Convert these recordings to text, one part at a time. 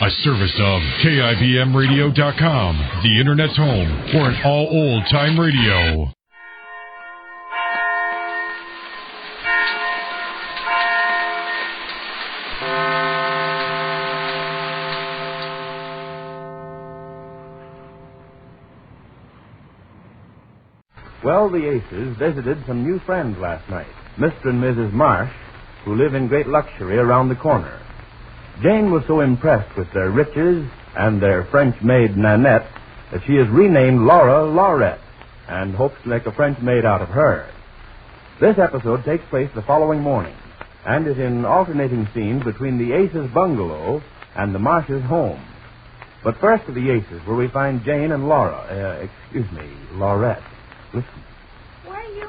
A service of KIBMradio.com, the Internet's home for an all old-time radio. Well, the Aces visited some new friends last night, Mr. and Mrs. Marsh, who live in great luxury around the corner. Jane was so impressed with their riches and their French maid Nannette that she has renamed Laura Laurette and hopes to make a French maid out of her. This episode takes place the following morning and is in alternating scenes between the Aces' bungalow and the Marshes' home. But first to the Aces, where we find Jane and Laurette. Listen. What do you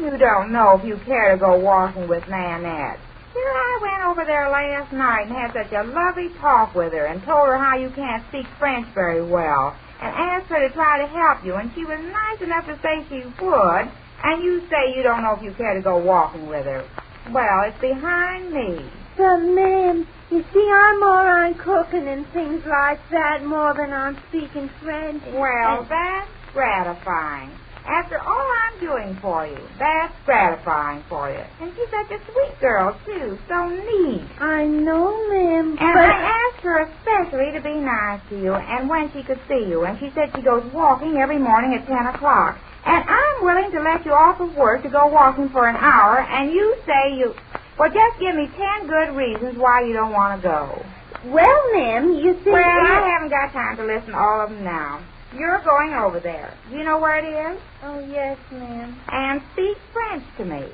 mean you don't know if you care to go walking with Nannette? Here I went over there last night and had such a lovely talk with her and told her how you can't speak French very well and asked her to try to help you, and she was nice enough to say she would, and you say you don't know if you care to go walking with her. Well, it's behind me. But, ma'am, you see, I'm more on cooking and things like that more than on speaking French. Well, that's gratifying. After all I'm doing for you, that's gratifying for you. And she's such a sweet girl, too, so neat. I know, ma'am, and I asked her especially to be nice to you and when she could see you. And she said she goes walking every morning at 10 o'clock. And I'm willing to let you off of work to go walking for an hour, and you say you... Well, just give me 10 good reasons why you don't want to go. Well, ma'am, you see... Well, I haven't got time to listen to all of them now. You're going over there. Do you know where it is? Oh, yes, ma'am. And speak French to me.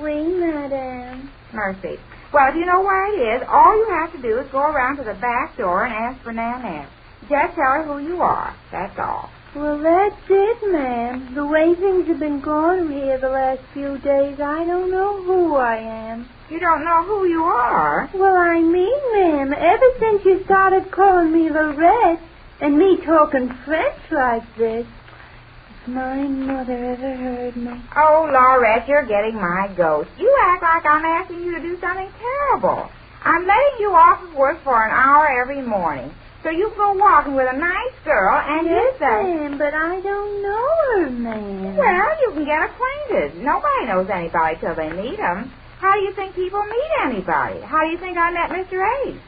Oui, madame. Mercy. Well, if you know where it is, all you have to do is go around to the back door and ask for Nannette. Just tell her who you are. That's all. Well, that's it, ma'am. The way things have been going here the last few days, I don't know who I am. You don't know who you are? Well, I mean, ma'am, ever since you started calling me Laurette, and me talking French like this, if my mother ever heard me... Oh, Laurette, you're getting my ghost. You act like I'm asking you to do something terrible. I'm letting you off of work for an hour every morning, so you go walking with a nice girl and yes, you say... ma'am, but I don't know her, ma'am. Well, you can get acquainted. Nobody knows anybody till they meet them. How do you think people meet anybody? How do you think I met Mr. Ace?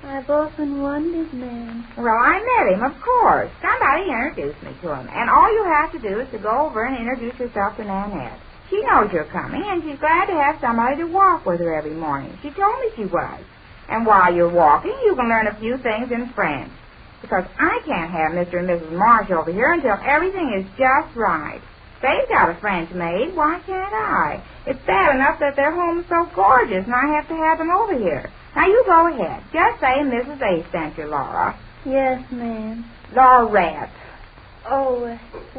I've often wondered, ma'am. Well, I met him, of course. Somebody introduced me to him. And all you have to do is to go over and introduce yourself to Nannette. She knows you're coming, and she's glad to have somebody to walk with her every morning. She told me she was. And while you're walking, you can learn a few things in French. Because I can't have Mr. and Mrs. Marsh over here until everything is just right. They've got a French maid. Why can't I? It's bad enough that their home's so gorgeous, and I have to have them over here. Now, you go ahead. Just say Mrs. A sent you, Laura. Yes, ma'am. Laurette. Oh,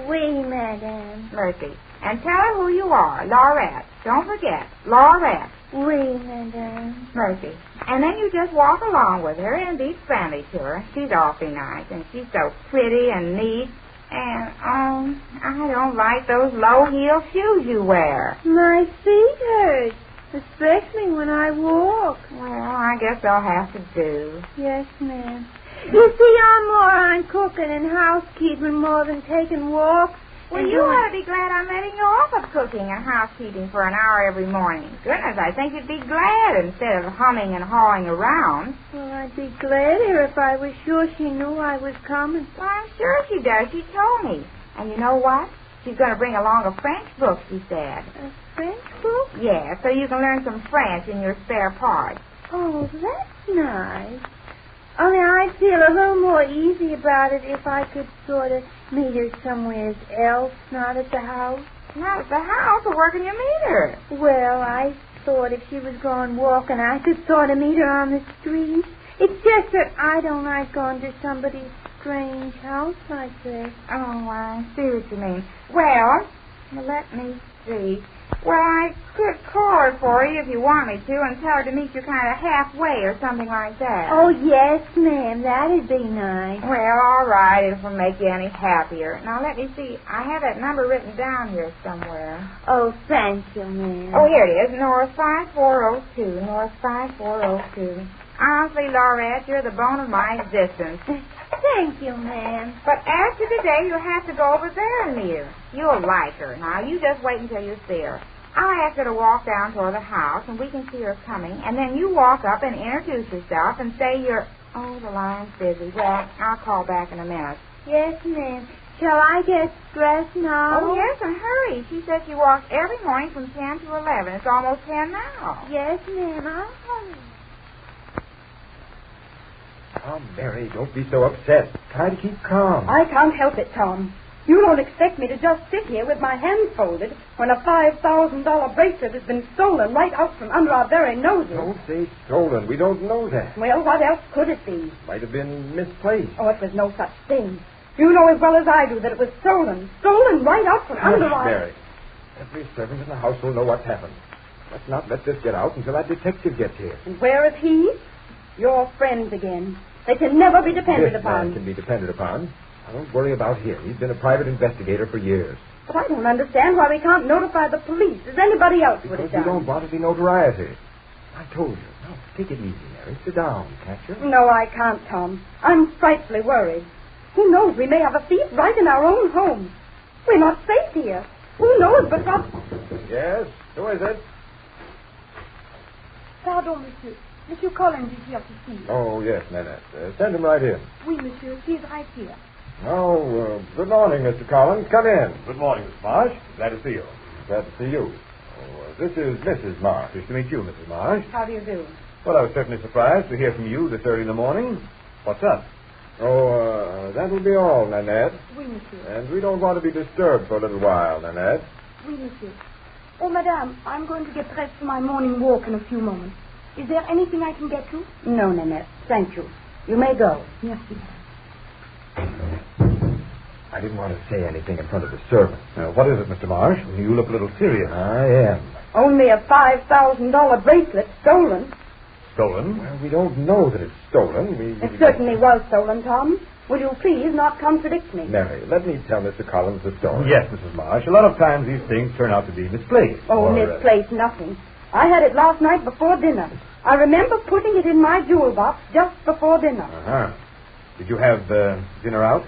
oui, madame. Mercy. And tell her who you are, Laurette. Don't forget, Laurette. Oui, madame. Mercy. And then you just walk along with her and be friendly to her. She's awfully nice, and she's so pretty and neat. And, I don't like those low-heel shoes you wear. My feet hurt, especially when I walk. Well, I guess they'll have to do. Yes, ma'am. You see, I'm more on cooking and housekeeping more than taking walks. Well, you ought to be glad I'm letting you off of cooking and housekeeping for an hour every morning. Goodness, I think you'd be glad instead of humming and hawing around. Well, I'd be gladder if I was sure she knew I was coming. Well, I'm sure she does. She told me. And you know what? She's going to bring along a French book, she said. A French book? Yeah, so you can learn some French in your spare part. Oh, that's nice. Only I'd feel a little more easy about it if I could sort of meet her somewhere else, not at the house. Not at the house? Or where can you meet her? Well, I thought if she was going walking, I could sort of meet her on the street. It's just that I don't like going to somebody's strange house like this. Oh, I see what you mean. Well, let me see. Well, I could call her for you if you want me to and tell her to meet you kind of halfway or something like that. Oh, yes, ma'am. That'd be nice. Well, all right, if it'll make you any happier. Now, let me see. I have that number written down here somewhere. Oh, thank you, ma'am. Oh, here it is. North 5402. North 5402. Honestly, Laurette, you're the bone of my existence. Thank you, ma'am. But after today, you'll have to go over there and meet her. You'll like her. Now, you just wait until you see her. I'll ask her to walk down toward the house, and we can see her coming. And then you walk up and introduce yourself and say you're... Oh, the line's busy. Well, I'll call back in a minute. Yes, ma'am. Shall I get dressed now? Oh, yes, and hurry. She says she walks every morning from 10 to 11. It's almost 10 now. Yes, ma'am. I'll hurry. Oh, Mary, don't be so upset. Try to keep calm. I can't help it, Tom. You don't expect me to just sit here with my hands folded when a $5,000 bracelet has been stolen right out from under our very noses. Don't say stolen. We don't know that. Well, what else could it be? Might have been misplaced. Oh, it was no such thing. You know as well as I do that it was stolen. Stolen right out from under our... Mary, every servant in the house will know what's happened. Let's not let this get out until that detective gets here. And where is he? Your friends again. They can never be depended This upon. man can be depended upon. Now, don't worry about him. He's been a private investigator for years. But I don't understand why we can't notify the police as anybody else would Because have we done. don't want any notoriety. I told you. Now, take it easy, Mary. Sit down, can't you? No, I can't, Tom. I'm frightfully worried. Who knows? We may have a thief right in our own home. We're not safe here. Who knows but what... Yes? Who is it? Pardon, monsieur. Monsieur Collins is here to see you. Oh, yes, Nannette. Send him right in. Oui, monsieur. He is right here. Oh, good morning, Mr. Collins. Come in. Good morning, Miss Marsh. Glad to see you. Glad to see you. Oh, this is Mrs. Marsh. Pleased to meet you, Mrs. Marsh. How do you do? Well, I was certainly surprised to hear from you this early in the morning. What's up? Oh, that will be all, Nannette. Oui, monsieur. And we don't want to be disturbed for a little while, Nannette. Oui, monsieur. Oh, madame, I'm going to get dressed for my morning walk in a few moments. Is there anything I can get you? No, Nannette. Thank you. You may go. Merci. I didn't want to say anything in front of the servant. What is it, Mr. Marsh? You look a little serious. I am. Only a $5,000 bracelet stolen. Stolen? Well, we don't know that it's stolen. It certainly was stolen, Tom. Will you please not contradict me? Mary, let me tell Mr. Collins the story. Yes, Mrs. Marsh. A lot of times these things turn out to be misplaced. Oh, misplaced nothing. I had it last night before dinner. I remember putting it in my jewel box just before dinner. Uh-huh. Did you have dinner out?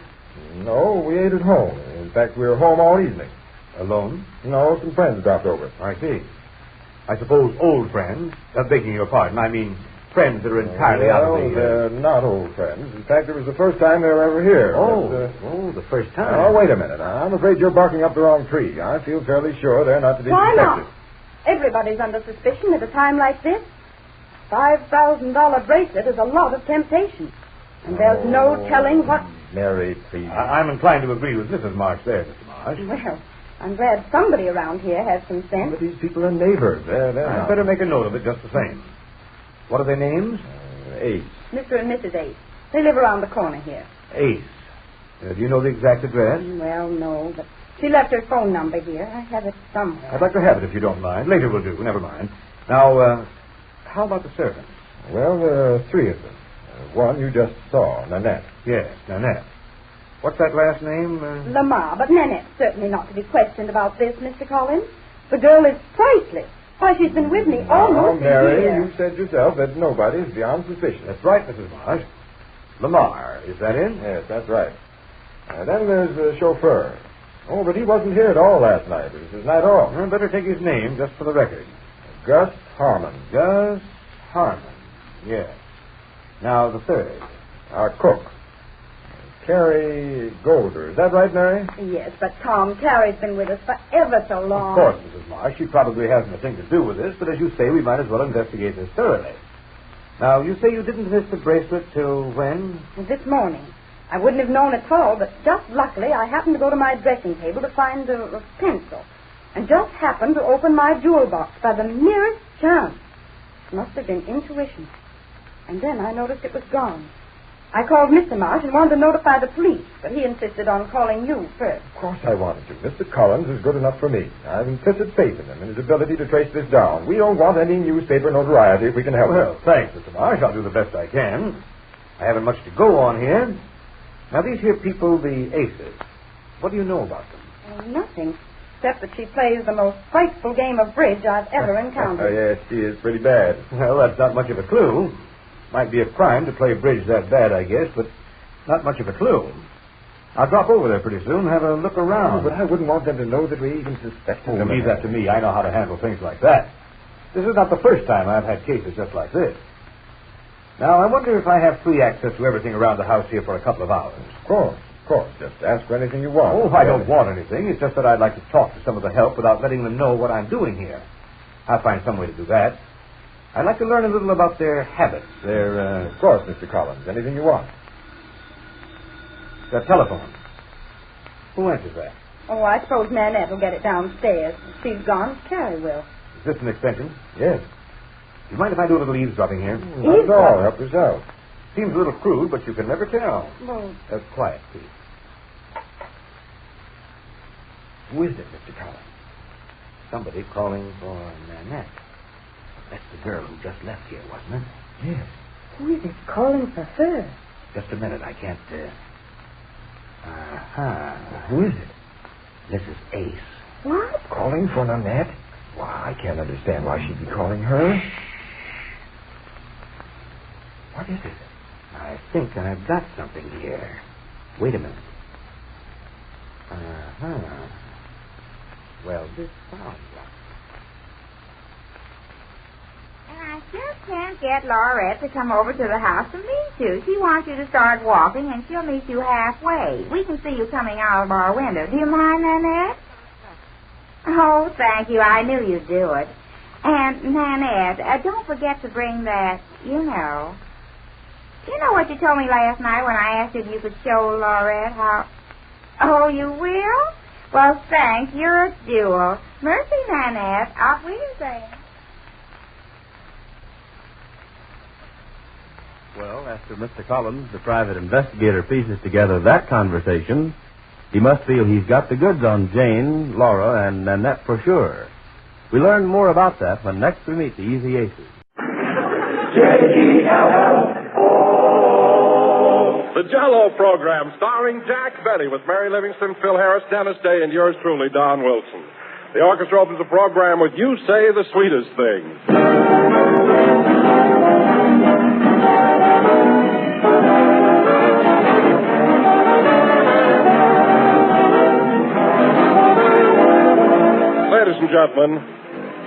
No, we ate at home. In fact, we were home all evening. Alone? No, some friends dropped over. I see. I suppose old friends, begging your pardon, I mean friends that are entirely out of the... they're not old friends. In fact, it was the first time they were ever here. Oh, the first time. Oh, wait a minute. I'm afraid you're barking up the wrong tree. I feel fairly sure they're not to be Why suspected. not? Everybody's under suspicion at a time like this. $5,000 bracelet is a lot of temptation. And there's no telling what... Mary, please. I'm inclined to agree with Mrs. Marsh there, Mr. Marsh. Well, I'm glad somebody around here has some sense. But these people are neighbors. They're I'd not. better make a note of it just the same. What are their names? Ace. Mr. and Mrs. Ace. They live around the corner here. Ace. Do you know the exact address? Well, no, but she left her phone number here. I have it somewhere. I'd like to have it if you don't mind. Later will do. Never mind. Now, how about the servants? Well, there are three of them. One you just saw, Nannette. Yes, Nannette. What's that last name? Lamar, but Nannette's certainly not to be questioned about this, Mr. Collins. The girl is priceless. Why, she's been with me almost Mary, a year. you said yourself that nobody is beyond suspicion. That's right, Mrs. Marsh. Lamar, is that it? Yes, that's right. Then there's the chauffeur. Oh, but he wasn't here at all last night. It was his night off. Well, better take his name just for the record. Gus Harmon. Gus Harmon. Yes. Now, the third. Our cook. Carrie Golder. Is that right, Mary? Yes, but Tom, Carrie's been with us for ever so long. Of course, Mrs. Marsh. She probably hasn't a thing to do with this, but as you say, we might as well investigate this thoroughly. Now, you say you didn't miss the bracelet till when? This morning. I wouldn't have known at all, but just luckily I happened to go to my dressing table to find a pencil. And just happened to open my jewel box by the merest chance. It must have been intuition. And then I noticed it was gone. I called Mr. Marsh and wanted to notify the police, but he insisted on calling you first. Of course I wanted to. Mr. Collins is good enough for me. I've implicit faith in him and his ability to trace this down. We don't want any newspaper notoriety if we can help Well, it. thanks, Mr. Marsh. I'll do the best I can. I haven't much to go on here. Now, these here people, the Aces, what do you know about them? Nothing, except that she plays the most frightful game of bridge I've ever encountered. Yes, she is pretty bad. Well, that's not much of a clue. Might be a crime to play bridge that bad, I guess, but not much of a clue. I'll drop over there pretty soon and have a look around. Oh, but I wouldn't want them to know that we even suspected them. Leave that to me. I know how to handle things like that. This is not the first time I've had cases just like this. Now, I wonder if I have free access to everything around the house here for a couple of hours. Of course. Just ask for anything you want. Oh, I don't want anything. It's just that I'd like to talk to some of the help without letting them know what I'm doing here. I'll find some way to do that. I'd like to learn a little about their habits, Of course, Mr. Collins. Anything you want. their telephone. Who answers that? Oh, I suppose Nannette will get it downstairs. If she's gone, Carrie will. Is this an extension? Yes. Do you mind if I do a little eavesdropping here? Not at all. Help yourself. Seems a little crude, but you can never tell. Well, Quiet, please. Who is it, Mr. Collins? Somebody calling for Nannette. That's the girl who just left here, wasn't it? Yes. who is it calling for her? Just a minute. I can't... Who is it? This is Ace. What? Calling for Nannette? Why, I can't understand why she'd be calling her. What is it? I think I've got something here. Wait a minute. Well, this sounds like... And I just can't get Laurette to come over to the house to meet you. She wants you to start walking, and she'll meet you halfway. We can see you coming out of our window. Do you mind, Nannette? Oh, thank you. I knew you'd do it. And, Nannette, don't forget to bring that, you know what you told me last night when I asked if you could show Laurette how... Oh, you will? Well, thanks. You're a jewel. Mercy, Nannette. Auf Wiedersehen. Well, after Mr. Collins, the private investigator, pieces together that conversation, he must feel he's got the goods on Jane, Laura, and Nannette for sure. We learn more about that when next we meet the Easy Aces. The Jell-O program, starring Jack Benny with Mary Livingston, Phil Harris, Dennis Day, and yours truly, Don Wilson. The orchestra opens the program with You Say the Sweetest Things. Ladies and gentlemen,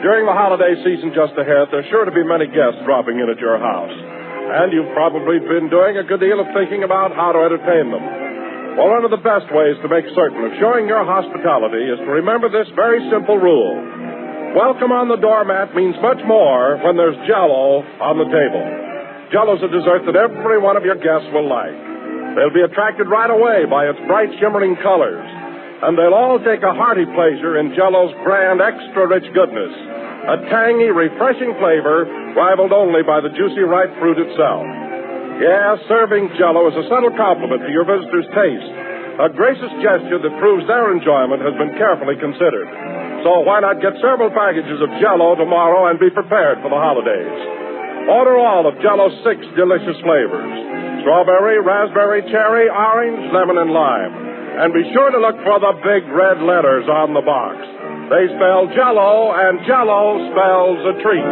during the holiday season just ahead, there's sure to be many guests dropping in at your house. And you've probably been doing a good deal of thinking about how to entertain them. Well, one of the best ways to make certain of showing your hospitality is to remember this very simple rule. Welcome on the doormat means much more when there's Jell-O on the table. Jell-O's a dessert that every one of your guests will like. They'll be attracted right away by its bright, shimmering colors. And they'll all take a hearty pleasure in Jell-O's grand, extra-rich goodness. A tangy, refreshing flavor rivaled only by the juicy ripe fruit itself. Yes, serving Jell-O is a subtle compliment to your visitors' taste. A gracious gesture that proves their enjoyment has been carefully considered. So why not get several packages of Jell-O tomorrow and be prepared for the holidays? Order all of Jell-O's 6 delicious flavors: strawberry, raspberry, cherry, orange, lemon, and lime. And be sure to look for the big red letters on the box. They spell Jell-O, and Jell-O spells a treat.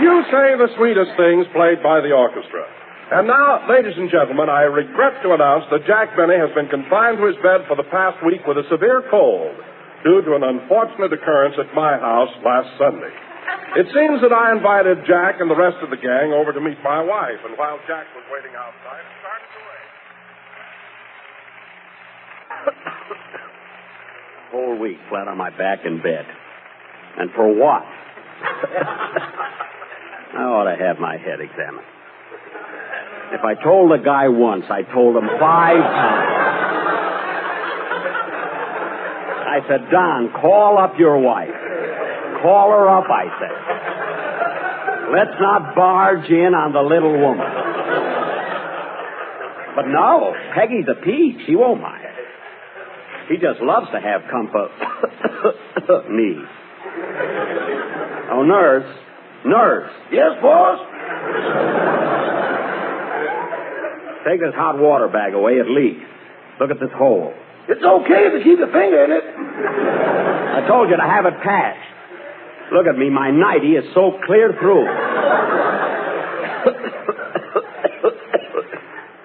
You Say the Sweetest Things, played by the orchestra. And now, ladies and gentlemen, I regret to announce that Jack Benny has been confined to his bed for the past week with a severe cold due to an unfortunate occurrence at my house last Sunday. It seems that I invited Jack and the rest of the gang over to meet my wife, and while Jack was waiting outside, it started to rain. Whole week flat on my back in bed. And for what? I ought to have my head examined. If I told a guy once, I told him 5 times. I said, Don, call up your wife. Call her up, I said. Let's not barge in on the little woman. But no, Peggy's a peach. She won't mind. She just loves to have company. Oh, nurse. Nurse. Yes, boss? Take this hot water bag away. It leaks. Look at this hole. It's okay if you keep your finger in it. I told you to have it patched. Look at me. My nightie is so clear through.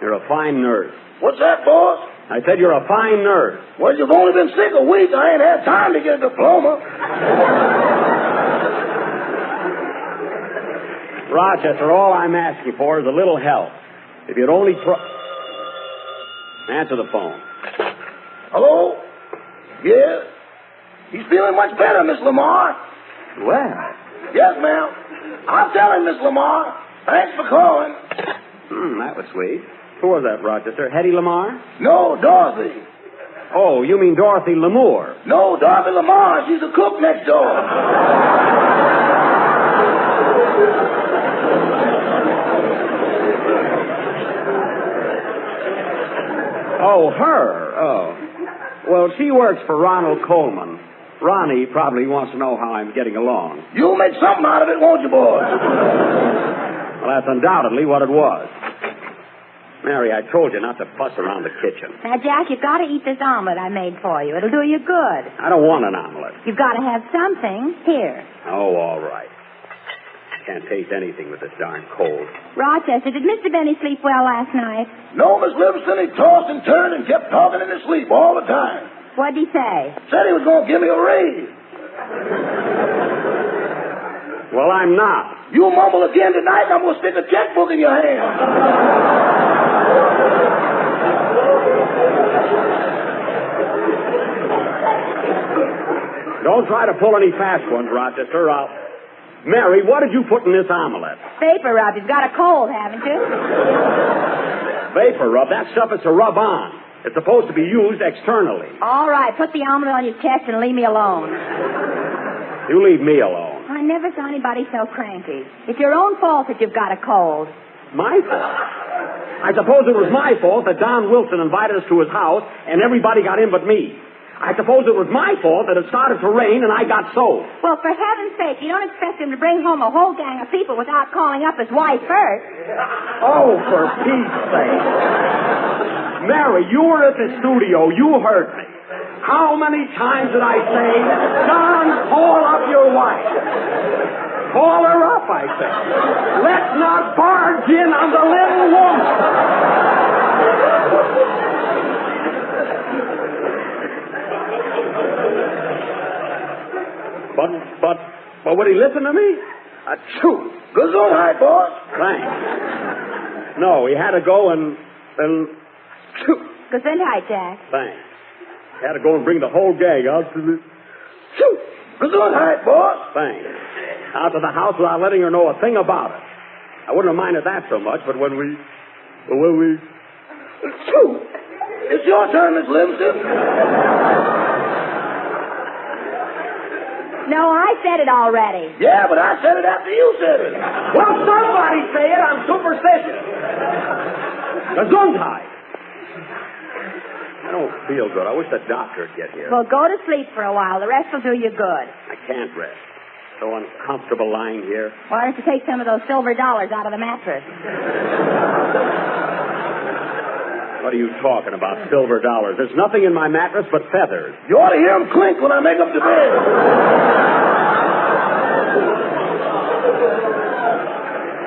You're a fine nurse. What's that, boss? I said you're a fine nurse. Well, you've only been sick a week. I ain't had time to get a diploma. Rochester, all I'm asking for is a little help. If you'd only answer the phone. Hello? Yes? He's feeling much better, Miss Lamar. Well. Yes, ma'am. I'll tell him, Miss Lamar. Thanks for calling. That was sweet. Who was that, Rochester? Hetty Lamar? No, Dorothy. Oh, you mean Dorothy Lamour? No, Dorothy Lamar. She's a cook next door. Oh, her. Oh. Well, she works for Ronald Coleman. Ronnie probably wants to know how I'm getting along. You'll make something out of it, won't you, boys? Well, that's undoubtedly what it was. Mary, I told you not to fuss around the kitchen. Now, Jack, you've got to eat this omelet I made for you. It'll do you good. I don't want an omelet. You've got to have something. Here. Oh, all right. Can't taste anything with this darn cold. Rochester, did Mr. Benny sleep well last night? No, Miss Livingston. He tossed and turned and kept talking in his sleep all the time. What'd he say? Said he was going to give me a raise. Well, I'm not. You mumble again tonight, and I'm going to stick a checkbook in your hand. Don't try to pull any fast ones, Rochester. Mary, what did you put in this omelet? Vapor rub. You've got a cold, haven't you? Vapor rub? That stuff is to rub on. It's supposed to be used externally. All right. Put the omelet on your chest and leave me alone. You leave me alone. I never saw anybody so cranky. It's your own fault that you've got a cold. My fault? I suppose it was my fault that Don Wilson invited us to his house and everybody got in but me. I suppose it was my fault that it started to rain and I got soaked. Well, for heaven's sake, you don't expect him to bring home a whole gang of people without calling up his wife first. Oh, for Pete's sake. Mary, you were at the studio. You heard me. How many times did I say, Don, call up your wife? Call her up, I said. Let's not barge in on the little woman. But would he listen to me? Achoo. Good on, hi, boss. Thanks. No, he had to go and achoo. Gesundheit, Jack. Thanks. He had to go and bring the whole gang out to the... Achoo. Good on, hi, boss. Thanks. Out to the house without letting her know a thing about it. I wouldn't have minded that so much, but when we... Achoo. It's your turn, Miss Livingston. No, I said it already. Yeah, but I said it after you said it. Well, somebody say it. I'm superstitious. Gesundheit. I don't feel good. I wish the doctor would get here. Well, go to sleep for a while. The rest will do you good. I can't rest. So uncomfortable lying here. Why don't you take some of those silver dollars out of the mattress? What are you talking about, silver dollars? There's nothing in my mattress but feathers. You ought to hear them clink when I make up the bed.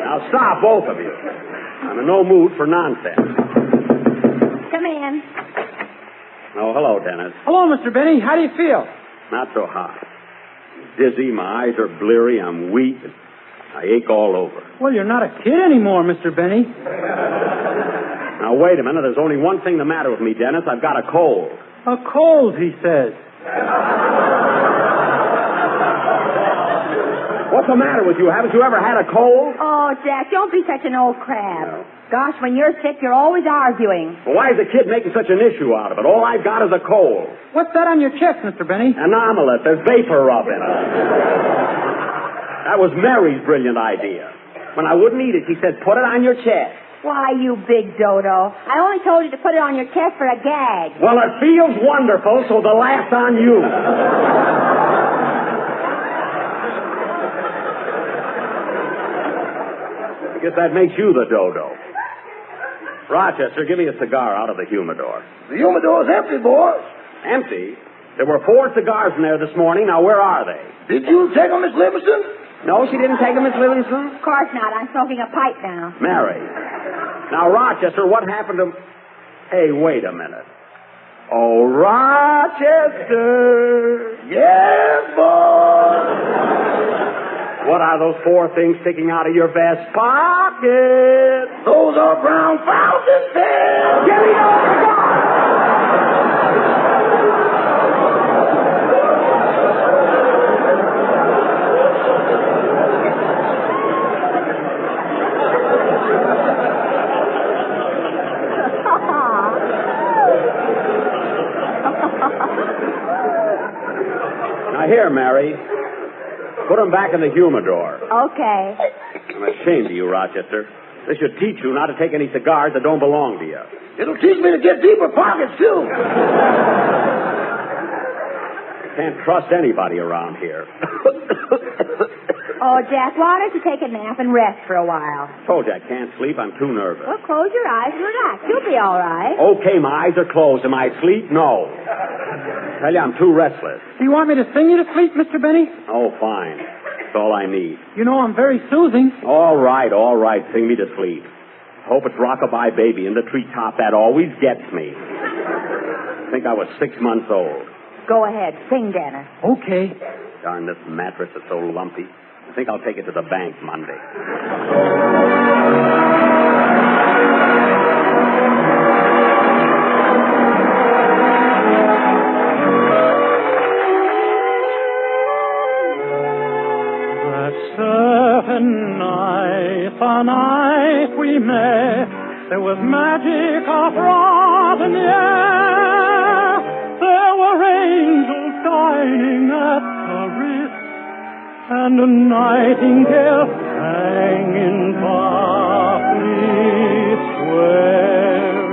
Now stop, both of you. I'm in no mood for nonsense. Come in. Oh, hello, Dennis. Hello, Mr. Benny. How do you feel? Not so hot. Dizzy, my eyes are bleary, I'm weak, and I ache all over. Well, you're not a kid anymore, Mr. Benny. Now, wait a minute. There's only one thing the matter with me, Dennis. I've got a cold. A cold, he says. What's the matter with you? Haven't you ever had a cold? Oh, Jack, don't be such an old crab. No. Gosh, when you're sick, you're always arguing. Well, why is the kid making such an issue out of it? All I've got is a cold. What's that on your chest, Mr. Benny? An omelet. There's vapor rub in it. That was Mary's brilliant idea. When I wouldn't eat it, she said, put it on your chest. Why, you big dodo. I only told you to put it on your chest for a gag. Well, it feels wonderful, so the laugh's on you. I guess that makes you the dodo. Rochester, give me a cigar out of the humidor. The humidor's empty, boss. Empty? There were 4 cigars in there this morning. Now, where are they? Did you take them, Miss Livingston? No, she didn't take them, Miss Livingston? Of course not. I'm smoking a pipe now. Mary. Now, Rochester, what happened to... Hey, wait a minute. Oh, Rochester. Yes, boss. What are those 4 things sticking out of your vest pocket? Those are brown fountain pens. Give me those cigars! Now, here, Mary. Put them back in the humidor. Okay. I'm ashamed of you, Rochester. This should teach you not to take any cigars that don't belong to you. It'll teach me to get deeper pockets, too. Can't trust anybody around here. Oh, Jack, why don't you take a nap and rest for a while? Told you I can't sleep. I'm too nervous. Well, close your eyes and relax. You'll be all right. Okay, my eyes are closed. Am I asleep? No. Tell you, I'm too restless. Do you want me to sing you to sleep, Mr. Benny? Oh, fine. That's all I need. You know I'm very soothing. All right. Sing me to sleep. Hope it's Rockabye Baby in the treetop. That always gets me. I think I was 6 months old. Go ahead. Sing, Dennis. Okay. Darn, this mattress is so lumpy. I think I'll take it to the bank Monday. That certain night, the night we met, there was magic of wrought in the air. There were angels dining at the wrist, and a nightingale sang in Berkeley Square.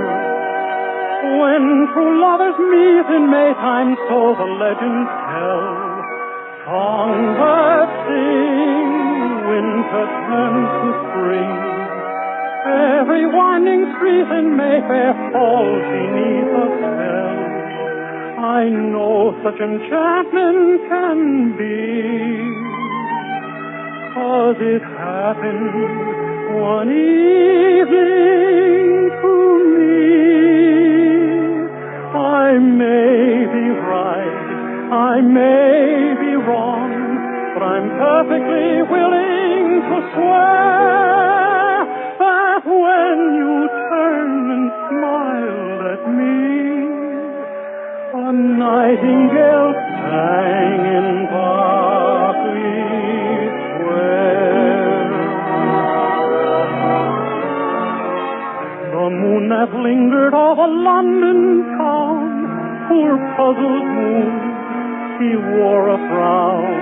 When true lovers meet in Maytime, so the legends tell, songbirds sing, winter turns to spring. Every winding street in Mayfair falls beneath a spell. I know such enchantment can be, 'cause it happened one evening to me. I may be right, I may be wrong, but I'm perfectly willing to swear that when you turned and smiled at me, a nightingale sang in Berkeley Square. The moon that lingered over London town, poor puzzled moon, he wore a frown.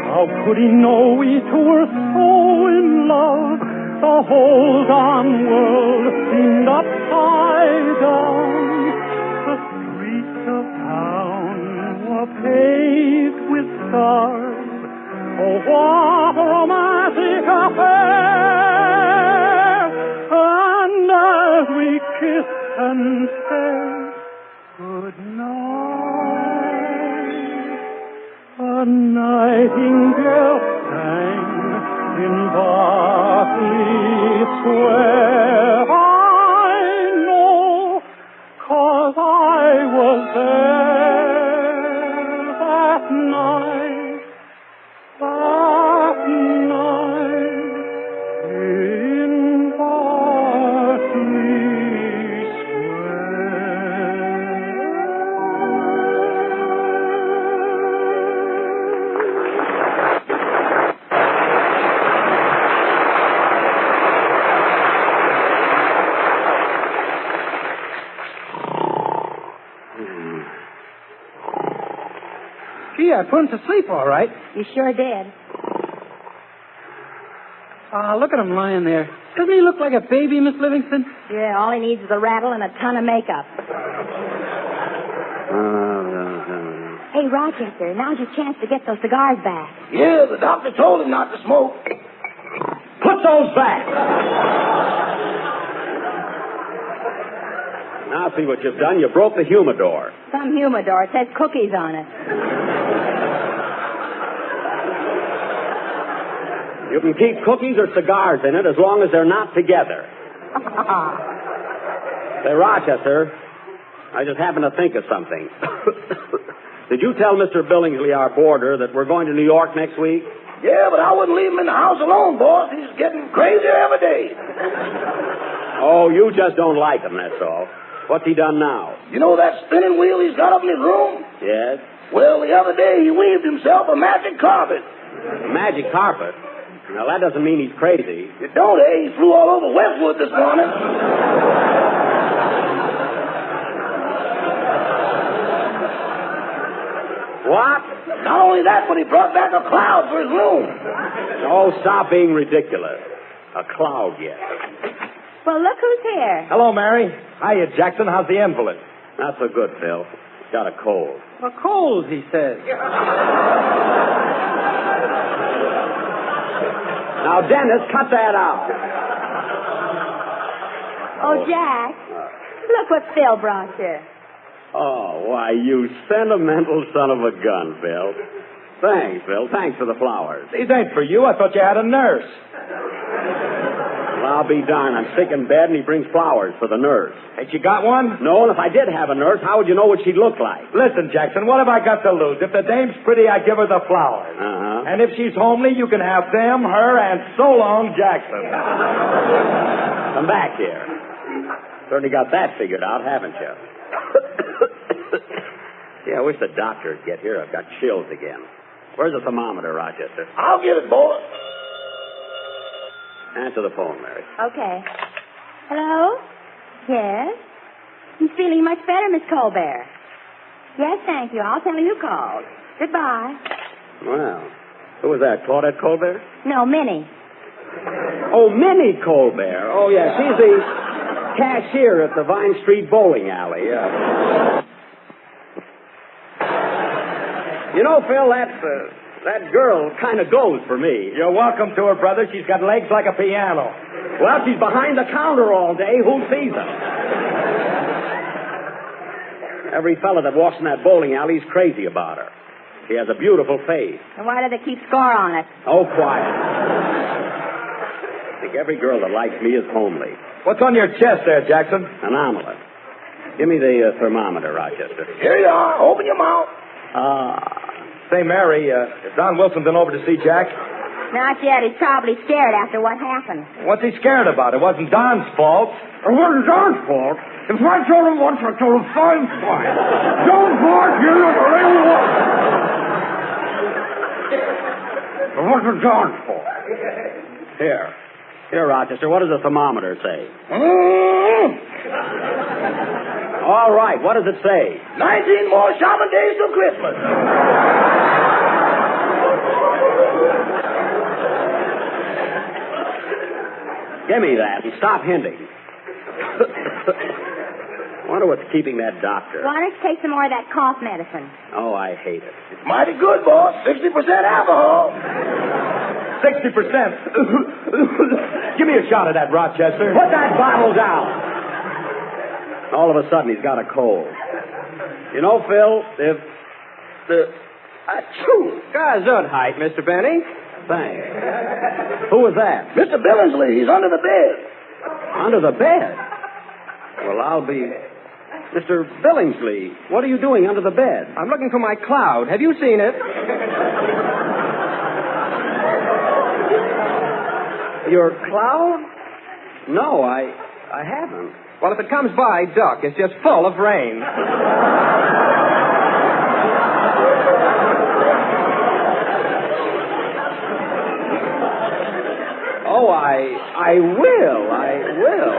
How could he know we two were so in love? The whole darn world seemed upside down. The streets of town were paved with stars. Oh, what a romantic affair! And as we kissed and said good night, a nightingale sang in Berkeley Square. I know, 'cause I was there that night in Berkeley Gee, I put him to sleep all right. You sure did. Look at him lying there. Doesn't he look like a baby, Miss Livingston? Yeah, all he needs is a rattle and a ton of makeup. Hey, Rochester, now's your chance to get those cigars back. Yeah, the doctor told him not to smoke. Put those back. Now see what you've done. You broke the humidor. Some humidor. It says cookies on it. You can keep cookies or cigars in it as long as they're not together. Say, Rochester, I just happened to think of something. Did you tell Mr. Billingsley, our boarder, that we're going to New York next week? Yeah, but I wouldn't leave him in the house alone, boss. He's getting crazier every day. Oh, you just don't like him, that's all. What's he done now? You know that spinning wheel he's got up in his room? Yes. Well, the other day he weaved himself a magic carpet. A magic carpet? Now, that doesn't mean he's crazy. You don't, eh? He flew all over Westwood this morning. What? Not only that, but he brought back a cloud for his room. Oh, stop being ridiculous. A cloud, yes. Well, look who's here. Hello, Mary. Hiya, Jackson. How's the invalid? Not so good, Phil. Got a cold. A cold, he says. Now, Dennis, cut that out. Oh, Jack. Look what Phil brought you. Oh, why, you sentimental son of a gun, Phil. Thanks, Phil. Thanks for the flowers. These ain't for you. I thought you had a nurse. Well, I'll be darned. I'm sick in bed, and he brings flowers for the nurse. Ain't you got one? No, and if I did have a nurse, how would you know what she'd look like? Listen, Jackson, what have I got to lose? If the dame's pretty, I give her the flowers. Uh-huh. And if she's homely, you can have them, her, and so long, Jackson. Come back here. Certainly got that figured out, haven't you? Yeah, I wish the doctor'd get here. I've got chills again. Where's the thermometer, Rochester? I'll get it, boy. Answer the phone, Mary. Okay. Hello? Yes? He's feeling much better, Miss Colbert. Yes, thank you. I'll tell him you called. Goodbye. Well, who was that, Claudette Colbert? No, Minnie. Oh, Minnie Colbert. Oh, yeah, she's the cashier at the Vine Street Bowling Alley. You know, Phil, that girl kind of goes for me. You're welcome to her, brother. She's got legs like a piano. Well, she's behind the counter all day. Who sees her? Every fella that walks in that bowling alley is crazy about her. She has a beautiful face. And why do they keep score on it? Oh, quiet. I think every girl that likes me is homely. What's on your chest there, Jackson? An omelet. Give me the thermometer, Rochester. Here you are. Open your mouth. Say, Mary, has Don Wilson been over to see Jack? Not yet. He's probably scared after what happened. What's he scared about? It wasn't Don's fault. It wasn't Don's fault. If I told him once, I told him 5 times. Don't bark, you little lady. It wasn't Don's fault. Here, Rochester, what does the thermometer say? All right, what does it say? 19 more shopping days till Christmas. Give me that and stop hinting. Wonder what's keeping that doctor. Why don't you take some more of that cough medicine? Oh, I hate it. It's mighty good, boss. 60% alcohol. 60%. Give me a shot of that, Rochester. Put that bottle down. All of a sudden, he's got a cold. You know, Phil, Gesundheit, Mr. Benny. Thanks. Who was that? Mr. Billingsley. He's under the bed. Under the bed? Well, I'll be... Mr. Billingsley, what are you doing under the bed? I'm looking for my cloud. Have you seen it? Your cloud? No, I haven't. Well, if it comes by, duck. It's just full of rain. Oh, I will. I will.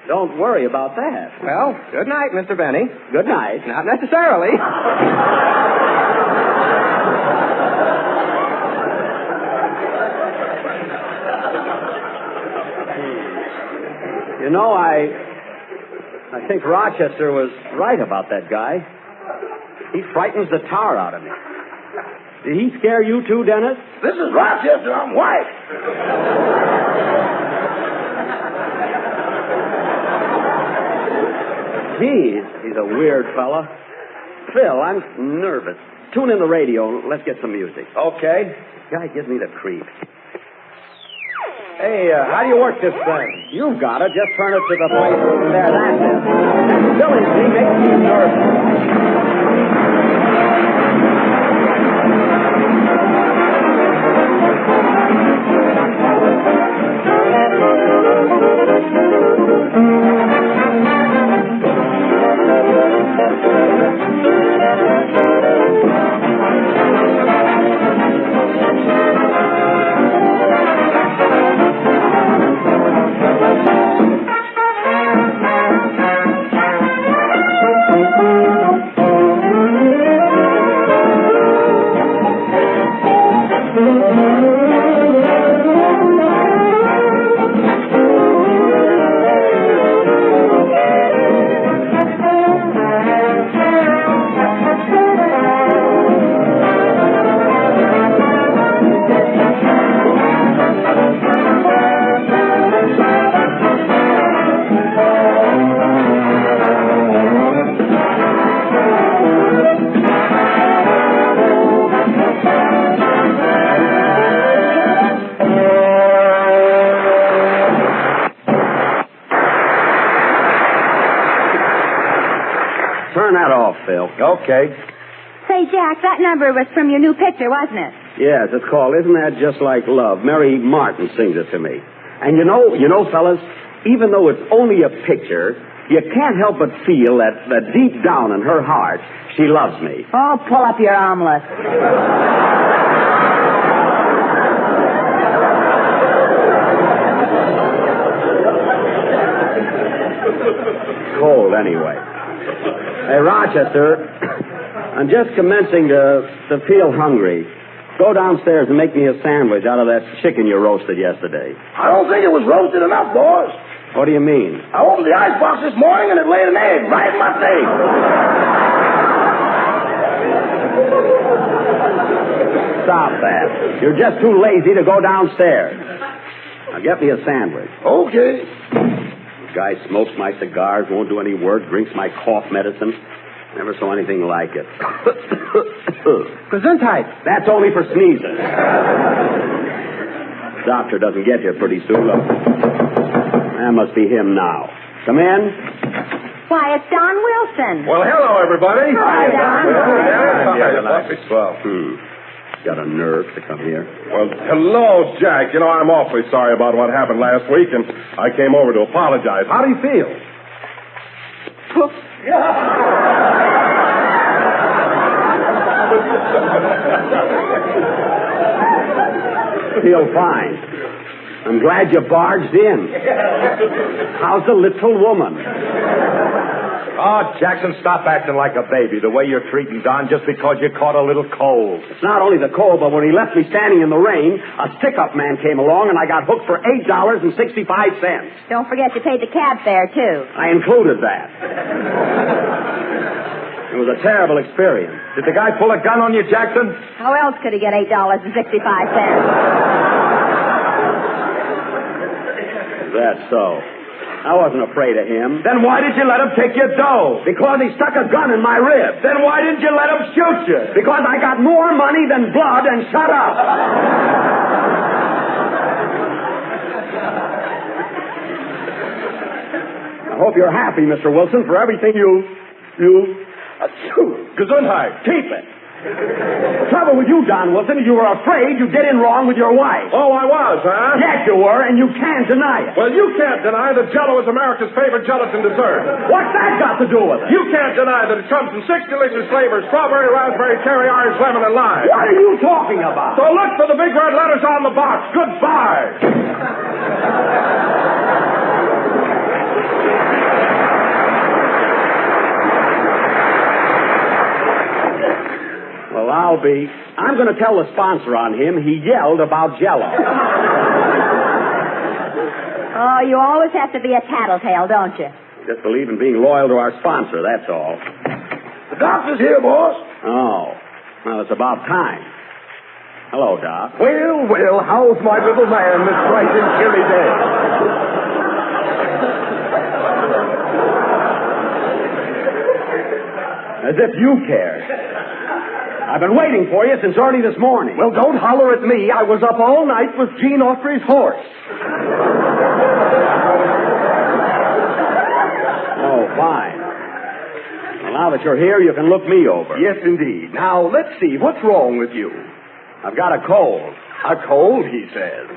Don't worry about that. Well, good night, Mr. Benny. Good night. Not necessarily. You know, I think Rochester was right about that guy. He frightens the tar out of me. Did he scare you too, Dennis? This is Rochester. I'm white. He's a weird fella. Phil, I'm nervous. Tune in the radio. Let's get some music. Okay. Guy gives me the creeps. Hey, how do you work this thing? You've got it. Just turn it to the place. There, that's it. That silly thing makes me nervous. Turn that off, Phil. Okay. Say, Jack, that number was from your new picture, wasn't it? Yes, it's called Isn't That Just Like Love? Mary Martin sings it to me. And you know, fellas, even though it's only a picture, you can't help but feel that deep down in her heart, she loves me. Oh, pull up your omelet. Cold, anyway. Hey, Rochester, I'm just commencing to feel hungry. Go downstairs and make me a sandwich out of that chicken you roasted yesterday. I don't think it was roasted enough, boss. What do you mean? I opened the icebox this morning and it laid an egg right in my face. Stop that. You're just too lazy to go downstairs. Now get me a sandwich. Okay. The guy smokes my cigars, won't do any work, drinks my cough medicine. Never saw anything like it. Gesundheit. That's only for sneezes. Doctor doesn't get here pretty soon. Look. That must be him now. Come in. Why, it's Don Wilson. Well, hello, everybody. Hi, Don. Well, Got a nerve to come here. Well, hello, Jack. You know, I'm awfully sorry about what happened last week, and I came over to apologize. How do you feel? Feel fine. I'm glad you barged in. How's the little woman? Oh, Jackson, stop acting like a baby the way you're treating Don just because you caught a little cold. It's not only the cold, but when he left me standing in the rain, a stick-up man came along and I got hooked for $8.65. Don't forget you paid the cab fare, too. I included that. It was a terrible experience. Did the guy pull a gun on you, Jackson? How else could he get $8.65? That's so. I wasn't afraid of him. Then why did you let him take your dough? Because he stuck a gun in my rib. Then why didn't you let him shoot you? Because I got more money than blood and shut up. I hope you're happy, Mr. Wilson, for everything you... Gesundheit. Keep it. The trouble with you, Don Wilson, is you were afraid you did in wrong with your wife. Oh, I was, huh? Yes, you were, and you can't deny it. Well, you can't deny that Jell-O is America's favorite gelatin dessert. What's that got to do with it? You can't deny that it comes in 6 delicious flavors: strawberry, raspberry, cherry, orange, lemon, and lime. What are you talking about? So look for the big red letters on the box. Goodbye. Well, I'm going to tell the sponsor on him he yelled about Jell-O. Oh, you always have to be a tattletale, don't you? Just believe in being loyal to our sponsor, that's all. The doctor's here, boss. Oh. Well, it's about time. Hello, Doc. Well, how's my little man this bright and cheery day? As if you cared. I've been waiting for you since early this morning. Well, don't holler at me. I was up all night with Gene Autry's horse. Oh, fine. Well, now that you're here, you can look me over. Yes, indeed. Now, let's see. What's wrong with you? I've got a cold. A cold, he says.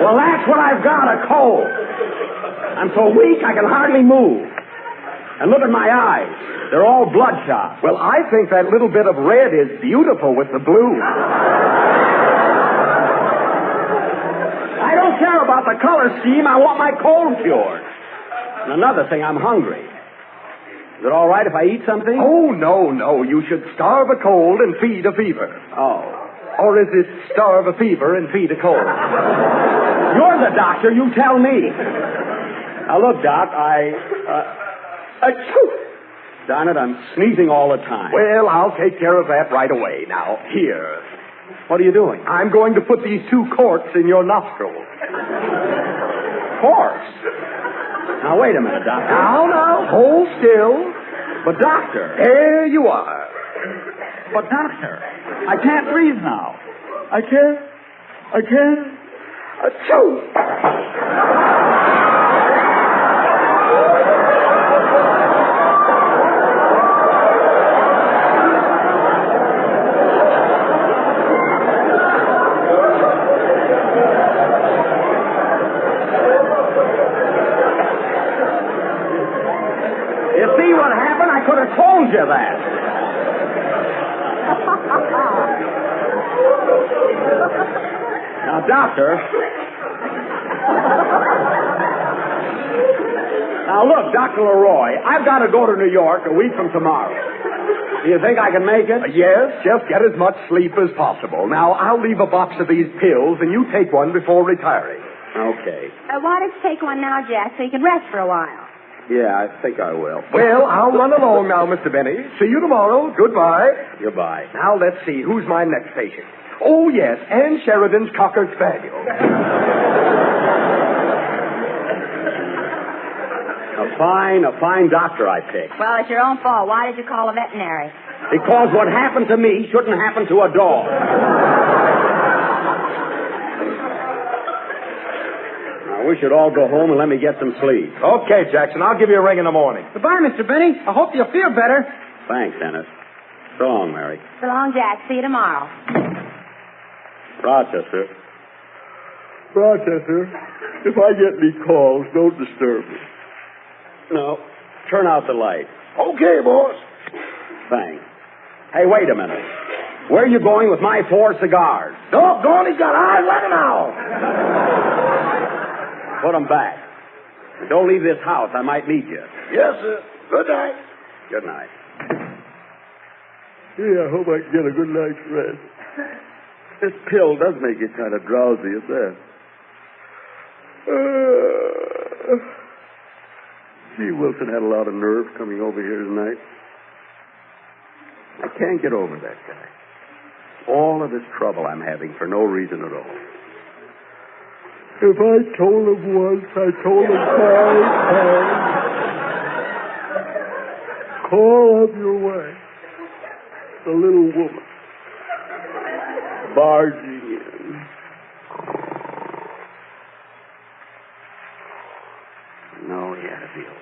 Well, that's what I've got, a cold. I'm so weak I can hardly move. And look at my eyes. They're all bloodshot. Well, I think that little bit of red is beautiful with the blue. I don't care about the color scheme. I want my cold cured. And another thing, I'm hungry. Is it all right if I eat something? Oh, no. You should starve a cold and feed a fever. Oh. Or is it starve a fever and feed a cold? You're the doctor. You tell me. Now, look, Doc, darn it, I'm sneezing all the time. Well, I'll take care of that right away. Now, here. What are you doing? I'm going to put these 2 corks in your nostrils. Corks? Now, wait a minute, Doctor. Now, hold still. But, Doctor. There you are. But, Doctor, I can't breathe now. I can't. Achoo! You see what happened? I could have told you that. Now, Doctor. Now, look, Dr. Leroy, I've got to go to New York a week from tomorrow. Do you think I can make it? Yes, just get as much sleep as possible. Now, I'll leave a box of these pills, and you take one before retiring. Okay. Why don't you take one now, Jack, so you can rest for a while? Yeah, I think I will. Well, I'll run along now, Mr. Benny. See you tomorrow. Goodbye. Goodbye. Now, let's see. Who's my next patient? Oh, yes, Anne Sheridan's Cocker Spaniel. A fine doctor I picked. Well, it's your own fault. Why did you call a veterinary? Because what happened to me shouldn't happen to a dog. Now, we should all go home and let me get some sleep. Okay, Jackson, I'll give you a ring in the morning. Goodbye, Mr. Benny. I hope you'll feel better. Thanks, Ennis. So long, Mary. So long, Jack. See you tomorrow. Rochester. Rochester, if I get any calls, don't disturb me. No. Turn out the light. Okay, boss. Thanks. Hey, wait a minute. Where are you going with my 4 cigars? Doggone, he's got eyes like an owl. Put them back. And don't leave this house. I might need you. Yes, sir. Good night. Good night. Gee, I hope I can get a good night's rest. This pill does make you kind of drowsy at that. Gee, Wilson had a lot of nerve coming over here tonight. I can't get over that guy. All of this trouble I'm having for no reason at all. If I told him once, I told him 5 times. Call up your wife, the little woman, barging in. No, he had to be a wife.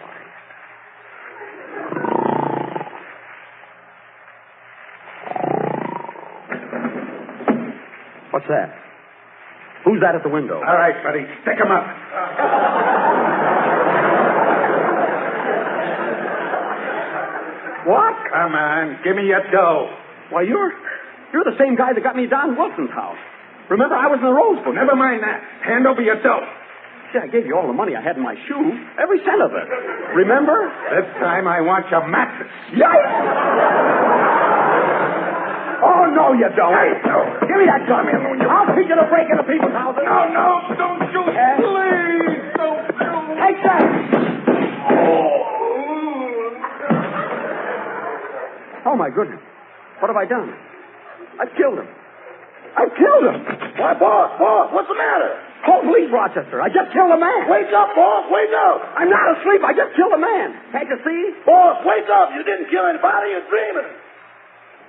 What's that? Who's that at the window? All right, buddy. Stick him up. What? Come on. Give me your dough. Why, you're the same guy that got me down Wilson's house. Remember, I was in the Rosebud. Never mind that. Hand over your dough. Gee, I gave you all the money I had in my shoe. Every cent of it. Remember? This time I want your mattress. Yikes! you don't. Hey, no. Give me that gun. I'll teach you to break into people's houses. No, don't shoot. Please, don't shoot. Take that. Oh, my goodness. What have I done? I've killed him. I've killed him. Why, boss, what's the matter? Call police, Rochester. I just killed a man. Wake up, boss, wake up. I'm not asleep. I just killed a man. Can't you see? Boss, wake up. You didn't kill anybody. You're dreaming.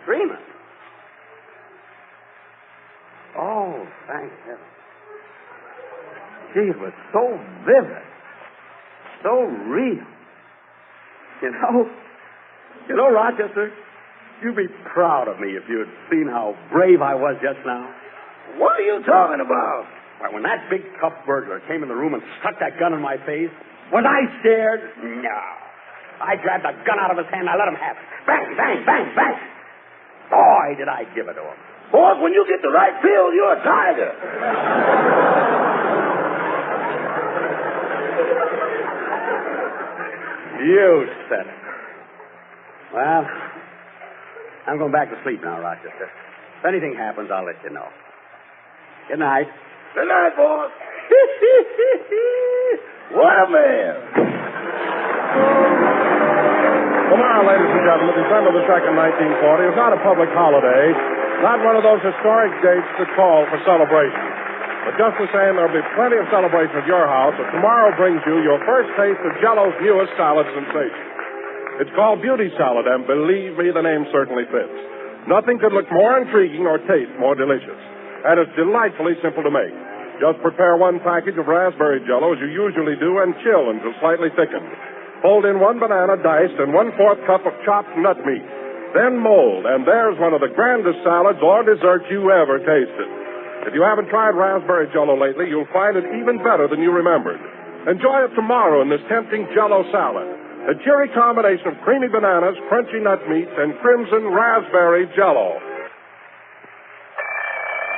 Dreaming? Oh, thank heaven. Gee, it was so vivid. So real. You know, Rochester, you'd be proud of me if you had seen how brave I was just now. What are you talking about? Why, when that big tough burglar came in the room and stuck that gun in my face, was I scared? No. I grabbed the gun out of his hand and I let him have it. Bang, bang, bang, bang. Boy, did I give it to him. Boss, when you get the right pill, you're a tiger. You said it. Well, I'm going back to sleep now, Rochester. If anything happens, I'll let you know. Good night. Good night, boss. What a man. Tomorrow, ladies and gentlemen, December the 2nd, 1940, is not a public holiday, not one of those historic dates that call for celebration. But just the same, there'll be plenty of celebration at your house, as tomorrow brings you your first taste of Jell-O's newest salad sensation. It's called Beauty Salad, and believe me, the name certainly fits. Nothing could look more intriguing or taste more delicious. And it's delightfully simple to make. Just prepare one package of raspberry Jell-O as you usually do and chill until slightly thickened. Fold in 1 banana diced and 1/4 cup of chopped nut meat. Then mold, and there's one of the grandest salads or desserts you ever tasted. If you haven't tried raspberry Jell-O lately, you'll find it even better than you remembered. Enjoy it tomorrow in this tempting Jell-O salad. A cheery combination of creamy bananas, crunchy nut meats, and crimson raspberry Jell-O.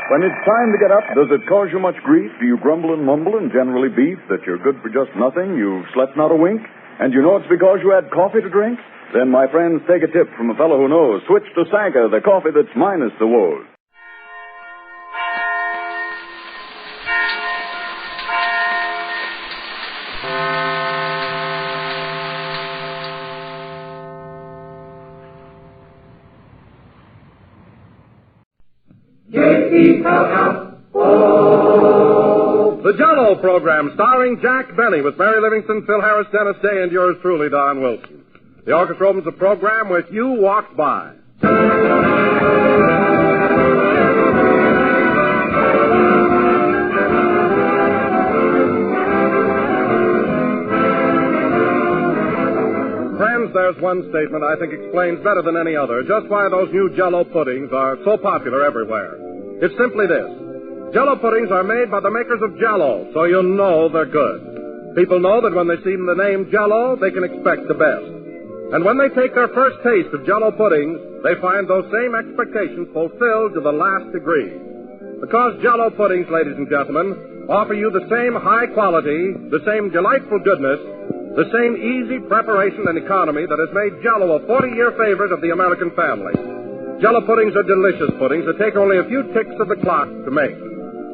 When it's time to get up, does it cause you much grief? Do you grumble and mumble and generally beef that you're good for just nothing? You've slept not a wink? And you know it's because you had coffee to drink? Then, my friends, take a tip from a fellow who knows. Switch to Sanka, the coffee that's minus the woes. The Jell-O program, starring Jack Benny with Mary Livingston, Phil Harris, Dennis Day, and yours truly, Don Wilson. The orchestra opens the program with You Walked By. Friends, there's one statement I think explains better than any other just why those new Jell-O puddings are so popular everywhere. It's simply this. Jell-O puddings are made by the makers of Jell-O, so you know they're good. People know that when they see the name Jell-O, they can expect the best. And when they take their first taste of Jell-O puddings, they find those same expectations fulfilled to the last degree. Because Jell-O puddings, ladies and gentlemen, offer you the same high quality, the same delightful goodness, the same easy preparation and economy that has made Jell-O a 40-year favorite of the American family. Jell-O puddings are delicious puddings that take only a few ticks of the clock to make.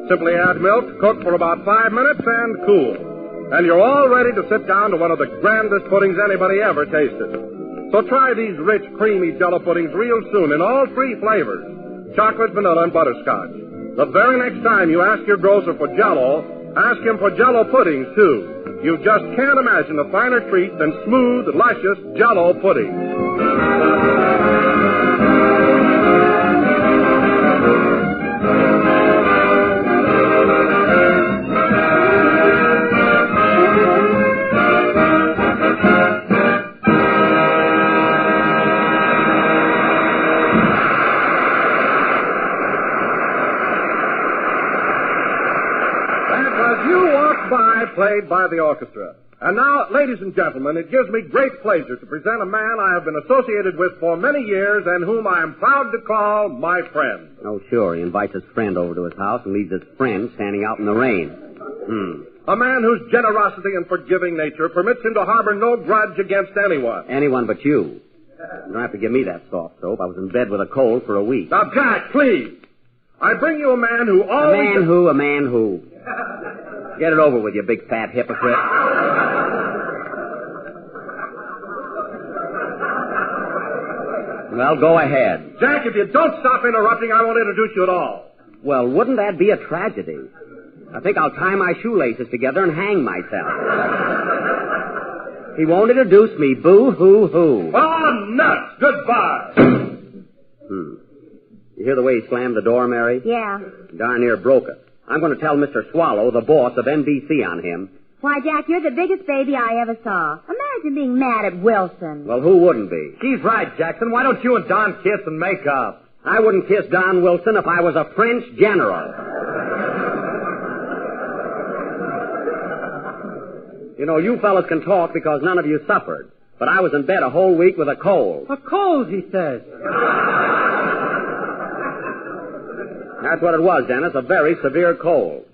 Simply add milk, cook for about 5 minutes, and cool. And you're all ready to sit down to one of the grandest puddings anybody ever tasted. So try these rich, creamy Jell-O puddings real soon in all 3 flavors, chocolate, vanilla, and butterscotch. The very next time you ask your grocer for Jell-O, ask him for Jell-O puddings, too. You just can't imagine a finer treat than smooth, luscious Jell-O puddings. Played by the orchestra. And now, ladies and gentlemen, it gives me great pleasure to present a man I have been associated with for many years and whom I am proud to call my friend. Oh, sure. He invites his friend over to his house and leaves his friend standing out in the rain. A man whose generosity and forgiving nature permits him to harbor no grudge against anyone. Anyone but you. You don't have to give me that soft soap. I was in bed with a cold for a week. Now, Jack, please. I bring you a man who always... A man who? Get it over with, you big fat hypocrite. Well, go ahead. Jack, if you don't stop interrupting, I won't introduce you at all. Well, wouldn't that be a tragedy? I think I'll tie my shoelaces together and hang myself. He won't introduce me. Boo-hoo-hoo. Oh, nuts. Goodbye. You hear the way he slammed the door, Mary? Yeah. Darn near broke it. I'm going to tell Mr. Swallow, the boss of NBC, on him. Why, Jack, you're the biggest baby I ever saw. Imagine being mad at Wilson. Well, who wouldn't be? He's right, Jackson. Why don't you and Don kiss and make up? I wouldn't kiss Don Wilson if I was a French general. You know, you fellas can talk because none of you suffered. But I was in bed a whole week with a cold. A cold, he says. That's what it was, Dennis, a very severe cold.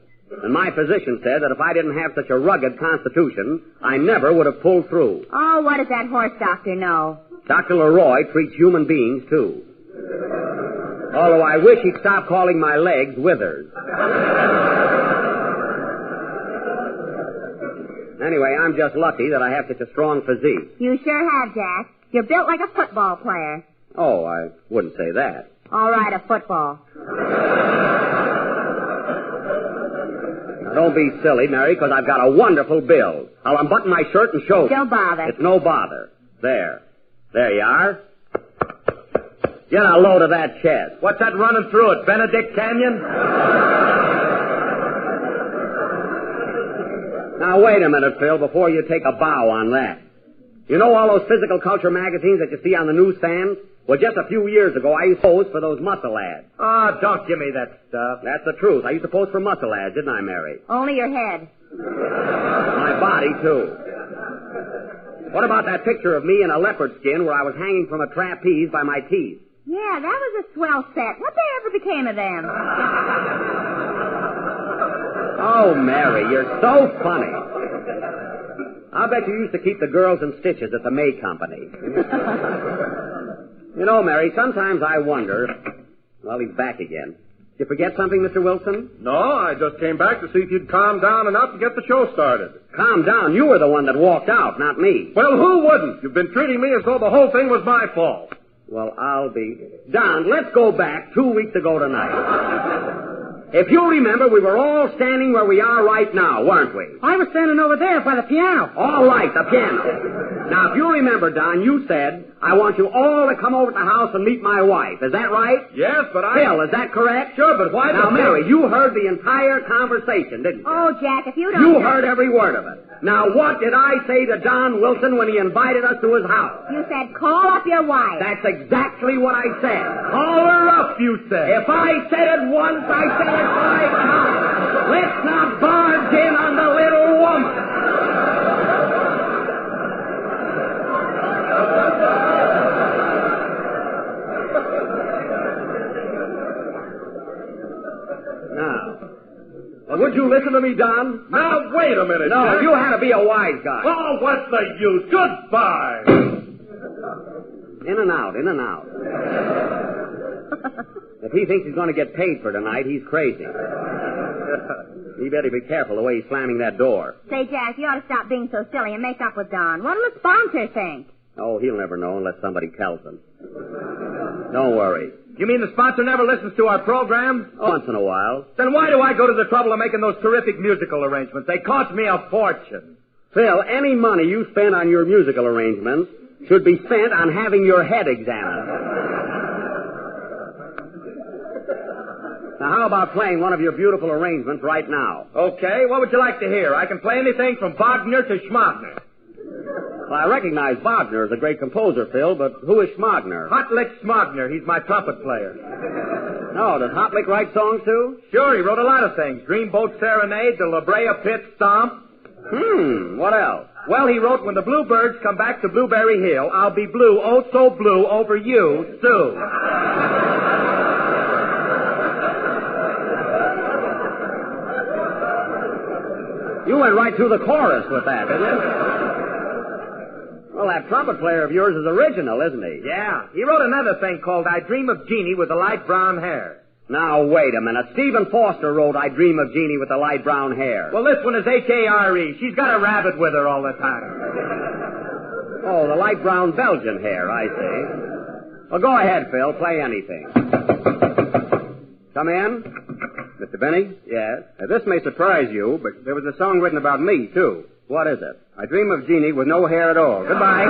And my physician said that if I didn't have such a rugged constitution, I never would have pulled through. Oh, what does that horse doctor know? Dr. Leroy treats human beings, too. Although I wish he'd stop calling my legs withers. Anyway, I'm just lucky that I have such a strong physique. You sure have, Jack. You're built like a football player. Oh, I wouldn't say that. All right, a football. Now, don't be silly, Mary, because I've got a wonderful build. I'll unbutton my shirt and show you. Don't bother. It's no bother. There. There you are. Get a load of that chest. What's that running through it, Benedict Canyon? Now, wait a minute, Phil, before you take a bow on that. You know all those physical culture magazines that you see on the newsstand? Well, just a few years ago, I used to pose for those muscle ads. Oh, don't give me that stuff. That's the truth. I used to pose for muscle ads, didn't I, Mary? Only your head. My body, too. What about that picture of me in a leopard skin where I was hanging from a trapeze by my teeth? Yeah, that was a swell set. What ever became of them? Oh, Mary, you're so funny. I'll bet you used to keep the girls in stitches at the May Company. You know, Mary, sometimes I wonder... Well, he's back again. Did you forget something, Mr. Wilson? No, I just came back to see if you'd calm down enough to get the show started. Calm down. You were the one that walked out, not me. Well, who wouldn't? You've been treating me as though the whole thing was my fault. Well, I'll be... Don, let's go back 2 weeks ago tonight. If you remember, we were all standing where we are right now, weren't we? I was standing over there by the piano. All right, the piano. Now, if you remember, Don, you said, I want you all to come over to the house and meet my wife. Is that right? Yes, but Phil, is that correct? Sure, but why... Now, Mary, you heard the entire conversation, didn't you? Oh, Jack, if you don't... You heard every word of it. Now, what did I say to Don Wilson when he invited us to his house? You said, call up your wife. That's exactly what I said. Call her up, you said. If I said it once, I said it 5 times. Let's not barge in on the little woman. Now, well, would you listen to me, Don? Now, wait a minute. No, Jack. you had to be a wise guy. Oh, what's the use? Goodbye. In and out, in and out. If he thinks he's going to get paid for tonight, he's crazy. He better be careful the way he's slamming that door. Say, Jack, you ought to stop being so silly and make up with Don. What'll the sponsor think? Oh, he'll never know unless somebody tells him. Don't worry. You mean the sponsor never listens to our program? Once in a while. Then why do I go to the trouble of making those terrific musical arrangements? They cost me a fortune. Phil, any money you spend on your musical arrangements should be spent on having your head examined. Now, how about playing one of your beautiful arrangements right now? Okay, what would you like to hear? I can play anything from Wagner to Schmagner. Well, I recognize Wagner as a great composer, Phil, but who is Schmagner? Hotlick Schmagner. He's my trumpet player. No, does Hotlick write songs, too? Sure, he wrote a lot of things. Dreamboat Serenade, the La Brea Pit Stomp. What else? Well, he wrote, when the bluebirds come back to Blueberry Hill, I'll be blue, oh so blue, over you, Sue. You went right through the chorus with that, didn't you? Well, that trumpet player of yours is original, isn't he? Yeah. He wrote another thing called I Dream of Jeannie with the light brown hair. Now, wait a minute. Stephen Foster wrote I Dream of Jeannie with the light brown hair. Well, this one is H-A-R-E. She's got a rabbit with her all the time. Oh, the light brown Belgian hair, I see. Well, go ahead, Phil. Play anything. Come in. Mr. Benny? Yes? This may surprise you, but there was a song written about me, too. What is it? I Dream of Jeannie with no hair at all. Goodbye.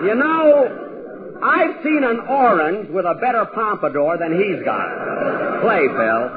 You know, I've seen an orange with a better pompadour than he's got. Play, Phil.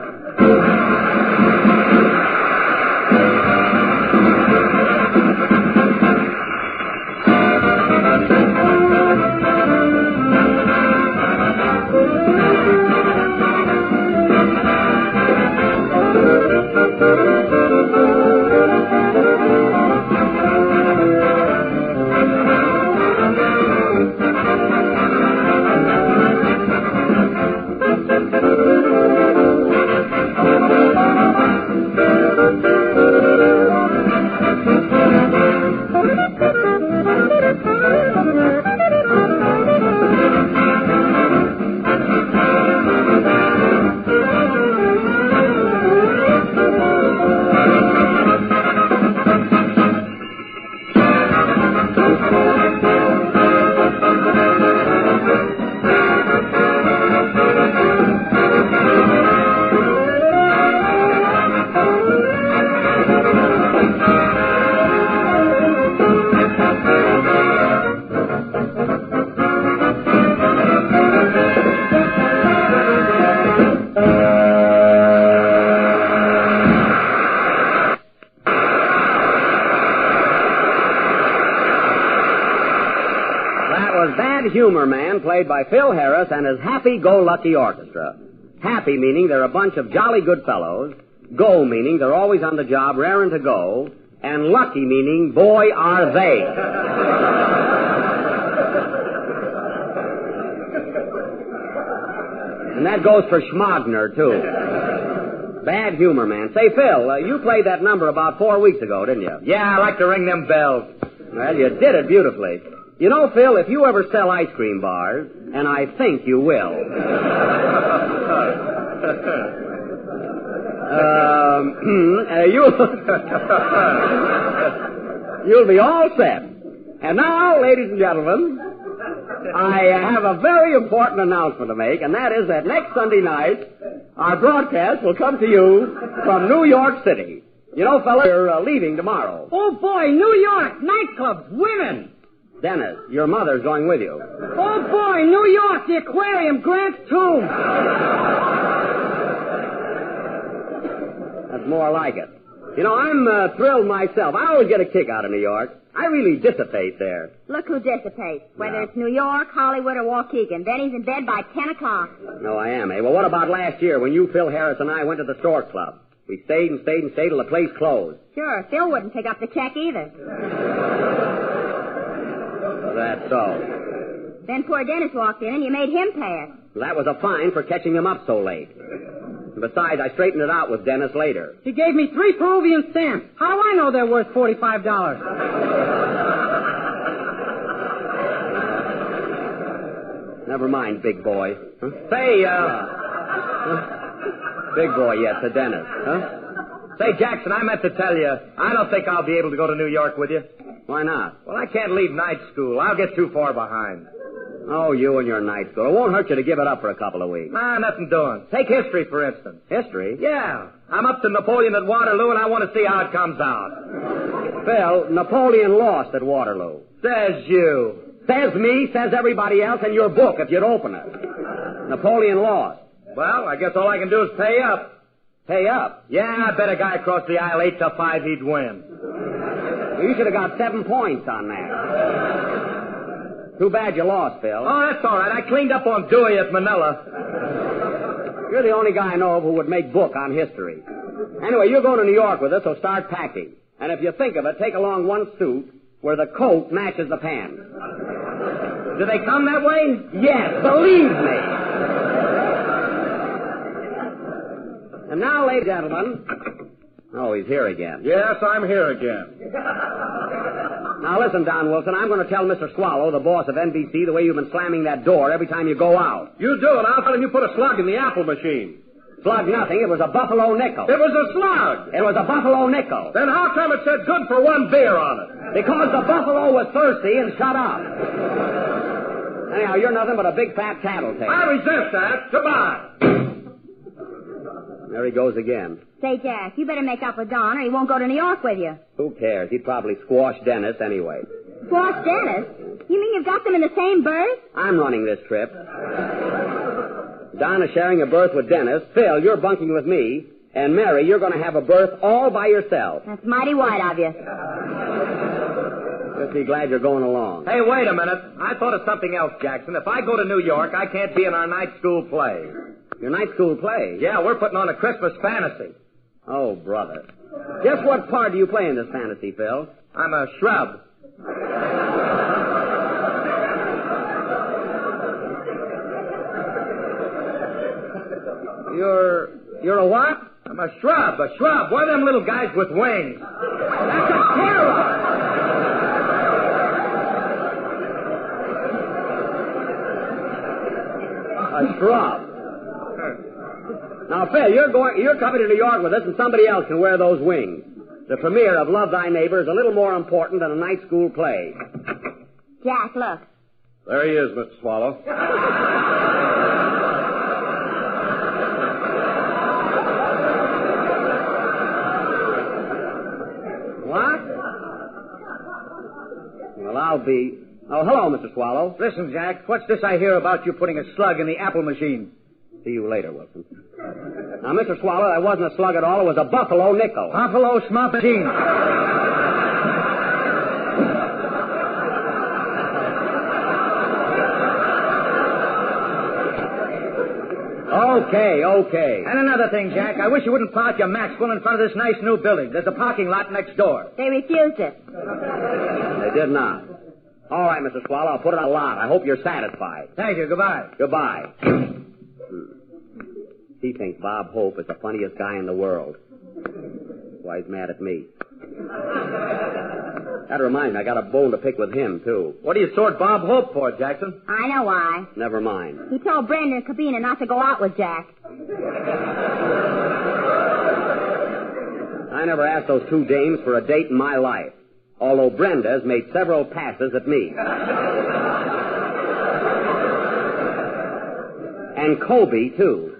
Humor Man, played by Phil Harris and his Happy-Go-Lucky Orchestra. Happy meaning they're a bunch of jolly good fellows, go meaning they're always on the job, raring to go, and lucky meaning, boy, are they. And that goes for Schmagner, too. Bad Humor Man. Say, Phil, you played that number about 4 weeks ago, didn't you? Yeah, I like to ring them bells. Well, you did it beautifully. You know, Phil, if you ever sell ice cream bars, and I think you will, you'll be all set. And now, ladies and gentlemen, I have a very important announcement to make, and that is that next Sunday night, our broadcast will come to you from New York City. You know, fellas, we're leaving tomorrow. Oh, boy, New York, nightclubs, women. Dennis, your mother's going with you. Oh, boy, New York, the aquarium, Grant's tomb. That's more like it. You know, I'm thrilled myself. I always get a kick out of New York. I really dissipate there. Look who dissipates. Whether it's New York, Hollywood, or Waukegan. Then he's in bed by 10 o'clock. No, I am, eh? Well, what about last year when you, Phil Harris, and I went to the Stork Club? We stayed and stayed and stayed till the place closed. Sure, Phil wouldn't pick up the check either. That's so. Then poor Dennis walked in and you made him pay it. Well, that was a fine for catching him up so late. And besides, I straightened it out with Dennis later. He gave me 3 Peruvian stamps. How do I know they're worth $45? Never mind, big boy. Huh? Say, big boy, yes, to Dennis. Huh? Say, Jackson, I meant to tell you, I don't think I'll be able to go to New York with you. Why not? Well, I can't leave night school. I'll get too far behind. Oh, you and your night school. It won't hurt you to give it up for a couple of weeks. Nah, nothing doing. Take history, for instance. History? Yeah. I'm up to Napoleon at Waterloo, and I want to see how it comes out. Phil, Napoleon lost at Waterloo. Says you. Says me, says everybody else in your book if you'd open it. Napoleon lost. Well, I guess all I can do is pay up. Pay up? Yeah, I bet a guy across the aisle 8-5 he'd win. You should have got 7 points on that. Too bad you lost, Phil. Oh, that's all right. I cleaned up on Dewey at Manila. You're the only guy I know of who would make book on history. Anyway, you're going to New York with us, so start packing. And if you think of it, take along one suit where the coat matches the pants. Do they come that way? Yes, believe me. And now, ladies and gentlemen... Oh, he's here again. Yes, I'm here again. Now, listen, Don Wilson, I'm going to tell Mr. Swallow, the boss of NBC, the way you've been slamming that door every time you go out. You do, and I'll tell him you put a slug in the apple machine. Slug nothing. It was a buffalo nickel. It was a slug. It was a buffalo nickel. Then how come it said good for one beer on it? Because the buffalo was thirsty and shut up. Anyhow, you're nothing but a big fat tattletale. I resent that. Goodbye. There he goes again. Say, Jack, you better make up with Don or he won't go to New York with you. Who cares? He'd probably squash Dennis anyway. Squash Dennis? You mean you've got them in the same berth? I'm running this trip. Don is sharing a berth with Dennis. Phil, you're bunking with me. And Mary, you're going to have a berth all by yourself. That's mighty white of you. Just be glad you're going along. Hey, wait a minute. I thought of something else, Jackson. If I go to New York, I can't be in our night school play. Your night school play? Yeah, we're putting on a Christmas fantasy. Oh, brother. Just what part do you play in this fantasy, Phil? I'm a shrub. You're a what? I'm a shrub. A shrub. One of them little guys with wings. That's a terror. A shrub. Now, Phil, you're coming to New York with us, and somebody else can wear those wings. The premiere of Love Thy Neighbor is a little more important than a night school play. Jack, look. There he is, Mr. Swallow. What? Well, I'll be... Oh, hello, Mr. Swallow. Listen, Jack, what's this I hear about you putting a slug in the apple machine? See you later, Wilson. Now, Mr. Swallow, that wasn't a slug at all. It was a buffalo nickel. Buffalo smart machine. Okay. And another thing, Jack, I wish you wouldn't park your Maxwell in front of this nice new building. There's a parking lot next door. They refused it. They did not. All right, Mr. Swallow, I'll put it on a lot. I hope you're satisfied. Thank you. Goodbye. Goodbye. He thinks Bob Hope is the funniest guy in the world. That's why he's mad at me. That reminds me, I got a bone to pick with him, too. What do you sort Bob Hope for, Jackson? I know why. Never mind. He told Brenda and Cabina not to go out with Jack. I never asked those two dames for a date in my life, although Brenda's made several passes at me. And Kobe, too.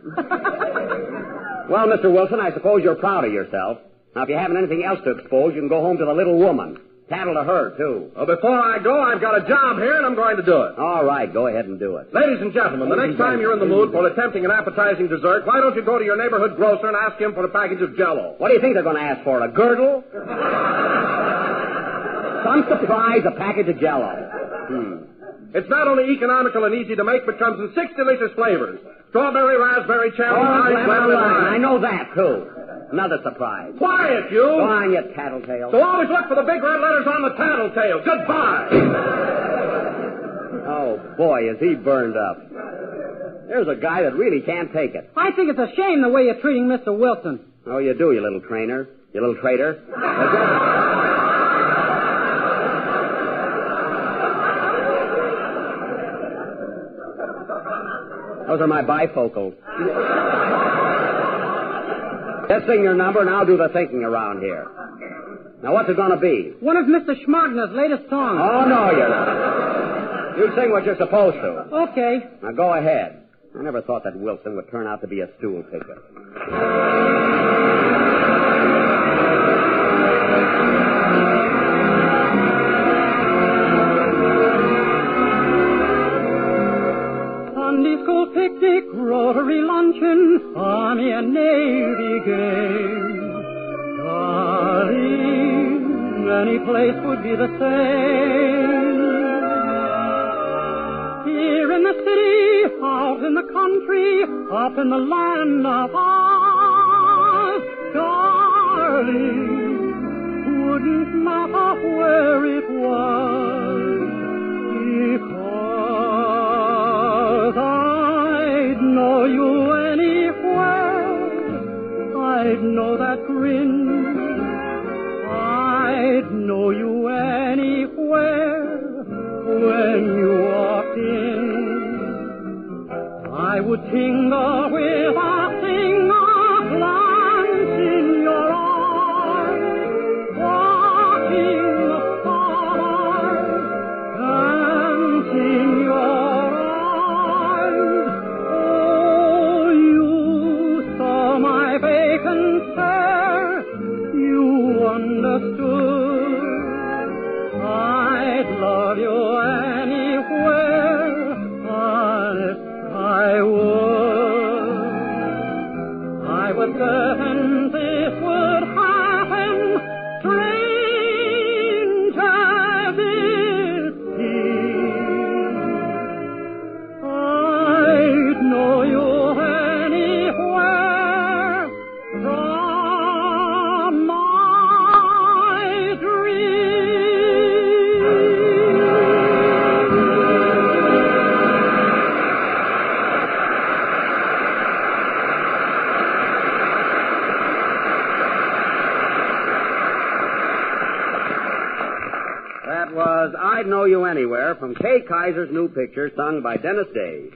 Well, Mr. Wilson, I suppose you're proud of yourself. Now, if you haven't anything else to expose, you can go home to the little woman. Tattle to her, too. Well, before I go, I've got a job here, and I'm going to do it. All right, go ahead and do it. Ladies and gentlemen, the next time you're in the mood for attempting an appetizing dessert, why don't you go to your neighborhood grocer and ask him for a package of Jell-O? What do you think they're going to ask for, a girdle? Some surprise, a package of Jell-O. It's not only economical and easy to make, but comes in 6 delicious flavors. Strawberry, raspberry, cherry, lemon, lime. I know that, too. Another surprise. Quiet, you! Go on, you tattletale. So always look for the big red letters on the tattletale. Goodbye! Oh, boy, is he burned up. There's a guy that really can't take it. I think it's a shame the way you're treating Mr. Wilson. Oh, you do, you little trainer. You little traitor. Those are my bifocals. Let's sing your number, and I'll do the thinking around here. Now, what's it going to be? One of Mr. Schmagner's latest songs. Oh, no, you're not. You sing what you're supposed to. Okay. Now, go ahead. I never thought that Wilson would turn out to be a stool picker. Sunday school picnic, Rotary luncheon, Army and Navy games. Darling, any place would be the same. Here in the city, out in the country, up in the land of Oz. Darling, wouldn't matter where it was, because know that grin. I'd know you anywhere when you walked in. I would tingle with a single glance in your eyes, watching the stars dance in your eyes. Oh, you saw my vacant stare, you understood. I'd love you anywhere, honest I would. I was certain this would happen, strange as it seems. I'd know you anywhere from my dreams. That was I'd Know You Anywhere from Kay Kaiser's new picture, sung by Dennis Day.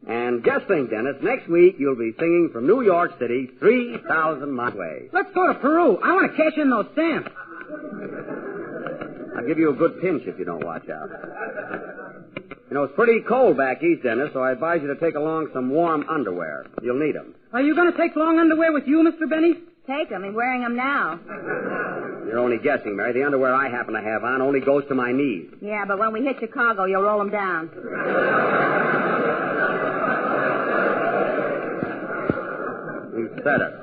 And just think, Dennis, next week you'll be singing from New York City, 3,000 miles away. Let's go to Peru. I want to cash in those stamps. I'll give you a good pinch if you don't watch out. You know, it's pretty cold back east, Dennis, so I advise you to take along some warm underwear. You'll need them. Are you going to take long underwear with you, Mr. Benny? Take them. He's wearing them now. You're only guessing, Mary. The underwear I happen to have on only goes to my knees. Yeah, but when we hit Chicago, you'll roll them down. You said it.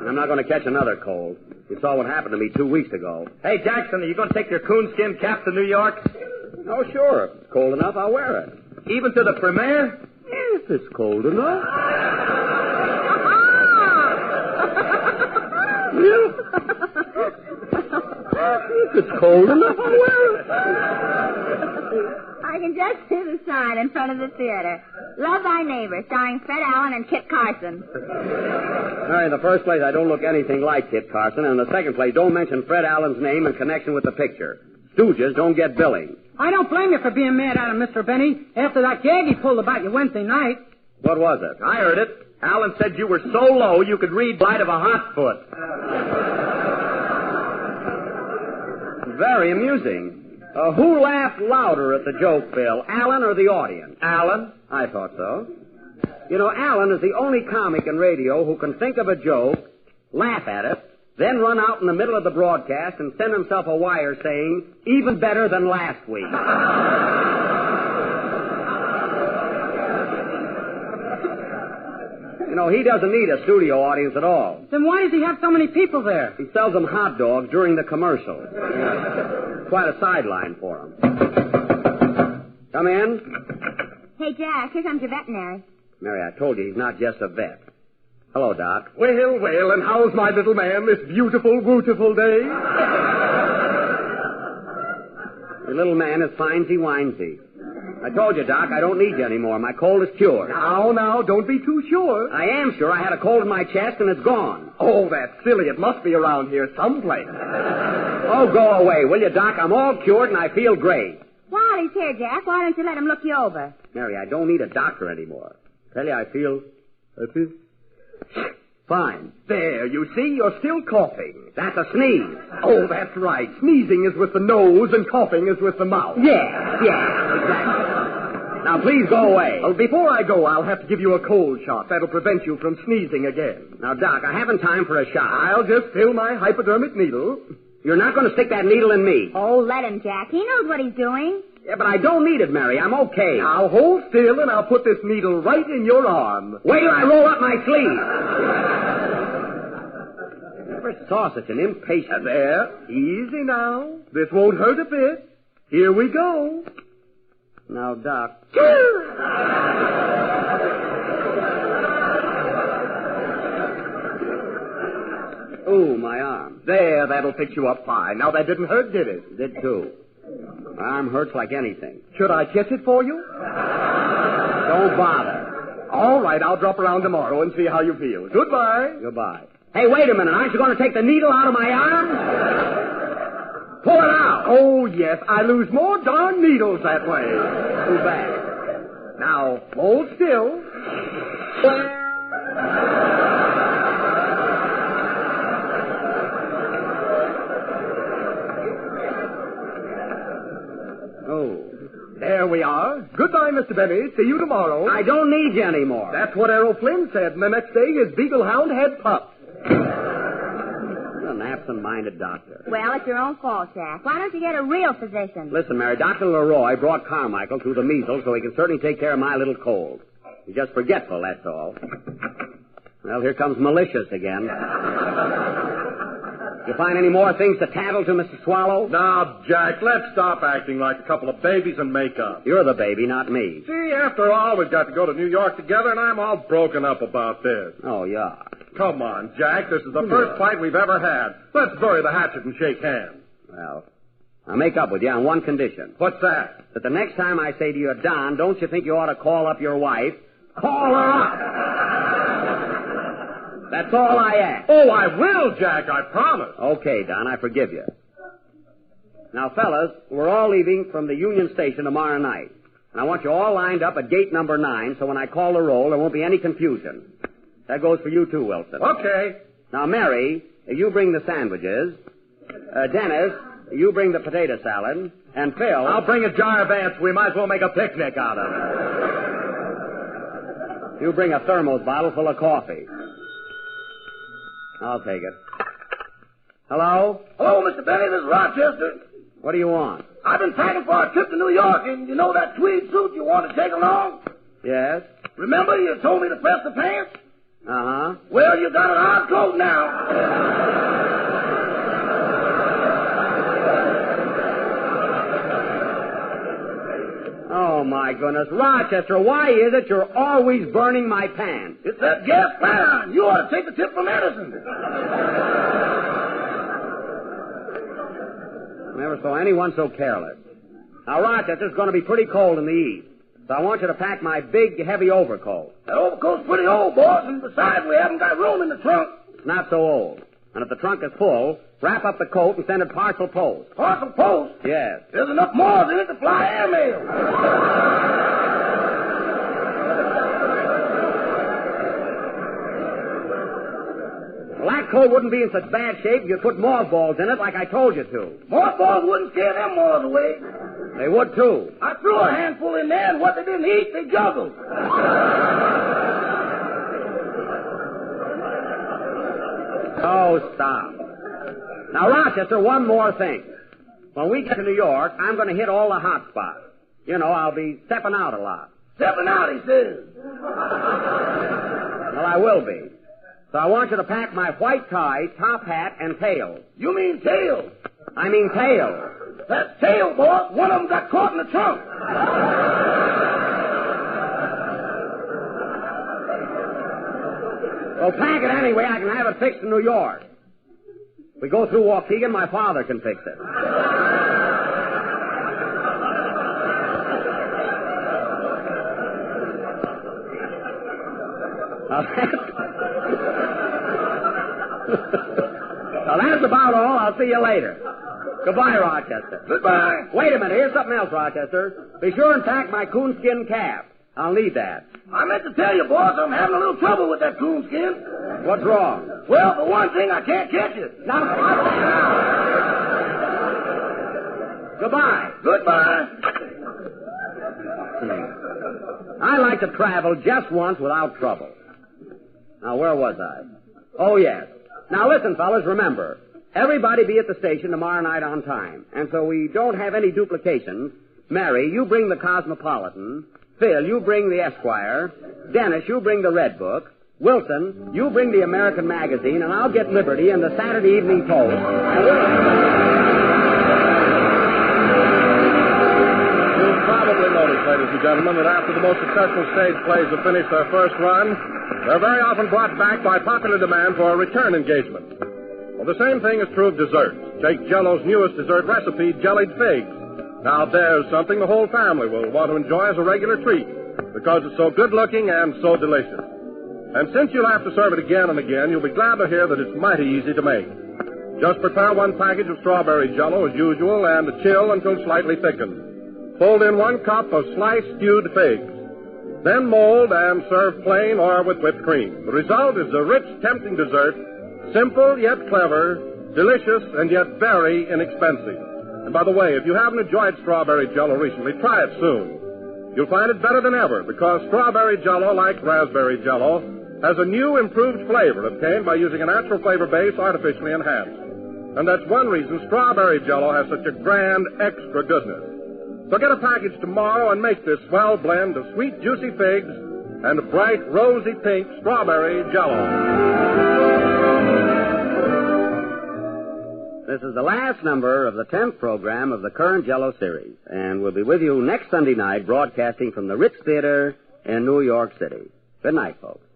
And I'm not going to catch another cold. You saw what happened to me 2 weeks ago. Hey, Jackson, are you going to take your coonskin cap to New York? Oh, sure. If it's cold enough, I'll wear it. Even to the premiere? If it's cold enough. If it's cold enough, I'll wear it. I can just see the sign in front of the theater. Love Thy Neighbor, starring Fred Allen and Kit Carson. Mary, in the first place, I don't look anything like Kit Carson. And in the second place, don't mention Fred Allen's name in connection with the picture. Stooges don't get billing. I don't blame you for being mad at him, Mr. Benny, after that gag he pulled about you Wednesday night. What was it? I heard it. Allen said you were so low you could read Light of a Hot Foot. Very amusing. Who laughed louder at the joke, Bill? Allen or the audience? Allen? I thought so. You know, Allen is the only comic in radio who can think of a joke, laugh at it, then run out in the middle of the broadcast and send himself a wire saying, even better than last week. You know, he doesn't need a studio audience at all. Then why does he have so many people there? He sells them hot dogs during the commercial. Quite a sideline for him. Come in. Hey, Jack, here comes your veterinary. Mary, I told you he's not just a vet. Hello, Doc. Well, well, and how's my little man this beautiful, beautiful day? Your little man is finesy-winesy. I told you, Doc, I don't need you anymore. My cold is cured. Now, don't be too sure. I am sure. I had a cold in my chest, and it's gone. Oh, that's silly. It must be around here someplace. Oh, go away, will you, Doc? I'm all cured, and I feel great. While he's here, Jack, why don't you let him look you over? Mary, I don't need a doctor anymore. Tell you, I feel fine. There, you see, you're still coughing. That's a sneeze. Oh, that's right. Sneezing is with the nose and coughing is with the mouth. Yeah, exactly. Now, please go away. Well, before I go, I'll have to give you a cold shot. That'll prevent you from sneezing again. Now, Doc, I haven't time for a shot. I'll just fill my hypodermic needle. You're not going to stick that needle in me. Oh, let him, Jack. He knows what he's doing. Yeah, but I don't need it, Mary. I'm okay. Now, hold still, and I'll put this needle right in your arm. Wait till I roll up my sleeve. Never saw such an impatient... There. Easy now. This won't hurt a bit. Here we go. Now, Doc... Ooh, my arm. There, that'll fix you up fine. Now, that didn't hurt, did it? Did too. My arm hurts like anything. Should I kiss it for you? Don't bother. All right, I'll drop around tomorrow and see how you feel. Goodbye. Goodbye. Hey, wait a minute. Aren't you going to take the needle out of my arm? Pull it out. Oh, yes. I lose more darn needles that way. Too bad. Now, hold still. Oh. There we are. Goodbye, Mr. Benny. See you tomorrow. I don't need you anymore. That's what Errol Flynn said, and the next day his beagle hound had pups. You're an absent-minded doctor. Well, it's your own fault, Jack. Why don't you get a real physician? Listen, Mary, Dr. Leroy brought Carmichael through the measles so he can certainly take care of my little cold. He's just forgetful, that's all. Well, here comes malicious again. You find any more things to tattle to, Mr. Swallow? Now, Jack, let's stop acting like a couple of babies and make up. You're the baby, not me. See, after all, we've got to go to New York together, and I'm all broken up about this. Oh, yeah. Come on, Jack. This is the first fight we've ever had. Let's bury the hatchet and shake hands. Well, I'll make up with you on one condition. What's that? That the next time I say to you, Don, don't you think you ought to call up your wife? Call her up! That's all I ask. Oh, I will, Jack, I promise. Okay, Don, I forgive you. Now, fellas, we're all leaving from the Union Station tomorrow night. And I want you all lined up at gate number 9, so when I call the roll, there won't be any confusion. That goes for you, too, Wilson. Okay. Now, Mary, you bring the sandwiches. Dennis, you bring the potato salad. And Phil... I'll bring a jar of ants. We might as well make a picnic out of it. You bring a thermos bottle full of coffee. I'll take it. Hello? Hello, Mr. Benny. This is Rochester. What do you want? I've been packing for a trip to New York, and you know that tweed suit you want to take along? Yes? Remember you told me to press the pants? Uh-huh. Well, you got an odd coat now. Oh, my goodness. Rochester, why is it you're always burning my pants? It's that gas pan. You ought to take the tip from Edison. Never saw anyone so careless. Now, Rochester's going to be pretty cold in the east, so I want you to pack my big, heavy overcoat. That overcoat's pretty old, boss, and besides, we haven't got room in the trunk. It's not so old. And if the trunk is full, wrap up the coat and send it parcel post. Parcel post? Yes. There's enough more in it to fly airmail. Well, that coat wouldn't be in such bad shape if you put mothballs in it like I told you to. Mothballs wouldn't scare them moths away. They would, too. I threw a handful in there, and what they didn't eat, they juggled. Oh, stop. Now, Rochester, one more thing. When we get to New York, I'm going to hit all the hot spots. You know, I'll be stepping out a lot. Stepping out, he says. Well, I will be. So I want you to pack my white tie, top hat, and tails. You mean tails? I mean tails. That's tail, boss. One of them got caught in the trunk. Well, pack it anyway. I can have it fixed in New York. If we go through Waukegan, my father can fix it. Now, that's about all. I'll see you later. Goodbye, Rochester. Goodbye. Wait a minute. Here's something else, Rochester. Be sure and pack my coonskin cap. I'll need that. I meant to tell you, boss, I'm having a little trouble with that coonskin. What's wrong? Well, for one thing, I can't catch it. Now, goodbye. Goodbye. I like to travel just once without trouble. Now, where was I? Oh, yes. Now, listen, fellas, remember, everybody be at the station tomorrow night on time. And so we don't have any duplications. Mary, you bring the Cosmopolitan. Phil, you bring the Esquire. Dennis, you bring the Red Book. Wilson, you bring the American Magazine, and I'll get Liberty and the Saturday Evening Post. You'll probably notice, ladies and gentlemen, that after the most successful stage plays have finished their first run, they're very often brought back by popular demand for a return engagement. Well, the same thing is true of desserts. Take Jell-O's newest dessert recipe, jellied figs. Now, there's something the whole family will want to enjoy as a regular treat because it's so good-looking and so delicious. And since you'll have to serve it again and again, you'll be glad to hear that it's mighty easy to make. Just prepare 1 package of strawberry jello as usual and chill until slightly thickened. Fold in 1 cup of sliced stewed figs. Then mold and serve plain or with whipped cream. The result is a rich, tempting dessert, simple yet clever, delicious and yet very inexpensive. And by the way, if you haven't enjoyed strawberry jello recently, try it soon. You'll find it better than ever because strawberry jello, like raspberry jello, has a new improved flavor obtained by using a natural flavor base artificially enhanced. And that's one reason strawberry jello has such a grand extra goodness. So get a package tomorrow and make this swell blend of sweet, juicy figs and bright, rosy pink strawberry jello. This is the last number of the 10th program of the current Jello series, and we'll be with you next Sunday night broadcasting from the Ritz Theater in New York City. Good night, folks.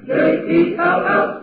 J-E-L-L-O.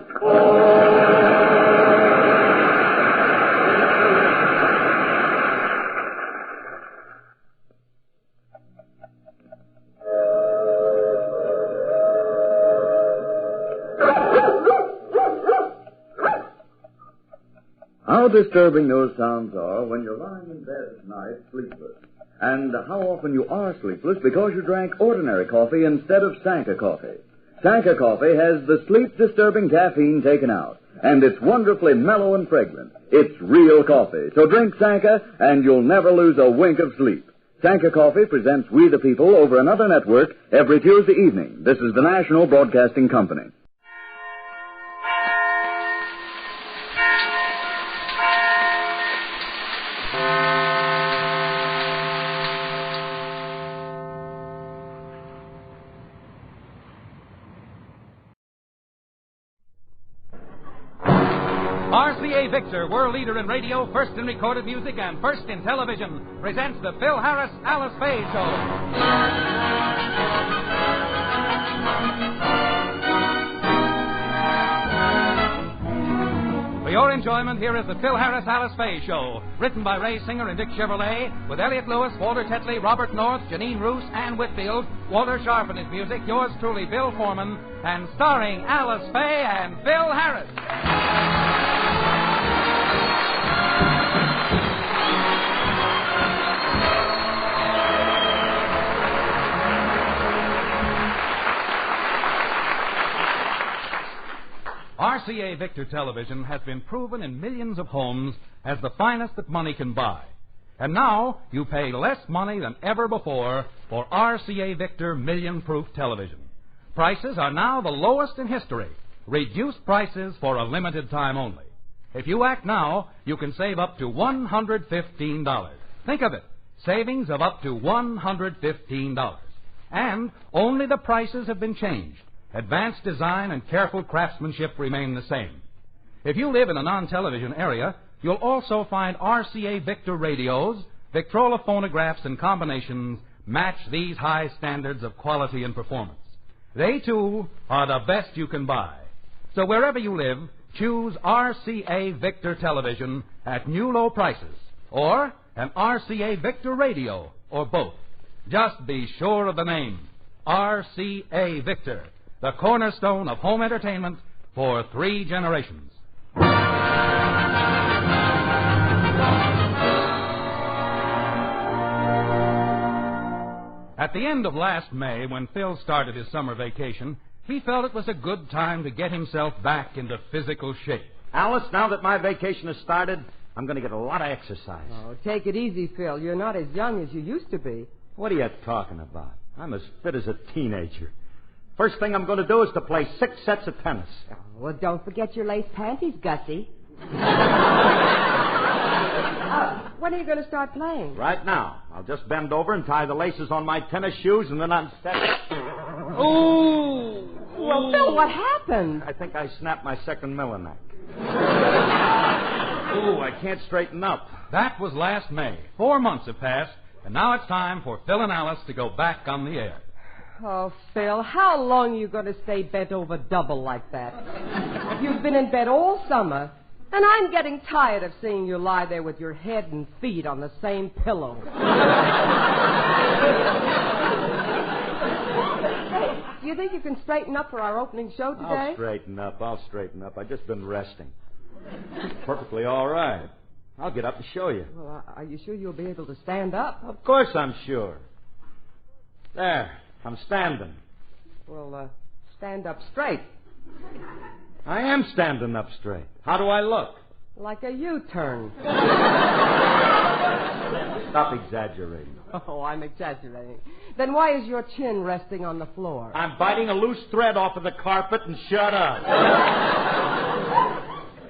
How disturbing those sounds are when you're lying in bed at night sleepless. And how often you are sleepless because you drank ordinary coffee instead of Sanka coffee. Sanka coffee has the sleep-disturbing caffeine taken out, and it's wonderfully mellow and fragrant. It's real coffee. So drink Sanka, and you'll never lose a wink of sleep. Sanka Coffee presents We the People over another network every Tuesday evening. This is the National Broadcasting Company. RCA Victor, world leader in radio, first in recorded music, and first in television, presents the Phil Harris Alice Faye Show. For your enjoyment, here is the Phil Harris Alice Faye Show, written by Ray Singer and Dick Chevrolet, with Elliot Lewis, Walter Tetley, Robert North, Janine Roos, Ann Whitfield, Walter Sharp in his music, yours truly, Bill Foreman, and starring Alice Faye and Phil Harris. RCA Victor Television has been proven in millions of homes as the finest that money can buy. And now you pay less money than ever before for RCA Victor Million Proof Television. Prices are now the lowest in history. Reduced prices for a limited time only. If you act now, you can save up to $115. Think of it. Savings of up to $115. And only the prices have been changed. Advanced design and careful craftsmanship remain the same. If you live in a non-television area, you'll also find RCA Victor radios, Victrola phonographs, and combinations match these high standards of quality and performance. They, too, are the best you can buy. So wherever you live, choose RCA Victor Television at new low prices, or an RCA Victor radio, or both. Just be sure of the name, RCA Victor, the cornerstone of home entertainment for 3 generations. At the end of last May, when Phil started his summer vacation, he felt it was a good time to get himself back into physical shape. Alice, now that my vacation has started, I'm going to get a lot of exercise. Oh, take it easy, Phil. You're not as young as you used to be. What are you talking about? I'm as fit as a teenager. First thing I'm going to do is to play 6 sets of tennis. Oh, well, don't forget your lace panties, Gussie. When are you going to start playing? Right now. I'll just bend over and tie the laces on my tennis shoes, and then I'm set. Ooh! Well, Phil, what happened? I think I snapped my second Millineck. Ooh, I can't straighten up. That was last May. 4 months have passed, and now it's time for Phil and Alice to go back on the air. Oh, Phil, how long are you going to stay bent over double like that? You've been in bed all summer, and I'm getting tired of seeing you lie there with your head and feet on the same pillow. Do you think you can straighten up for our opening show today? I'll straighten up. I've just been resting. Perfectly all right. I'll get up and show you. Well, are you sure you'll be able to stand up? Of course I'm sure. There, I'm standing. Well, stand up straight. I am standing up straight. How do I look? Like a U-turn. Stop exaggerating. Oh, I'm exaggerating. Then why is your chin resting on the floor? I'm biting a loose thread off of the carpet and shut up.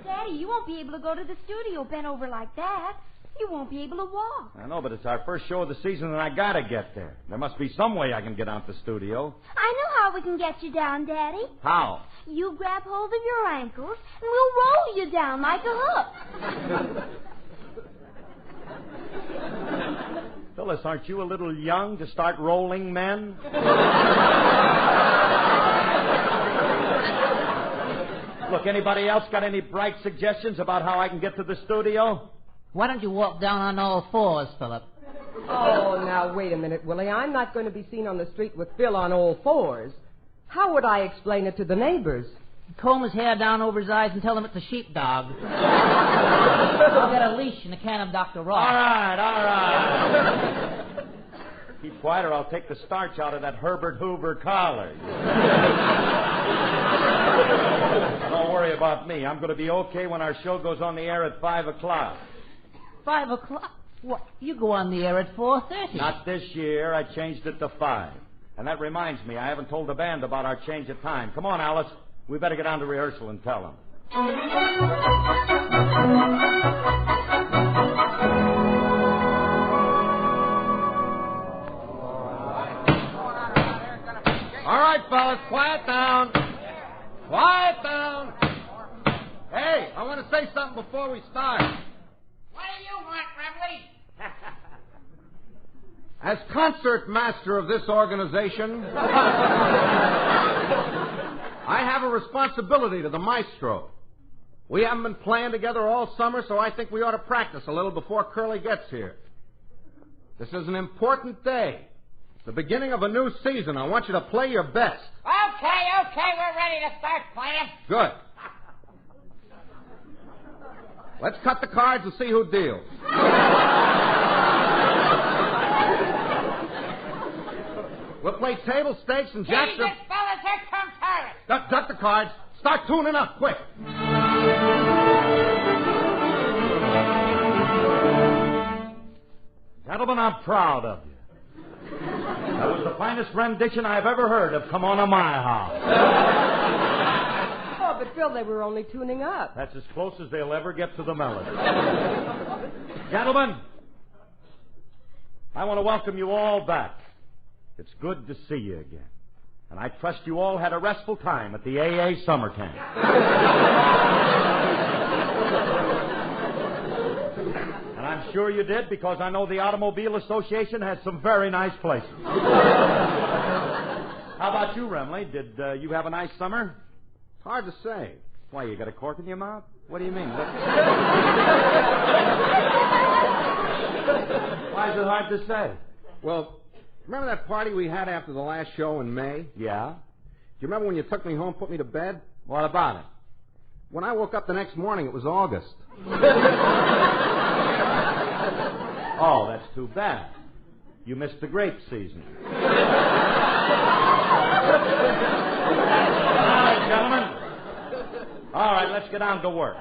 Daddy, you won't be able to go to the studio bent over like that. You won't be able to walk. I know, but it's our first show of the season and I gotta get there. There must be some way I can get out the studio. I know how we can get you down, Daddy. How? You grab hold of your ankles and we'll roll you down like a hook. Phyllis, aren't you a little young to start rolling men? Look, anybody else got any bright suggestions about how I can get to the studio? Why don't you walk down on all fours, Philip? Oh, now, wait a minute, Willie. I'm not going to be seen on the street with Phil on all fours. How would I explain it to the neighbors? Comb his hair down over his eyes and tell him it's a sheepdog. I'll get a leash and a can of Dr. Ross. All right. Keep quiet or I'll take the starch out of that Herbert Hoover collar. Don't worry about me. I'm going to be okay when our show goes on the air at 5 o'clock. 5 o'clock? What? You go on the air at 4:30. Not this year. I changed it to 5. And that reminds me, I haven't told the band about our change of time. Come on, Alice. We better get down to rehearsal and tell them. All right, fellas, quiet down. Quiet down. Hey, I want to say something before we start. What do you want, Remley? As concert master of this organization, I have a responsibility to the maestro. We haven't been playing together all summer, so I think we ought to practice a little before Curly gets here. This is an important day. The beginning of a new season. I want you to play your best. Okay, we're ready to start playing. Good. Let's cut the cards and see who deals. We'll play table stakes and jacks. Jesus, fellas, here comes Harris. Duck the cards. Start tuning up, quick. Gentlemen, I'm proud of you. That was the finest rendition I've ever heard of Come On to My House. Oh, but Phil, they were only tuning up. That's as close as they'll ever get to the melody. Gentlemen, I want to welcome you all back. It's good to see you again. And I trust you all had a restful time at the AA summer camp. And I'm sure you did because I know the Automobile Association has some very nice places. How about you, Remley? Did you have a nice summer? It's hard to say. Why, you got a cork in your mouth? What do you mean? Why is it hard to say? Well, remember that party we had after the last show in May? Yeah? Do you remember when you took me home, put me to bed? What about it? When I woke up the next morning, it was August. Oh, that's too bad. You missed the grape season. All right, gentlemen. All right, let's get on to work.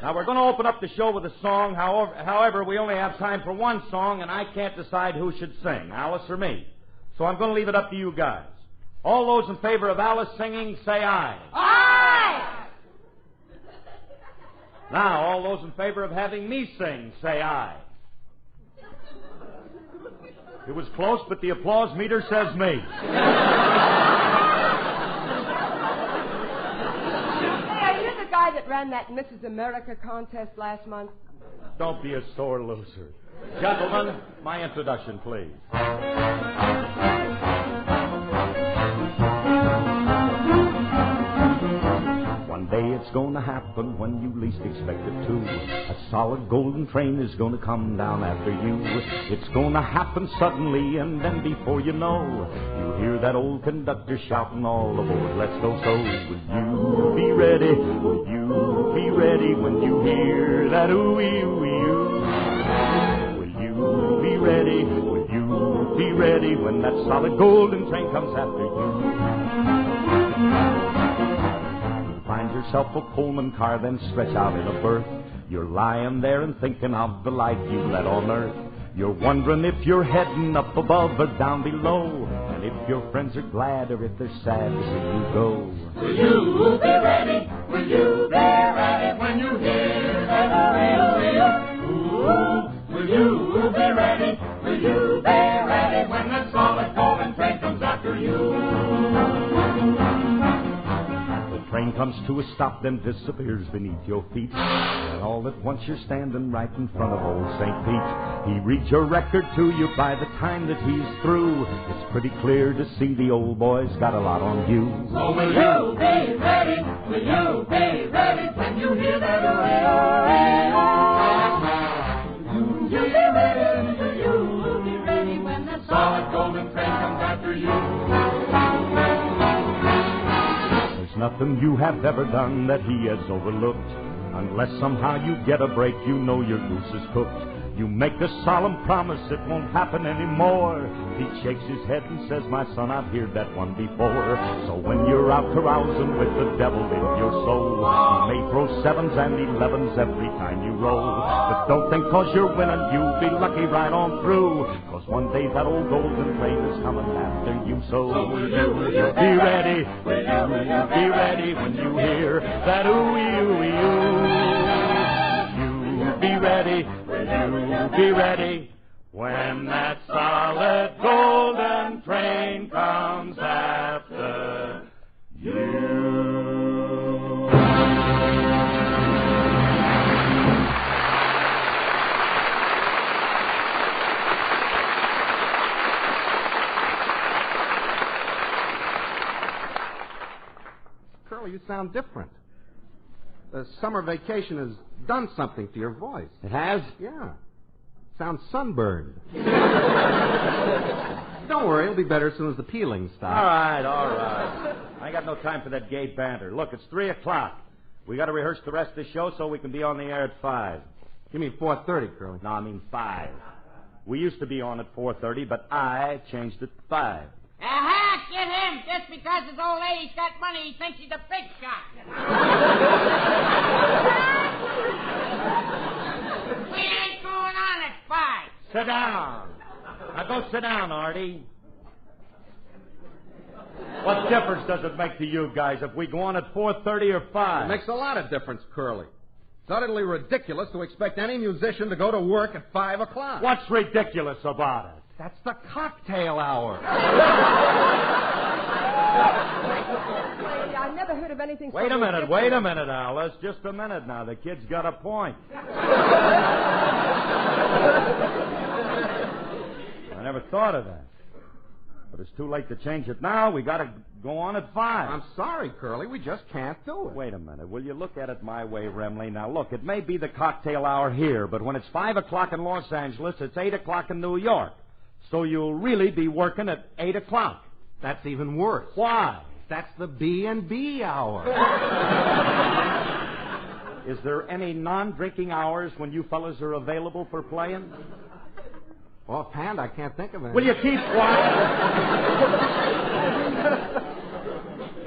Now, we're going to open up the show with a song. However, we only have time for one song, and I can't decide who should sing, Alice or me. So I'm going to leave it up to you guys. All those in favor of Alice singing, say aye. Aye! Now, all those in favor of having me sing, say aye. It was close, but the applause meter says me. Guy that ran that Mrs. America contest last month? Don't be a sore loser. Gentlemen, my introduction, please. One day it it's gonna happen when you least expect it to. A solid golden train is gonna come down after you. It's gonna happen suddenly, and then before you know, you hear that old conductor shouting, all aboard, let's go. So will you be ready? Will you be ready when you hear that ooh-wee, ooh-wee, ooh? Will you be ready? Will you be ready when that solid golden train comes after you? Find yourself a Pullman car, then stretch out in a berth. You're lying there and thinking of the life you led on earth. You're wondering if you're heading up above or down below, and if your friends are glad or if they're sad to see you go. Will you be ready? Will you be ready when you hear that ooh? Will you be ready? Will you be ready when that solid golden train comes after you? Train comes to a stop, then disappears beneath your feet. And all at once you're standing right in front of old St. Pete. He reads your record to you by the time that he's through. It's pretty clear to see the old boy's got a lot on you. So will you be ready? Will you be ready when you hear that Will you be ready? Will you be ready when that solid golden train comes after you? Nothing you have ever done that he has overlooked. Unless somehow you get a break, you know your goose is cooked. You make a solemn promise it won't happen anymore. He shakes his head and says, my son, I've heard that one before. So when you're out carousing with the devil in your soul, you may throw 7s and 11s every time you roll. But don't think 'cause you're winning, you'll be lucky right on through. 'Cause one day that old golden train is coming after you. So will you be ready? Will you be ready when you hear that ooh-wee, ooh-wee, ooh? You be ready. Will you be ready when that solid golden train comes after you? Curly, you sound different. The summer vacation has done something to your voice. It has? Yeah. Sounds sunburned. Don't worry, it'll be better as soon as the peeling stops. All right. I got no time for that gay banter. Look, it's 3 o'clock. We got to rehearse the rest of the show so we can be on the air at 5. You mean 4:30, Curly? No, I mean 5. We used to be on at 4:30, but I changed it to 5. Aha, get him! Just because his old lady's got money, he thinks he's a big shot. We ain't going on at 5. Sit down. Now go sit down, Artie. What difference does it make to you guys if we go on at 4:30 or 5? It makes a lot of difference, Curly. It's utterly ridiculous to expect any musician to go to work at 5 o'clock. What's ridiculous about it? That's the cocktail hour. I never heard of anything so Wait a minute, Alice. Just a minute now. The kid's got a point. I never thought of that. But it's too late to change it now. We got to go on at 5. I'm sorry, Curly. We just can't do it. Wait a minute. Will you look at it my way, Remley? Now, look, it may be the cocktail hour here, but when it's 5 o'clock in Los Angeles, it's 8 o'clock in New York. So you'll really be working at 8 o'clock. That's even worse. Why? That's the B&B hour. Is there any non-drinking hours when you fellas are available for playing? Offhand, I can't think of any. Will you keep quiet?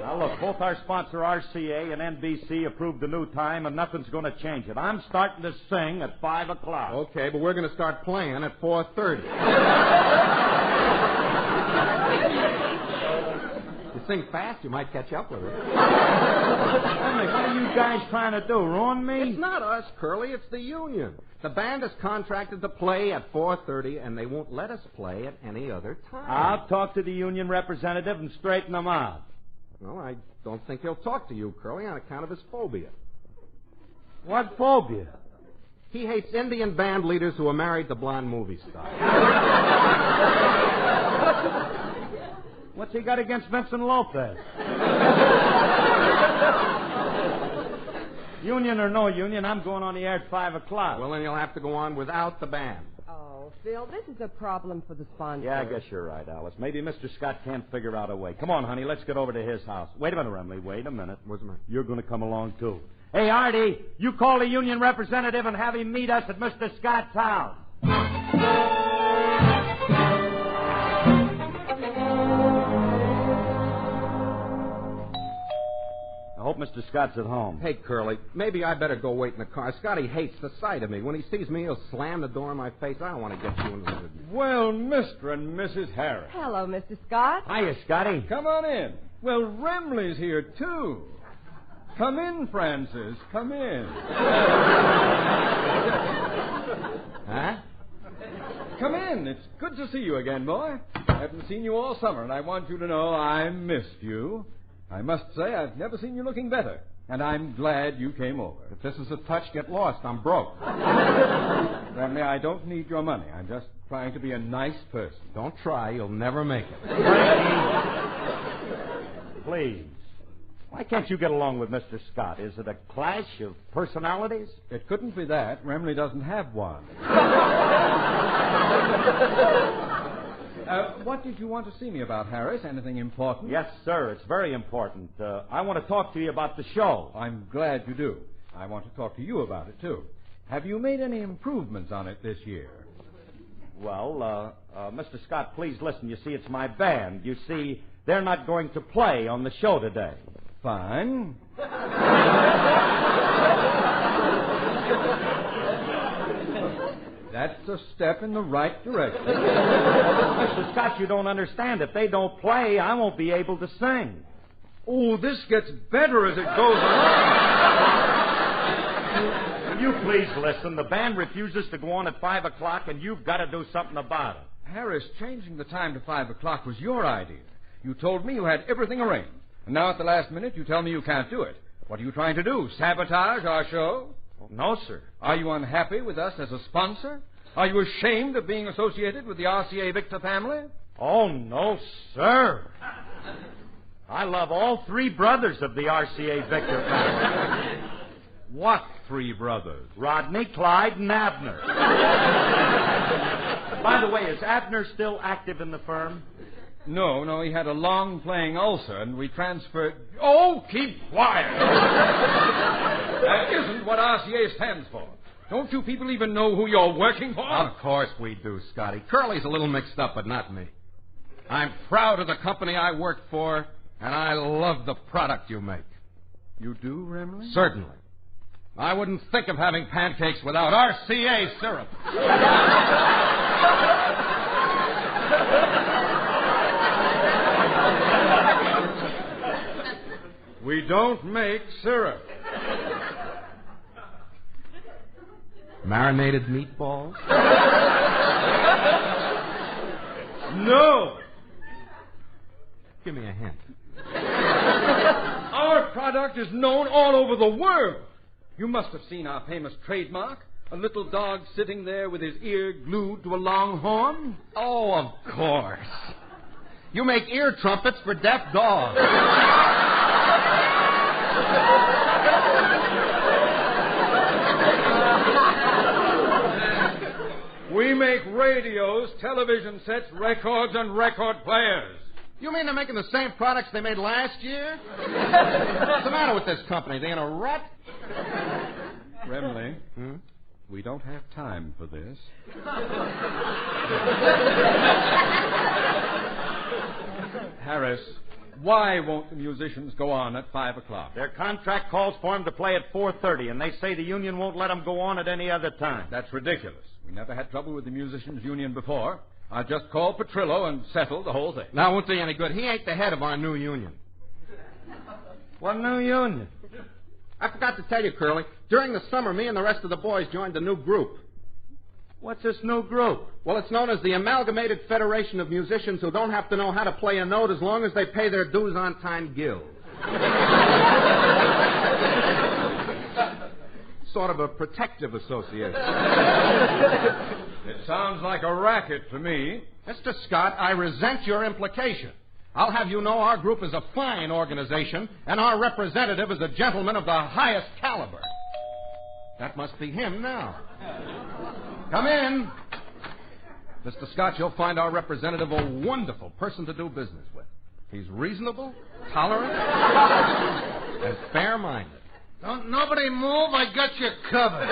Now, look, both our sponsor, RCA, and NBC approved the new time, and nothing's going to change it. I'm starting to sing at 5 o'clock. Okay, but we're going to start playing at 4:30. You sing fast, you might catch up with it. What are you guys trying to do, ruin me? It's not us, Curly, it's the union. The band is contracted to play at 4:30, and they won't let us play at any other time. I'll talk to the union representative and straighten them out. Well, I don't think he'll talk to you, Curly, on account of his phobia. What phobia? He hates Indian band leaders who are married to blonde movie stars. What's he got against Vincent Lopez? Union or no union, I'm going on the air at 5 o'clock. Well, then you'll have to go on without the band. Oh, Phil, this is a problem for the sponsor. Yeah, I guess you're right, Alice. Maybe Mr. Scott can't figure out a way. Come on, honey, let's get over to his house. Wait a minute, Remley. Wait a minute. What's the matter? You're going to come along, too. Hey, Artie, you call the union representative and have him meet us at Mr. Scott's house. I hope Mr. Scott's at home. Hey, Curly, maybe I better go wait in the car. Scotty hates the sight of me. When he sees me, he'll slam the door in my face. I don't want to get you into the... Well, Mr. and Mrs. Harris. Hello, Mr. Scott. Hiya, Scotty. Come on in. Well, Remley's here, too. Come in, Francis. Come in. Huh? Come in. It's good to see you again, boy. I haven't seen you all summer, and I want you to know I missed you. I must say I've never seen you looking better, and I'm glad you came over. If this is a touch, get lost. I'm broke. Remley, I don't need your money. I'm just trying to be a nice person. Don't try. You'll never make it. Please. Why can't you get along with Mr. Scott? Is it a clash of personalities? It couldn't be that. Remley doesn't have one. What did you want to see me about, Harris? Anything important? Yes, sir. It's very important. I want to talk to you about the show. I'm glad you do. I want to talk to you about it, too. Have you made any improvements on it this year? Well, Mr. Scott, please listen. You see, it's my band. You see, they're not going to play on the show today. Fine. That's a step in the right direction. Mr. Scott, you don't understand. If they don't play, I won't be able to sing. Oh, this gets better as it goes along. Will you please listen? The band refuses to go on at 5 o'clock, and you've got to do something about it. Harris, changing the time to 5 o'clock was your idea. You told me you had everything arranged. And now at the last minute, you tell me you can't do it. What are you trying to do? Sabotage our show? No, sir. Are you unhappy with us as a sponsor? Are you ashamed of being associated with the RCA Victor family? Oh, no, sir. I love all 3 brothers of the RCA Victor family. What 3 brothers? Rodney, Clyde, and Abner. By the way, is Abner still active in the firm? No, he had a long-playing ulcer, and we transferred... Oh, keep quiet! That isn't what RCA stands for. Don't you people even know who you're working for? Of course we do, Scotty. Curly's a little mixed up, but not me. I'm proud of the company I work for, and I love the product you make. You do, Remley? Certainly. I wouldn't think of having pancakes without RCA syrup. We don't make syrup. Marinated meatballs? No. Give me a hint. Our product is known all over the world. You must have seen our famous trademark. A little dog sitting there with his ear glued to a longhorn. Oh, of course. You make ear trumpets for deaf dogs. We make radios, television sets, records, and record players. You mean they're making the same products they made last year? What's the matter with this company? They in a rut? Remley, we don't have time for this. Harris, why won't the musicians go on at 5 o'clock? Their contract calls for them to play at 4:30, and they say the union won't let them go on at any other time. That's ridiculous. We never had trouble with the musicians' union before. I'll just call Petrillo and settle the whole thing. Now, won't do you any good. He ain't the head of our new union. What new union? I forgot to tell you, Curly. During the summer, me and the rest of the boys joined a new group. What's this new group? Well, it's known as the Amalgamated Federation of Musicians Who Don't Have to Know How to Play a Note as long as they pay their dues on time guild. Sort of a protective association. It sounds like a racket to me. Mr. Scott, I resent your implication. I'll have you know our group is a fine organization, and our representative is a gentleman of the highest caliber. That must be him now. Come in. Mr. Scott, you'll find our representative a wonderful person to do business with. He's reasonable, tolerant, and fair-minded. Don't nobody move. I got you covered.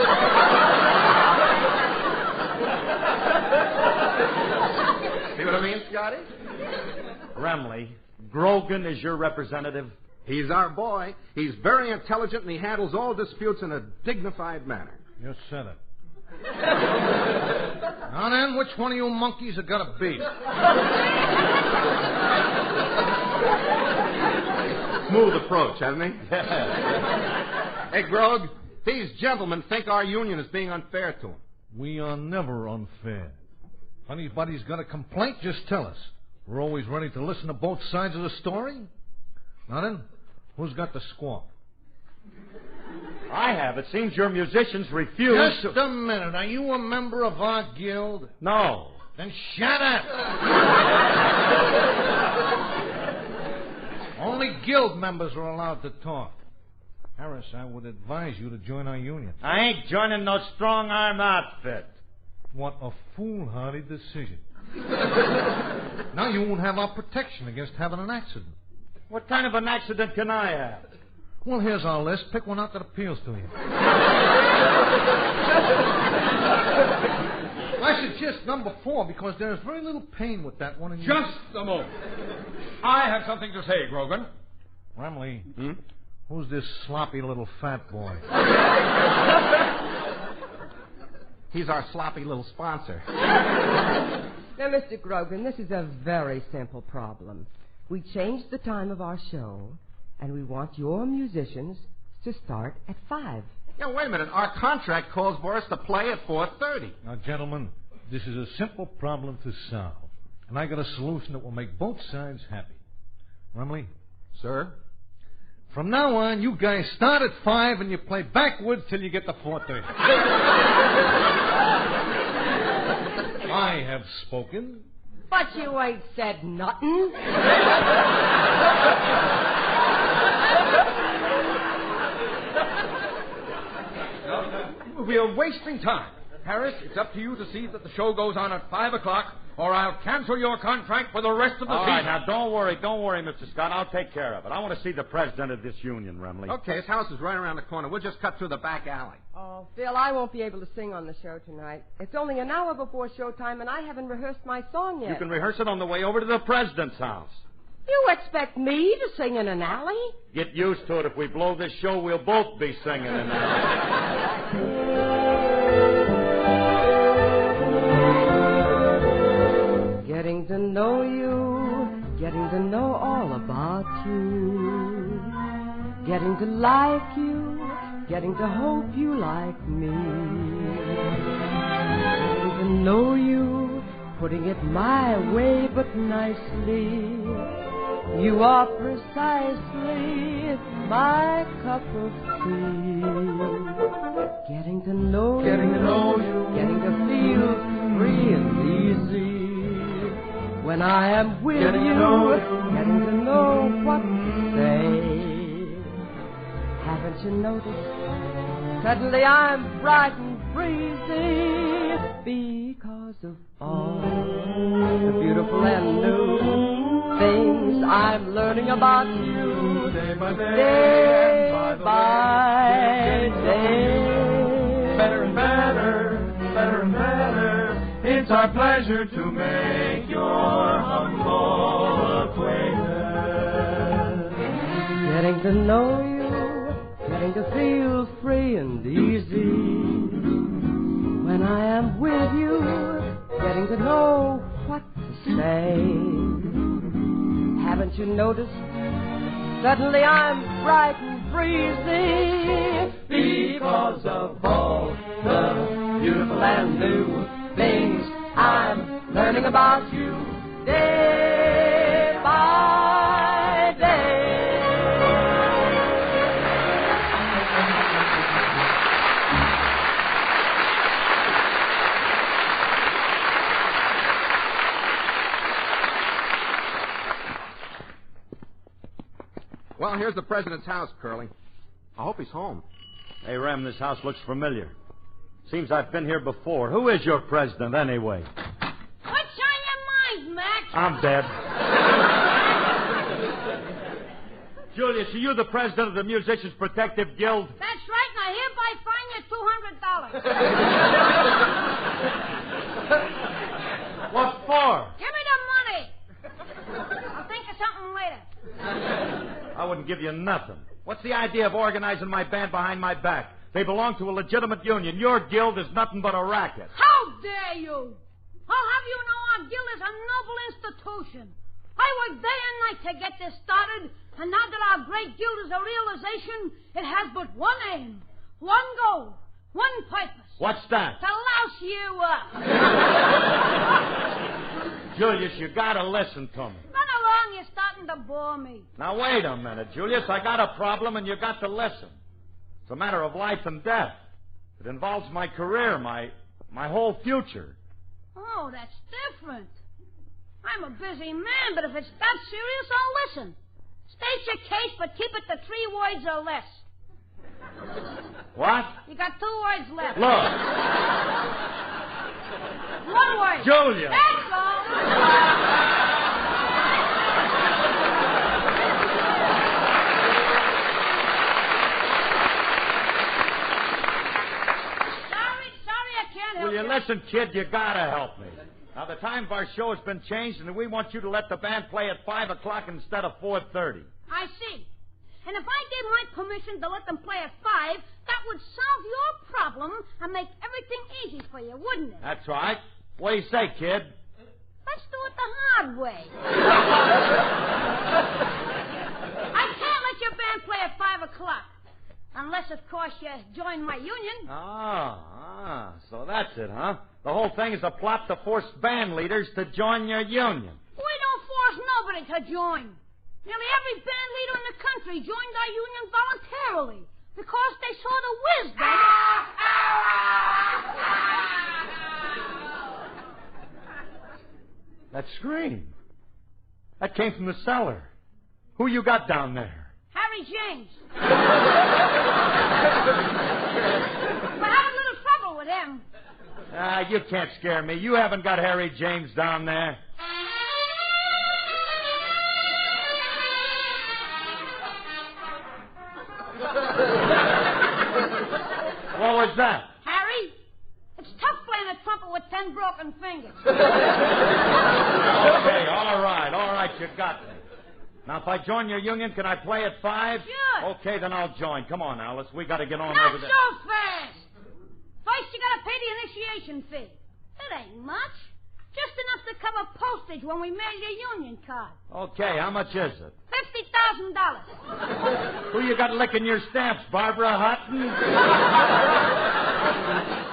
See what I mean, Scotty? Remley, Grogan is your representative. He's our boy. He's very intelligent, and he handles all disputes in a dignified manner. You said it. Now then, which one of you monkeys are going to beat? Smooth approach, hasn't he? Hey, Grog, these gentlemen think our union is being unfair to them. We are never unfair. If anybody's got a complaint, just tell us. We're always ready to listen to both sides of the story. Now then, who's got the squawk? I have. It seems your musicians refuse Just a minute. Are you a member of our guild? No. Then shut up. Only guild members are allowed to talk. Harris, I would advise you to join our union. I ain't joining no strong-arm outfit. What a foolhardy decision. Now you won't have our protection against having an accident. What kind of an accident can I have? Well, here's our list. Pick one out that appeals to you. I suggest number 4 because there's very little pain with that one. Just a moment. I have something to say, Grogan. Remley, who's this sloppy little fat boy? He's our sloppy little sponsor. Now, Mr. Grogan, this is a very simple problem. We changed the time of our show, and we want your musicians to start at 5. Now, wait a minute. Our contract calls for us to play at 4:30. Now, gentlemen, this is a simple problem to solve. And I got a solution that will make both sides happy. Remley? Sir? From now on, you guys start at 5 and you play backwards till you get to 4:30. I have spoken. But you ain't said nothing. We are wasting time. Harris, it's up to you to see that the show goes on at 5 o'clock, or I'll cancel your contract for the rest of the All season. right, now, don't worry, Mr. Scott. I'll take care of it. I want to see the president of this union, Remley. Okay, his house is right around the corner. We'll just cut through the back alley. Oh, Phil, I won't be able to sing on the show tonight. It's only an hour before showtime, and I haven't rehearsed my song yet. You can rehearse it on the way over to the president's house. You expect me to sing in an alley? Get used to it. If we blow this show, we'll both be singing in that. Getting to know you, getting to know all about you, getting to like you, getting to hope you like me, getting to know you, putting it my way but nicely. You are precisely my cup of tea. Getting to know you, getting to feel free and easy. When I am with you, getting to know what to say. Haven't you noticed? Suddenly I'm bright and breezy because of all the beautiful and new things I'm learning about you day by day, by day. Better and better, better and better. It's our pleasure to make your humble acquaintance. Getting to know you, getting to feel free and easy. When I am with you, getting to know what to say. Haven't you noticed? Suddenly I'm bright and breezy because of all the beautiful and new things I'm learning about you day by day. Well, here's the president's house, Curly. I hope he's home. Hey, Rem, this house looks familiar. Seems I've been here before. Who is your president, anyway? What's on your mind, Max? I'm dead. Julius, are you the president of the Musicians Protective Guild? That's right, and I hereby fine you $200. What for? Give me the money. I'll think of something later. I wouldn't give you nothing. What's the idea of organizing my band behind my back? They belong to a legitimate union. Your guild is nothing but a racket. How dare you? I'll have you know our guild is a noble institution. I worked day and night to get this started, and now that our great guild is a realization, it has but one aim, one goal, one purpose. What's that? To louse you up. Julius, you gotta listen to me. Run along, you're starting to bore me. Now, wait a minute, Julius. I got a problem, and you got to listen. It's a matter of life and death. It involves my career, my whole future. Oh, that's different. I'm a busy man, but if it's that serious, I'll listen. State your case, but keep it to 3 words or less. What? You got 2 words left. Look. 1 word. Julia. That's all. Sorry, I can't help Will you listen, kid? You gotta help me. Now, the time of our show has been changed, and we want you to let the band play at 5 o'clock instead of 4:30. I see. And if I gave my permission to let them play at 5, that would solve your problem and make everything easy for you, wouldn't it? That's right. What do you say, kid? Let's do it the hard way. I can't let your band play at 5 o'clock. Unless, of course, you join my union. So that's it, huh? The whole thing is a plot to force band leaders to join your union. We don't force nobody to join. Nearly every band leader in the country joined our union voluntarily because they saw the wisdom. That scream. That came from the cellar. Who you got down there? Harry James. I had a little trouble with him. You can't scare me. You haven't got Harry James down there. What was that? Harry, it's tough playing a trumpet with 10 broken fingers. Okay, all right, you got me. Now, if I join your union, can I play at 5? Sure. Okay, then I'll join. Come on, Alice. We got to get on Not over there. so fast. First, you got to pay the initiation fee. It ain't much. Just enough to cover postage when we mail your union card. Okay, how much is it? $50,000. Who you got licking your stamps, Barbara Hutton?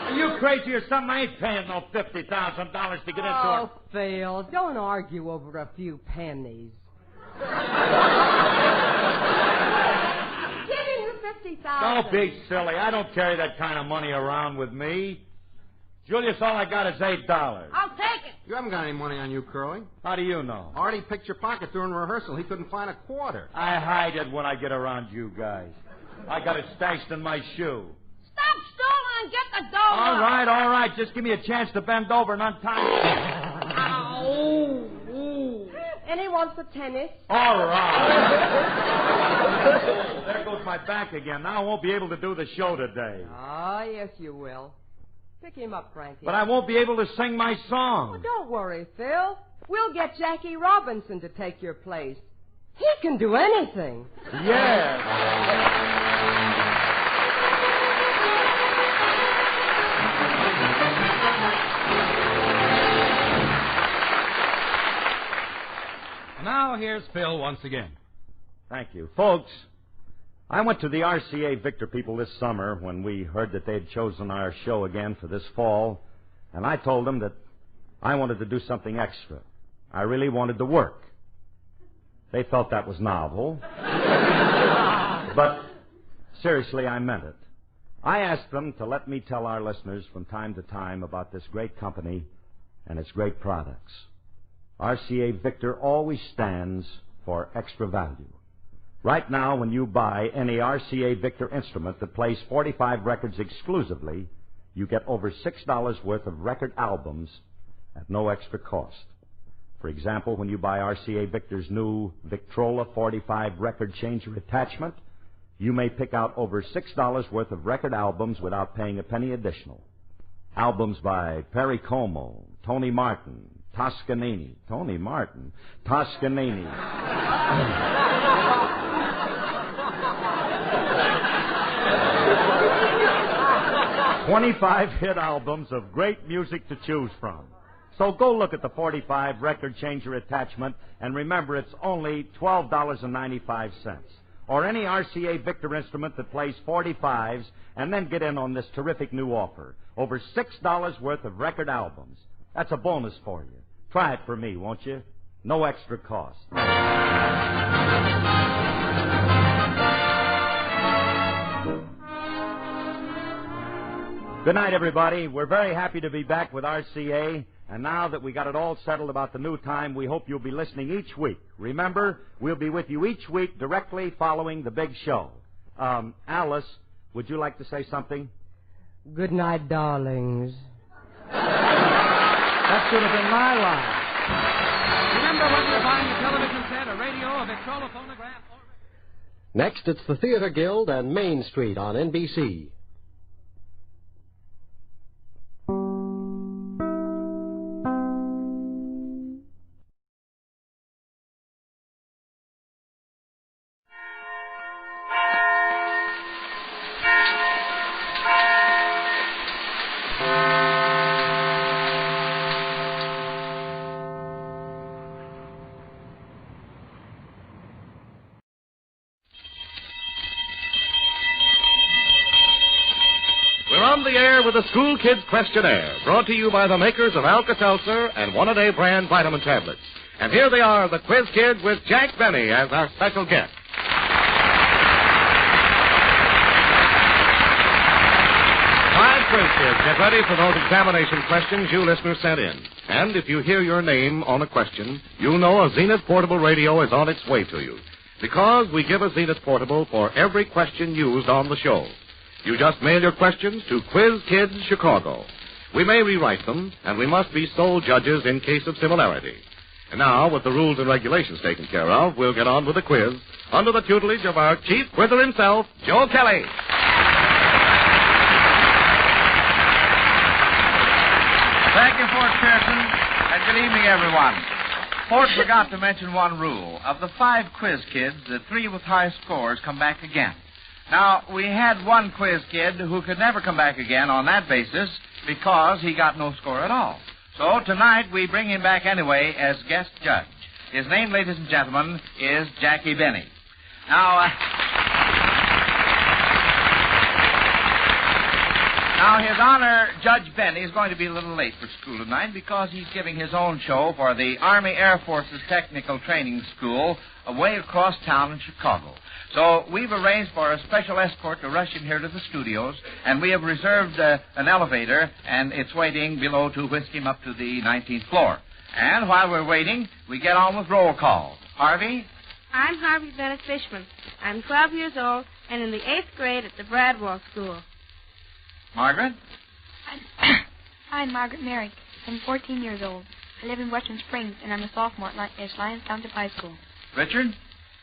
Are you crazy or something? I ain't paying no $50,000 to get into it. Oh, Phil, don't argue over a few pennies. Give him the $50,000. Don't be silly. I don't carry that kind of money around with me. Julius, all I got is $8. I'll take it. You haven't got any money on you, Curly. How do you know? Artie picked your pocket during rehearsal. He couldn't find a quarter. I hide it when I get around you guys. I got it stashed in my shoe. Stop stalling and get the dough. All right. Just give me a chance to bend over and untie. Ow. Any want for tennis? All right. There goes my back again. Now I won't be able to do the show today. Oh, yes, you will. Pick him up, Frankie. But I won't be able to sing my song. Oh, don't worry, Phil. We'll get Jackie Robinson to take your place. He can do anything. Yeah. Now here's Phil once again. Thank you. Folks, I went to the RCA Victor people this summer when we heard that they'd chosen our show again for this fall, and I told them that I wanted to do something extra. I really wanted to work. They thought that was novel. But seriously, I meant it. I asked them to let me tell our listeners from time to time about this great company and its great products. RCA Victor always stands for extra value. Right now, when you buy any RCA Victor instrument that plays 45 records exclusively, you get over $6 worth of record albums at no extra cost. For example, when you buy RCA Victor's new Victrola 45 record changer attachment, you may pick out over $6 worth of record albums without paying a penny additional. Albums by Perry Como, Tony Martin, Toscanini, 25 hit albums of great music to choose from. So go look at the 45 record changer attachment, and remember it's only $12.95. Or any RCA Victor instrument that plays 45s, and then get in on this terrific new offer. Over $6 worth of record albums. That's a bonus for you. Try it for me, won't you? No extra cost. Good night, everybody. We're very happy to be back with RCA. And now that we got it all settled about the new time, we hope you'll be listening each week. Remember, we'll be with you each week directly following the big show. Alice, would you like to say something? Good night, darlings. That should have been my line. Remember, whether you're buying a television set, a radio, a Victrola phonograph, or... Next, it's the Theater Guild and Main Street on NBC. On the air with the School Kids Questionnaire, brought to you by the makers of Alka-Seltzer and One-A-Day brand vitamin tablets. And here they are, the Quiz Kids with Jack Benny as our special guest. 5 Quiz Kids, get ready for those examination questions you listeners sent in. And if you hear your name on a question, you'll know a Zenith Portable Radio is on its way to you. Because we give a Zenith Portable for every question used on the show. You just mail your questions to Quiz Kids, Chicago. We may rewrite them, and we must be sole judges in case of similarity. And now, with the rules and regulations taken care of, we'll get on with the quiz under the tutelage of our chief quizzer himself, Joe Kelly. Thank you, Fort Pearson, and good evening, everyone. Fort forgot to mention one rule. Of the 5 quiz kids, the 3 with high scores come back again. Now, we had one quiz kid who could never come back again on that basis because he got no score at all. So tonight we bring him back anyway as guest judge. His name, ladies and gentlemen, is Jackie Benny. Now, His Honor, Judge Benny is going to be a little late for school tonight because he's giving his own show for the Army Air Force's Technical Training School away across town in Chicago. So we've arranged for a special escort to rush in here to the studios, and we have reserved an elevator, and it's waiting below to whisk him up to the 19th floor. And while we're waiting, we get on with roll call. Harvey? I'm Harvey Bennett Fishman. I'm 12 years old and in the 8th grade at the Bradwell School. Margaret? I'm Margaret Merrick. I'm 14 years old. I live in Western Springs, and I'm a sophomore at Lyons Township High School. Richard?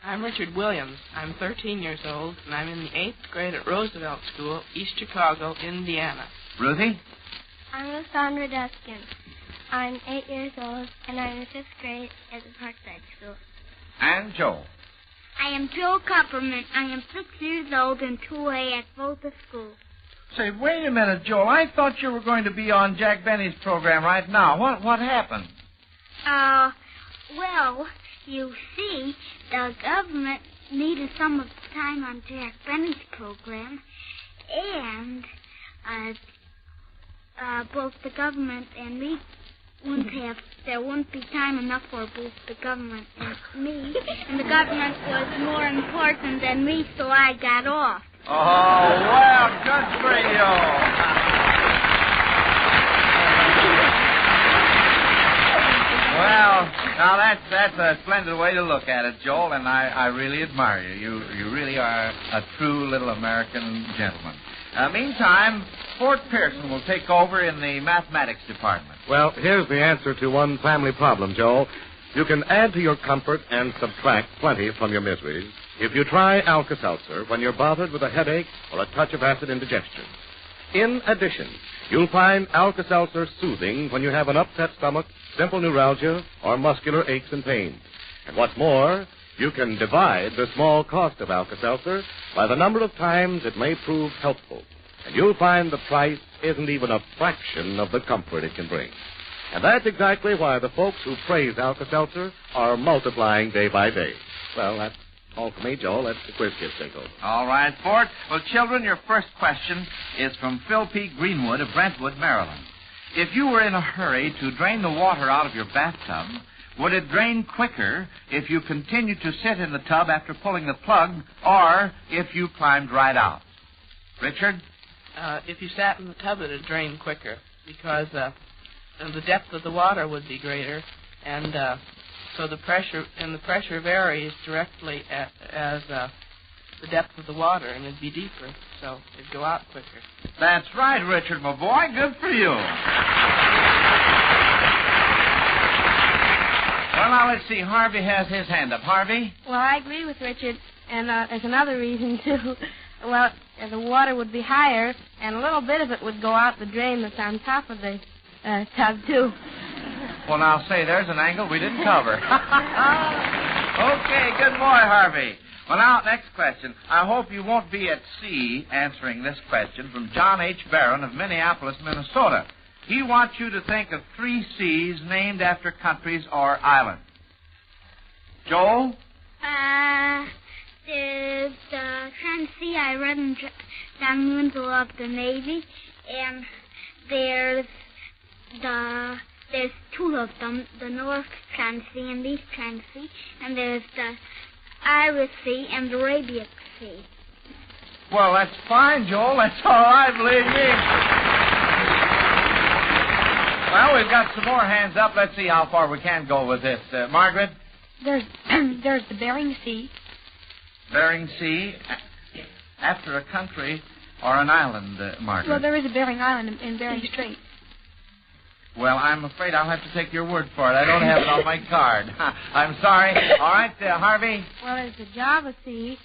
I'm Richard Williams. I'm 13 years old, and I'm in the 8th grade at Roosevelt School, East Chicago, Indiana. Ruthie? I'm Lysandra Duskin. I'm 8 years old, and I'm in the 5th grade at the Parkside School. And Joe? I am Joe Kupperman. I am 6 years old and 2A at both the schools. Say, wait a minute, Joe. I thought you were going to be on Jack Benny's program right now. What happened? Well, you see, the government needed some of the time on Jack Benny's program, and both the government and me there wouldn't be time enough for both the government and me, and the government was more important than me, so I got off. Oh, well, good for you. Well, Now, that's a splendid way to look at it, Joel, and I really admire you. You really are a true little American gentleman. Meantime, Fort Pearson will take over in the mathematics department. Well, here's the answer to one family problem, Joel. You can add to your comfort and subtract plenty from your miseries if you try Alka-Seltzer when you're bothered with a headache or a touch of acid indigestion. In addition, you'll find Alka-Seltzer soothing when you have an upset stomach, simple neuralgia, or muscular aches and pains. And what's more, you can divide the small cost of Alka-Seltzer by the number of times it may prove helpful. And you'll find the price isn't even a fraction of the comfort it can bring. And that's exactly why the folks who praise Alka-Seltzer are multiplying day by day. Well, that's all for me, Joel. That's the quiz kid take over. All right, Fort. Well, children, your first question is from Phil P. Greenwood of Brentwood, Maryland. If you were in a hurry to drain the water out of your bathtub, would it drain quicker if you continued to sit in the tub after pulling the plug, or if you climbed right out? Richard? If you sat in the tub, it would drain quicker because the depth of the water would be greater, and so the pressure varies directly as the depth of the water, and it'd be deeper, so it'd go out quicker. That's right, Richard, my boy. Good for you. Well, now, let's see. Harvey has his hand up. Harvey? Well, I agree with Richard, and there's another reason, too. Well, the water would be higher, and a little bit of it would go out the drain that's on top of the tub, too. Well, now, say, there's an angle we didn't cover. Okay, good boy, Harvey. Well, now, next question. I hope you won't be at sea answering this question from John H. Barron of Minneapolis, Minnesota. He wants you to think of 3 seas named after countries or islands. Joel? There's the Trans Sea I read in John Winslow of the Navy, and there's 2 of them, the North Trans Sea and the East Trans Sea, and there's the Irish Sea and the Arabian Sea. Well, that's fine, Joel. That's all right, believe me. Well, we've got some more hands up. Let's see how far we can go with this. Margaret? There's the Bering Sea. Bering Sea? After a country or an island, Margaret? Well, there is a Bering Island in Bering Strait. Well, I'm afraid I'll have to take your word for it. I don't have it on my card. I'm sorry. All right, Harvey? Well, there's the Java Sea,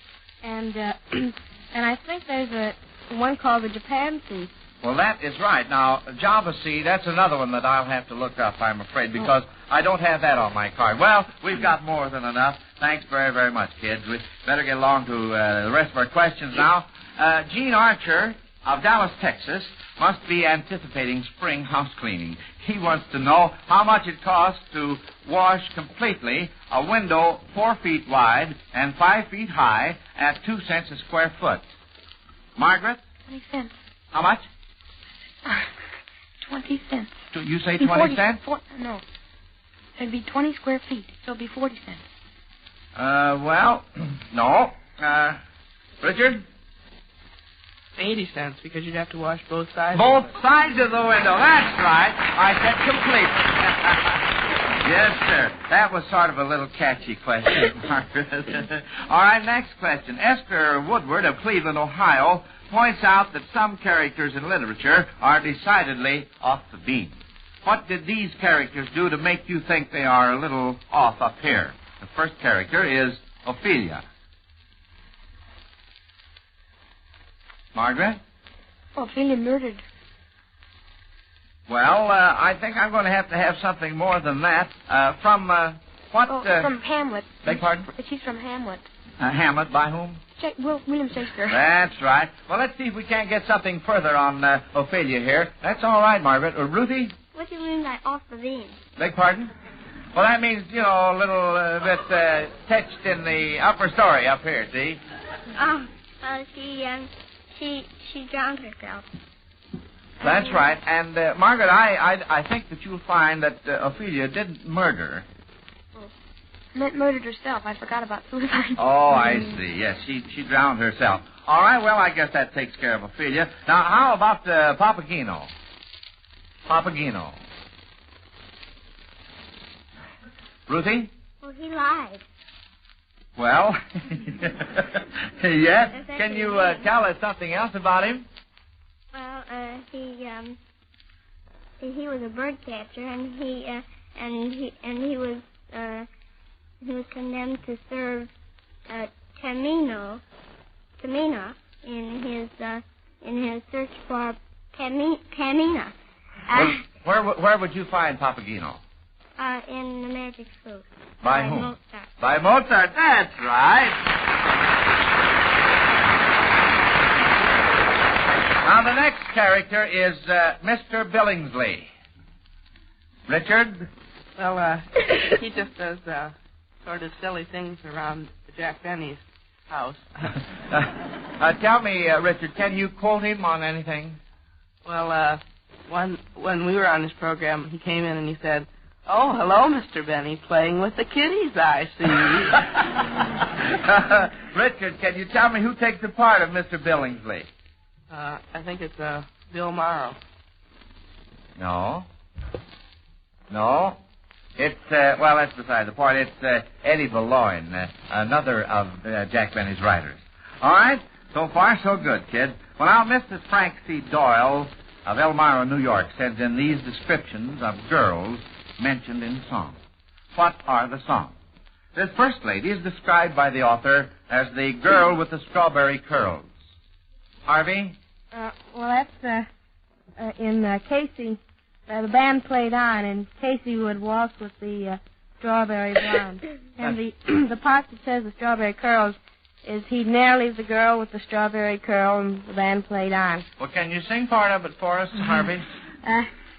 and I think there's one called the Japan Sea. Well, that is right. Now, Java Sea, that's another one that I'll have to look up, I'm afraid, because I don't have that on my card. Well, we've got more than enough. Thanks very, very much, kids. We better get along to the rest of our questions now. Gene Archer of Dallas, Texas, must be anticipating spring house cleaning. He wants to know how much it costs to wash completely a window 4 feet wide and 5 feet high at 2 cents a square foot. Margaret? 20 cents. How much? 20 cents. You say 20 cents? No. It'd be 20 square feet, so it'd be 40 cents. Well, no. Richard? 80 cents, because you'd have to wash both sides. Both sides of the window. That's right. I said completely. Yes, sir. That was sort of a little catchy question, Margaret. All right, next question. Esther Woodward of Cleveland, Ohio, points out that some characters in literature are decidedly off the beam. What did these characters do to make you think they are a little off up here? The first character is Ophelia. Margaret? Ophelia murdered. Well, I think I'm going to have something more than that. From what? From Hamlet. Beg pardon? She's from Hamlet. Hamlet, by whom? William Shakespeare. That's right. Well, let's see if we can't get something further on Ophelia here. That's all right, Margaret. Ruthie? What do you mean by off the beam? Beg pardon? Well, that means, a little bit touched in the upper story up here, see? She drowned herself. That's right. And, Margaret, I think that you'll find that Ophelia didn't murder. Murdered herself. I forgot about suicide. Oh, I see. Yes, she drowned herself. All right, well, I guess that takes care of Ophelia. Now, how about Papageno? Papageno. Ruthie? Well, he lied. Well, yes. Can you tell us something else about him? Well, he was a bird catcher, and he was condemned to serve Tamina in his search for Tamina. Where would you find Papageno? In the Magic Flute. By whom? Mozart. By Mozart. That's right. Now, the next character is Mr. Billingsley. Richard? Well, he just does sort of silly things around Jack Benny's house. Tell me, Richard, can you quote him on anything? Well, when we were on this program, he came in and he said, "Oh, hello, Mr. Benny, playing with the kiddies, I see." Richard, can you tell me who takes the part of Mr. Billingsley? I think it's Bill Morrow. No. It's, well, that's beside the point. It's Eddie Boulogne, another of Jack Benny's writers. All right? So far, so good, kid. Well, now, Mrs. Frank C. Doyle of Elmira, New York, sends in these descriptions of girls mentioned in song. What are the songs? This first lady is described by the author as the girl with the strawberry curls. Harvey? Well, that's in Casey. The band played on, and Casey would waltz with the strawberry blonde. And the part that says the strawberry curls is he ne'er leaves the girl with the strawberry curl, and the band played on. Well, can you sing part of it for us, Harvey?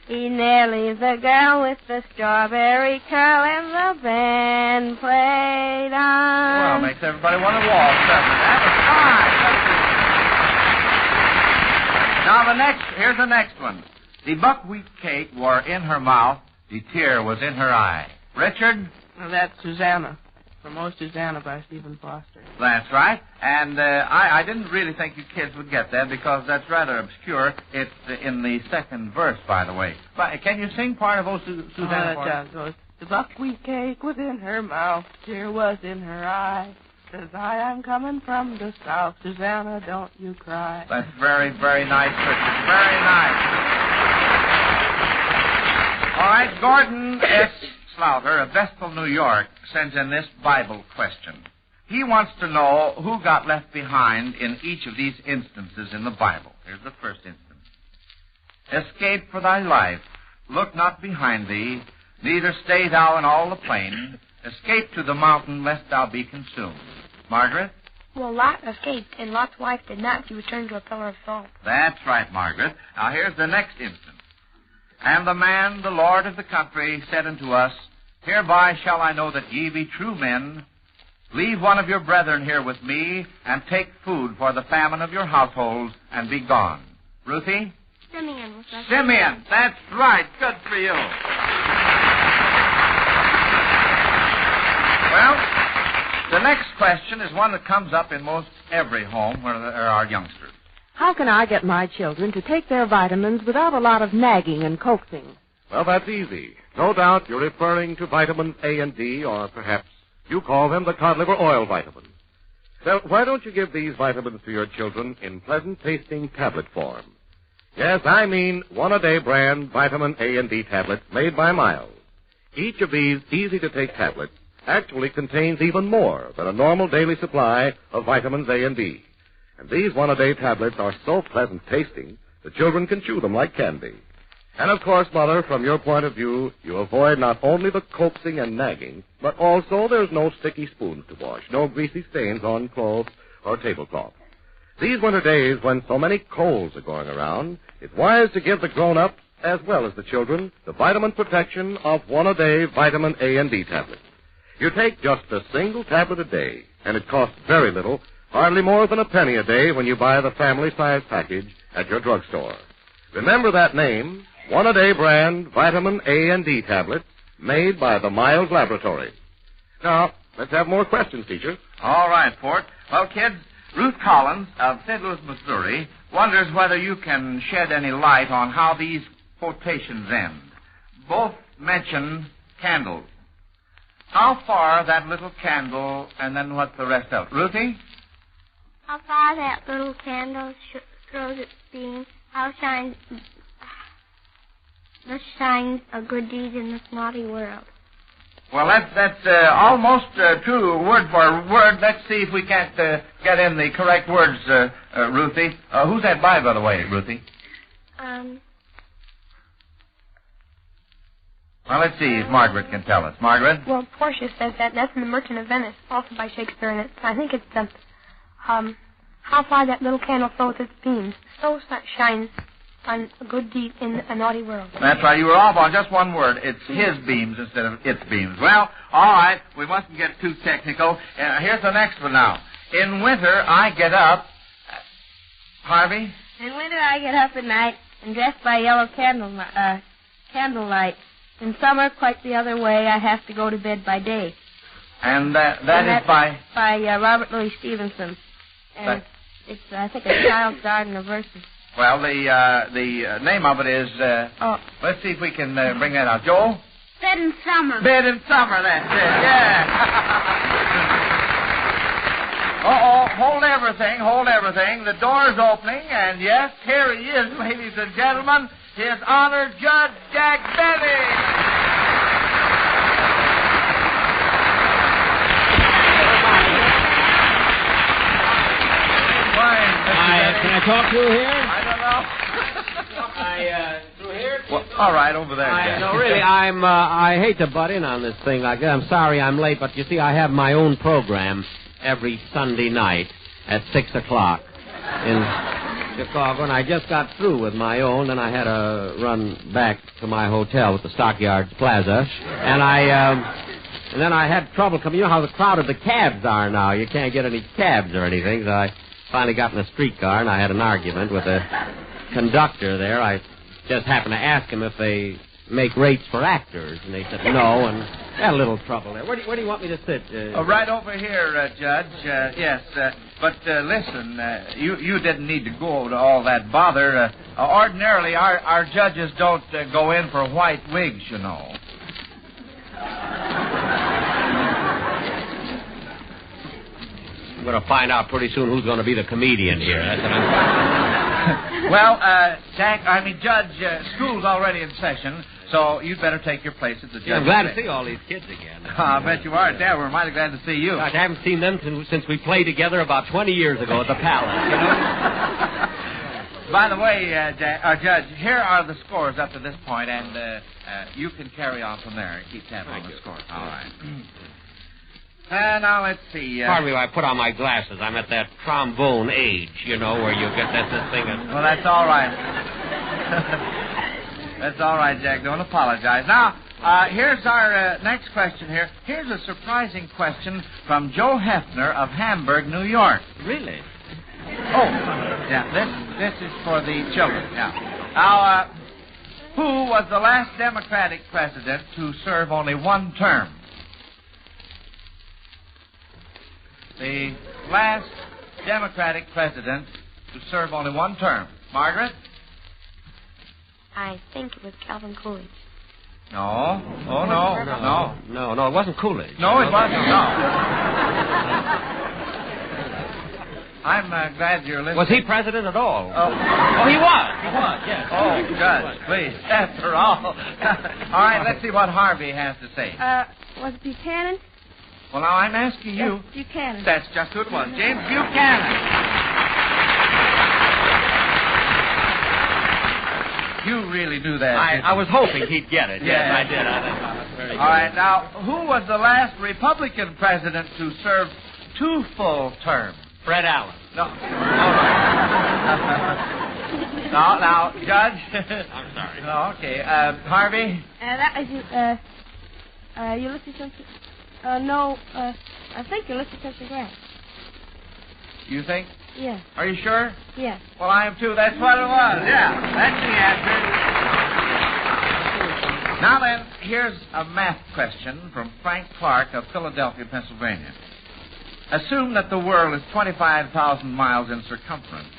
He ne'er leaves the girl with the strawberry curl, and the band played on. Well, makes everybody want to waltz, doesn't it? That was fine. Now, here's the next one. The buckwheat cake were in her mouth, the tear was in her eye. Richard? Well, that's Susanna, from Oh, Susanna by Stephen Foster. That's right. And I didn't really think you kids would get that because that's rather obscure. It's in the second verse, by the way. But can you sing part of Susanna for us? Goes, the buckwheat cake was in her mouth, tear was in her eye. Says I'm coming from the south. Susanna, don't you cry. That's very, very nice, Richard. Very nice. All right, Gordon S. Slaughter of Vestal, New York, sends in this Bible question. He wants to know who got left behind in each of these instances in the Bible. Here's the first instance. Escape for thy life. Look not behind thee, neither stay thou in all the plain. Escape to the mountain, lest thou be consumed. Margaret? Well, Lot escaped, and Lot's wife did not. She returned to a pillar of salt. That's right, Margaret. Now, here's the next instance. And the man, the lord of the country, said unto us, Hereby shall I know that ye be true men. Leave one of your brethren here with me, and take food for the famine of your households, and be gone. Ruthie? Simeon was that. Simeon, that's right. Good for you. Well, the next question is one that comes up in most every home where there are youngsters. How can I get my children to take their vitamins without a lot of nagging and coaxing? Well, that's easy. No doubt you're referring to vitamins A and D, or perhaps you call them the cod liver oil vitamins. Well, why don't you give these vitamins to your children in pleasant-tasting tablet form? Yes, I mean one-a-day brand vitamin A and D tablets made by Miles. Each of these easy-to-take tablets actually contains even more than a normal daily supply of vitamins A and D. And these one-a-day tablets are so pleasant-tasting, the children can chew them like candy. And, of course, Mother, from your point of view, you avoid not only the coaxing and nagging, but also there's no sticky spoons to wash, no greasy stains on clothes or tablecloth. These winter days, when so many colds are going around, it's wise to give the grown-ups, as well as the children, the vitamin protection of one-a-day vitamin A and D tablets. You take just a single tablet a day, and it costs very little, hardly more than a penny a day when you buy the family-size package at your drugstore. Remember that name, one-a-day brand vitamin A and D tablets made by the Miles Laboratory. Now, let's have more questions, teacher. All right, Fort. Well, kids, Ruth Collins of St. Louis, Missouri, wonders whether you can shed any light on how these quotations end. Both mention candles. How far that little candle, and then what's the rest of it? Ruthie? How far that little candle throws its beam, how shines a good deed in this naughty world. Well, that's almost true, word for word. Let's see if we can't get in the correct words, Ruthie. Who's that by the way, Ruthie? Well, let's see if Margaret can tell us. Margaret? Well, Portia says that's in The Merchant of Venice, also by Shakespeare, and I think it's the, how far that little candle throws its beams, so shines on a good deed in a naughty world. That's right. You were off on just one word. It's his beams instead of its beams. Well, all right. We mustn't get too technical. Here's the next one now. In winter, I get up. Harvey? In winter, I get up at night and dressed by yellow candlelight. In summer, quite the other way, I have to go to bed by day. And that is by? By Robert Louis Stevenson. And it's, I think, a child's garden of verses. Well, the name of it is, let's see if we can bring that out. Joel? Bed in Summer. Bed in Summer, that's it, yeah. Hold everything. The door's opening, and yes, here he is, ladies and gentlemen, His Honor Judge Jack Benny. Can I talk to you here? I don't know. Through here? Well, all right, over there. No, really, I hate to butt in on this thing like that. I'm sorry I'm late, but you see, I have my own program every Sunday night at 6 o'clock in Chicago, and I just got through with my own, and I had to run back to my hotel at the Stockyards Plaza, and then I had trouble coming. You know how crowded the cabs are now. You can't get any cabs or anything, so I finally got in a streetcar, and I had an argument with the conductor there. I just happened to ask him if they make rates for actors, and they said no, and had a little trouble there. Where do you want me to sit? Right over here, Judge. Yes, but listen, you didn't need to go to all that bother. Ordinarily, our judges don't go in for white wigs, you know. I'm going to find out pretty soon who's going to be the comedian here. That's what I'm... Well, Judge, school's already in session, so you'd better take your place at the judge. I'm glad to see all these kids again. I bet you are, Dad. We're mighty glad to see you. Gosh, I haven't seen them since we played together about 20 years ago at the Palace, you know? By the way, Judge, here are the scores up to this point, and you can carry on from there and keep tabs on the score. All right. Now, let's see. Pardon me while I put on my glasses. I'm at that trombone age, you know, where you get this thing. Well, that's all right. That's all right, Jack. Don't apologize. Now, here's our next question here. Here's a surprising question from Joe Hefner of Hamburg, New York. Really? Oh, yeah. This is for the children. Yeah. Now, who was the last Democratic president to serve only one term? The last Democratic president to serve only one term. Margaret? I think it was Calvin Coolidge. No. Oh, no. No, it wasn't Coolidge. No, it wasn't, no. I'm glad you're listening. Was he president at all? Oh, he was. He was, yes. Oh, Judge, please. After all. All right, let's see what Harvey has to say. Was it Buchanan? Well, now I'm asking you. Yes, Buchanan. That's just who it was. James Buchanan. You really knew that. I was hoping he'd get it. Yes, I did. I thought very good. All right, now, who was the last Republican president to serve 2 full terms? Fred Allen. No. Now, Judge. I'm sorry. No, okay. Harvey? That was Ulysses Simpson. No, I think Ulysses Simpson Grant. You think? Yeah. Are you sure? Yeah. Well, I am too. That's what it was. Yeah, that's the answer. Now then, here's a math question from Frank Clark of Philadelphia, Pennsylvania. Assume that the world is 25,000 miles in circumference.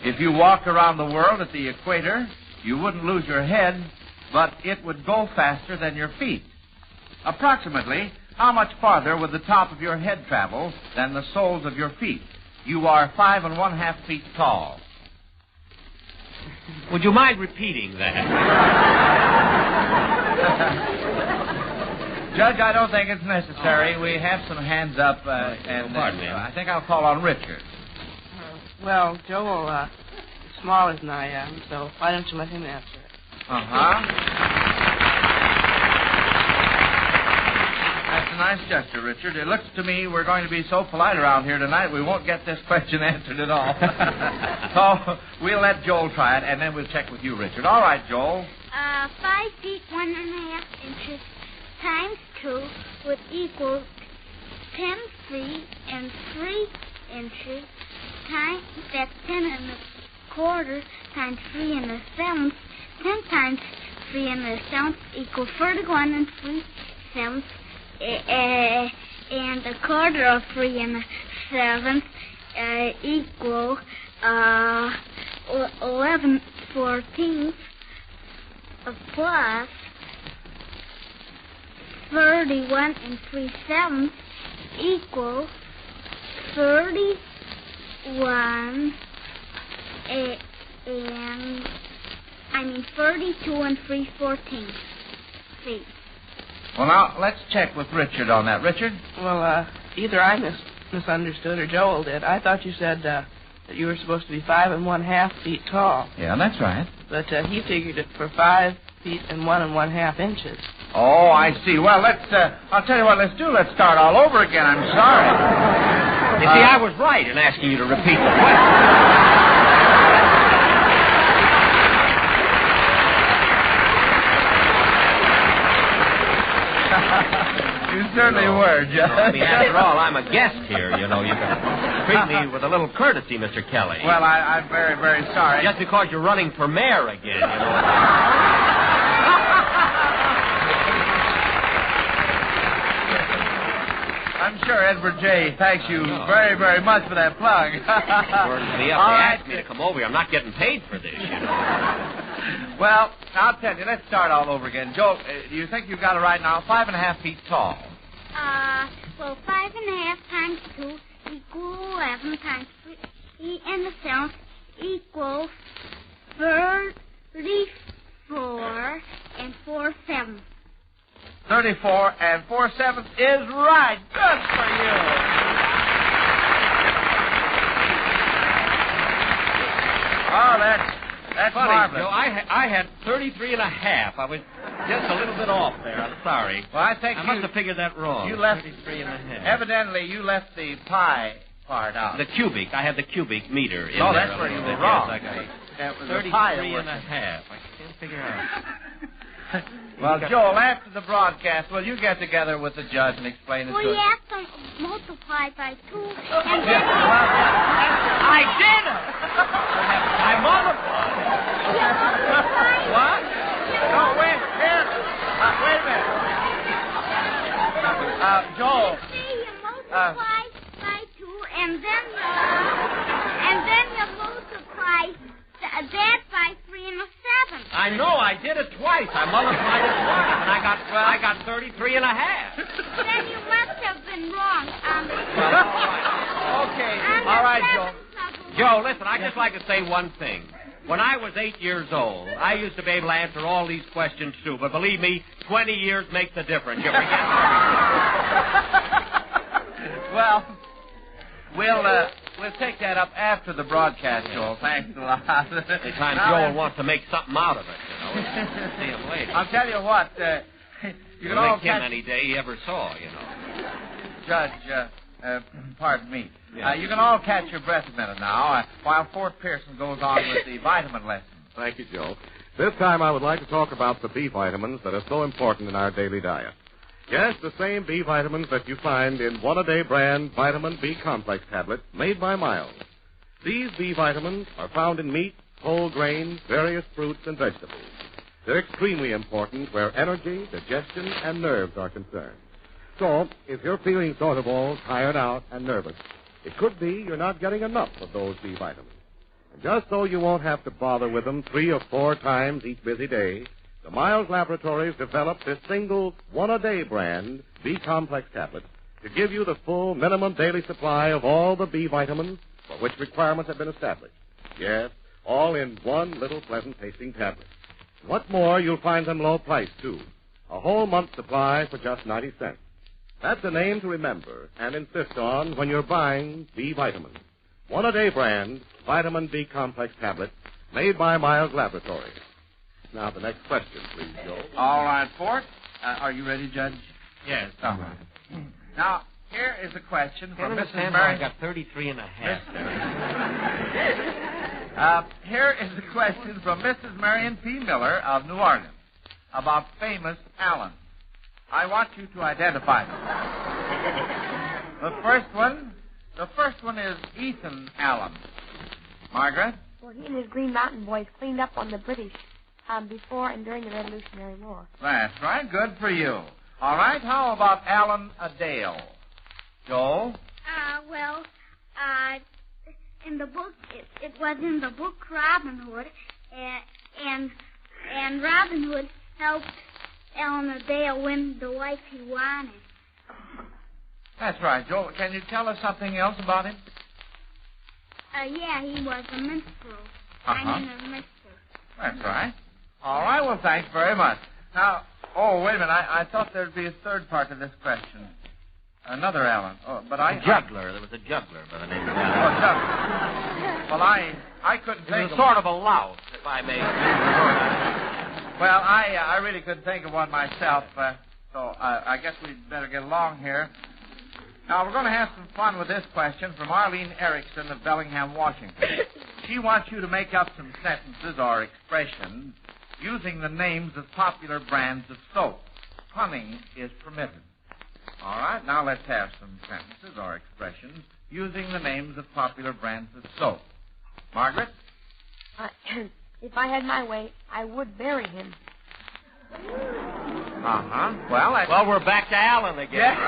If you walk around the world at the equator, you wouldn't lose your head, but it would go faster than your feet. Approximately, how much farther would the top of your head travel than the soles of your feet? You are 5 1/2 feet tall. Would you mind repeating that? Judge, I don't think it's necessary. We have some hands up, pardon me. I think I'll call on Richard. Well, Joel is smaller than I am, so why don't you let him answer it? Uh-huh. That's a nice gesture, Richard. It looks to me we're going to be so polite around here tonight we won't get this question answered at all. So we'll let Joel try it, and then we'll check with you, Richard. All right, Joel. 5 feet 1.5 inches times 2 would equal 10 feet and 3 inches. That's 10 1/4 times 3 1/7. 10 times 3 1/7 equals 41 3/7. And 1/4 of 3 1/7 equal 11/14 plus 31 3/7 equal 31 32 3/14 feet. Well, now, let's check with Richard on that. Richard? Well, either I misunderstood or Joel did. I thought you said that you were supposed to be 5 1/2 feet tall. Yeah, that's right. But he figured it for 5 feet and 1 1/2 inches. Oh, I see. Well, I'll tell you what, let's start all over again. I'm sorry. You see, I was right in asking you to repeat the question. You certainly were, Judge. I mean, after all, I'm a guest here, you know. You can treat me with a little courtesy, Mr. Kelly. Well, I'm very, very sorry. Just because you're running for mayor again, you know. I'm sure Edward J. thanks you very, very much for that plug. They asked me to come over here. I'm not getting paid for this, you know. Well, I'll tell you, let's start all over again. Joel, do you think you've got it right now? 5 1/2 feet tall. Well, 5 1/2 times 2 equals 11 times 3 1/7 equals 34 4/7. 34 4/7 is right. Good for you. Oh, that's funny, marvelous. Joe. I had 33 1/2. I was just a little bit off there. I'm sorry. Well, I think I must have figured that wrong. You left 33 1/2. Evidently, you left the pi part out. The cubic. I had the cubic meter in oh, there. That's where you were wrong. Yes, that was 33 pi 1/2. I can't figure out. Well, Joel, after the broadcast, will you get together with the judge and explain it to us? Well, you have to multiply by 2, and then... I did it! I multiplied. What? No, wait, here. Wait a minute. Joel. You multiply by 2, and then you multiply that by 3 1/7. I know, I did it twice. I multiplied it twice, and I got 33 1/2. Then you must have been wrong on the... Okay. All right, Joe. Joe, listen, I'd just like to say one thing. When I was 8 years old, I used to be able to answer all these questions, too. But believe me, 20 years make the difference. You forget? Well, we'll take that up after the broadcast, Joel. Thanks a lot. Anytime Joel wants to make something out of it, you know. See him later. I'll tell you what, you can all make him any day he ever saw, you know. Judge, pardon me. Yeah. You can all catch your breath a minute now while Fort Pearson goes on with the vitamin lesson. Thank you, Joe. This time I would like to talk about the B vitamins that are so important in our daily diet. Yes, the same B vitamins that you find in one-a-day brand vitamin B complex tablets made by Miles. These B vitamins are found in meat, whole grains, various fruits, and vegetables. They're extremely important where energy, digestion, and nerves are concerned. So, if you're feeling sort of all tired out and nervous, it could be you're not getting enough of those B vitamins. And just so you won't have to bother with them 3 or 4 times each busy day, The Miles Laboratories developed this single one-a-day brand B-complex tablet to give you the full minimum daily supply of all the B vitamins for which requirements have been established. Yes, all in one little pleasant-tasting tablet. What's more, you'll find them low priced, too. A whole month's supply for just 90 cents. That's a name to remember and insist on when you're buying B vitamins. One-a-day brand, vitamin B complex tablet, made by Miles Laboratories. Now, the next question, please, Joe. All right, Fort. Are you ready, Judge? Yes. All right. Now, here is a question from Mrs. I Mary. got 33 and a half. Here is a question from Mrs. Marion P. Miller of New Orleans about famous Allens. I want you to identify them. The first one is Ethan Allen. Margaret? Well, he and his Green Mountain Boys cleaned up on the British before and during the Revolutionary War. That's right. Good for you. All right. How about Allen Adale? Joel? In the book, it was in the book Robin Hood, and Robin Hood helped Allen Adale win the wife he wanted. That's right, Joel. Can you tell us something else about him? Yeah, he was a minstrel. Uh-huh. I mean, a minstrel. That's right. All right. Well, thanks very much. Now, wait a minute. I thought there'd be a third part to this question. Another Allen. Juggler. There was a juggler by the name of Allen. Oh, juggler. Well, I couldn't think of of sort of a lout, if I may. Well, I really couldn't think of one myself, so I guess we'd better get along here. Now, we're going to have some fun with this question from Arlene Erickson of Bellingham, Washington. She wants you to make up some sentences or expressions using the names of popular brands of soap. Punning is permitted. All right, now let's have some sentences or expressions using the names of popular brands of soap. Margaret? If I had my way, I would bury him. Uh-huh. Well, we're back to Allen again. Yeah.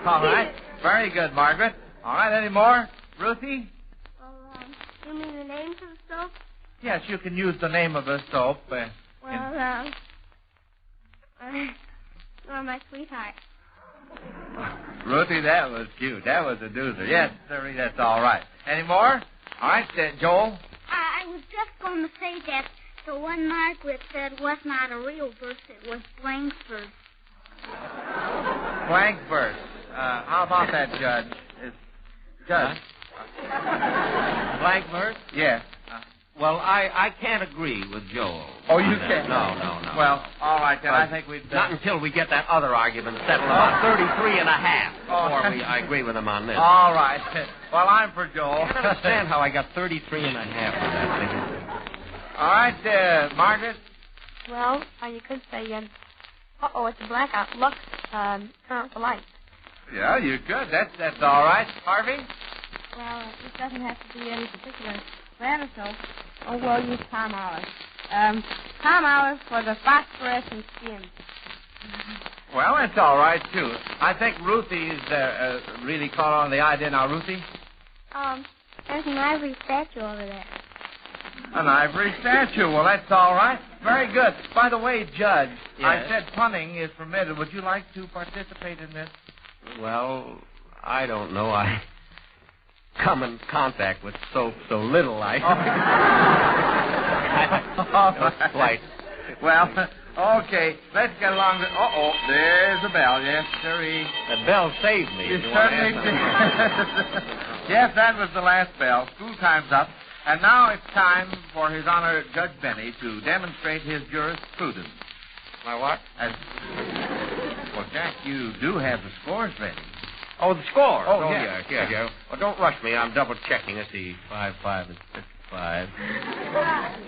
All right. Very good, Margaret. All right, any more? Ruthie? You mean the names of the soap? Yes, you can use the name of the soap. You're my sweetheart. Ruthie, that was cute. That was a doozer. Yes, sir, that's all right. Any more? All right, Joel? I was just going to say that the one Margaret said was not a real verse. It was blank verse. Blank verse. How about that, Judge? Judge? Blank verse? Yes. Well, I can't agree with Joel. Oh, you can't? No. Well, all right, then. I think we'd... Not until we get that other argument settled about 33 and a half before I agree with him on this. All right. Well, I'm for Joel. I don't understand how I got 33 and a half for that thing. All right, Margaret? Well, you could say, it's a blackout. Lux, turn off the light. Yeah, you could. That's all right. Harvey? Well, it doesn't have to be any particular brand of soap. We'll use Palm Olive. Palm Olive for the phosphorescent skin. Well, that's all right, too. I think Ruthie's really caught on the idea. Now, Ruthie? There's an ivory statue over there. An ivory statue. Well, that's all right. Very good. By the way, Judge, yes? I said punning is permitted. Would you like to participate in this? Well, I don't know. I come in contact with soap so little, Quite. Well, okay. Let's get along. There's a bell. Yes, sir. The bell saved me. You certainly did. Yes, that was the last bell. School time's up. And now it's time for His Honor Judge Benny to demonstrate his jurisprudence. My what? Well, Jack, you do have the scores ready. Oh, the score. Oh, yeah. Well, don't rush me. I'm double-checking. Let's see. 5, 5 is 55.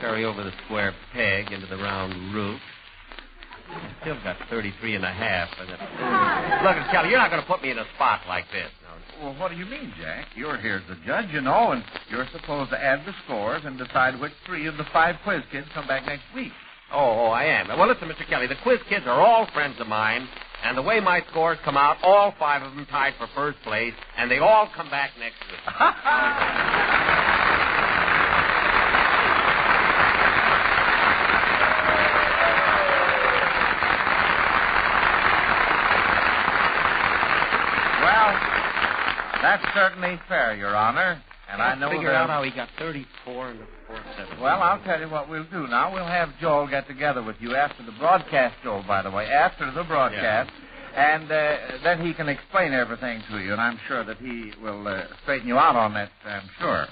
Carry over the square peg into the round root. Still got 33 and a half. Look, Kelly, you're not going to put me in a spot like this. Well, what do you mean, Jack? You're here as a judge, and you're supposed to add the scores and decide which 3 of the 5 quiz kids come back next week. Oh, I am. Well, listen, Mr. Kelly, the quiz kids are all friends of mine, and the way my scores come out, all 5 of them tied for first place, and they all come back next week. That's certainly fair, Your Honor. And I know figure out how he got 34 and 4/7. Well, I'll tell you what we'll do now. We'll have Joel get together with you after the broadcast, Joel, by the way, after the broadcast. Yeah. And then he can explain everything to you, and I'm sure that he will straighten you out on that, I'm sure.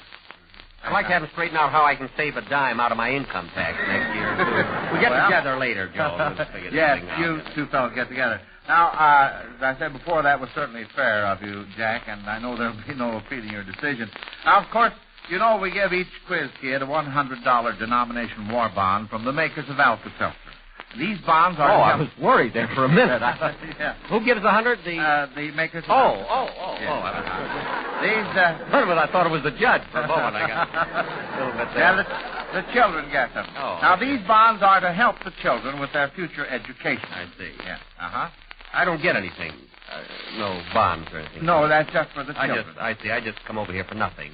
I'd like to have him straighten out how I can save a dime out of my income tax next year. We'll get together later, Joel. We'll yes, you two fellows get together. Now, as I said before, that was certainly fair of you, Jack, and I know there'll be no appealing your decision. Now, of course, you know we give each quiz kid a $100 denomination war bond from the makers of Alka-Seltzer. These bonds are... Oh, I was worried there for a minute. Yeah. Who gives 100? The makers of I thought it was the judge for a moment. I got a little bit there. Yeah, the children get them. Oh. Now, these bonds are to help the children with their future education. I see. Yeah. Uh-huh. I don't get anything. No bonds or anything. No, that's just for the children. I just come over here for nothing.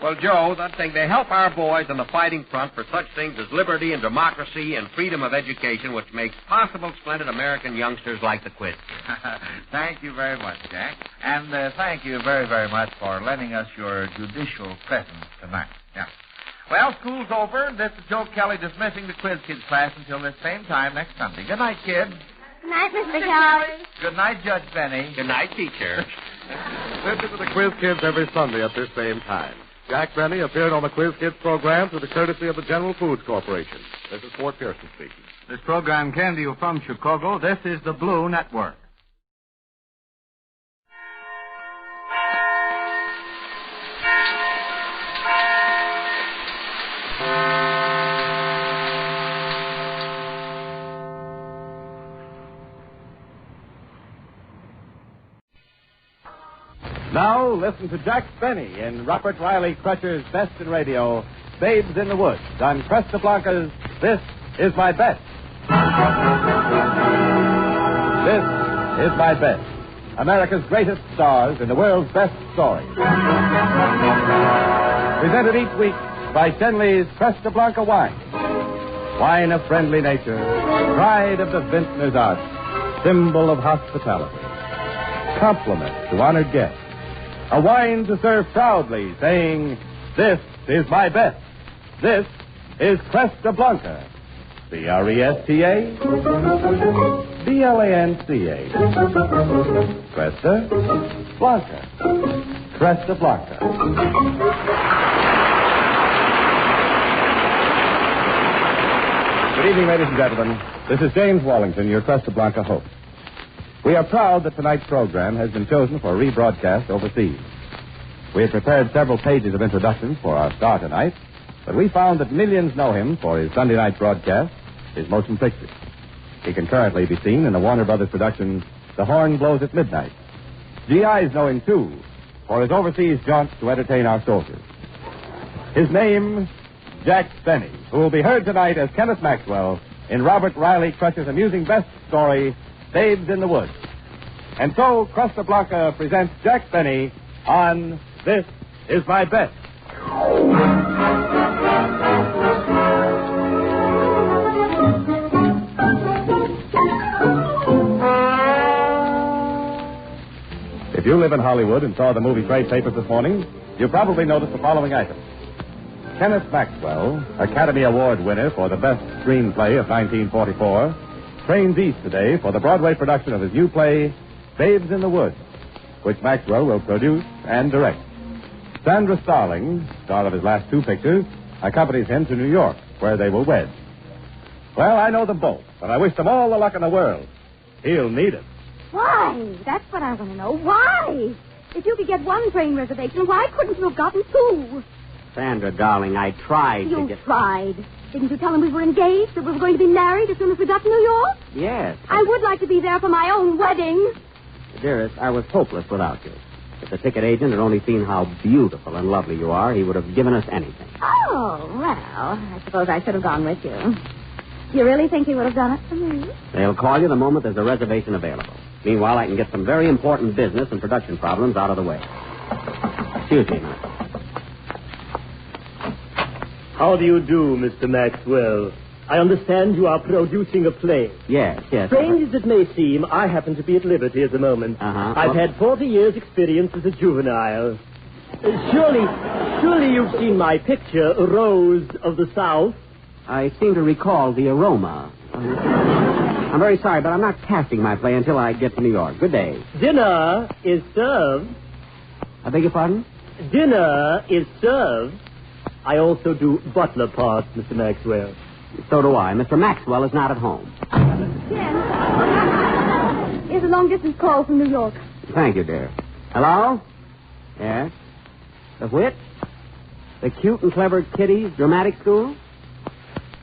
Well, Joe, that thing, they help our boys on the fighting front for such things as liberty and democracy and freedom of education, which makes possible splendid American youngsters like the quiz. Thank you very much, Jack. And thank you very, very much for lending us your judicial presence tonight. Yeah. Well, school's over. This is Joe Kelly dismissing the Quiz Kids class until this same time next Sunday. Good night, kids. Good night, Mr. Kelly. Good night, Judge Benny. Good night, teacher. Listen to the Quiz Kids every Sunday at this same time. Jack Benny appeared on the Quiz Kids program through the courtesy of the General Foods Corporation. This is Fort Pearson speaking. This program came to you from Chicago. This is the Blue Network. Now, listen to Jack Benny in Robert Riley Crutcher's Best in Radio, Babes in the Woods, on Cresta Blanca's This Is My Best. This is My Best, America's greatest stars in the world's best stories. Presented each week by Shenley's Cresta Blanca wine. Wine of friendly nature, pride of the vintner's art, symbol of hospitality, compliment to honored guests. A wine to serve proudly, saying, "This is my best. This is Cresta Blanca." C-R-E-S-T-A, B-L-A-N-C-A. Cresta Blanca. Cresta Blanca. Good evening, ladies and gentlemen. This is James Wallington, your Cresta Blanca host. We are proud that tonight's program has been chosen for rebroadcast overseas. We have prepared several pages of introductions for our star tonight, but we found that millions know him for his Sunday night broadcast, his motion pictures. He can currently be seen in the Warner Brothers production, The Horn Blows at Midnight. GIs know him, too, for his overseas jaunts to entertain our soldiers. His name, Jack Benny, who will be heard tonight as Kenneth Maxwell in Robert Riley Crutcher's amusing best story, Babes in the Woods. And so, Cresta Blanca presents Jack Benny on This Is My Best. If you live in Hollywood and saw the movie trade papers this morning, you probably noticed the following items. Kenneth Maxwell, Academy Award winner for the best screenplay of 1944, trains east today for the Broadway production of his new play, Babes in the Woods, which Maxwell will produce and direct. Sandra Starling, star of his last two pictures, accompanies him to New York, where they will wed. Well, I know them both, and I wish them all the luck in the world. He'll need it. Why? That's what I want to know. Why? If you could get one train reservation, why couldn't you have gotten two? Sandra, darling, I tried to get... You tried. Didn't you tell him we were engaged, that we were going to be married as soon as we got to New York? Yes. I would like to be there for my own wedding. Dearest, I was hopeless without you. If the ticket agent had only seen how beautiful and lovely you are, he would have given us anything. Oh, well, I suppose I should have gone with you. You really think he would have done it for me? They'll call you the moment there's a reservation available. Meanwhile, I can get some very important business and production problems out of the way. Excuse me a minute. How do you do, Mr. Maxwell? I understand you are producing a play. Yes. Strange as it may seem, I happen to be at liberty at the moment. I've had 40 years' experience as a juvenile. Surely you've seen my picture, Rose of the South. I seem to recall the aroma. I'm very sorry, but I'm not casting my play until I get to New York. Good day. Dinner is served. I beg your pardon? Dinner is served. I also do butler parts, Mr. Maxwell. So do I. Mr. Maxwell is not at home. Ken, here's a long-distance call from New York. Thank you, dear. Hello? Yes? The which? The Cute and Clever Kitties Dramatic School?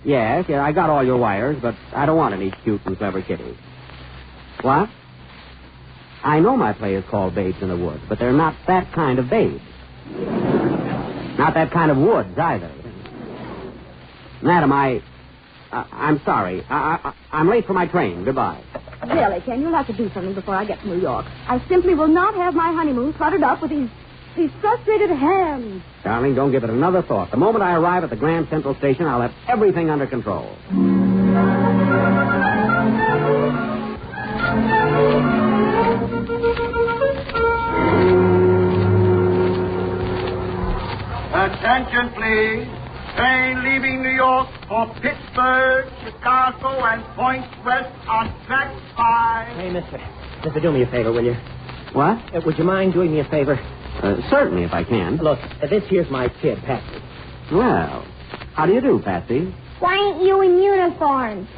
Yes, I got all your wires, but I don't want any cute and clever kitties. What? I know my play is called Babes in the Woods, but they're not that kind of babes. Not that kind of woods, either. Madam, I'm sorry. I'm late for my train. Goodbye. Really, Ken, you'll have to do something before I get to New York. I simply will not have my honeymoon cluttered up with these frustrated hands. Darling, don't give it another thought. The moment I arrive at the Grand Central Station, I'll have everything under control. Attention, please. Train leaving New York for Pittsburgh, Chicago, and points west on track 5. Hey, mister, do me a favor, will you? What? Would you mind doing me a favor? Certainly, if I can. Look, this here's my kid, Patsy. Well, how do you do, Patsy? Why ain't you in uniform?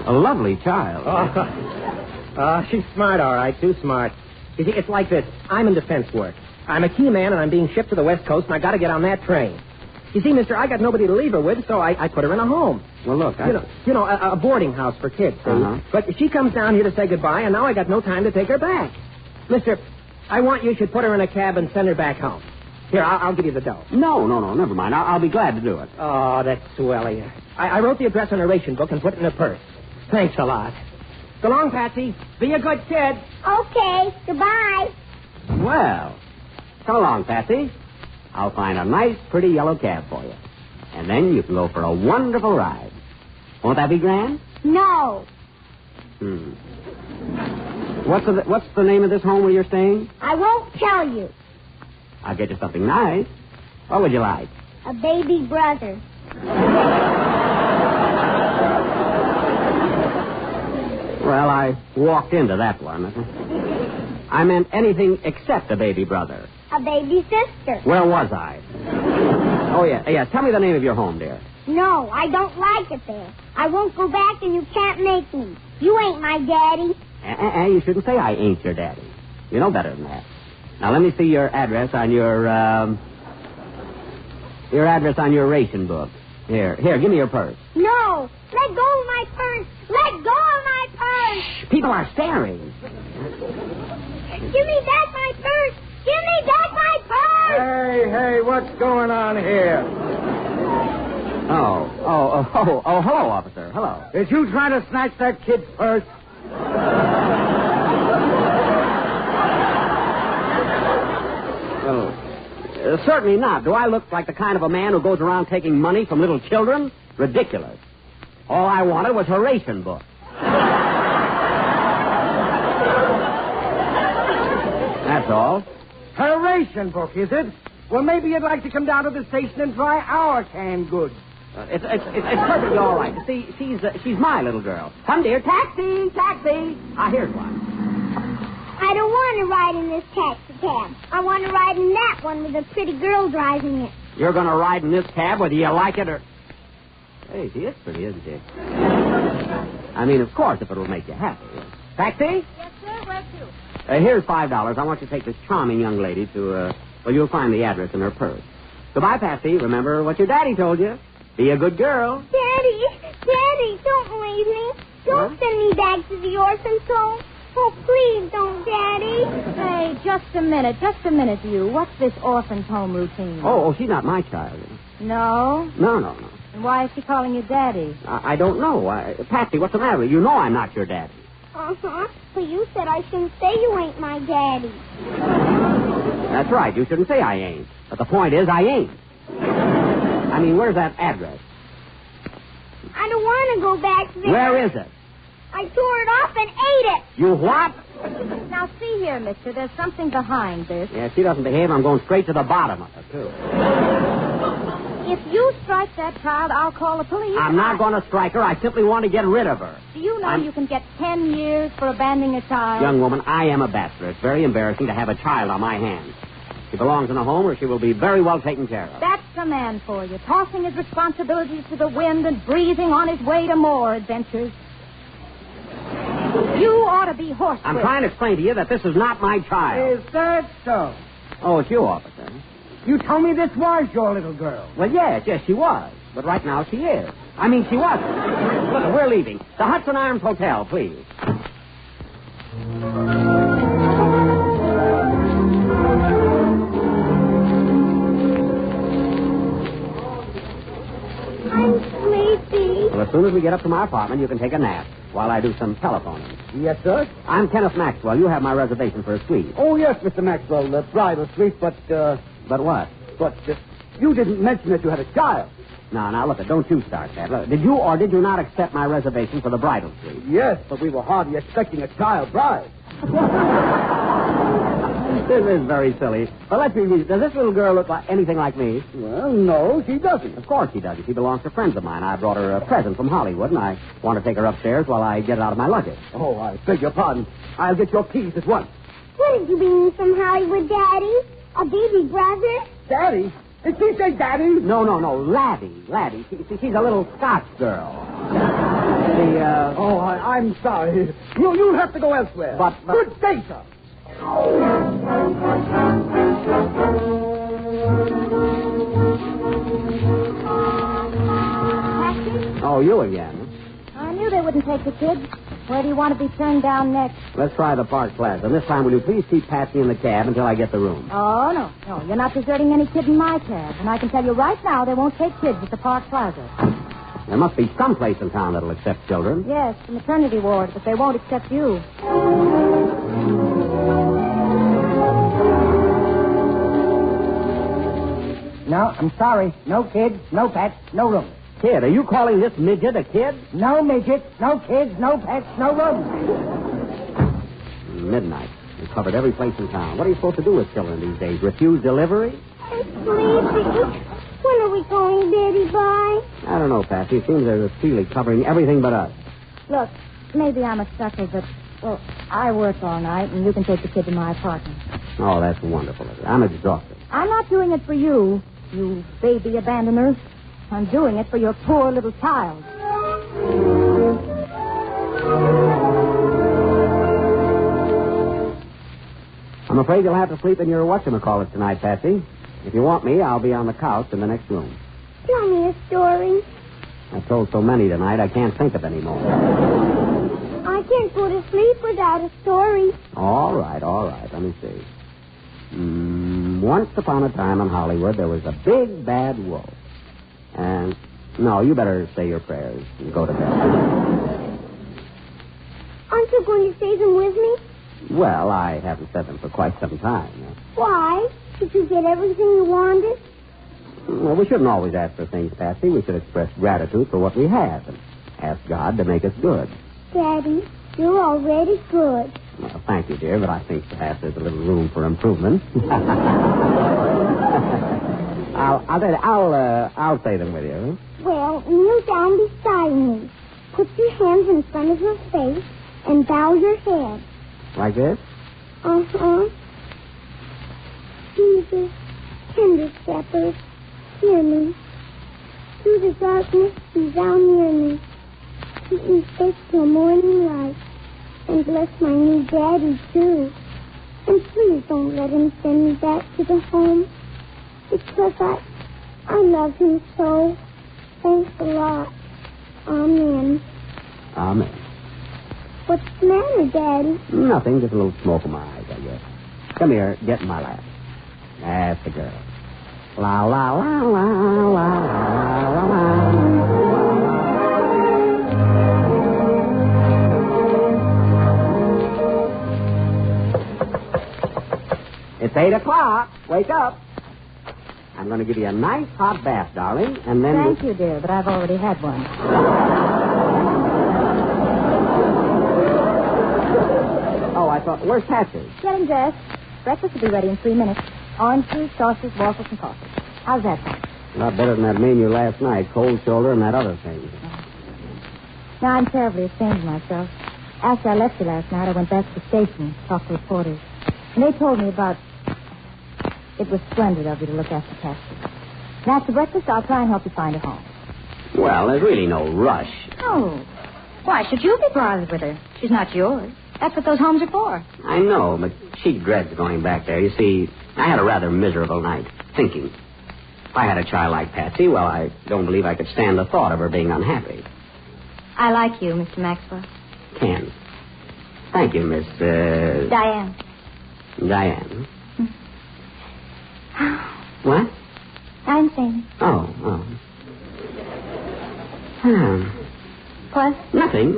A lovely child. She's smart, all right, too smart. You see, it's like this. I'm in defense work. I'm a key man, and I'm being shipped to the West Coast, and I got to get on that train. You see, mister, I got nobody to leave her with, so I put her in a home. Well, look, You know, a boarding house for kids, see? But she comes down here to say goodbye, and now I got no time to take her back. Mister, I want you should put her in a cab and send her back home. Here, I'll give you the dough. No, never mind. I'll be glad to do it. Oh, that's swell of you. I wrote the address on a ration book and put it in her purse. Thanks a lot. So long, Patsy. Be a good kid. Okay, goodbye. Well, so long, Patsy. I'll find a nice, pretty yellow cab for you. And then you can go for a wonderful ride. Won't that be grand? No. What's the name of this home where you're staying? I won't tell you. I'll get you something nice. What would you like? A baby brother. Well, I walked into that one. I meant anything except a baby brother. A baby sister. Where was I? Oh, yeah. Tell me the name of your home, dear. No, I don't like it there. I won't go back, and you can't make me. You ain't my daddy. You shouldn't say I ain't your daddy. You know better than that. Now, let me see your address on your ration book. Here, give me your purse. No, let go of my purse. Let go of my purse. People are staring. Give me back my purse. Give me back my purse. Hey, what's going on here? Oh, hello, officer. Hello. Did you try to snatch that kid's purse? Well, certainly not. Do I look like the kind of a man who goes around taking money from little children? Ridiculous. All I wanted was her ration book. That's all. Her ration book, is it? Well, maybe you'd like to come down to the station and try our canned goods. It's perfectly all right. You see, she's my little girl. Come, dear. Taxi! Here's one. I don't want to ride in this taxi cab. I want to ride in that one with a pretty girl driving it. You're going to ride in this cab whether you like it or... Hey, she is pretty, isn't she? I mean, of course, if it'll make you happy. Taxi? Yes, sir. Where to? Here's $5. I want you to take this charming young lady to, you'll find the address in her purse. Goodbye, Patsy. Remember what your daddy told you. Be a good girl. Daddy, don't leave me. Don't send me back to the orphan's home. Oh, please don't, Daddy. Hey, just a minute, you. What's this orphan's home routine? Oh, she's not my child. No? No. And why is she calling you Daddy? I don't know. Patsy, what's the matter? You know I'm not your daddy. Uh-huh. But you said I shouldn't say you ain't my daddy. That's right. You shouldn't say I ain't. But the point is, I ain't. I mean, where's that address? I don't want to go back there. Where is it? I tore it off and ate it. You what? Now, see here, mister, there's something behind this. Yeah, if she doesn't behave, I'm going straight to the bottom of it, too. If you strike that child, I'll call the police. I'm not going to strike her. I simply want to get rid of her. Do you know you can get 10 years for abandoning a child? Young woman, I am a bachelor. It's very embarrassing to have a child on my hands. She belongs in a home where she will be very well taken care of. That's the man for you, tossing his responsibilities to the wind and breathing on his way to more adventures. You ought to be horsewhipped. I'm trying to explain to you that this is not my child. Is that so? Oh, it's you, officer. You told me this was your little girl. Well, yes, she was. But right now she is. I mean, she wasn't. Look, we're leaving. The Hudson Arms Hotel, please. I'm sleepy. Well, as soon as we get up to my apartment, you can take a nap while I do some telephoning. Yes, sir? I'm Kenneth Maxwell. You have my reservation for a suite. Oh, yes, Mr. Maxwell, the bridal suite, but, But what? But you didn't mention that you had a child. Now, look, don't you start that. Look, did you or did you not accept my reservation for the bridal suite? Yes, but we were hardly expecting a child bride. This is very silly. But let's be real. Does this little girl look like anything like me? Well, no, she doesn't. Of course she doesn't. She belongs to friends of mine. I brought her a present from Hollywood, and I want to take her upstairs while I get it out of my luggage. Oh, I beg your pardon. I'll get your keys at once. What did you bring me from Hollywood, Daddy? A baby brother? Daddy? Did she say Daddy? No, Laddie. Laddie. She's a little Scotch girl. Oh, I'm sorry. You'll have to go elsewhere. But... Good day, sir. Oh, you again. I knew they wouldn't take the kids. Where do you want to be turned down next? Let's try the Park Plaza. And this time, will you please keep Patsy in the cab until I get the room? Oh, no. You're not deserting any kid in my cab. And I can tell you right now they won't take kids at the Park Plaza. There must be some place in town that'll accept children. Yes, the maternity ward, but they won't accept you. No, I'm sorry. No kids, no pets, no room. Kid, are you calling this midget a kid? No midget, no kids, no pets, no room. Midnight. We've covered every place in town. What are you supposed to do with children these days? Refuse delivery? I'm sleepy. When are we going, Daddy? Bye. I don't know, Patsy. It seems there's a Seeley covering everything but us. Look, maybe I'm a sucker, but, well, I work all night, and you can take the kid to my apartment. Oh, that's wonderful. I'm exhausted. I'm not doing it for you, you baby abandoner. I'm doing it for your poor little child. I'm afraid you'll have to sleep in your whatchamacallit tonight, Patsy. If you want me, I'll be on the couch in the next room. Tell me a story. I've told so many tonight, I can't think of any more. I can't go to sleep without a story. All right. Let me see. Once upon a time in Hollywood, there was a big, bad wolf. And, no, you better say your prayers and go to bed. Aren't you going to say them with me? Well, I haven't said them for quite some time. Why? Did you get everything you wanted? Well, we shouldn't always ask for things, Patsy. We should express gratitude for what we have and ask God to make us good. Daddy, you're already good. Well, thank you, dear, but I think perhaps there's a little room for improvement. I'll say them with you. Well, kneel down beside me. Put your hands in front of your face and bow your head. Like this? Uh-huh. Jesus, tender shepherd, hear me. Through the darkness, be thou near me. Keep me safe till morning light. And bless my new daddy, too. And please don't let him send me back to the home. Because I love him so. Thanks a lot. Amen. Amen. What's the matter, Daddy? Nothing, just a little smoke in my eyes, I guess. Come here, get in my lap. That's the girl. La la la la la la la. o'clock. Wake up. I'm going to give you a nice hot bath, darling, and then... Thank you, dear, but I've already had one. Oh, I thought... Where's Patsy? Getting dressed. Breakfast will be ready in 3 minutes. Orange juice, sausages, waffles, and coffee. How's that sound? A lot better than that menu last night, cold shoulder and that other thing. Now, I'm terribly ashamed of myself. After I left you last night, I went back to the station and talked to reporters. And they told me about... It was splendid of you to look after Patsy. And after breakfast, I'll try and help you find a home. Well, there's really no rush. Oh. Why should you be bothered with her? She's not yours. That's what those homes are for. I know, but she dreads going back there. You see, I had a rather miserable night, thinking. If I had a child like Patsy, well, I don't believe I could stand the thought of her being unhappy. I like you, Mr. Maxwell. Ken. Thank you, Miss... Diane. Diane. What? I'm saying. Oh. What? Nothing.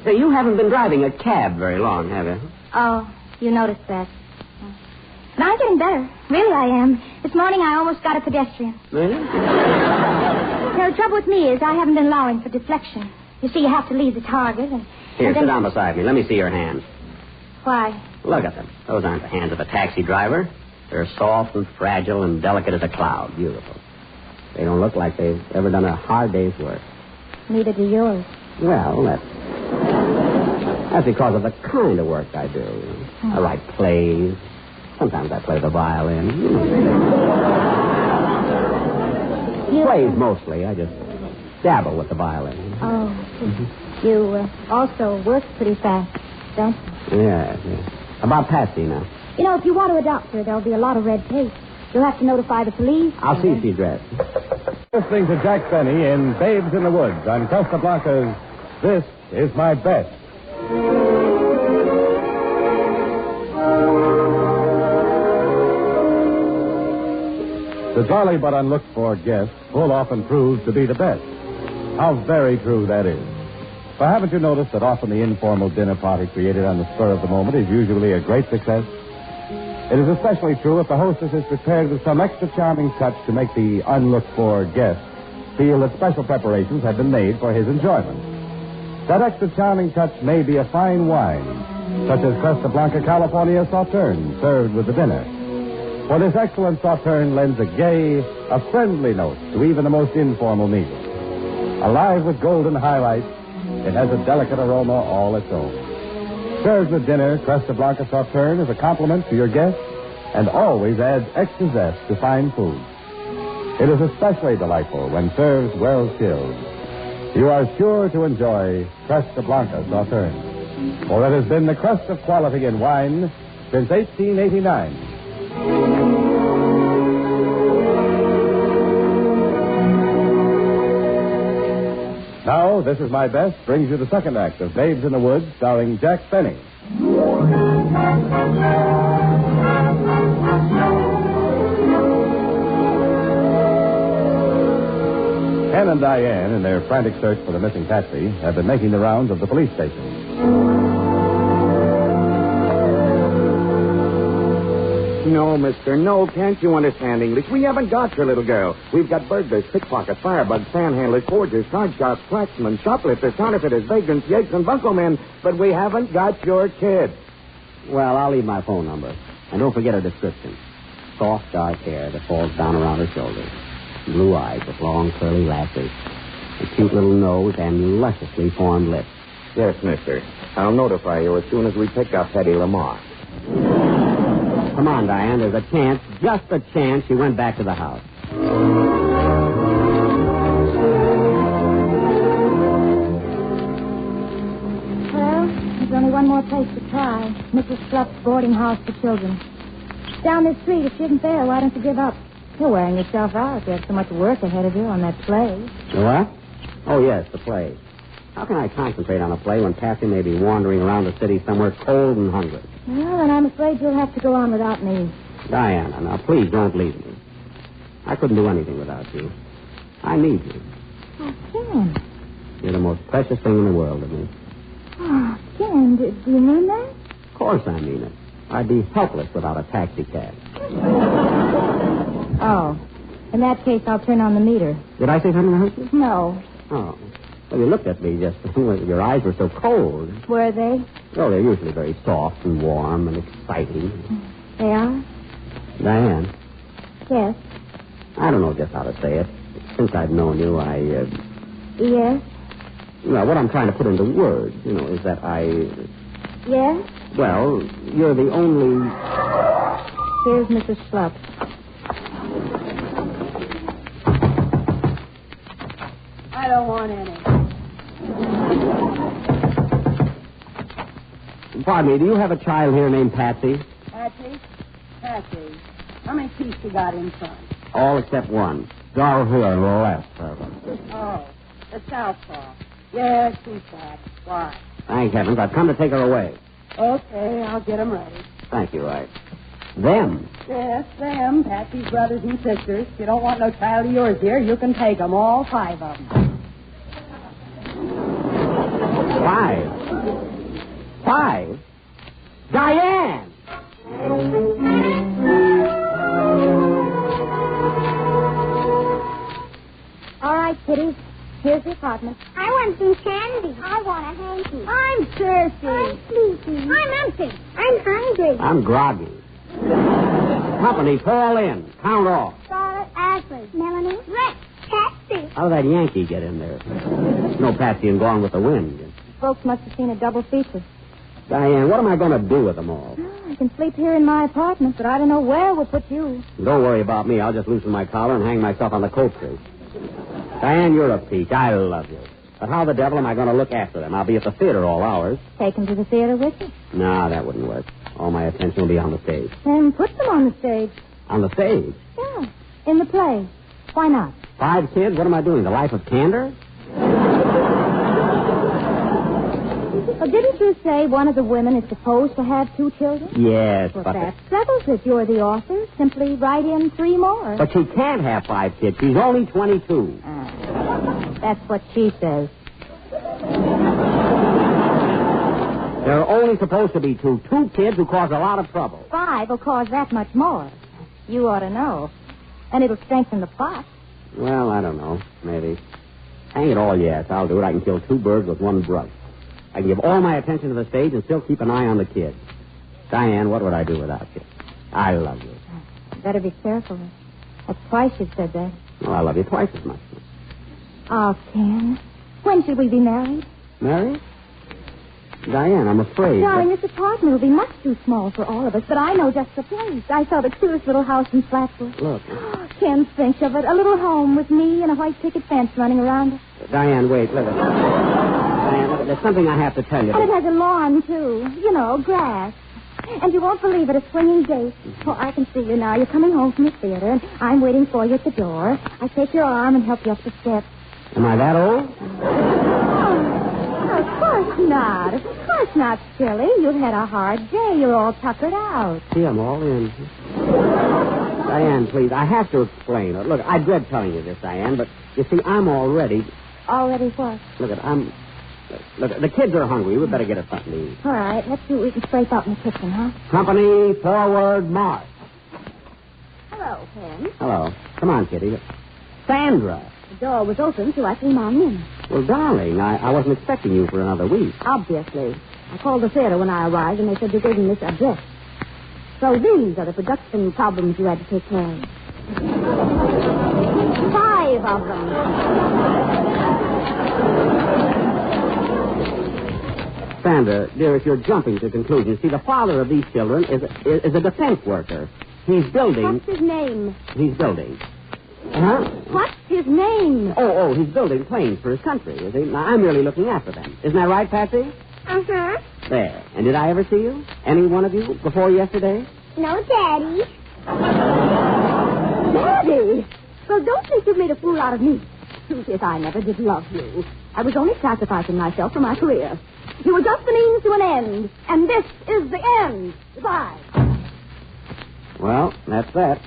Say, you haven't been driving a cab very long, have you? Oh, you noticed that. But I'm getting better. Really, I am. This morning, I almost got a pedestrian. Really? The trouble with me is I haven't been allowing for deflection. You see, you have to leave the target and... Here, sit down beside me. Let me see your hands. Why? Look at them. Those aren't the hands of a taxi driver. They're soft and fragile and delicate as a cloud. Beautiful. They don't look like they've ever done a hard day's work. Neither do yours. Well, that's because of the kind of work I do. I write plays. Sometimes I play the violin. Plays mostly. I just dabble with the violin. Oh. You also work pretty fast, don't you? Yeah. About Patsy now. You know, if you want to adopt her, there'll be a lot of red tape. You'll have to notify the police. I'll see if she's dressed. Listening to Jack Benny in Babes in the Woods on Costa Blanca's This Is My Best. The jolly but unlooked-for guest full often proves to be the best. How very true that is. But haven't you noticed that often the informal dinner party created on the spur of the moment is usually a great success? It is especially true if the hostess is prepared with some extra charming touch to make the unlooked-for guest feel that special preparations have been made for his enjoyment. That extra charming touch may be a fine wine, such as Costa Blanca California Sauterne, served with the dinner. For this excellent Sauterne lends a gay, a friendly note to even the most informal meal. Alive with golden highlights, it has a delicate aroma all its own. Served with dinner, Costa Blanca Sauterne is a compliment to your guests and always adds extra zest to fine food. It is especially delightful when served well chilled. You are sure to enjoy Costa Blanca Sauterne, for it has been the crest of quality in wine since 1889. Now, This Is My Best brings you the second act of Babes in the Woods, starring Jack Benny. Ken and Diane, in their frantic search for the missing Patsy, have been making the rounds of the police station. No, mister, no. Can't you understand English? We haven't got your little girl. We've got burglars, pickpockets, firebugs, panhandlers, forgers, card sharps, cracksmen, shoplifters, counterfeiters, vagrants, yakes, and bunco men, but we haven't got your kid. Well, I'll leave my phone number. And don't forget her description. Soft, dark hair that falls down around her shoulders. Blue eyes with long, curly lashes. A cute little nose and lusciously formed lips. Yes, mister. I'll notify you as soon as we pick up Hetty Lamar. Come on, Diane. There's a chance, just a chance, she went back to the house. Well, there's only one more place to try. Mrs. Fluff's boarding house for children. Down this street. If she isn't there, why don't you give up? You're wearing yourself out. You have so much work ahead of you on that play. The what? Oh, yes, the play. How can I concentrate on a play when Patsy may be wandering around the city somewhere cold and hungry? Well, then I'm afraid you'll have to go on without me. Diana, now please don't leave me. I couldn't do anything without you. I need you. Oh, Ken. You're the most precious thing in the world to me. Oh, Ken, do you mean that? Of course I mean it. I'd be helpless without a taxi cab. Oh. In that case, I'll turn on the meter. Did I say something to hurt you? No. Oh. Well, you looked at me just... Your eyes were so cold. Were they? Oh, they're usually very soft and warm and exciting. They are? Diane. Yes. I don't know just how to say it. Since I've known you, Yes? Well, what I'm trying to put into words, is that Yes? Well, you're the only... Here's Mrs. Schlupp. I don't want any. Pardon me, do you have a child here named Patsy? Patsy? Patsy. How many teeth you got in front? All except one. Doll here on the left. Oh, the southpaw. Yes, she's bad. Why? Thank heavens, I've come to take her away. Okay, I'll get 'em ready. Thank you, right. Them? Yes, them. Patsy's brothers and sisters. If you don't want no child of yours here, you can take 'em, all 5 of 'em. 5? 5? Diane! All right, Kitty. Here's the apartment. I want some candy. I want a hanky. I'm thirsty. I'm sleepy. I'm empty. I'm hungry. I'm groggy. Company, fall in. Count off. Charlotte, Ashley, Melanie, Rex, Patsy. How did that Yankee get in there? No Patsy and Gone with the Wind. Folks must have seen a double feature. Diane, what am I going to do with them all? I can sleep here in my apartment, but I don't know where we'll put you. Don't worry about me. I'll just loosen my collar and hang myself on the coat tree. Diane, you're a peach. I love you. But how the devil am I going to look after them? I'll be at the theater all hours. Take them to the theater with you. No, that wouldn't work. All my attention will be on the stage. Then put them on the stage. On the stage? Yeah, in the play. Why not? 5 kids? What am I doing, The Life of Candor? Well, didn't you say one of the women is supposed to have 2 children? Yes, Well, but... that settles it. You're the author. Simply write in 3 more. But she can't have 5 kids. She's only 22. That's what she says. There are only supposed to be 2 kids who cause a lot of trouble. 5 will cause that much more. You ought to know. And it'll strengthen the plot. Well, I don't know. Maybe. Hang it all, yes. I'll do it. I can kill 2 birds with 1 brush. I can give all my attention to the stage and still keep an eye on the kids. Diane, what would I do without you? I love you. Better be careful. That's twice you've said that. Well, I love you twice as much. Oh, Ken. When should we be married? Married? Diane, I'm afraid. Darling, this apartment will be much too small for all of us, but I know just the place. I saw the cutest little house in Flatbush. Look. Ken, think of it. A little home with me and a white picket fence running around it. Diane, wait. Look. Diane, look, there's something I have to tell you. And it has a lawn, too. You know, grass. And you won't believe it, a swinging gate. Oh, I can see you now. You're coming home from the theater, and I'm waiting for you at the door. I take your arm and help you up the steps. Am I that old? Oh, of course not. Of course not, silly. You've had a hard day. You're all tuckered out. See, I'm all in. Diane, please, I have to explain. Look, I dread telling you this, Diane, but you see, I'm already... Already what? Look, Look, the kids are hungry. We'd better get us something to eat. All right, let's see what we can scrape up in the kitchen, huh? Company, forward, march. Hello, Ken. Hello. Come on, Kitty. Sandra. The door was open, so I came on in. Well, darling, I wasn't expecting you for another week. Obviously. I called the theater when I arrived, and they said you gave them this address. So these are the production problems you had to take care of. 5 of them. Sandra, dearest, you're jumping to conclusions. See, the father of these children is a defense worker. He's building... What's his name? He's building. Huh? What's his name? Oh, he's building planes for his country, is he? Now, I'm really looking after them. Isn't that right, Patsy? Uh-huh. There. And did I ever see you? Any one of you before yesterday? No, Daddy. Daddy! Well, don't think you've made a fool out of me. Truth is, I never did love you. I was only sacrificing myself for my career. You were just the means to an end, and this is the end. Goodbye. Well, that's that.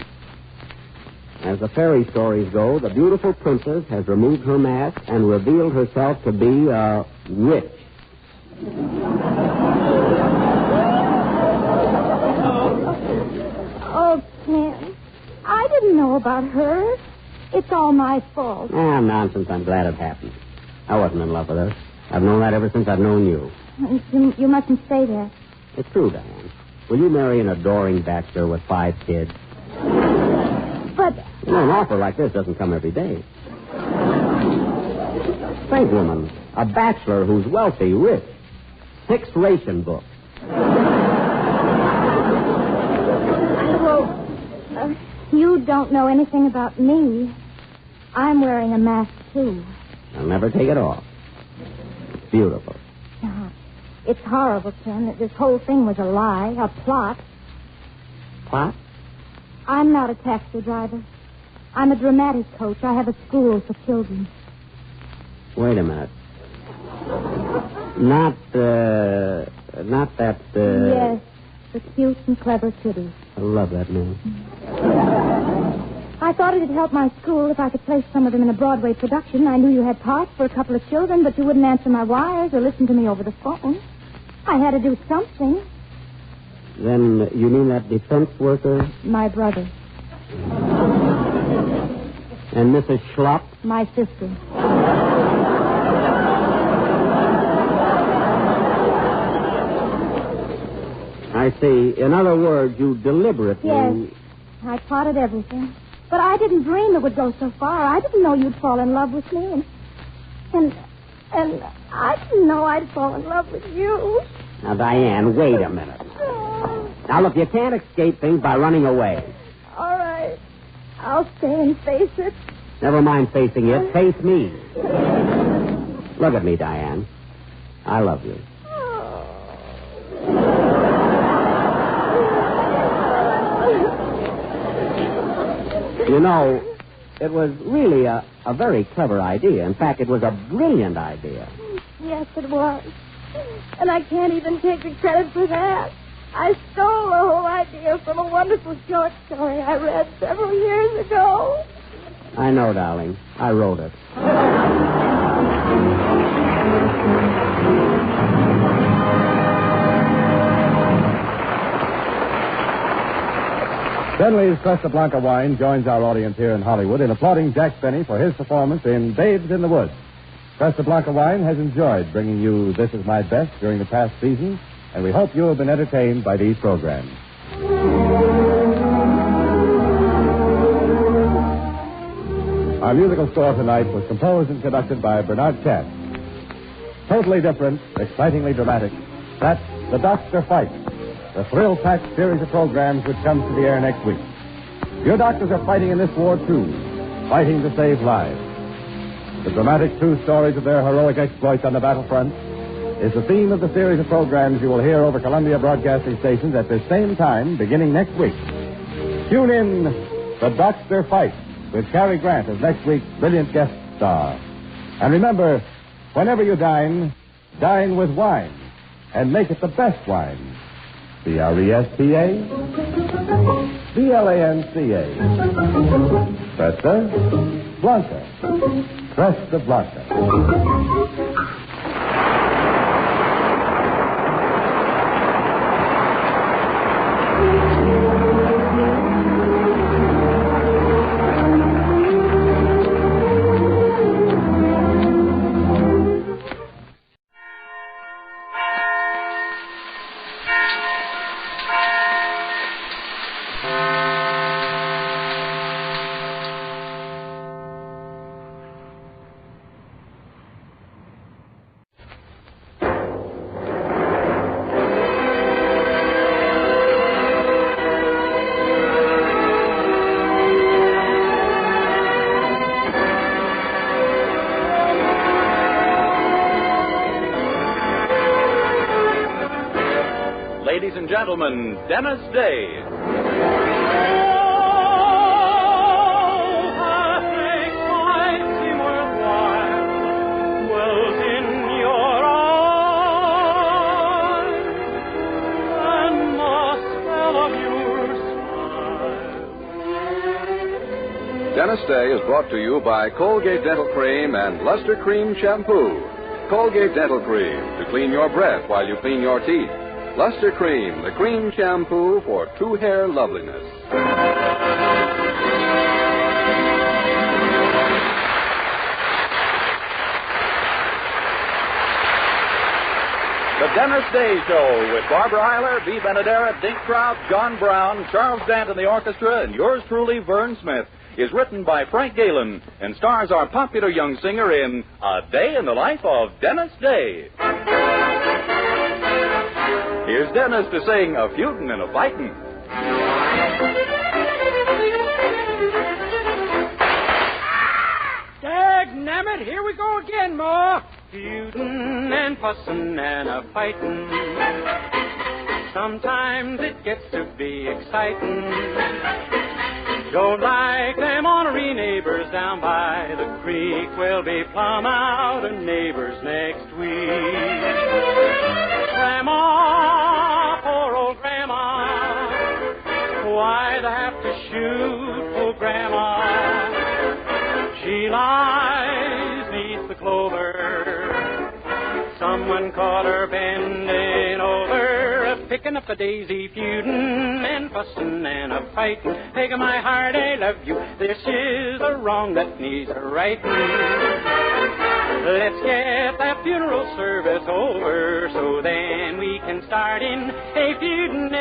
As the fairy stories go, the beautiful princess has removed her mask and revealed herself to be a witch. didn't know about her. It's all my fault. Ah, nonsense. I'm glad it happened. I wasn't in love with her. I've known that ever since I've known you. You mustn't say that. It's true, Diane. Will you marry an adoring bachelor with 5 kids? But... You know, an offer like this doesn't come every day. Think, woman. A bachelor who's wealthy, rich. 6 ration books. Well, you don't know anything about me. I'm wearing a mask, too. I'll never take it off. It's beautiful. It's horrible, Ken, that this whole thing was a lie, a plot. Plot? I'm not a taxi driver. I'm a dramatic coach. I have a school for children. Wait a minute. Not that, Yes, the cute and clever kitty. I love that name. I thought it'd help my school if I could place some of them in a Broadway production. I knew you had parts for a couple of children, but you wouldn't answer my wires or listen to me over the phone. I had to do something. Then you mean that defense worker? My brother. And Mrs. Schlupp? My sister. I see. In other words, you deliberately... Yes. I plotted everything. But I didn't dream it would go so far. I didn't know you'd fall in love with me. And I didn't know I'd fall in love with you. Now, Diane, wait a minute. Now, look, you can't escape things by running away. All right. I'll stay and face it. Never mind facing it. Face me. Look at me, Diane. I love you. You know, it was really a very clever idea. In fact, it was a brilliant idea. Yes, it was. And I can't even take the credit for that. I stole the whole idea from a wonderful short story I read several years ago. I know, darling. I wrote it. Bentley's Casablanca wine joins our audience here in Hollywood in applauding Jack Benny for his performance in Babes in the Woods. Casablanca wine has enjoyed bringing you This Is My Best during the past season, and we hope you have been entertained by these programs. Our musical score tonight was composed and conducted by Bernard Katz. Totally different, excitingly dramatic. That's The Doctor Fight, the thrill-packed series of programs which comes to the air next week. Your doctors are fighting in this war, too, fighting to save lives. The dramatic true stories of their heroic exploits on the battlefront is the theme of the series of programs you will hear over Columbia Broadcasting Stations at this same time, beginning next week. Tune in The Doctor Fight with Cary Grant as next week's brilliant guest star. And remember, whenever you dine, dine with wine, and make it the best wine. Brespa, Blanca. Presta Blanca. Presta Blanca. Ladies and gentlemen, Dennis Day. Dennis Day is brought to you by Colgate Dental Cream and Luster Cream Shampoo. Colgate Dental Cream, to clean your breath while you clean your teeth. Luster Cream, the cream shampoo for true hair loveliness. Dennis Day Show with Barbara Eiler, Bea Benaderet, Dink Trout, John Brown, Charles Dant in the orchestra, and yours truly, Vern Smith, is written by Frank Galen and stars our popular young singer in A Day in the Life of Dennis Day. Here's Dennis to sing A Feudin' and a Fightin'. Dagnammit, here we go again, Ma. Feudin' and fussin' and a fightin'. Sometimes it gets to be excitin'. Don't like them ornery neighbors down by the creek. We'll be plumb out of neighbors next week. Grandma, poor old Grandma, why'd I have to shoot poor Grandma? She lies neath the clover. Someone caught her bending over, picking up a daisy, feuding and fussing and a fighting. Taking my heart, I love you. This is a wrong that needs a righting. Let's get that funeral service over, so then we can start in a feuding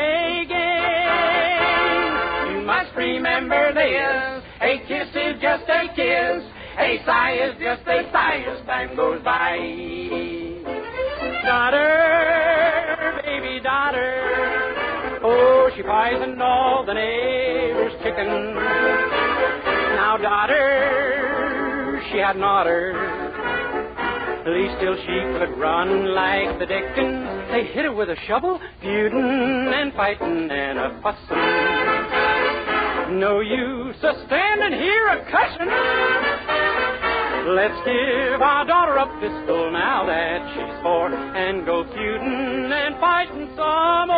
again. You must remember this: a kiss is just a kiss, a sigh is just a sigh as time goes by. Daughter, baby daughter, oh, she poisoned all the neighbors' chickens. Now, daughter, she had an otter, at least till she could run like the Dickens. They hit her with a shovel, feuding and fighting and a fussin'. No use a standing here a cussin'. Let's give our daughter a pistol now that she's 4 and go feuding and fighting some more.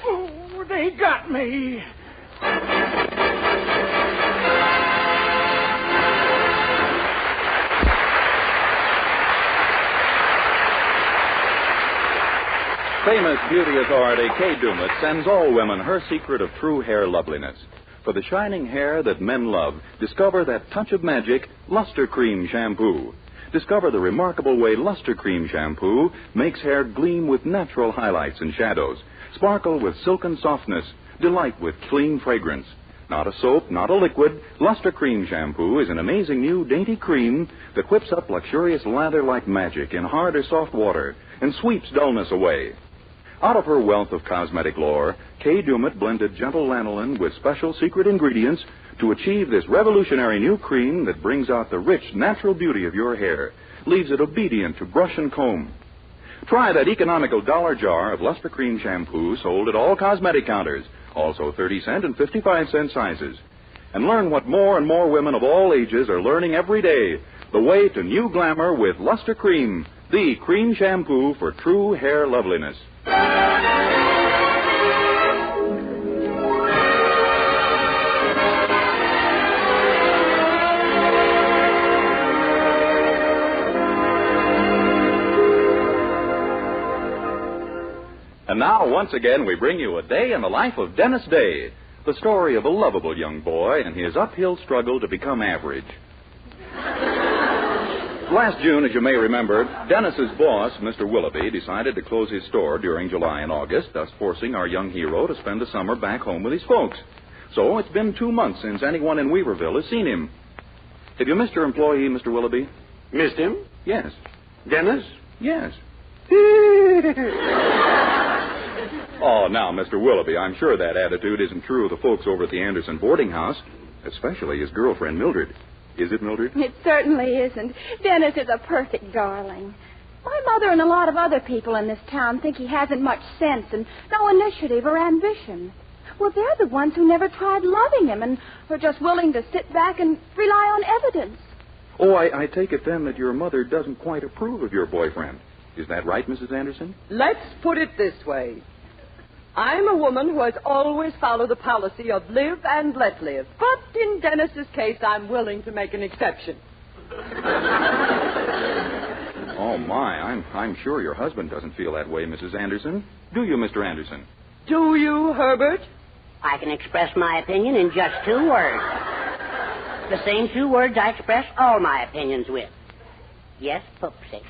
Oh, they got me. Famous beauty authority Kay Dumas sends all women her secret of true hair loveliness. For the shining hair that men love, discover that touch of magic, Luster Cream Shampoo. Discover the remarkable way Luster Cream Shampoo makes hair gleam with natural highlights and shadows, sparkle with silken softness, delight with clean fragrance. Not a soap, not a liquid, Luster Cream Shampoo is an amazing new dainty cream that whips up luxurious lather like magic in hard or soft water and sweeps dullness away. Out of her wealth of cosmetic lore, Kay Dumas blended gentle lanolin with special secret ingredients to achieve this revolutionary new cream that brings out the rich, natural beauty of your hair, leaves it obedient to brush and comb. Try that economical dollar jar of Luster Cream Shampoo sold at all cosmetic counters, also 30-cent and 55-cent sizes. And learn what more and more women of all ages are learning every day, the way to new glamour with Luster Cream, the cream shampoo for true hair loveliness. And now, once again, we bring you A Day in the Life of Dennis Day, the story of a lovable young boy and his uphill struggle to become average. Last June, as you may remember, Dennis's boss, Mr. Willoughby, decided to close his store during July and August, thus forcing our young hero to spend the summer back home with his folks. So it's been 2 months since anyone in Weaverville has seen him. Have you missed your employee, Mr. Willoughby? Missed him? Yes. Dennis? Yes. Oh, now, Mr. Willoughby, I'm sure that attitude isn't true of the folks over at the Anderson boarding house, especially his girlfriend, Mildred. Is it, Mildred? It certainly isn't. Dennis is a perfect darling. My mother and a lot of other people in this town think he hasn't much sense and no initiative or ambition. Well, they're the ones who never tried loving him and are just willing to sit back and rely on evidence. Oh, I take it then that your mother doesn't quite approve of your boyfriend. Is that right, Mrs. Anderson? Let's put it this way. I'm a woman who has always followed the policy of live and let live. But in Dennis's case, I'm willing to make an exception. Oh, my. I'm sure your husband doesn't feel that way, Mrs. Anderson. Do you, Mr. Anderson? Do you, Herbert? I can express my opinion in just 2 words. The same 2 words I express all my opinions with. Yes, Poopsie.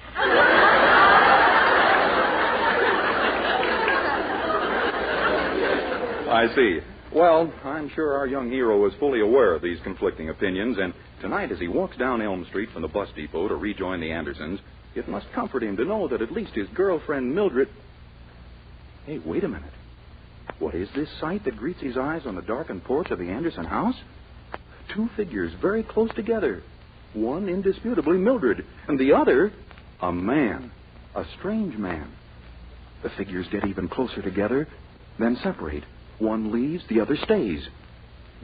I see. Well, I'm sure our young hero is fully aware of these conflicting opinions, and tonight as he walks down Elm Street from the bus depot to rejoin the Andersons, it must comfort him to know that at least his girlfriend Mildred... Hey, wait a minute. What is this sight that greets his eyes on the darkened porch of the Anderson house? Two figures very close together. One indisputably Mildred, and the other a man. A strange man. The figures get even closer together, then separate. One leaves, the other stays.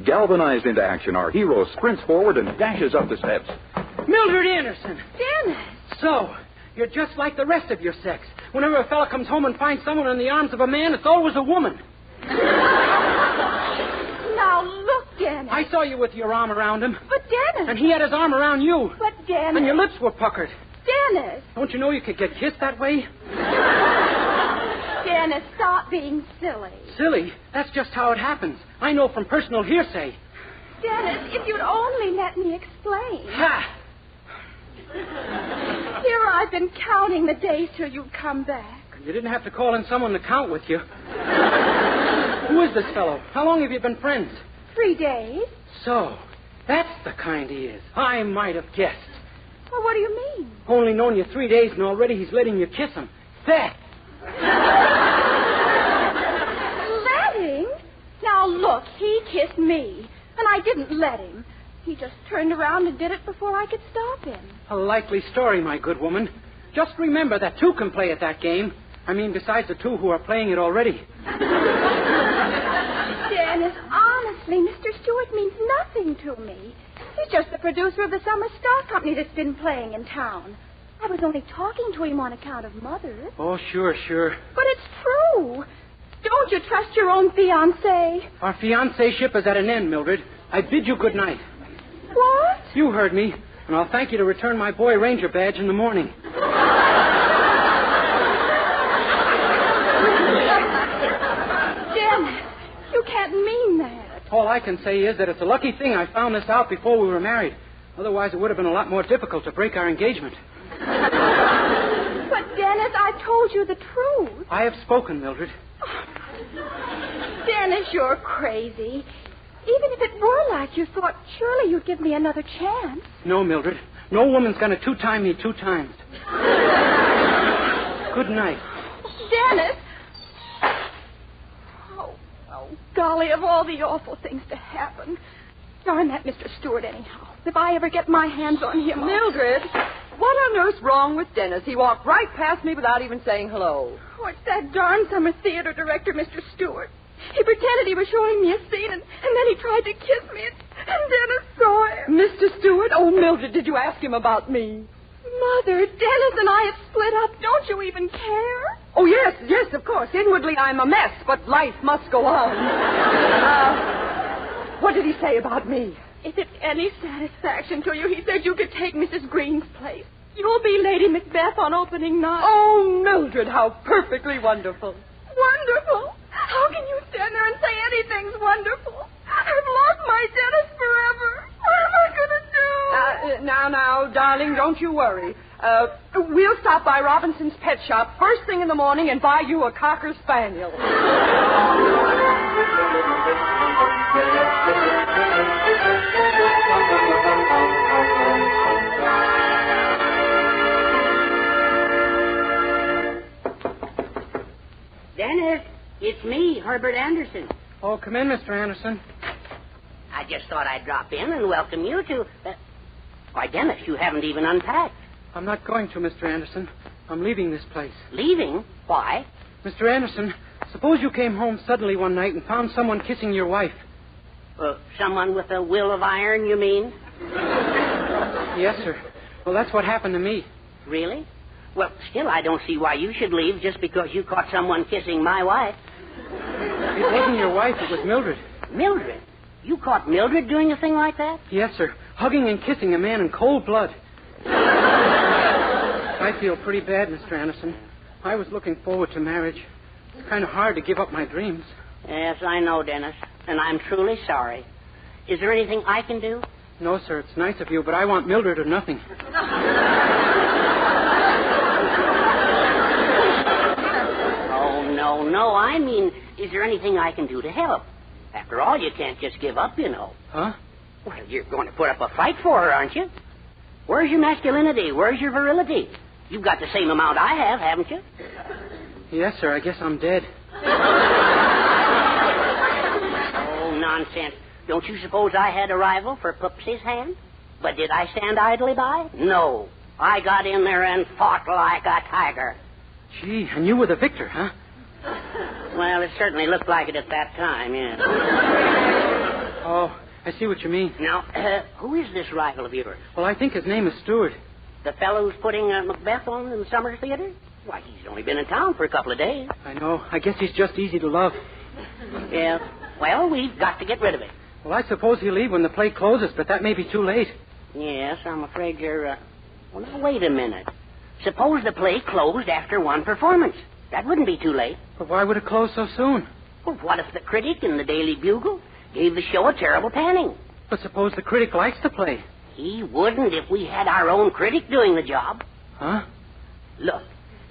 Galvanized into action, our hero sprints forward and dashes up the steps. Mildred Anderson. Dennis! So, you're just like the rest of your sex. Whenever a fella comes home and finds someone in the arms of a man, it's always a woman. Now, look, Dennis. I saw you with your arm around him. But, Dennis. And he had his arm around you. But, Dennis. And your lips were puckered. Dennis. Don't you know you could get kissed that way? Dennis, stop being silly. Silly? That's just how it happens. I know from personal hearsay. Dennis, if you'd only let me explain. Ha! Here I've been counting the days till you'd come back. You didn't have to call in someone to count with you. Who is this fellow? How long have you been friends? 3 days. So, that's the kind he is. I might have guessed. Well, what do you mean? Only known you 3 days, and already he's letting you kiss him. That. Letting? Now, look, he kissed me, and I didn't let him. He just turned around and did it before I could stop him. A likely story, my good woman. Just remember that two can play at that game. I mean, besides the two who are playing it already. Dennis, honestly, Mr. Stewart means nothing to me. He's just the producer of the summer stock company that's been playing in town. I was only talking to him on account of Mother. Oh, sure. But it's true. Don't you trust your own fiancé? Our fiancé-ship is at an end, Mildred. I bid you good night. What? You heard me, and I'll thank you to return my boy ranger badge in the morning. Dennis, you can't mean that. All I can say is that it's a lucky thing I found this out before we were married. Otherwise, it would have been a lot more difficult to break our engagement. But, Dennis, I told you the truth. I have spoken, Mildred. Dennis, you're crazy. Even if it were like you thought, surely you'd give me another chance. No, Mildred. No woman's going to two-time me 2 times. Good night. Dennis! Oh, golly, of all the awful things to happen. Darn that Mr. Stewart, anyhow. If I ever get my hands on him... Mildred, what on earth's wrong with Dennis? He walked right past me without even saying hello. Oh, it's that darn summer theater director, Mr. Stewart. He pretended he was showing me a scene, and then he tried to kiss me, and Dennis saw him. Mr. Stewart? Oh, Mildred, did you ask him about me? Mother, Dennis and I have split up. Don't you even care? Oh, yes, of course. Inwardly, I'm a mess, but life must go on. What did he say about me? If it's any satisfaction to you, he said you could take Mrs. Green's place. You'll be Lady Macbeth on opening night. Oh, Mildred, how perfectly wonderful. Wonderful? How can you stand there and say anything's wonderful? I've lost my Dennis forever. What am I going to do? Now, darling, don't you worry. We'll stop by Robinson's pet shop first thing in the morning and buy you a Cocker Spaniel. Dennis, it's me, Herbert Anderson. Oh, come in, Mr. Anderson. I just thought I'd drop in and welcome you to... Why, Dennis, you haven't even unpacked. I'm not going to, Mr. Anderson. I'm leaving this place. Leaving? Why? Mr. Anderson, suppose you came home suddenly one night and found someone kissing your wife. Someone with a will of iron, you mean? Yes, sir. Well, that's what happened to me. Really? Well, still, I don't see why you should leave just because you caught someone kissing my wife. It wasn't your wife. It was Mildred. Mildred? You caught Mildred doing a thing like that? Yes, sir. Hugging and kissing a man in cold blood. I feel pretty bad, Mr. Anderson. I was looking forward to marriage. It's kind of hard to give up my dreams. Yes, I know, Dennis. And I'm truly sorry. Is there anything I can do? No, sir. It's nice of you, but I want Mildred or nothing. No. I mean, is there anything I can do to help? After all, you can't just give up, you know. Huh? Well, you're going to put up a fight for her, aren't you? Where's your masculinity? Where's your virility? You've got the same amount I have, haven't you? Yes, sir. I guess I'm dead. Oh, nonsense. Don't you suppose I had a rival for Pupsy's hand? But did I stand idly by? No. I got in there and fought like a tiger. Gee, and you were the victor, huh? Well, it certainly looked like it at that time, yeah. Oh, I see what you mean. Now, who is this rival of yours? Well, I think his name is Stewart. The fellow who's putting Macbeth on in the summer theater? Why, he's only been in town for a couple of days. I know. I guess he's just easy to love. Yeah. Well, we've got to get rid of him. Well, I suppose he'll leave when the play closes, but that may be too late. Yes, I'm afraid you're, Well, now, wait a minute. Suppose the play closed after one performance. That wouldn't be too late. But why would it close so soon? Well, what if the Critic and the Daily Bugle gave the show a terrible panning? But suppose the critic likes the play. He wouldn't if we had our own critic doing the job. Huh? Look,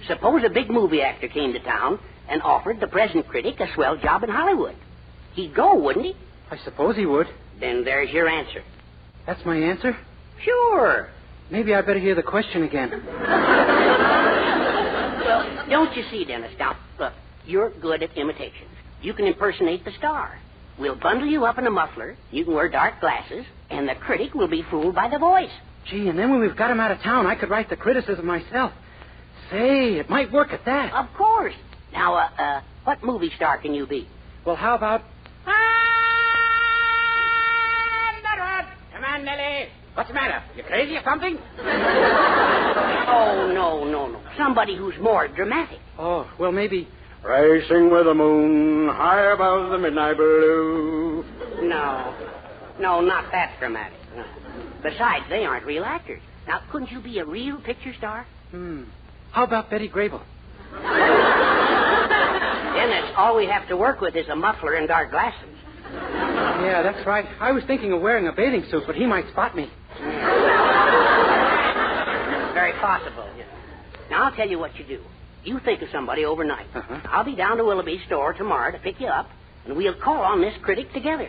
suppose a big movie actor came to town and offered the present critic a swell job in Hollywood. He'd go, wouldn't he? I suppose he would. Then there's your answer. That's my answer? Sure. Maybe I'd better hear the question again. Well, don't you see, Dennis? Now, look, you're good at imitations. You can impersonate the star. We'll bundle you up in a muffler, you can wear dark glasses, and the critic will be fooled by the voice. Gee, and then when we've got him out of town, I could write the criticism myself. Say, it might work at that. Of course. Now, what movie star can you be? Well, how about... Come on, Nellie. What's the matter? You crazy or something? Oh, no. Somebody who's more dramatic. Oh, well, maybe... Racing with the moon, high above the midnight blue. No, not that dramatic. No. Besides, they aren't real actors. Now, couldn't you be a real picture star? How about Betty Grable? Dennis, all we have to work with is a muffler and dark glasses. Yeah, that's right. I was thinking of wearing a bathing suit, but he might spot me. Very possible. Now, I'll tell you what you do. You think of somebody overnight. I'll be down to Willoughby's store tomorrow to pick you up, and we'll call on this critic together.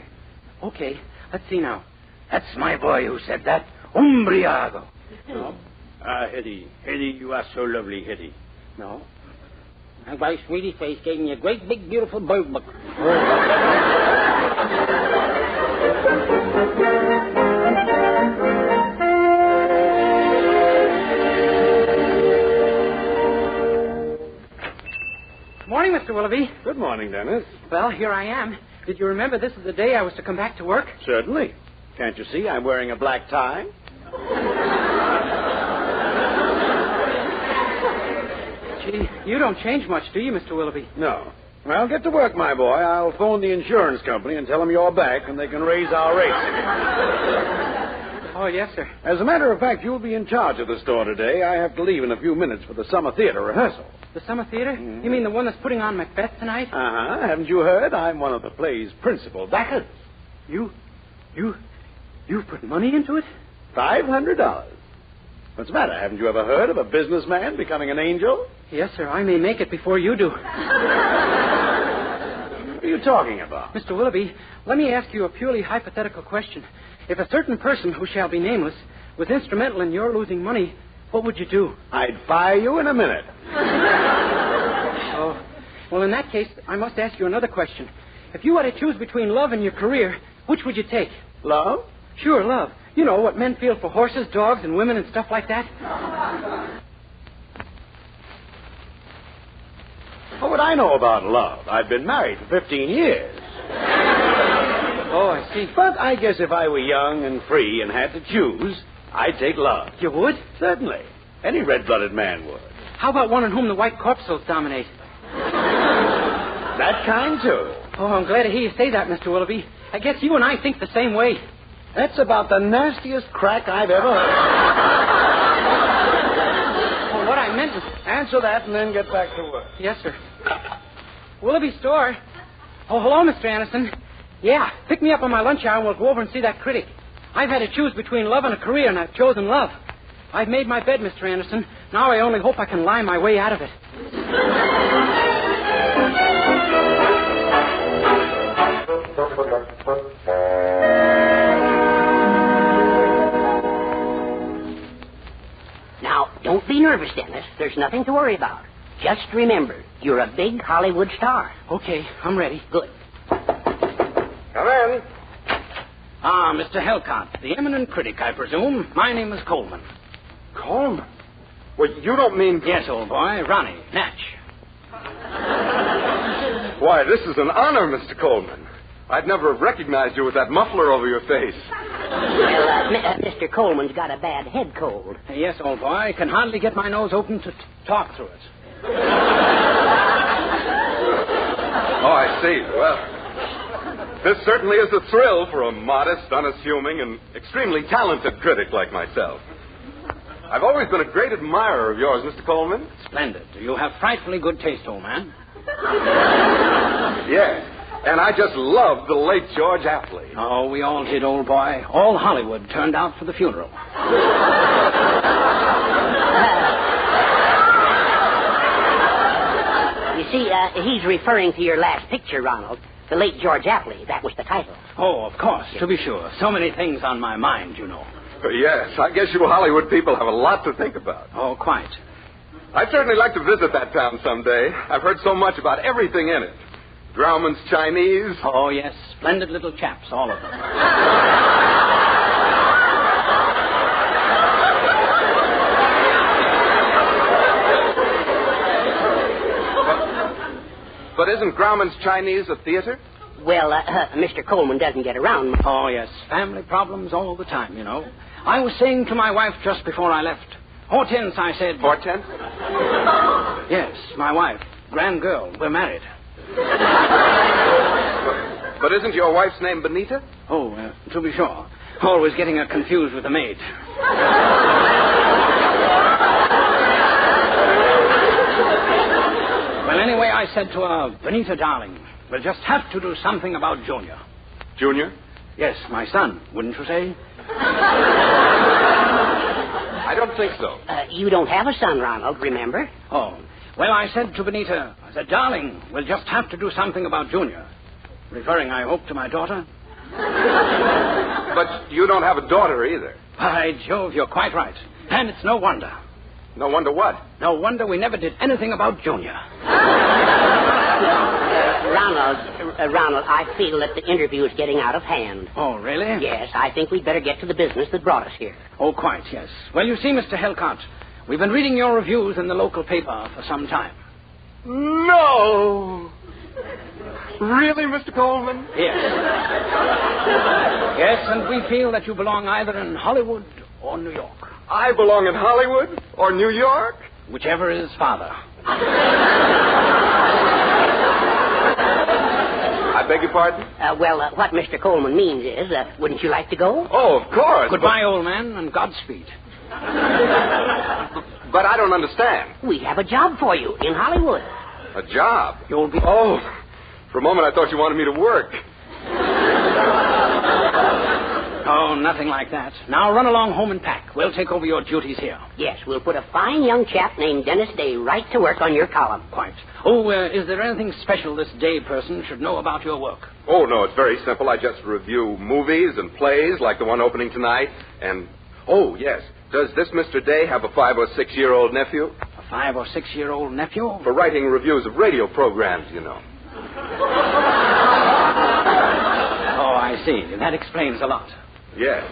Okay, let's see now. That's my boy who said that. Umbriago. No. Hetty, you are so lovely, Hetty. No. My wife, Sweetie Face, gave me a great big beautiful bird book. Morning, Mr. Willoughby. Good morning, Dennis. Well, here I am. Did you remember this is the day I was to come back to work? Certainly. Can't you see I'm wearing a black tie? Gee, you don't change much, do you, Mr. Willoughby? No. Well, get to work, my boy. I'll phone the insurance company and tell them you're back and they can raise our rates. Oh, yes, sir. As a matter of fact, you'll be in charge of the store today. I have to leave in a few minutes for the summer theater rehearsal. The summer theater? You mean the one that's putting on Macbeth tonight? Uh-huh. Haven't you heard? I'm one of the play's principal backers. You put money into it? $500. What's the matter? Haven't you ever heard of a businessman becoming an angel? Yes, sir. I may make it before you do. What are you talking about? Mr. Willoughby, let me ask you a purely hypothetical question. If a certain person who shall be nameless was instrumental in your losing money, what would you do? I'd fire you in a minute. Oh, well, in that case, I must ask you another question. If you had to choose between love and your career, which would you take? Love? Sure, love. You know, what men feel for horses, dogs, and women and stuff like that. What would I know about love? I've been married for 15 years. Oh, I see. But I guess if I were young and free and had to choose, I'd take love. You would? Certainly. Any red-blooded man would. How about one in whom the white corpuscles dominate? That kind, too. Oh, I'm glad to hear you say that, Mr. Willoughby. I guess you and I think the same way. That's about the nastiest crack I've ever heard. Well, what I meant was... Answer that and then get back to work. Yes, sir. Willoughby store. Oh, hello, Mr. Anderson. Yeah, pick me up on my lunch hour and we'll go over and see that critic. I've had to choose between love and a career, and I've chosen love. I've made my bed, Mr. Anderson. Now I only hope I can lie my way out of it. nervous, Dennis. There's nothing to worry about. Just remember, you're a big Hollywood star. Okay, I'm ready. Good. Come in. Ah, Mr. Helcott, the eminent critic, I presume. My name is Coleman. Coleman? Well, you don't mean... Yes, old boy, Ronnie, Natch. Why, this is an honor, Mr. Coleman. I'd never have recognized you with that muffler over your face. Well, Mr. Coleman's got a bad head cold. Yes, old boy, I can hardly get my nose open to talk through it. Oh, I see. Well, this certainly is a thrill for a modest, unassuming, and extremely talented critic like myself. I've always been a great admirer of yours, Mr. Coleman. Splendid. You have frightfully good taste, old man. Yes. And I just loved the late George Apley. Oh, we all did, old boy. All Hollywood turned out for the funeral. You see, he's referring to your last picture, Ronald. The late George Apley. That was the title. Oh, of course, to be sure. So many things on my mind, you know. Yes, I guess you Hollywood people have a lot to think about. Oh, quite. I'd certainly like to visit that town someday. I've heard so much about everything in it. Grauman's Chinese. Oh, yes. Splendid little chaps, all of them. But isn't Grauman's Chinese a theater? Well, Mr. Coleman doesn't get around. Oh, yes. Family problems all the time, you know. I was saying to my wife just before I left. Hortense, I said... Hortense? Yes, my wife. Grand girl. We're married. But isn't your wife's name Benita? Oh, to be sure. Always getting her confused with the maid. Well, anyway, I said to her, Benita, darling, we'll just have to do something about Junior. Junior? Yes, my son, wouldn't you say? I don't think so. You don't have a son, Ronald, remember? Oh. Well, I said to Benita, I said, darling, we'll just have to do something about Junior. Referring, I hope, to my daughter. But you don't have a daughter either. By Jove, you're quite right. And it's no wonder. No wonder what? No wonder we never did anything about Junior. Ronald, I feel that the interview is getting out of hand. Oh, really? Yes, I think we'd better get to the business that brought us here. Oh, quite, yes. Well, you see, Mr. Helcott, we've been reading your reviews in the local paper for some time. No! Really, Mr. Coleman? Yes. Yes, and we feel that you belong either in Hollywood or New York. I belong in Hollywood or New York? Whichever is farther. I beg your pardon? What Mr. Coleman means is, wouldn't you like to go? Oh, of course. Goodbye, old man, and Godspeed. But I don't understand. We have a job for you in Hollywood. A job? You'll be... Oh, for a moment I thought you wanted me to work. Oh, nothing like that. Now run along home and pack. We'll take over your duties here. Yes, we'll put a fine young chap named Dennis Day right to work on your column. Quite. Oh, is there anything special this Day person should know about your work? Oh, no, it's very simple. I just review movies and plays like the one opening tonight. And, oh, yes, does this Mr. Day have a 5 or 6 year old nephew? A 5 or 6 year old nephew? For writing reviews of radio programs, you know. Oh, I see. That explains a lot. Yes.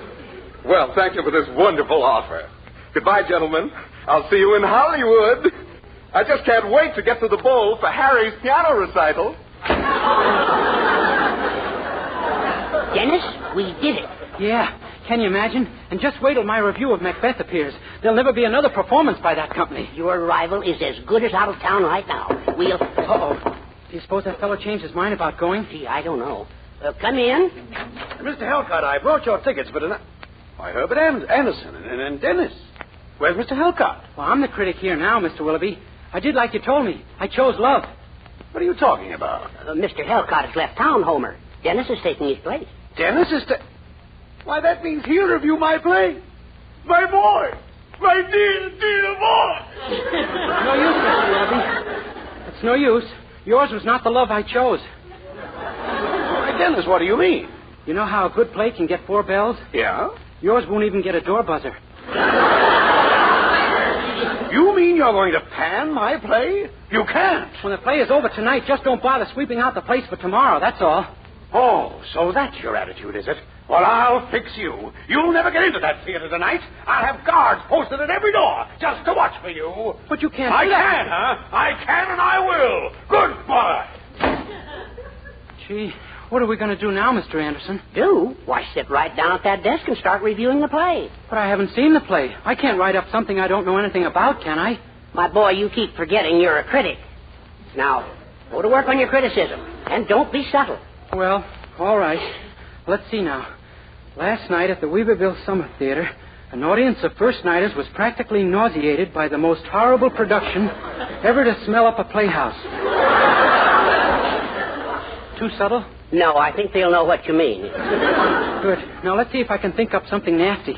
Well, thank you for this wonderful offer. Goodbye, gentlemen. I'll see you in Hollywood. I just can't wait to get to the bowl for Harry's piano recital. Dennis, we did it. Yeah. Can you imagine? And just wait till my review of Macbeth appears. There'll never be another performance by that company. Your rival is as good as out of town right now. We'll... Uh-oh. Do you suppose that fellow changed his mind about going? Gee, I don't know. Come in. Mr. Helcott, I brought your tickets, but... Why, Herbert Anderson and Dennis. Where's Mr. Helcott? Well, I'm the critic here now, Mr. Willoughby. I did like you told me. I chose love. What are you talking about? Mr. Helcott has left town, Homer. Dennis is taking his place. Dennis is... Why, that means he'll review my play. My boy. My dear, dear boy. No use, Mr. Willoughby. It's no use. Yours was not the love I chose. Why, Dennis, what do you mean? You know how a good play can get 4 bells? Yeah? Yours won't even get a door buzzer. You mean you're going to pan my play? You can't. When the play is over tonight, just don't bother sweeping out the place for tomorrow, that's all. Oh, so that's your attitude, is it? Well, I'll fix you. You'll never get into that theater tonight. I'll have guards posted at every door just to watch for you. But you can't I do that. can, huh? I can and I will. Goodbye. Gee, what are we going to do now, Mr. Anderson? Do? Why, sit right down at that desk and start reviewing the play. But I haven't seen the play. I can't write up something I don't know anything about, can I? My boy, you keep forgetting you're a critic. Now, go to work on your criticism, and don't be subtle. Well, all right. Let's see now. Last night at the Weaverville Summer Theater, an audience of first-nighters was practically nauseated by the most horrible production ever to smell up a playhouse. Too subtle? No, I think they'll know what you mean. Good. Now let's see if I can think up something nasty.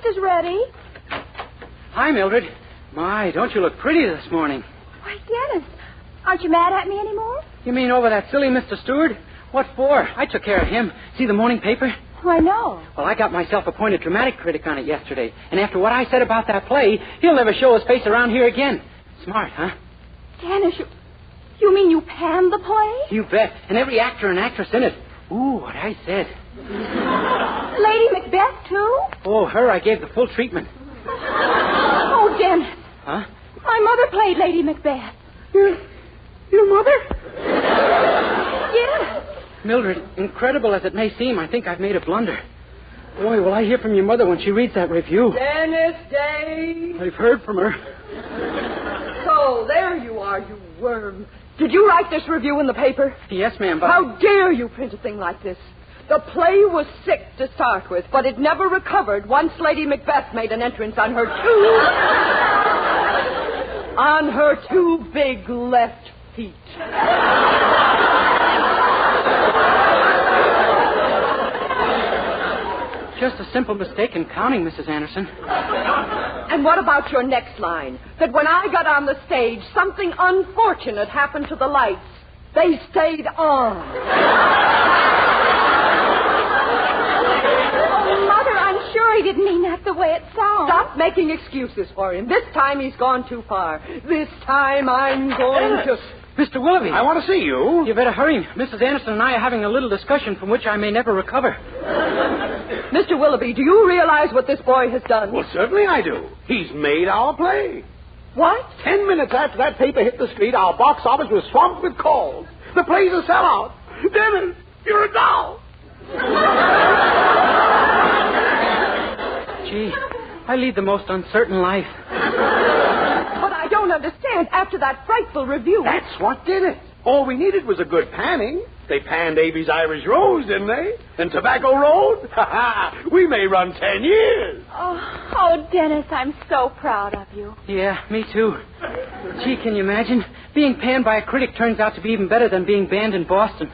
Is ready. Hi, Mildred. My, don't you look pretty this morning. Why, Dennis, aren't you mad at me anymore? You mean over that silly Mr. Stewart? What for? I took care of him. See the morning paper? Why, no. Well, I got myself appointed dramatic critic on it yesterday. And after what I said about that play, he'll never show his face around here again. Smart, huh? Dennis, you mean you panned the play? You bet. And every actor and actress in it. Ooh, what I said. Lady Macbeth, too? Oh, her I gave the full treatment. Oh, Dennis. Huh? My mother played Lady Macbeth. Your mother? Yes. Mildred, incredible as it may seem, I think I've made a blunder. Boy, will I hear from your mother when she reads that review. Dennis Day. I've heard from her. So, there you are, you worm. Did you write this review in the paper? Yes, ma'am, but... How dare you print a thing like this? The play was sick to start with, but it never recovered once Lady Macbeth made an entrance on her two big left feet. Just a simple mistake in counting, Mrs. Anderson. And what about your next line? That when I got on the stage, something unfortunate happened to the lights. They stayed on. Oh, Mother, I'm sure he didn't mean that the way it sounds. Stop making excuses for him. This time he's gone too far. This time I'm going to... Mr. Willoughby. I want to see you. You better hurry. Mrs. Anderson and I are having a little discussion from which I may never recover. Mr. Willoughby, do you realize what this boy has done? Well, certainly I do. He's made our play. What? 10 minutes after that paper hit the street, our box office was swamped with calls. The play's a sellout. Dennis, you're a doll. Gee, I lead the most uncertain life. But I don't understand. After that frightful review... That's what did it. All we needed was a good panning. They panned Avy's Irish Rose, didn't they? And Tobacco Road? Ha ha! We may run 10 years. Oh, Dennis, I'm so proud of you. Yeah, me too. Gee, can you imagine? Being panned by a critic turns out to be even better than being banned in Boston.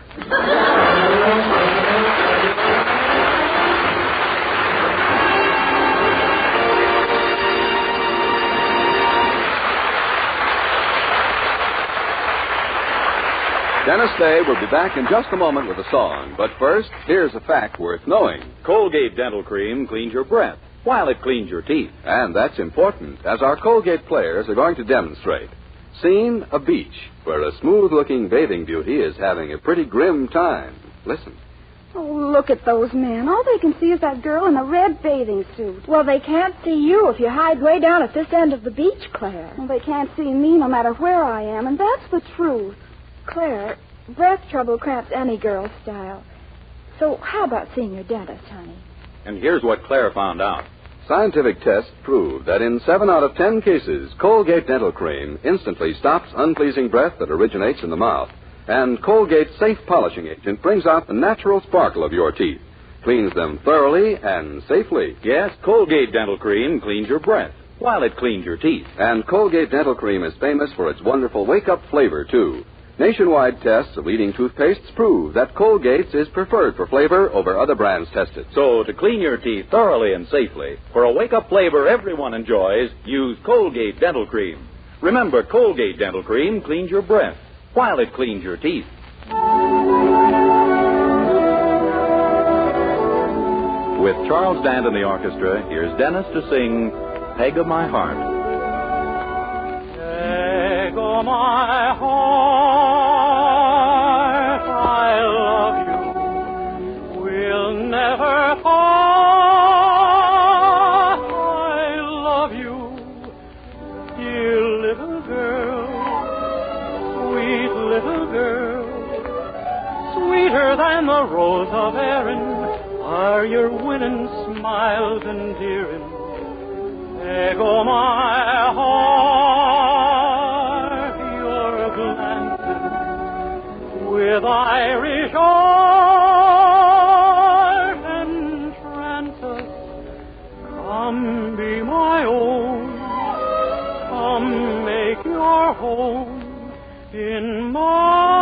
Dennis Day will be back in just a moment with a song. But first, here's a fact worth knowing. Colgate Dental Cream cleans your breath while it cleans your teeth. And that's important, as our Colgate players are going to demonstrate. Scene, a beach, where a smooth-looking bathing beauty is having a pretty grim time. Listen. Oh, look at those men. All they can see is that girl in a red bathing suit. Well, they can't see you if you hide way down at this end of the beach, Claire. Well, they can't see me no matter where I am, and that's the truth. Claire, breath trouble cramps any girl's style. So how about seeing your dentist, honey? And here's what Claire found out. Scientific tests prove that in 7 out of 10 cases, Colgate Dental Cream instantly stops unpleasing breath that originates in the mouth. And Colgate's safe polishing agent brings out the natural sparkle of your teeth, cleans them thoroughly and safely. Yes, Colgate Dental Cream cleans your breath while it cleans your teeth. And Colgate Dental Cream is famous for its wonderful wake-up flavor, too. Nationwide tests of leading toothpastes prove that Colgate's is preferred for flavor over other brands tested. So, to clean your teeth thoroughly and safely, for a wake-up flavor everyone enjoys, use Colgate Dental Cream. Remember, Colgate Dental Cream cleans your breath while it cleans your teeth. With Charles Dant and the orchestra, here's Dennis to sing Peg of My Heart. Peg of my heart, I love you. We'll never part. I love you, dear little girl, sweet little girl. Sweeter than the rose of Erin are your winning smiles endearing. Peg o' my heart, your glances with Irish art entrance us. Come be my own, come make your home in my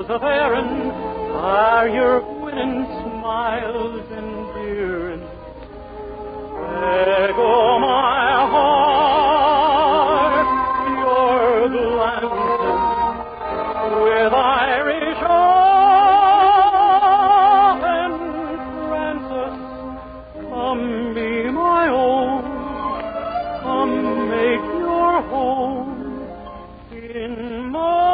of Erin are your winning smiles endearing. Peg o' my heart, your glances with Irish art entrance us. Come be my own, come make your home in my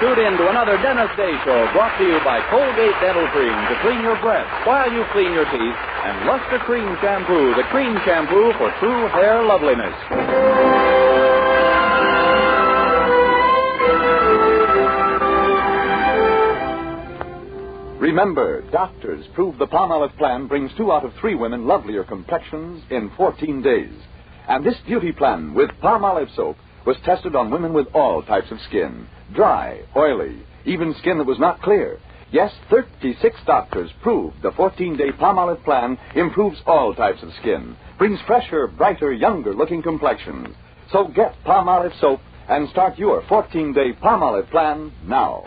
tune in to another Dennis Day Show brought to you by Colgate Dental Cream to clean your breath while you clean your teeth, and Luster Cream Shampoo, the cream shampoo for true hair loveliness. Remember, doctors prove the Palmolive plan brings 2 out of 3 women lovelier complexions in 14 days. And this beauty plan with Palmolive soap was tested on women with all types of skin. Dry, oily, even skin that was not clear. Yes, 36 doctors proved the 14-day Palmolive plan improves all types of skin, brings fresher, brighter, younger-looking complexions. So get Palmolive soap and start your 14-day Palmolive plan now.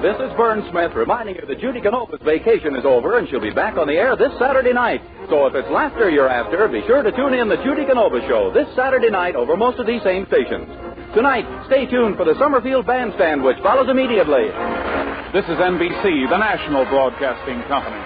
This is Vern Smith reminding you that Judy Canova's vacation is over and she'll be back on the air this Saturday night. So if it's laughter you're after, be sure to tune in the Judy Canova Show this Saturday night over most of these same stations. Tonight, stay tuned for the Summerfield Bandstand, which follows immediately. This is NBC, the national broadcasting company.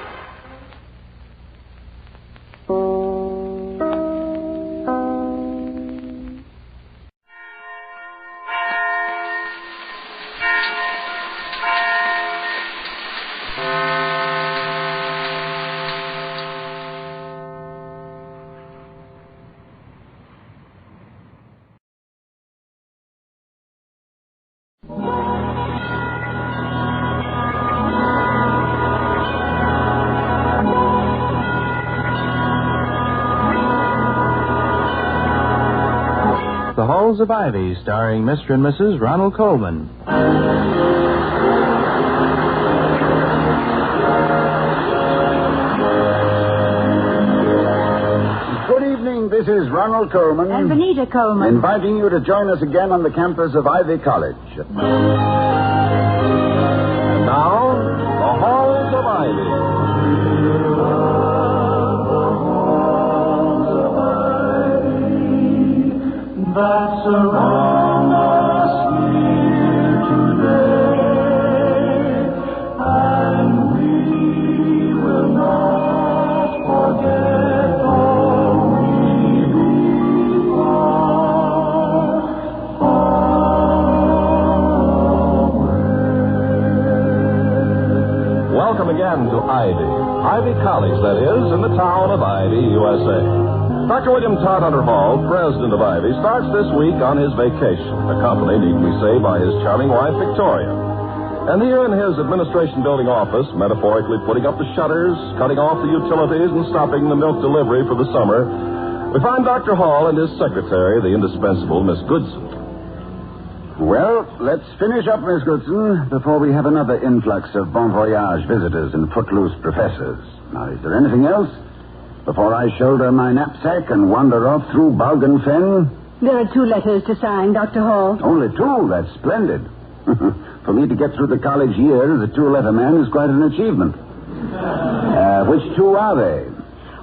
The Halls of Ivy, starring Mr. and Mrs. Ronald Colman. Good evening, this is Ronald Colman. And Benita Colman. Inviting you to join us again on the campus of Ivy College. And now, the Halls of Ivy. That surround us here today, and we will not forget all we before, far away. and to Ivy College, that is, in the town of Ivy, USA. Dr. William Todhunter Hall, president of Ivy, starts this week on his vacation, accompanied, need we say, by his charming wife, Victoria. And here in his administration building office, metaphorically putting up the shutters, cutting off the utilities, and stopping the milk delivery for the summer, we find Dr. Hall and his secretary, the indispensable Miss Goodson. Well, let's finish up, Miss Goodson, before we have another influx of bon voyage visitors and footloose professors. Now, is there anything else? Before I shoulder my knapsack and wander off through bog and fen? There are 2 letters to sign, Dr. Hall. Only 2? That's splendid. For me to get through the college year as a 2-letter man is quite an achievement. Which 2 are they?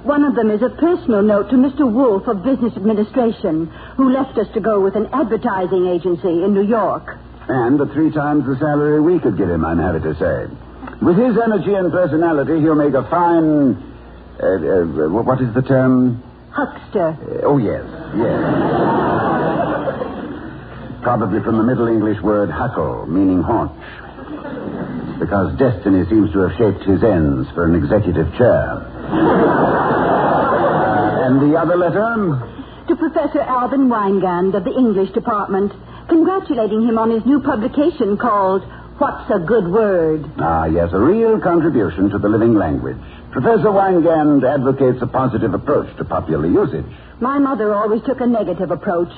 One of them is a personal note to Mr. Wolfe of Business Administration, who left us to go with an advertising agency in New York. And at 3 times the salary we could get him, I'm happy to say. With his energy and personality, he'll make a fine... what is the term? Huckster. Oh, yes. Probably from the Middle English word huckle, meaning haunch. Because destiny seems to have shaped his ends for an executive chair. And the other letter? To Professor Alvin Weingand of the English Department, congratulating him on his new publication called What's a Good Word? Ah, yes, a real contribution to the living language. Professor Weingand advocates a positive approach to popular usage. My mother always took a negative approach.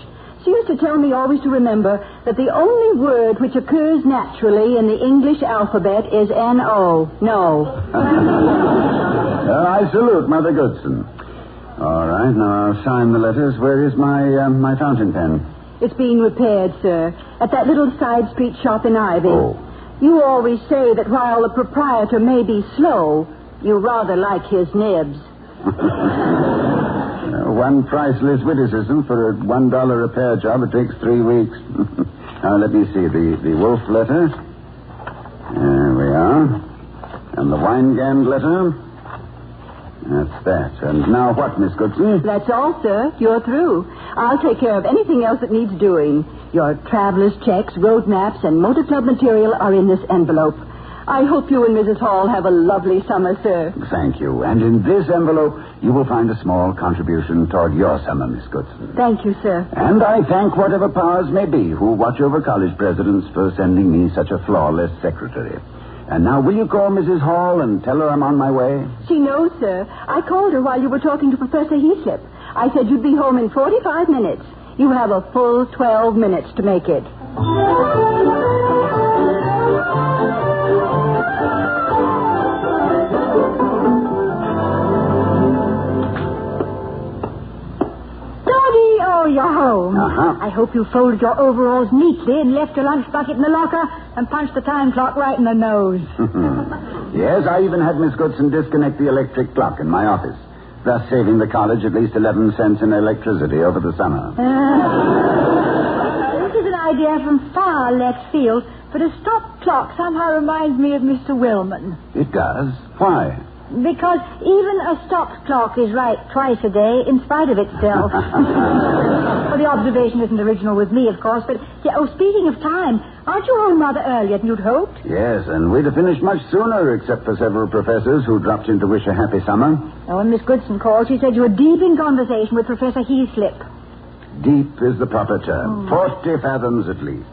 She used to tell me always to remember that the only word which occurs naturally in the English alphabet is N-O. No. I salute Mother Goodson. All right, now I'll sign the letters. Where is my fountain pen? It's being repaired, sir, at that little side street shop in Ivy. Oh. You always say that while the proprietor may be slow, you rather like his nibs. One priceless witticism for a $1 repair job. It takes 3 weeks. Now, let me see. The Wolf letter. There we are. And the Weingand letter. That's that. And now what, Miss Goodson? That's all, sir. You're through. I'll take care of anything else that needs doing. Your traveler's checks, road maps, and motor club material are in this envelope. I hope you and Mrs. Hall have a lovely summer, sir. Thank you. And in this envelope, you will find a small contribution toward your summer, Miss Goodson. Thank you, sir. And I thank whatever powers may be who watch over college presidents for sending me such a flawless secretary. And now, will you call Mrs. Hall and tell her I'm on my way? She knows, sir. I called her while you were talking to Professor Heaslip. I said you'd be home in 45 minutes. You have a full 12 minutes to make it. Oh, you're home. Uh-huh. I hope you folded your overalls neatly and left your lunch bucket in the locker and punched the time clock right in the nose. Yes, I even had Miss Goodson disconnect the electric clock in my office, thus saving the college at least 11 cents in electricity over the summer. This is an idea from far left field, but a stop clock somehow reminds me of Mr. Willman. It does? Why? Because even a stopped clock is right twice a day in spite of itself. Well, the observation isn't original with me, of course, but, speaking of time, aren't you home rather earlier than you'd hoped? Yes, and we'd have finished much sooner, except for several professors who dropped in to wish a happy summer. Oh, when Miss Goodson called, she said you were deep in conversation with Professor Heaslip. Deep is the proper term. 40 fathoms at least.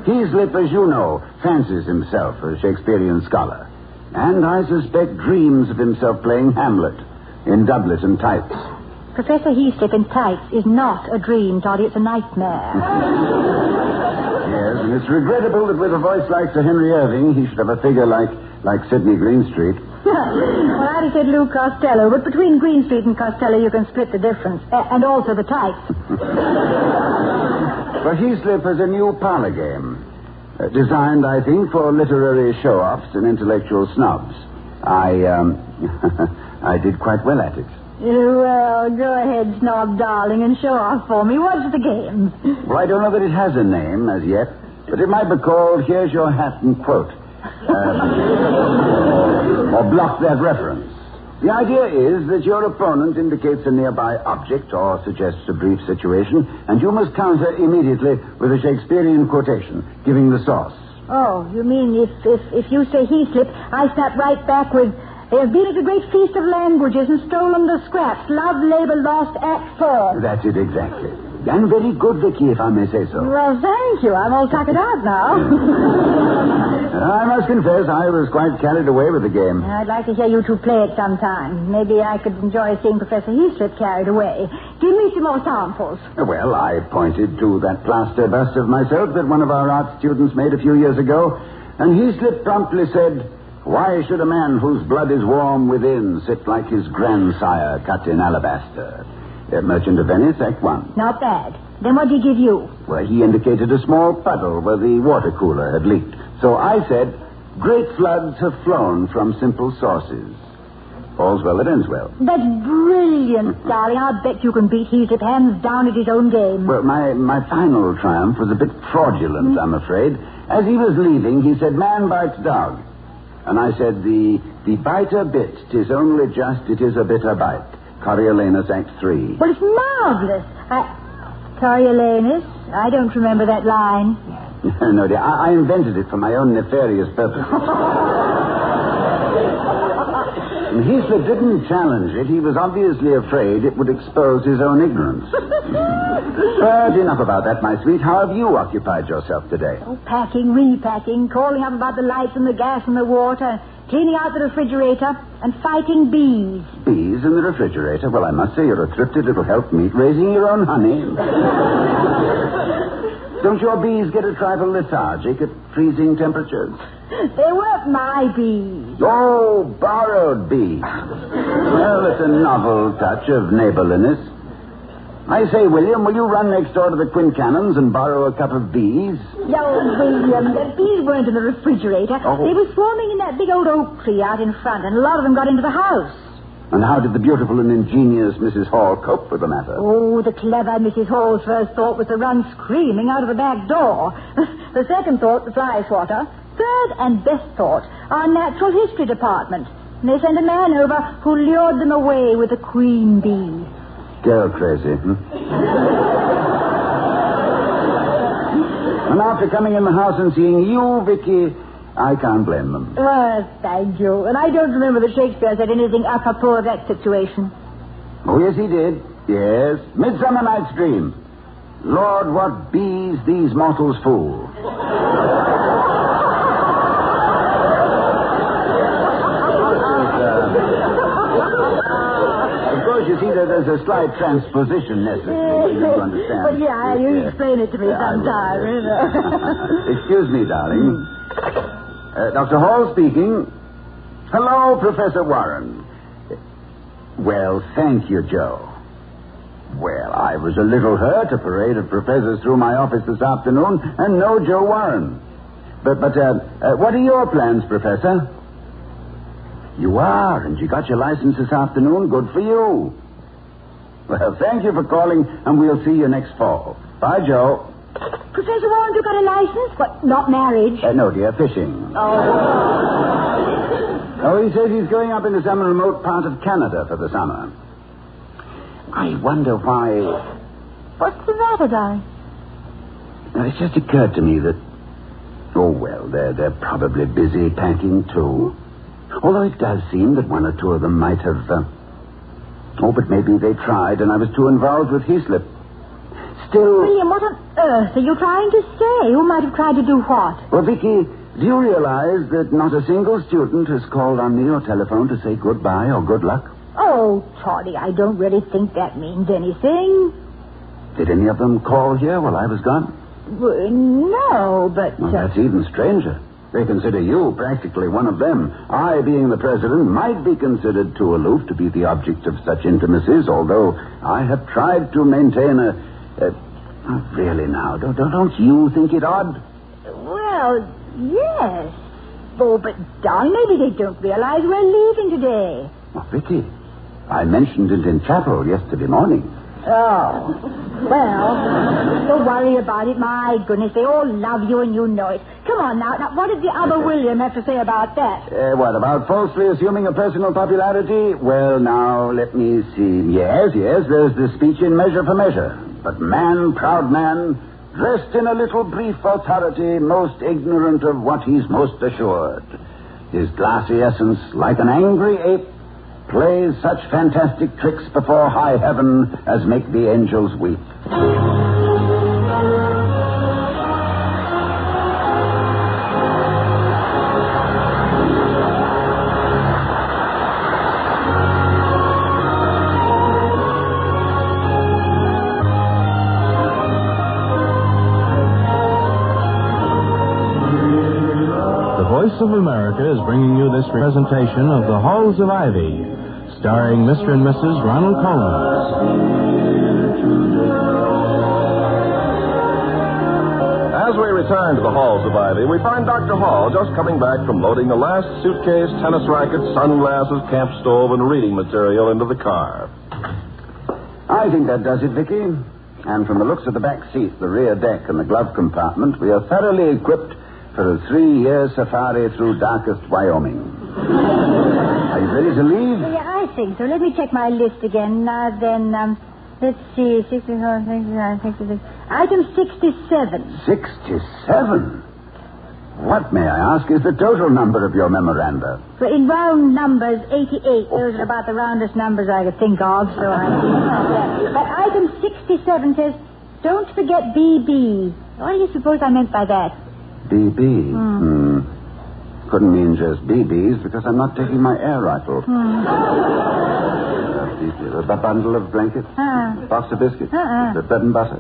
Heaslip, as you know, fancies himself a Shakespearean scholar. And I suspect dreams of himself playing Hamlet in doublet and tights. Professor Heaslip in tights is not a dream, Toddy. It's a nightmare. Yes, and it's regrettable that with a voice like Sir Henry Irving, he should have a figure like Sidney Greenstreet. Well, I'd have said Lou Costello, but between Greenstreet and Costello, you can split the difference. And also the tights. For Heaslip has a new parlor game. Designed, I think, for literary show-offs and intellectual snobs. I did quite well at it. Well, go ahead, snob darling, and show off for me. What's the game? Well, I don't know that it has a name as yet, but it might be called Here's Your Hat and Quote. Or Block That Reference. The idea is that your opponent indicates a nearby object or suggests a brief situation, and you must counter immediately with a Shakespearean quotation, giving the source. Oh, you mean if you say he slipped, I snap right back with, they have been at a great feast of languages and stolen the scraps. Love, labor, lost, Act 4. That's it exactly. And very good, Vicky, if I may say so. Well, thank you. I'm all tuckered out now. I must confess, I was quite carried away with the game. I'd like to hear you two play it sometime. Maybe I could enjoy seeing Professor Heaslip carried away. Give me some more samples. Well, I pointed to that plaster bust of myself that one of our art students made a few years ago, and Heaslip promptly said, "Why should a man whose blood is warm within sit like his grandsire cut in alabaster?" Merchant of Venice, Act 1. Not bad. Then what did he give you? Well, he indicated a small puddle where the water cooler had leaked. So I said, "Great floods have flown from simple sources." All's well that ends well. That's brilliant, darling. I'll bet you can beat Heaslip hands down at his own game. Well, my final triumph was a bit fraudulent, I'm afraid. As he was leaving, he said, "Man bites dog." And I said, the biter bit, 'tis only just, it is a bitter bite. Coriolanus, Act 3. Well, it's marvelous. Coriolanus? I don't remember that line. No, dear. I invented it for my own nefarious purpose. Heaslip didn't challenge it. He was obviously afraid it would expose his own ignorance. But enough about that, my sweet. How have you occupied yourself today? Oh, packing, repacking, calling up about the lights and the gas and the water, cleaning out the refrigerator, and fighting bees. Bees in the refrigerator? Well, I must say you're a thrifty little helpmeet raising your own honey. Don't your bees get a trifle lethargic at freezing temperatures? They weren't my bees. Oh, borrowed bees. Well, it's a novel touch of neighborliness. I say, William, will you run next door to the Quincanons and borrow a cup of bees? Yo, William, the bees weren't in the refrigerator. Oh. They were swarming in that big old oak tree out in front, and a lot of them got into the house. And how did the beautiful and ingenious Mrs. Hall cope with the matter? Oh, the clever Mrs. Hall's first thought was to run screaming out of the back door. The second thought, the fly swatter. Third and best thought, our natural history department. And they sent a man over who lured them away with a queen bee. Girl crazy, And after coming in the house and seeing you, Vicky, I can't blame them. Thank you. And I don't remember that Shakespeare said anything apropos of that situation. Oh, yes, he did. Yes. Midsummer Night's Dream. Lord, what bees these mortals fool. You see, there's a slight transposition necessary to understand. But yeah, you explain it to me sometime. Excuse me, darling. Dr. Hall speaking. Hello, Professor Warren. Well, thank you, Joe. Well, I was a little hurt. A parade of professors through my office this afternoon, and no Joe Warren. But what are your plans, Professor? You are, and you got your license this afternoon. Good for you. Well, thank you for calling, and we'll see you next fall. Bye, Joe. Professor Warren, you got a license? But not marriage? No, dear, fishing. Oh, he says he's going up into some remote part of Canada for the summer. I wonder why... What's the matter, darling? It's just occurred to me that... Oh, well, they're probably busy packing, too. Although it does seem that one or two of them might have... but maybe they tried, and I was too involved with Heaslip. Still... William, what on earth are you trying to say? Who might have tried to do what? Well, Vicky, do you realize that not a single student has called on me or telephoned to say goodbye or good luck? Oh, Toddy, I don't really think that means anything. Did any of them call here while I was gone? No, but... Well, that's even stranger. They consider you practically one of them. I, being the president, might be considered too aloof to be the object of such intimacies, although I have tried to maintain a really now, don't you think it odd? Well, yes. Oh, but darling, maybe they don't realize we're leaving today. Oh, Vicky, I mentioned it in chapel yesterday morning. Oh, well, don't worry about it. My goodness, they all love you and you know it. Come on now. Now, what did the other William have to say about that? What, about falsely assuming a personal popularity? Well, now, let me see. Yes, there's the speech in Measure for Measure. But man, proud man, dressed in a little brief authority, most ignorant of what he's most assured. His glassy essence, like an angry ape, plays such fantastic tricks before high heaven as make the angels weep. The Voice of America is bringing you this presentation of The Halls of Ivy, starring Mr. and Mrs. Ronald Collins. As we return to the Halls of Ivy, we find Dr. Hall just coming back from loading the last suitcase, tennis rackets, sunglasses, camp stove, and reading material into the car. I think that does it, Vicky. And from the looks of the back seat, the rear deck, and the glove compartment, we are thoroughly equipped for a 3-year safari through darkest Wyoming. Are you ready to leave? Yeah, I think so. Let me check my list again. Now then, let's see. 64, 69, 66. Item 67. 67? What, may I ask, is the total number of your memoranda? Well, in round numbers, 88. Those are about the roundest numbers I could think of, so I... But item 67 says, don't forget BB. What do you suppose I meant by that? BB? Couldn't mean just BBs because I'm not taking my air rifle. A bundle of blankets? Box of biscuits? The bread and butter?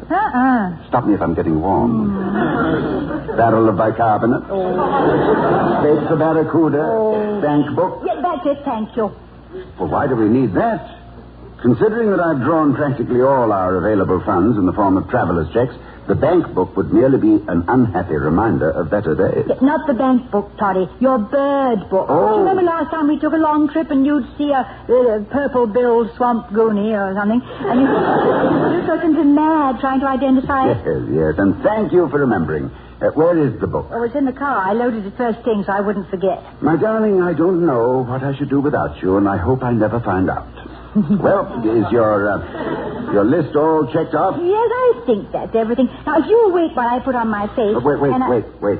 Stop me if I'm getting warm. Barrel of bicarbonate? Steaks of barracuda? Bank book? Yeah, that's it, thank you. Well, why do we need that? Considering that I've drawn practically all our available funds in the form of traveler's checks, the bank book would merely be an unhappy reminder of better days. Not the bank book, Toddy. Your bird book. Oh. Do you remember last time we took a long trip and you'd see a purple-billed swamp goonie or something? And you just got into mad trying to identify it? Yes, and thank you for remembering. Where is the book? Oh, it's in the car. I loaded it first thing so I wouldn't forget. My darling, I don't know what I should do without you, and I hope I never find out. Well, is your list all checked off? Yes, I think that's everything. Now, if you'll wait while I put on my face... Wait.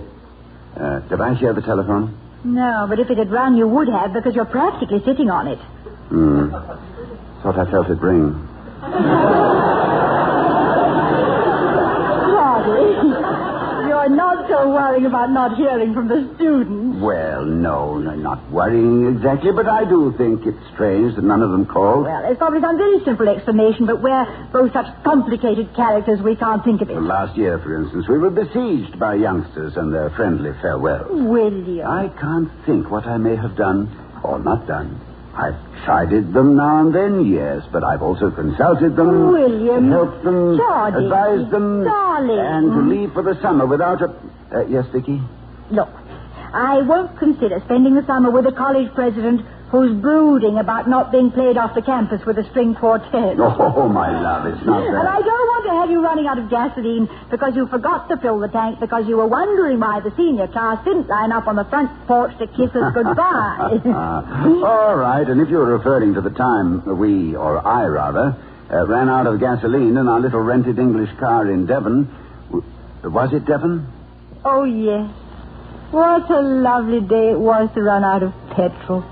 Did I share the telephone? No, but if it had rung, you would have, because you're practically sitting on it. Thought I felt it ring. You're not so worrying about not hearing from the students. Well, no, not worrying exactly, but I do think it's strange that none of them called. Well, there's probably some very simple explanation, but we're both such complicated characters we can't think of it. Well, last year, for instance, we were besieged by youngsters and their friendly farewells. William. I can't think what I may have done or not done. I've chided them now and then, yes, but I've also consulted them, William, helped them, Georgie, advised them, darling, and to leave for the summer without a... yes, Vicky? Look, I won't consider spending the summer with a college president who's brooding about not being played off the campus with a string quartet. Oh, my love, it's not that. And I don't want to have you running out of gasoline because you forgot to fill the tank because you were wondering why the senior class didn't line up on the front porch to kiss us goodbye. All right, and if you're referring to the time we, or I rather, ran out of gasoline in our little rented English car in Devon, was it Devon? Oh, yes. What a lovely day it was to run out of petrol.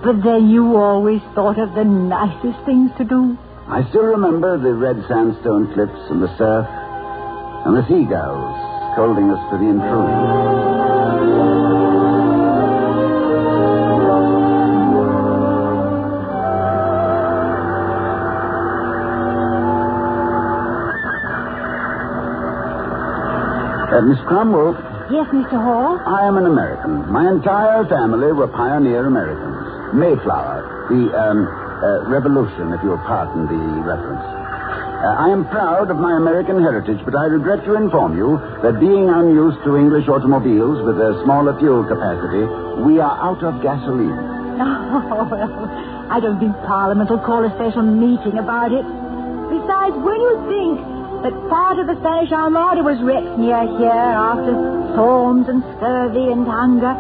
But then you always thought of the nicest things to do. I still remember the red sandstone cliffs and the surf and the seagulls scolding us for the intrusion. Miss Cromwell. Yes, Mr. Hall? I am an American. My entire family were pioneer Americans. Mayflower, the revolution, if you'll pardon the reference. I am proud of my American heritage, but I regret to inform you that being unused to English automobiles with a smaller fuel capacity, we are out of gasoline. Oh, well, I don't think Parliament will call a special meeting about it. Besides, when you think that part of the Spanish Armada was wrecked near here after storms and scurvy and hunger,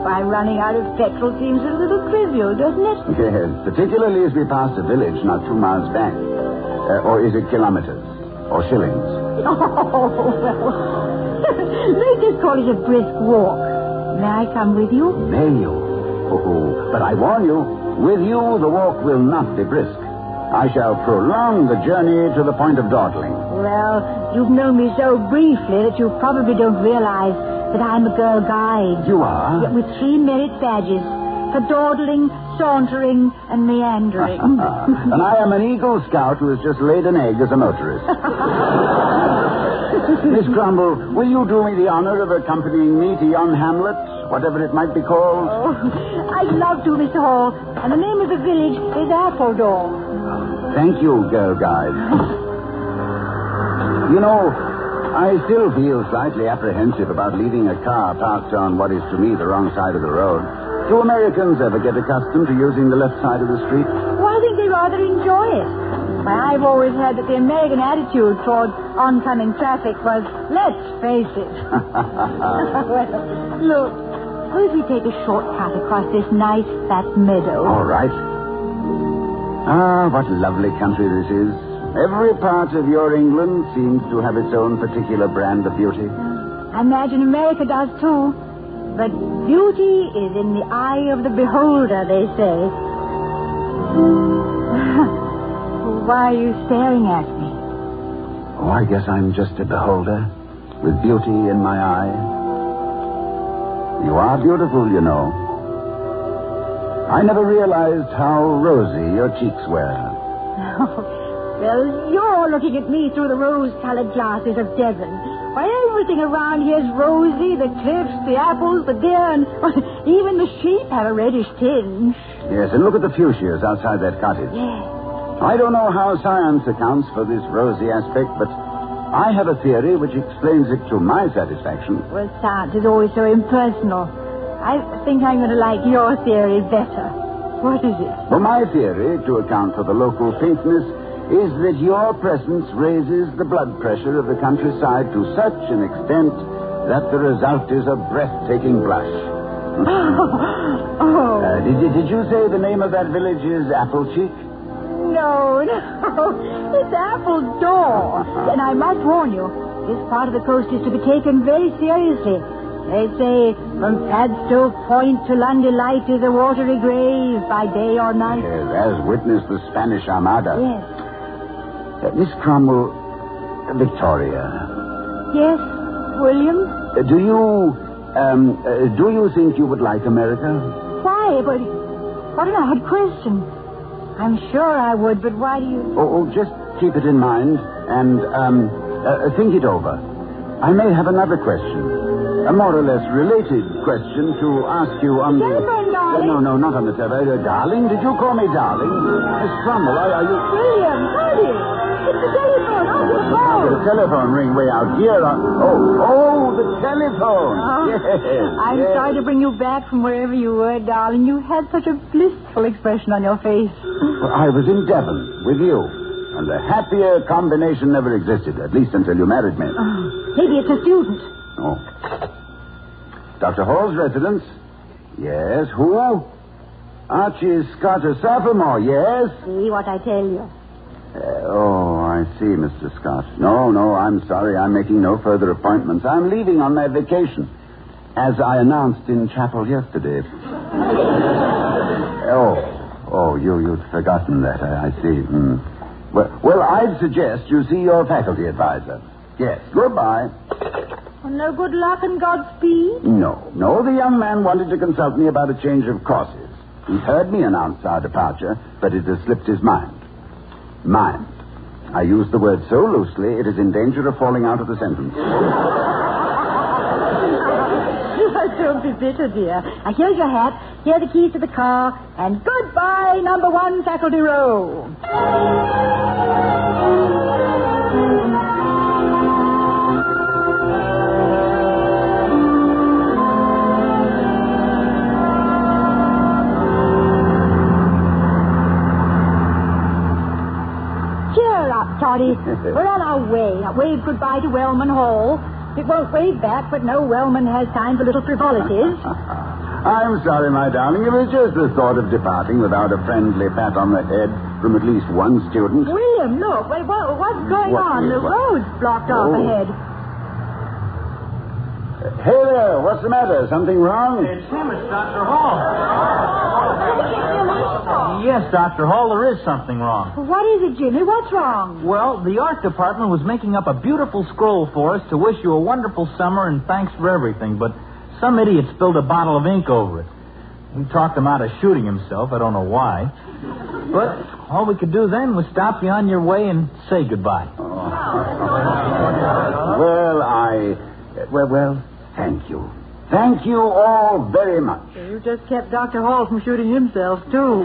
why, running out of petrol seems a little trivial, doesn't it? Yes, particularly as we passed a village not 2 miles back. Or is it kilometers? Or shillings? Oh, well. Let's just call it a brisk walk. May I come with you? May you? Oh, but I warn you, with you the walk will not be brisk. I shall prolong the journey to the point of dawdling. Well, you've known me so briefly that you probably don't realize that I'm a girl guide. You are? With 3 merit badges for dawdling, sauntering, and meandering. And I am an Eagle Scout who has just laid an egg as a motorist. Miss Crumble, will you do me the honor of accompanying me to yon hamlet, whatever it might be called? Oh, I'd love to, Mr. Hall. And the name of the village is Appledore. Thank you, girl guide. You know, I still feel slightly apprehensive about leaving a car parked on what is to me the wrong side of the road. Do Americans ever get accustomed to using the left side of the street? Well, I think they rather enjoy it. Why, I've always heard that the American attitude toward oncoming traffic was, let's face it. Well, look, suppose we take a shortcut across this nice fat meadow. All right. Ah, what lovely country this is. Every part of your England seems to have its own particular brand of beauty. I imagine America does, too. But beauty is in the eye of the beholder, they say. Why are you staring at me? Oh, I guess I'm just a beholder, with beauty in my eye. You are beautiful, you know. I never realized how rosy your cheeks were. Well, you're looking at me through the rose-colored glasses of Devon. Why, everything around here is rosy. The cliffs, the apples, the deer, and even the sheep have a reddish tinge. Yes, and look at the fuchsias outside that cottage. Yes. I don't know how science accounts for this rosy aspect, but I have a theory which explains it to my satisfaction. Well, science is always so impersonal. I think I'm going to like your theory better. What is it? Well, my theory, to account for the local pinkness, is that your presence raises the blood pressure of the countryside to such an extent that the result is a breathtaking blush. Did you say the name of that village is Applecheek? No. It's Appledore. And I must warn you, this part of the coast is to be taken very seriously. They say from Padstow Point to Lundy Light is a watery grave by day or night. Yes, as witness the Spanish Armada. Yes. Miss Cromwell, Victoria. Yes, William? Do you think you would like America? Why? But what an odd question. I'm sure I would, but why do you... Oh, just keep it in mind and think it over. I may have another question. A more or less related question to ask you on the... Telephone, darling. No, not on the telephone. Darling? Did you call me darling? Miss Cromwell, are you... William, honey, it's the telephone. Oh, the phone. The telephone ring way out here. The telephone. Yes. I'm sorry to bring you back from wherever you were, darling. You had such a blissful expression on your face. Well, I was in Devon with you. And a happier combination never existed, at least until you married me. Maybe it's a student. Oh. Dr. Hall's residence? Yes. Who? Archie Scott, a sophomore, yes? See what I tell you. I see, Mr. Scott. No, I'm sorry. I'm making no further appointments. I'm leaving on my vacation, as I announced in chapel yesterday. You'd forgotten that. I see. Well, I'd suggest you see your faculty advisor. Yes, goodbye. Well, no good luck and Godspeed? No. The young man wanted to consult me about a change of courses. He's heard me announce our departure, but it has slipped his mind. Mind. I use the word so loosely, it is in danger of falling out of the sentence. Don't be bitter, dear. Now, here's your hat, here are the keys to the car, and goodbye, number 1 faculty row. Toddy, we're on our way. Now, wave goodbye to Wellman Hall. It won't wave back, but no Wellman has time for little frivolities. I'm sorry, my darling. It was just the thought of departing without a friendly pat on the head from at least one student. William, look. What's going on? The road's blocked off ahead. Hey there, what's the matter? Something wrong? It's him, it's Dr. Hall. Yes, Dr. Hall, there is something wrong. What is it, Jimmy? What's wrong? Well, the art department was making up a beautiful scroll for us to wish you a wonderful summer and thanks for everything, but some idiot spilled a bottle of ink over it. We talked him out of shooting himself. I don't know why. But all we could do then was stop you on your way and say goodbye. Well, thank you. Thank you all very much. You just kept Dr. Hall from shooting himself, too.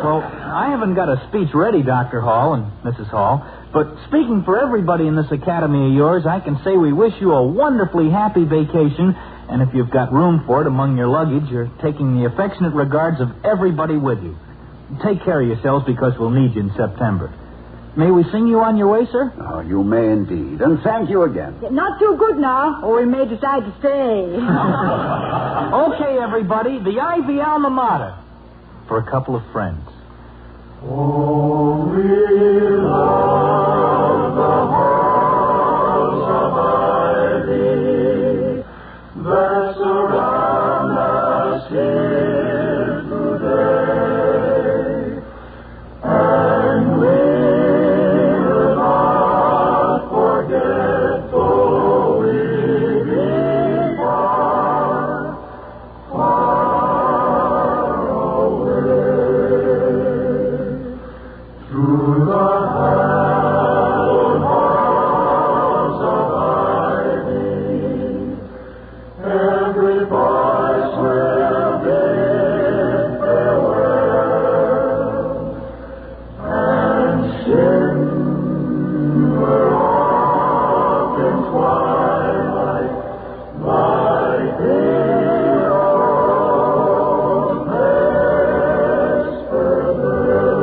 Well, I haven't got a speech ready, Dr. Hall and Mrs. Hall, but speaking for everybody in this academy of yours, I can say we wish you a wonderfully happy vacation, and if you've got room for it among your luggage, you're taking the affectionate regards of everybody with you. Take care of yourselves because we'll need you in September. May we sing you on your way, sir? Oh, you may indeed. And thank you again. Not too good now, or we may decide to stay. Okay, everybody, the Ivy Alma Mater for a couple of friends. Oh, we love the halls of ivy that surround us here today, and we will not forget, though we be far, far away. Through the hallowed halls of ivy, every voice will bid farewell, and simmer off in twilight like the old vesper bell.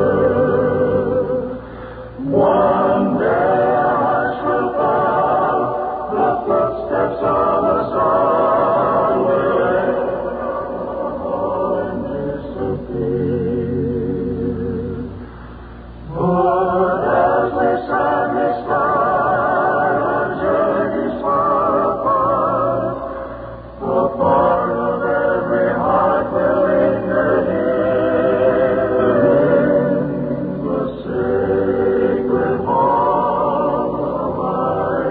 One day hush will fall, the footsteps of us all will echo and disappear. But as we sadly start on journeys far apart, the part of every heart will linger here in the sacred hall of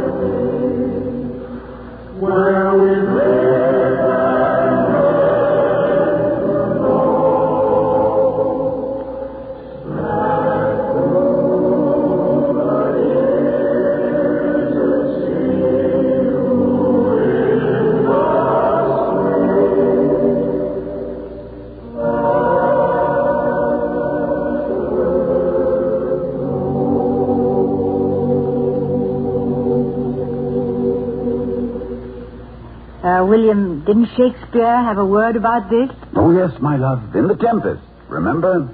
ivy, where we live and live to know that who but is to see who is the William, didn't Shakespeare have a word about this? Oh, yes, my love. In The Tempest, remember?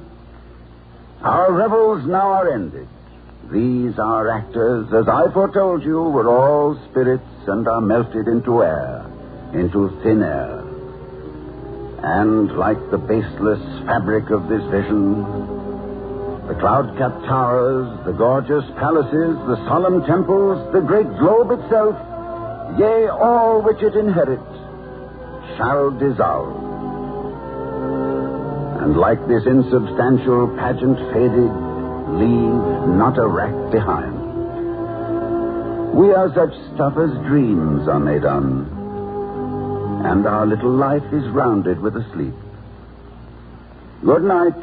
Our revels now are ended. These, our actors, as I foretold you, were all spirits and are melted into air, into thin air. And like the baseless fabric of this vision, the cloud-capped towers, the gorgeous palaces, the solemn temples, the great globe itself, yea, all which it inherits, shall dissolve. And like this insubstantial pageant faded, leave not a rack behind. We are such stuff as dreams are made on, and our little life is rounded with a sleep. Good night.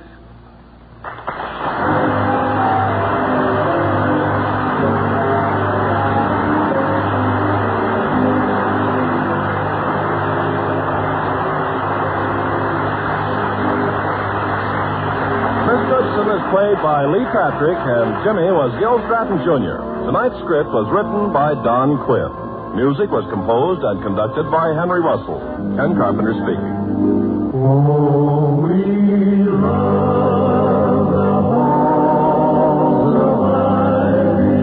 Played by Lee Patrick, and Jimmy was Gil Stratton Jr. Tonight's script was written by Don Quinn. Music was composed and conducted by Henry Russell. Ken Carpenter speaking. Oh, we love the halls of ivy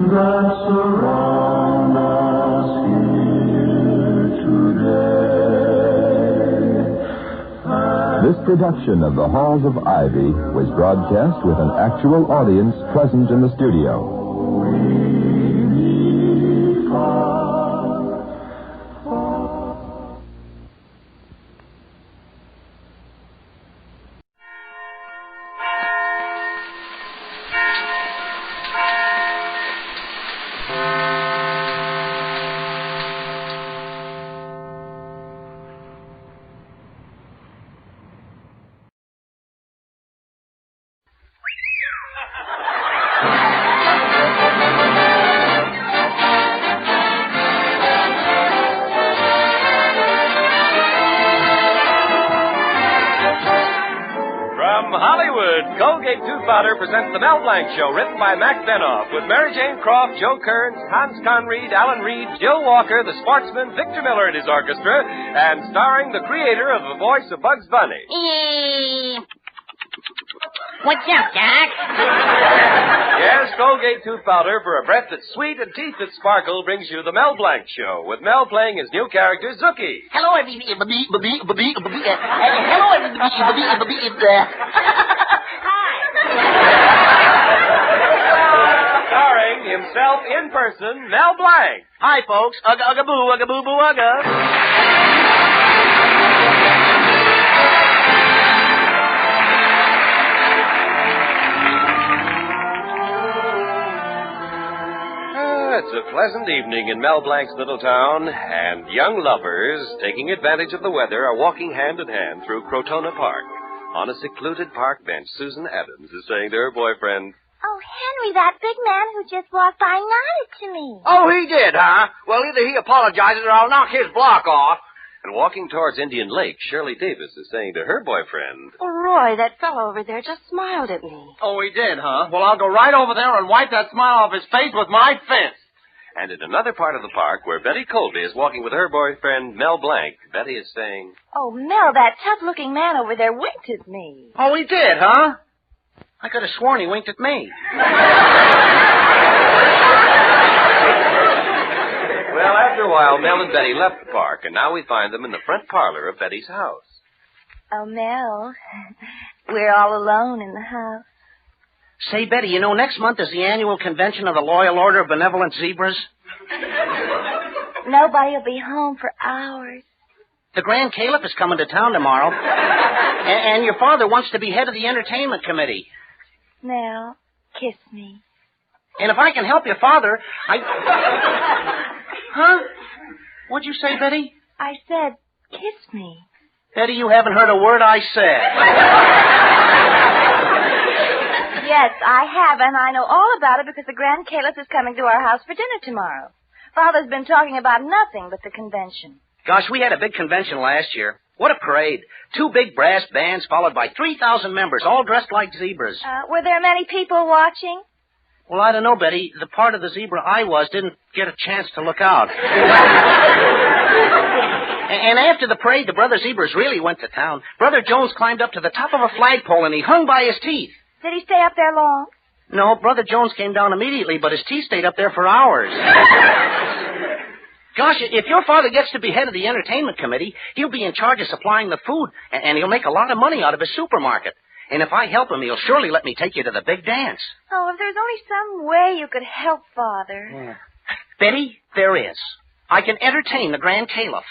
that surround us here today. This production of The Halls of Ivy was broadcast with an actual audience present in the studio. Colgate Tooth Powder presents the Mel Blanc Show, written by Mac Benoff, with Mary Jane Croft, Joe Kearns, Hans Conried, Alan Reed, Jill Walker, the Sportsman, Victor Miller and his orchestra, and starring the creator of the voice of Bugs Bunny. What's up, Doc? Yes, Colgate Tooth Powder for a breath that's sweet and teeth that sparkle brings you the Mel Blanc Show, with Mel playing his new character, Zookie. Hello, everybody. Hello, everybody. Starring himself in person, Mel Blanc. Hi, folks. Ugga, ugga, boo, ugga, boo, boo, ugga. It's a pleasant evening in Mel Blanc's little town, and young lovers, taking advantage of the weather, are walking hand in hand through Crotona Park. On a secluded park bench, Susan Adams is saying to her boyfriend, "Oh, Henry, that big man who just walked by nodded to me." Oh, he did, huh? Well, either he apologizes or I'll knock his block off. And walking towards Indian Lake, Shirley Davis is saying to her boyfriend, "Oh, Roy, that fellow over there just smiled at me." Oh, he did, huh? Well, I'll go right over there and wipe that smile off his face with my fist. And in another part of the park, where Betty Colby is walking with her boyfriend, Mel Blanc, Betty is saying, "Oh, Mel, that tough-looking man over there winked at me." Oh, he did, huh? I could have sworn he winked at me. Well, after a while, Mel and Betty left the park, and now we find them in the front parlor of Betty's house. "Oh, Mel, we're all alone in the house." Say, Betty, you know, next month is the annual convention of the Loyal Order of Benevolent Zebras. Nobody will be home for hours. The Grand Caliph is coming to town tomorrow. And your father wants to be head of the entertainment committee. Mel, kiss me. And if I can help your father, Huh? What'd you say, Betty? I said, kiss me. Betty, you haven't heard a word I said. Yes, I have, and I know all about it because the Grand Caliph is coming to our house for dinner tomorrow. Father's been talking about nothing but the convention. Gosh, we had a big convention last year. What a parade. 2 big brass bands followed by 3,000 members, all dressed like zebras. Were there many people watching? Well, I don't know, Betty. The part of the zebra I was didn't get a chance to look out. And after the parade, the brother zebras really went to town. Brother Jones climbed up to the top of a flagpole, and he hung by his teeth. Did he stay up there long? No, Brother Jones came down immediately, but his teeth stayed up there for hours. Gosh, if your father gets to be head of the entertainment committee, he'll be in charge of supplying the food, and he'll make a lot of money out of his supermarket. And if I help him, he'll surely let me take you to the big dance. Oh, if there's only some way you could help Father. Yeah. Betty, there is. I can entertain the Grand Caliph.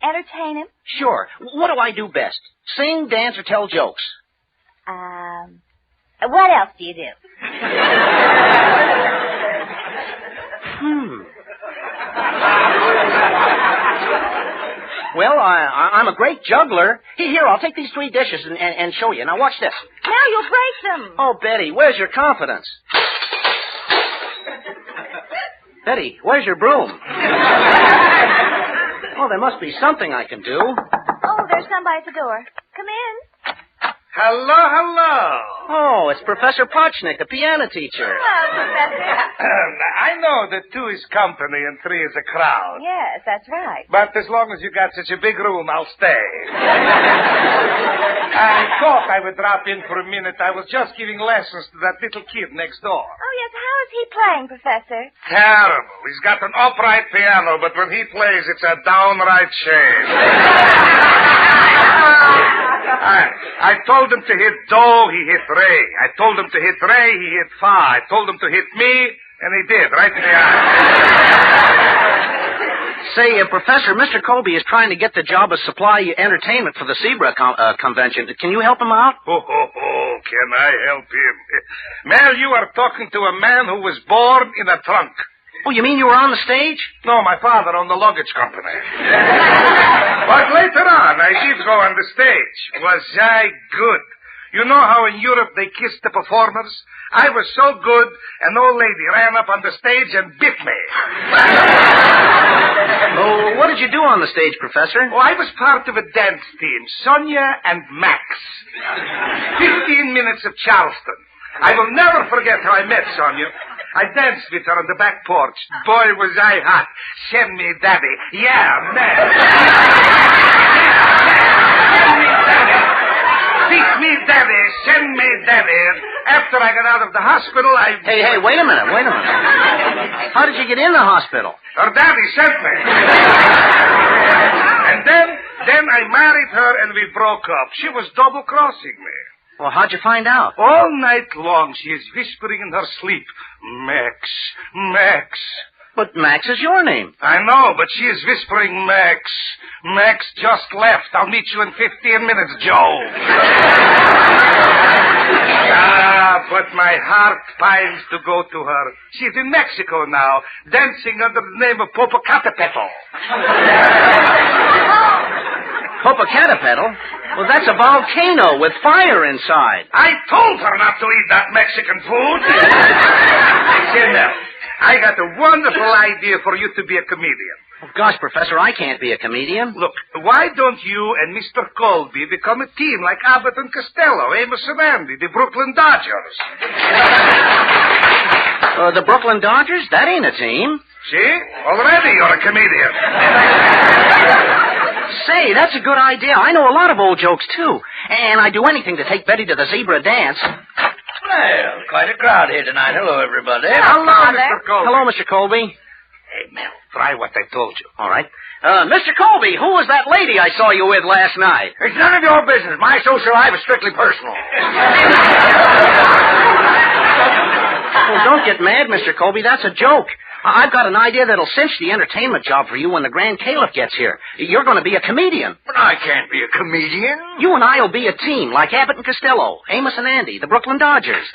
Entertain him? Sure. What do I do best? Sing, dance, or tell jokes? What else do you do? Well, I'm a great juggler. Here, I'll take these 3 dishes and show you. Now, watch this. Now you'll break them. Oh, Betty, where's your confidence? Betty, where's your broom? Oh, there must be something I can do. Oh, there's somebody at the door. Come in. Hello, hello. Oh, it's Professor Potchnick, the piano teacher. Hello, Professor. I know that 2 is company and 3 is a crowd. Yes, that's right. But as long as you got such a big room, I'll stay. I thought I would drop in for a minute. I was just giving lessons to that little kid next door. Oh, yes. How is he playing, Professor? Terrible. He's got an upright piano, but when he plays, it's a downright shame. I told him to hit Do, he hit Ray. I told him to hit Ray, he hit Fa. I told him to hit me, and he did, right in the eye. Say, Professor, Mr. Colby is trying to get the job of supply entertainment for the Zebra convention. Can you help him out? Oh, can I help him? Mel, you are talking to a man who was born in a trunk. Oh, you mean you were on the stage? No, my father owned the luggage company. But later on, I did go on the stage. Was I good? You know how in Europe they kiss the performers? I was so good, an old lady ran up on the stage and bit me. Oh, what did you do on the stage, Professor? Oh, I was part of a dance team, Sonia and Max. 15 minutes of Charleston. I will never forget how I met Sonia. I danced with her on the back porch. Boy, was I hot. Send me daddy. Yeah, man. Send me daddy. Beat me daddy. Send me daddy. After I got out of the hospital, Hey, wait a minute. How did you get in the hospital? Her daddy sent me. And then I married her and we broke up. She was double-crossing me. Well, how'd you find out? All night long, she is whispering in her sleep, Max, Max. But Max is your name. I know, but she is whispering, Max. Max just left. I'll meet you in 15 minutes, Joe. But my heart pines to go to her. She's in Mexico now, dancing under the name of Popocatépetl. Popocatépetl? Well, that's a volcano with fire inside. I told her not to eat that Mexican food. Say, Mel, I got a wonderful idea for you to be a comedian. Oh, gosh, Professor, I can't be a comedian. Look, why don't you and Mr. Colby become a team like Abbott and Costello, Amos and Andy, the Brooklyn Dodgers? The Brooklyn Dodgers? That ain't a team. See? Already you're a comedian. Say, that's a good idea. I know a lot of old jokes, too. And I'd do anything to take Betty to the zebra dance. Well, quite a crowd here tonight. Hello, everybody. Hello, Mr. Colby. Hello, Mr. Colby. Hey, Mel, try what I told you. All right. Mr. Colby, who was that lady I saw you with last night? It's none of your business. My social life is strictly personal. Well, don't get mad, Mr. Colby. That's a joke. I've got an idea that'll cinch the entertainment job for you when the Grand Caliph gets here. You're going to be a comedian. But I can't be a comedian. You and I will be a team, like Abbott and Costello, Amos and Andy, the Brooklyn Dodgers.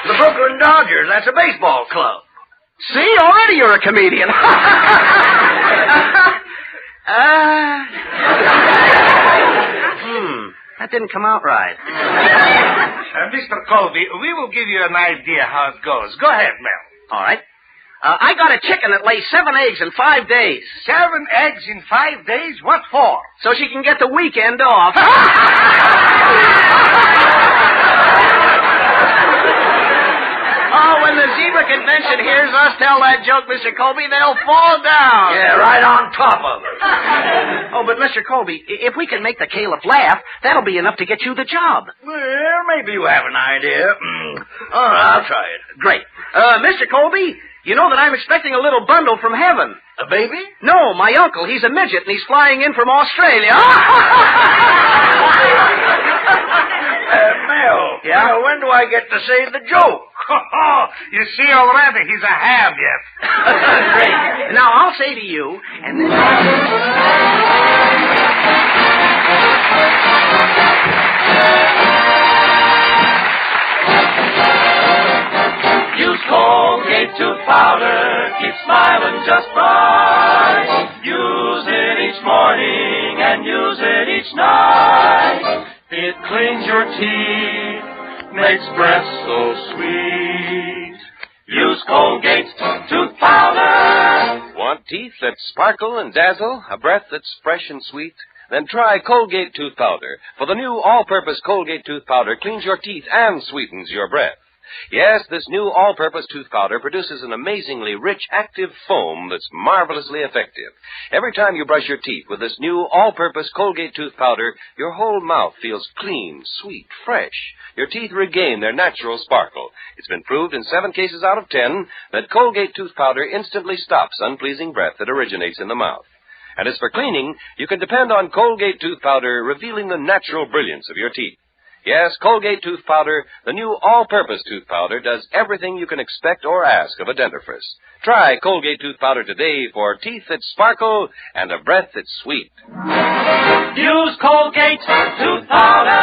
The Brooklyn Dodgers, that's a baseball club. See, already you're a comedian. That didn't come out right. Mr. Colby, we will give you an idea how it goes. Go ahead, Mel. All right. I got a chicken that lays 7 eggs in 5 days. 7 eggs in 5 days? What for? So she can get the weekend off. Oh, when the zebra convention hears us tell that joke, Mr. Colby, they'll fall down. Yeah, right on top of her. Oh, but Mr. Colby, if we can make the Caliph laugh, that'll be enough to get you the job. Well, maybe you have an idea. All right, I'll try it. Great. Mr. Colby, you know that I'm expecting a little bundle from heaven. A baby? No, my uncle. He's a midget, and he's flying in from Australia. Mel. Yeah? Mel, when do I get to say the joke? You see already, he's a ham yet. Great. Now, I'll say to you, and then... Use Colgate tooth powder, keep smiling just right. Use it each morning and use it each night. It cleans your teeth, makes breath so sweet. Use Colgate tooth powder. Want teeth that sparkle and dazzle? A breath that's fresh and sweet? Then try Colgate tooth powder. For the new all-purpose Colgate tooth powder cleans your teeth and sweetens your breath. Yes, this new all-purpose tooth powder produces an amazingly rich, active foam that's marvelously effective. Every time you brush your teeth with this new all-purpose Colgate tooth powder, your whole mouth feels clean, sweet, fresh. Your teeth regain their natural sparkle. It's been proved in 7 cases out of 10 that Colgate tooth powder instantly stops unpleasing breath that originates in the mouth. And as for cleaning, you can depend on Colgate tooth powder revealing the natural brilliance of your teeth. Yes, Colgate tooth powder, the new all-purpose tooth powder, does everything you can expect or ask of a dentifrice. Try Colgate tooth powder today for teeth that sparkle and a breath that's sweet. Use Colgate tooth powder.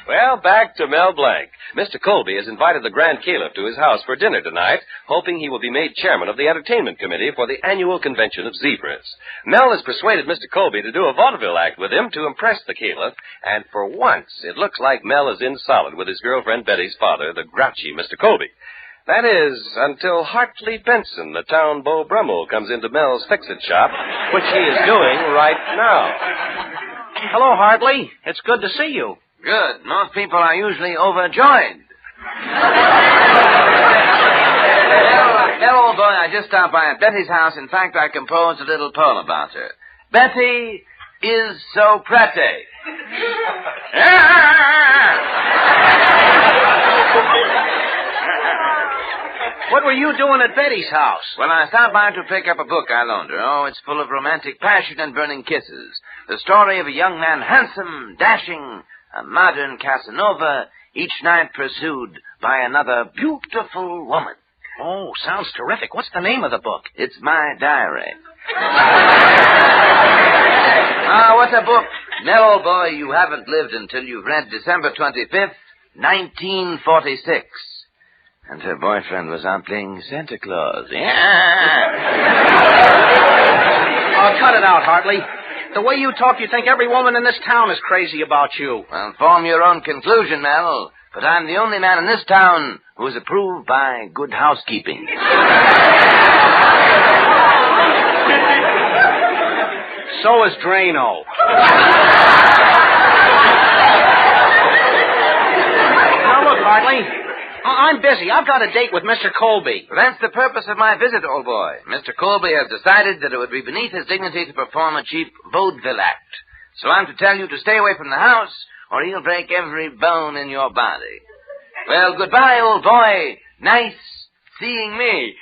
Well, back to Mel Blanc. Mr. Colby has invited the Grand Caliph to his house for dinner tonight, hoping he will be made chairman of the entertainment committee for the annual convention of zebras. Mel has persuaded Mr. Colby to do a vaudeville act with him to impress the Caliph, and for once it looks like Mel is in solid with his girlfriend Betty's father, the grouchy Mr. Colby. That is, until Hartley Benson, the town Beau Brummel, comes into Mel's fix-it shop, which he is doing right now. Hello, Hartley. It's good to see you. Good. Most people are usually overjoyed. Mel, old boy, I just stopped by at Betty's house. In fact, I composed a little poem about her. Betty is so pretty. What were you doing at Betty's house? Well, I stopped by to pick up a book I loaned her. Oh, it's full of romantic passion and burning kisses. The story of a young man, handsome, dashing, a modern Casanova, each night pursued by another beautiful woman. Oh, sounds terrific. What's the name of the book? It's my diary. What's a book? Mel, old boy, you haven't lived until you've read December 25th, 1946. And her boyfriend was out playing Santa Claus. Oh, cut it out, Hartley. The way you talk, you think every woman in this town is crazy about you. Well, form your own conclusion, Mel. But I'm the only man in this town who is approved by good housekeeping. So is Drano. Now, look, Hartley. I'm busy. I've got a date with Mr. Colby. That's the purpose of my visit, old boy. Mr. Colby has decided that it would be beneath his dignity to perform a cheap vaudeville act. So I'm to tell you to stay away from the house, or he'll break every bone in your body. Well, goodbye, old boy. Nice seeing me.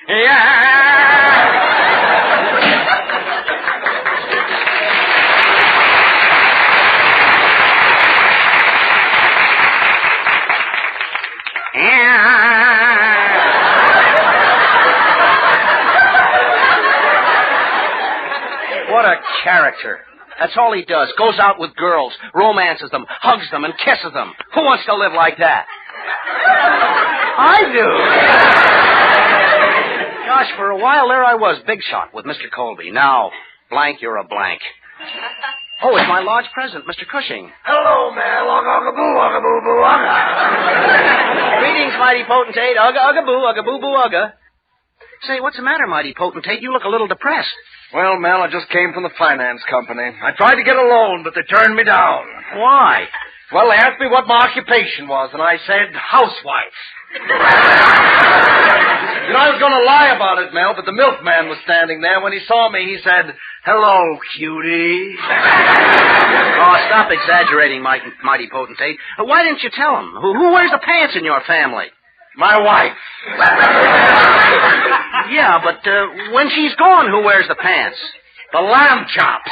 What a character. That's all he does. Goes out with girls, romances them, hugs them, and kisses them. Who wants to live like that? I do. Gosh, for a while there I was, big shot with Mr. Colby. Now, blank, you're a blank. Oh, it's my lodge president, Mr. Cushing. Hello, Mel. Greetings, mighty potentate. Ugga. Say, what's the matter, mighty potentate? You look a little depressed. Well, Mel, I just came from the finance company. I tried to get a loan, but they turned me down. Why? Well, they asked me what my occupation was, and I said housewife. You know, I was going to lie about it, Mel, but the milkman was standing there. When he saw me, he said, "Hello, cutie." Oh, stop exaggerating, mighty potentate. Why didn't you tell him? Who wears the pants in your family? My wife. Yeah, but when she's gone, who wears the pants? The lamb chops.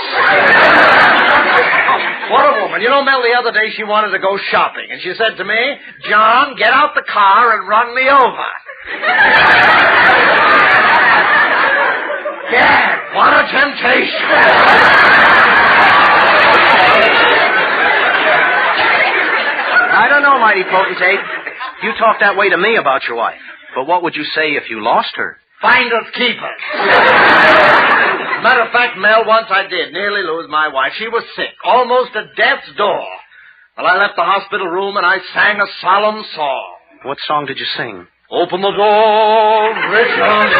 What a woman. You know, Mel, the other day she wanted to go shopping, and she said to me, "John, get out the car and run me over." Yeah, what a temptation. I don't know, mighty potentate. You talk that way to me about your wife. But what would you say if you lost her? Finders keepers. Matter of fact, Mel, once I did nearly lose my wife. She was sick, almost at death's door. Well, I left the hospital room and I sang a solemn song. What song did you sing? Open the door, Richard.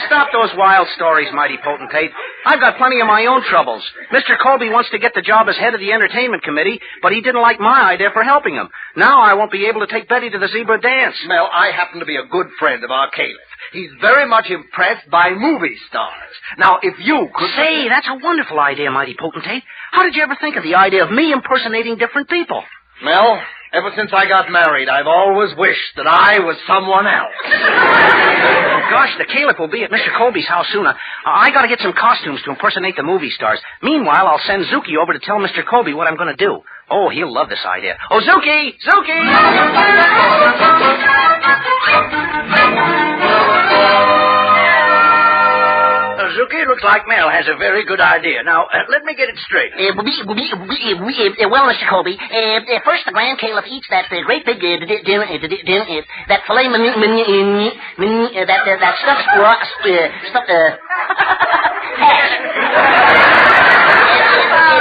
Stop those wild stories, mighty potentate. I've got plenty of my own troubles. Mr. Colby wants to get the job as head of the entertainment committee, but he didn't like my idea for helping him. Now I won't be able to take Betty to the zebra dance. Mel, I happen to be a good friend of our Caliph. He's very much impressed by movie stars. Now, if you could... Say, that's a wonderful idea, mighty potentate. How did you ever think of the idea of me impersonating different people? Mel, ever since I got married, I've always wished that I was someone else. Gosh, the Caliph will be at Mr. Colby's house soon. I got to get some costumes to impersonate the movie stars. Meanwhile, I'll send Zuki over to tell Mr. Colby what I'm going to do. Oh, he'll love this idea. Oh, Zuki! Zuki! Zuki, it looks like Mel has a very good idea. Now, let me get it straight. Well, Mr. Colby, first the Grand Caliph eats that great big that filet that stuffed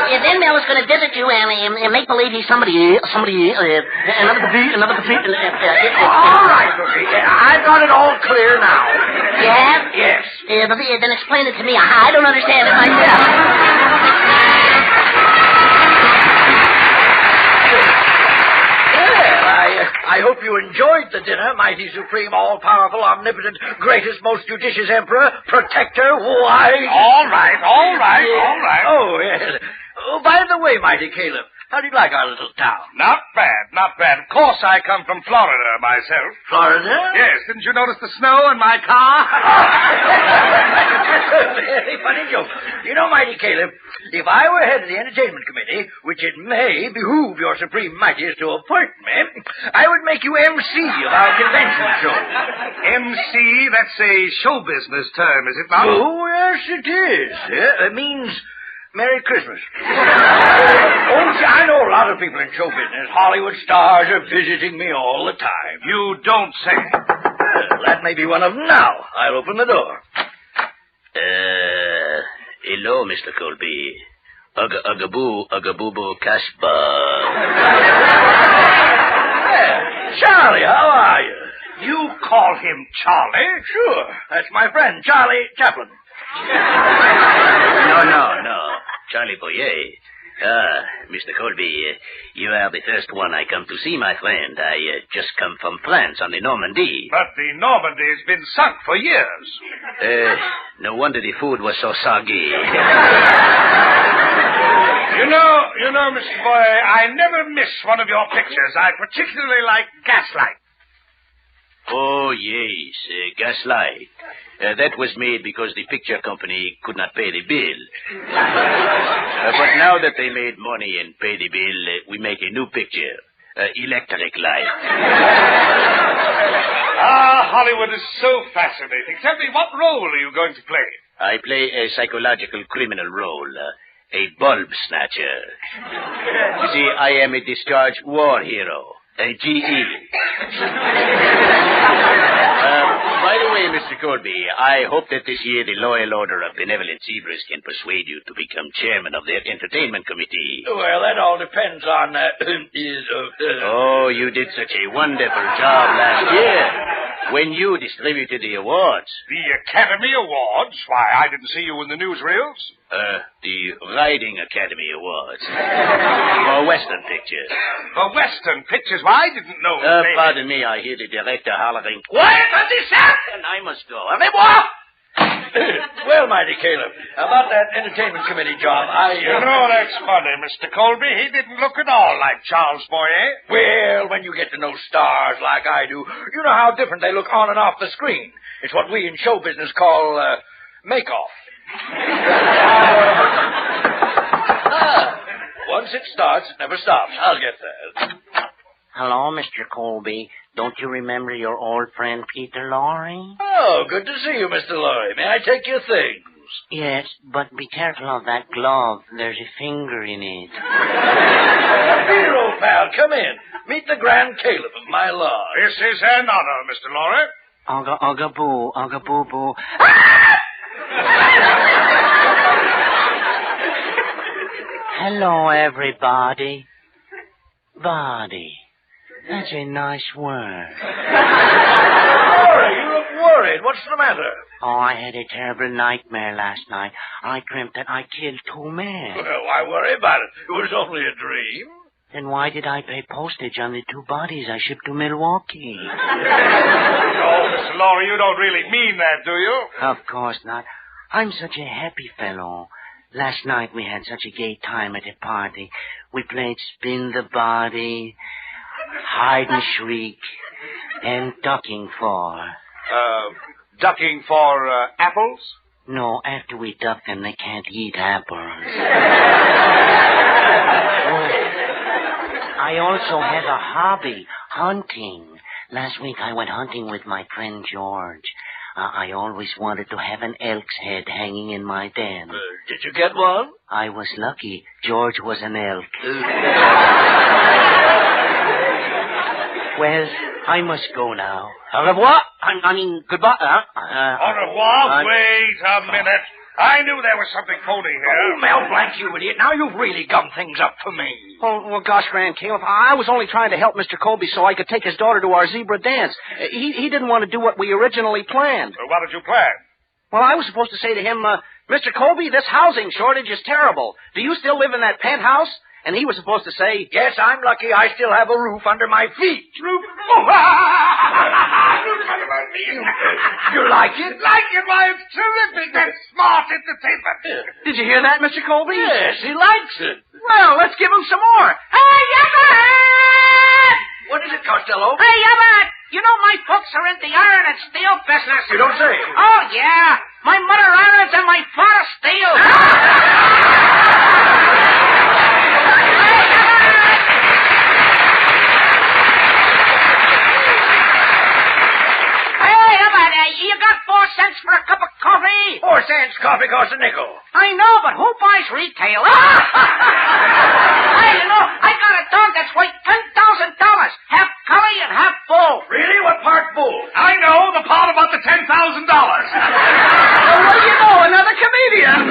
and then Mel is going to visit you and make believe he's somebody, another. All right, Zuki. I've got it all clear now. You have? Yes. Then explain it to me. I don't understand it myself. I hope you enjoyed the dinner, mighty, supreme, all-powerful, omnipotent, greatest, most judicious emperor, protector, wise... All right. Oh, yes. Oh, by the way, mighty Caliph, how do you like our little town? Not bad. Of course, I come from Florida myself. Florida? Yes. Didn't you notice the snow in my car? Very funny joke. You know, mighty Caliph, if I were head of the entertainment committee, which it may behoove your supreme mightiest to appoint me, I would make you MC of our convention show. MC? That's a show business term, is it not? Oh, yes, it is. It means... Merry Christmas. I know a lot of people in show business. Hollywood stars are visiting me all the time. You don't say. That may be one of them now. I'll open the door. Hello, Mr. Colby. Ugaboo Kaspa. Charlie, how are you? You call him Charlie? Sure. That's my friend, Charlie Chaplin. No. Charlie Boyer. Mr. Colby, you are the first one I come to see, my friend. I just come from France on the Normandy. But the Normandy's been sunk for years. No wonder the food was so soggy. You know, Mr. Boyer, I never miss one of your pictures. I particularly like Gaslight. Oh, yes, Gaslight. That was made because the picture company could not pay the bill. But now that they made money and paid the bill, we make a new picture. Electric Light. Hollywood is so fascinating. Tell me, what role are you going to play? I play a psychological criminal role. A bulb snatcher. You see, I am a discharged war hero. A GE. By the way, Mr. Colby, I hope that this year the Loyal Order of Benevolent Zebras can persuade you to become chairman of their entertainment committee. Well, that all depends on... Oh, you did such a wonderful job last year when you distributed the awards. The Academy Awards? Why, I didn't see you in the newsreels. The Riding Academy Awards. For Western pictures. For Western pictures? Why, I didn't know. Pardon me, I hear the director hollering, "Quiet on the set!" and I must go. Au revoir! Well, mighty Caliph, about that entertainment committee job, You know, that's funny, Mr. Colby. He didn't look at all like Charles Boyer. Well, when you get to know stars like I do, you know how different they look on and off the screen. It's what we in show business call, make-off. Once it starts, it never stops. I'll get there. Hello, Mr. Colby. Don't you remember your old friend Peter Lorre? Oh, good to see you, Mr. Lorre. May I take your things? Yes, but be careful of that glove. There's a finger in it. Peter, old pal, come in. Meet the Grand Caliph of my lodge. This is an honor, Mr. Lorre. Ugga-boo. Hello, everybody. Body. That's a nice word. Lorre, you look worried. What's the matter? Oh, I had a terrible nightmare last night. I dreamt that I killed 2 men. Well, why worry about it? It was only a dream. Then why did I pay postage on the 2 bodies I shipped to Milwaukee? Oh, Mr. Lorre, you don't really mean that, do you? Of course not. I'm such a happy fellow. Last night we had such a gay time at the party. We played spin the body, hide and shriek, and ducking for. Ducking for apples? No, after we duck them, they can't eat apples. I also had a hobby, hunting. Last week I went hunting with my friend George. I always wanted to have an elk's head hanging in my den. Did you get one? I was lucky. George was an elk. Well, I must go now. Au revoir. I mean, goodbye. Au revoir. Wait a minute. I knew there was something phony here. Oh, Mel Blanc, you idiot. Now you've really gummed things up for me. Oh, well, gosh, Grand Caliph, I was only trying to help Mr. Colby so I could take his daughter to our zebra dance. He didn't want to do what we originally planned. So what did you plan? Well, I was supposed to say to him, Mr. Colby, this housing shortage is terrible. Do you still live in that penthouse? And he was supposed to say, yes, I'm lucky I still have a roof under my feet. Roof? You like it? Like it? Why, it's terrific. That's smart entertainment. Did you hear that, Mr. Colby? Yes, he likes it. Well, let's give him some more. Hey, Yabba! What is it, Costello? Hey, Yabba! You know my folks are in the iron and steel business. You don't say. Oh, yeah. My mother irons and my father steels. You got 4 cents for a cup of coffee? 4 cents. Coffee costs a nickel. I know, but who buys retail? Hey, you know, I got a dog that's worth $10,000. Half curly and half bull. Really? What part bull? I know. The part about the $10,000. Well, what do you know? Another comedian.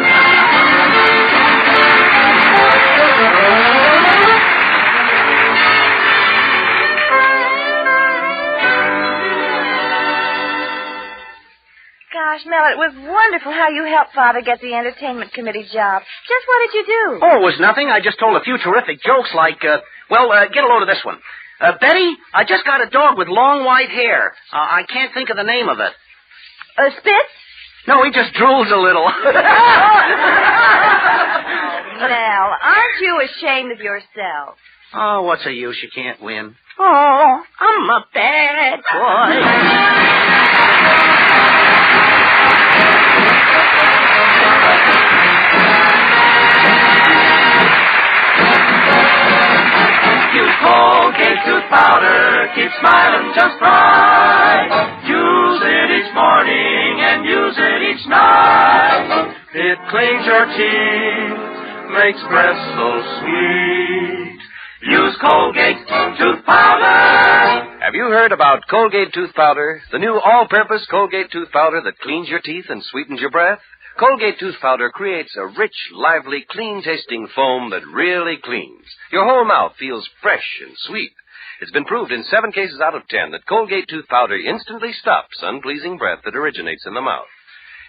Gosh, Mel, it was wonderful how you helped Father get the entertainment committee job. Just what did you do? Oh, it was nothing. I just told a few terrific jokes like, get a load of this one. Betty, I just got a dog with long white hair. I can't think of the name of it. Spitz? No, he just drools a little. Mel, aren't you ashamed of yourself? Oh, what's the use? You can't win. Oh, I'm a bad boy. Use Colgate tooth powder, keep smiling just right. Use it each morning and use it each night. It cleans your teeth, makes breath so sweet. Use Colgate tooth powder. Have you heard about Colgate tooth powder? The new all-purpose Colgate tooth powder that cleans your teeth and sweetens your breath? Colgate tooth powder creates a rich, lively, clean-tasting foam that really cleans. Your whole mouth feels fresh and sweet. It's been proved in 7 cases out of 10 that Colgate tooth powder instantly stops unpleasing breath that originates in the mouth.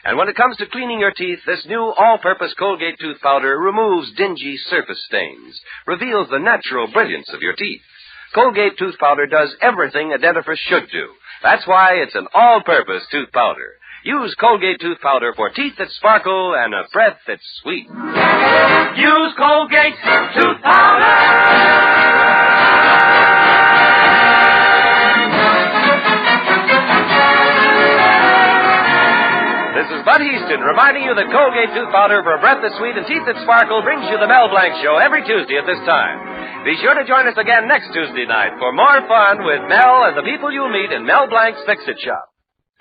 And when it comes to cleaning your teeth, this new all-purpose Colgate tooth powder removes dingy surface stains, reveals the natural brilliance of your teeth. Colgate tooth powder does everything a dentifrice should do. That's why it's an all-purpose tooth powder. Use Colgate tooth powder for teeth that sparkle and a breath that's sweet. Use Colgate tooth powder. This is Bud Easton reminding you that Colgate tooth powder for a breath that's sweet and teeth that sparkle brings you the Mel Blanc Show every Tuesday at this time. Be sure to join us again next Tuesday night for more fun with Mel and the people you'll meet in Mel Blanc's Fix-It Shop.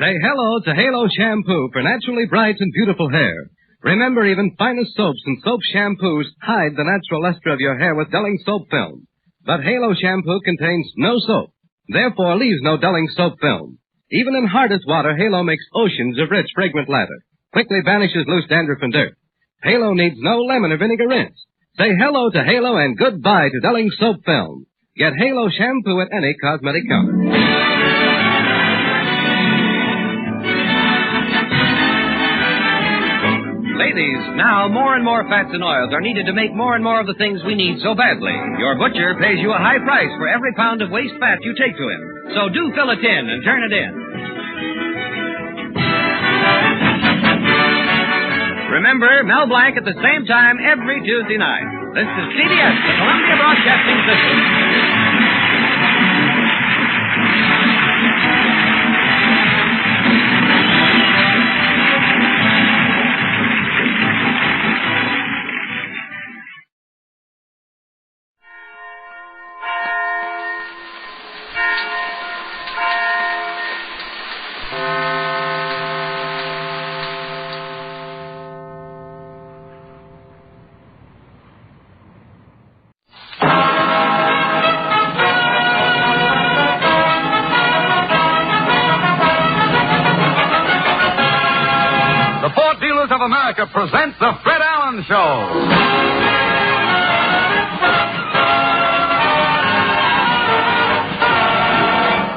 Say hello to Halo Shampoo for naturally bright and beautiful hair. Remember, even finest soaps and soap shampoos hide the natural luster of your hair with dulling soap film. But Halo Shampoo contains no soap, therefore leaves no dulling soap film. Even in hardest water, Halo makes oceans of rich, fragrant lather. Quickly banishes loose dandruff and dirt. Halo needs no lemon or vinegar rinse. Say hello to Halo and goodbye to dulling soap film. Get Halo Shampoo at any cosmetic counter. Ladies, now more and more fats and oils are needed to make more and more of the things we need so badly. Your butcher pays you a high price for every pound of waste fat you take to him. So do fill a tin and turn it in. Remember, Mel Blanc at the same time every Tuesday night. This is CBS, the Columbia Broadcasting System. Of America presents The Fred Allen Show.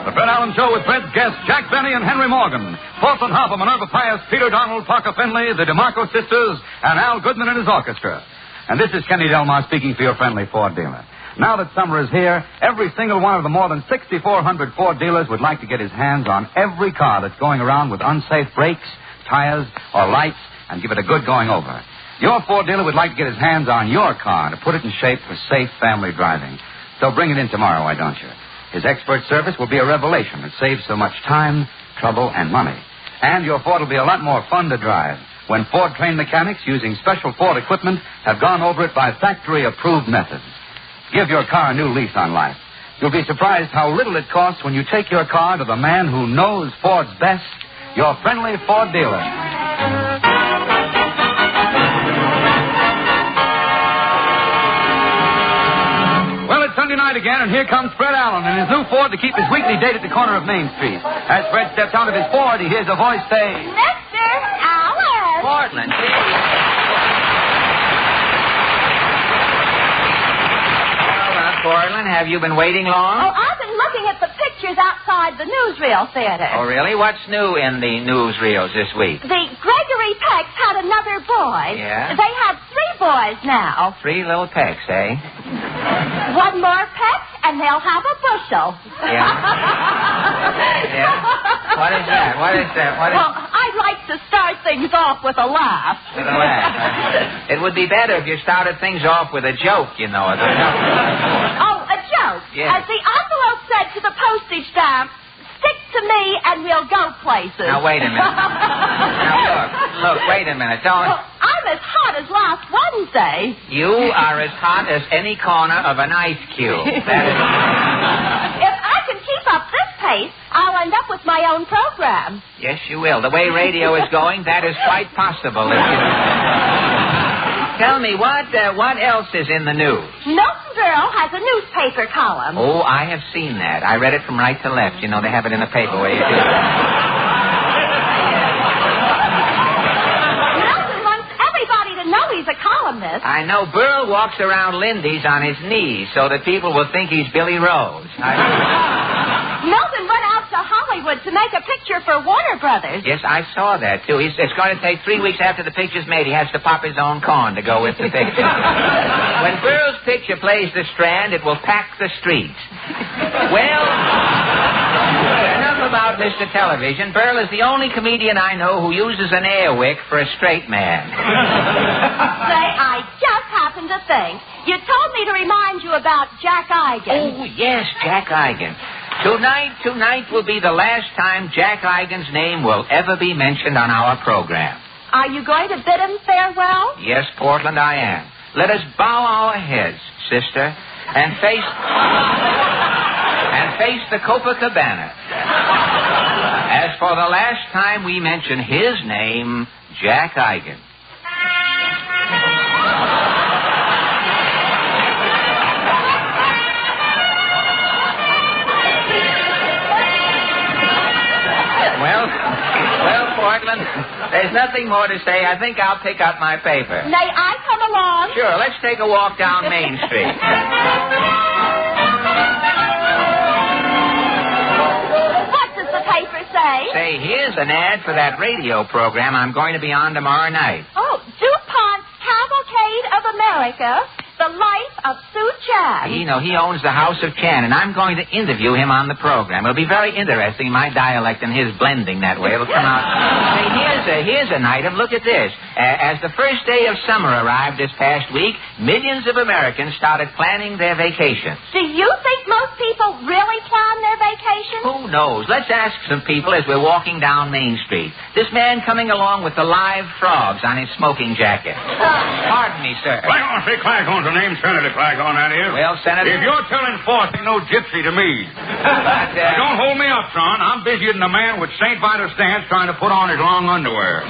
The Fred Allen Show with Fred's guests Jack Benny and Henry Morgan, Portland Hopper, Minerva Pius, Peter Donald, Parker Finley, the DeMarco sisters, and Al Goodman and his orchestra. And this is Kenny Delmar speaking for your friendly Ford dealer. Now that summer is here, every single one of the more than 6,400 Ford dealers would like to get his hands on every car that's going around with unsafe brakes, tires, or lights, and give it a good going over. Your Ford dealer would like to get his hands on your car to put it in shape for safe family driving. So bring it in tomorrow, why don't you? His expert service will be a revelation. It saves so much time, trouble, and money. And your Ford will be a lot more fun to drive when Ford-trained mechanics using special Ford equipment have gone over it by factory-approved methods. Give your car a new lease on life. You'll be surprised how little it costs when you take your car to the man who knows Ford's best, your friendly Ford dealer. Sunday night again, and here comes Fred Allen in his new Ford to keep his weekly date at the corner of Main Street. As Fred steps out of his Ford, he hears a voice say, Mr. Allen! Portland, Portland, have you been waiting long? Oh, I've been looking at the pictures outside the newsreel theater. Oh, really? What's new in the newsreels this week? The Gregory Pecks had another boy. Yeah? They have 3 boys now. 3 little Pecks, eh? 1 more Peck, and they'll have a bushel. Yeah. Yeah. What is that? What is that? Well, I'd like to start things off with a laugh. With a laugh. It would be better if you started things off with a joke, you know. Oh, a joke? Yeah. As the envelope said to the postage stamp, stick to me and we'll go places. Now, wait a minute. Now, look, wait a minute. Don't... Well, I'm as hot as last Wednesday. You are as hot as any corner of an ice cube. If I can keep up this pace, I'll end up with my own program. Yes, you will. The way radio is going, that is quite possible. Tell me, what else is in the news? Milton Berle has a newspaper column. Oh, I have seen that. I read it from right to left. You know, they have it in the paper where you do. Milton wants everybody to know he's a columnist. I know. Berle walks around Lindy's on his knees so that people will think he's Billy Rose. Milton went out to Hollywood to make a picture for Warner Brothers. Yes, I saw that, too. It's going to take 3 weeks after the picture's made. He has to pop his own corn to go with the picture. When Berle's picture plays the Strand, it will pack the streets. Well, enough about Mr. Television. Berle is the only comedian I know who uses an air wick for a straight man. Say, I just happened to think. You told me to remind you about Jack Eigen. Oh, yes, Jack Eigen. Tonight will be the last time Jack Eigen's name will ever be mentioned on our program. Are you going to bid him farewell? Yes, Portland, I am. Let us bow our heads, sister, and face the Copacabana. As for the last time we mention his name, Jack Eigen. Well, Portland, there's nothing more to say. I think I'll pick up my paper. May I come along? Sure, let's take a walk down Main Street. What does the paper say? Say, here's an ad for that radio program I'm going to be on tomorrow night. Oh, DuPont's Cavalcade of America, the lights of Sue Chan. He owns the House of Chan, and I'm going to interview him on the program. It'll be very interesting, my dialect and his blending that way. It'll come out. Say, here's an item. Look at this. As the first day of summer arrived this past week, millions of Americans started planning their vacations. Do you think most people really plan their vacations? Who knows? Let's ask some people as we're walking down Main Street. This man coming along with the live frogs on his smoking jacket. Pardon me, sir. Claghorn, say Claghorn's the name, Senator Claghorn, that is. Well, Senator... If you're telling forth, ain't no gypsy to me. But, don't hold me up, son. I'm busier than a man with St. Vitus stance trying to put on his long underwear.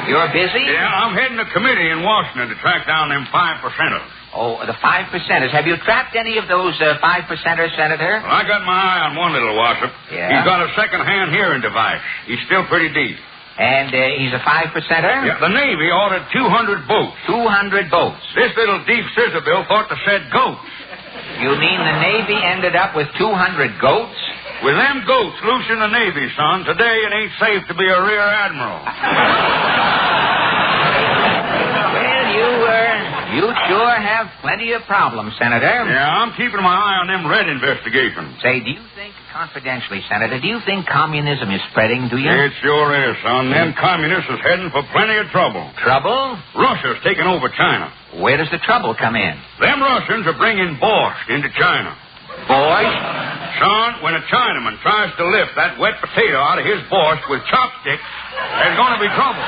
You're busy? Yeah, I'm heading a committee in Washington to track down them 5%ers. Oh, the 5%ers. Have you trapped any of those 5%ers, Senator? Well, I got my eye on one little wassup. Yeah? He's got a second-hand hearing device. He's still pretty deep. And he's a 5%er? Yeah, the Navy ordered 200 boats. 200 boats. This little deep scissor bill thought to said goats. You mean the Navy ended up with 200 goats? With them goats loose in the Navy, son, today it ain't safe to be a rear admiral. Well, you sure have plenty of problems, Senator. Yeah, I'm keeping my eye on them Red investigations. Say, do you think, confidentially, Senator, do you think communism is spreading, do you? It sure is, son. Them communists is heading for plenty of trouble. Trouble? Russia's taking over China. Where does the trouble come in? Them Russians are bringing borscht into China. Borscht? Son, when a Chinaman tries to lift that wet potato out of his borscht with chopsticks, there's going to be trouble.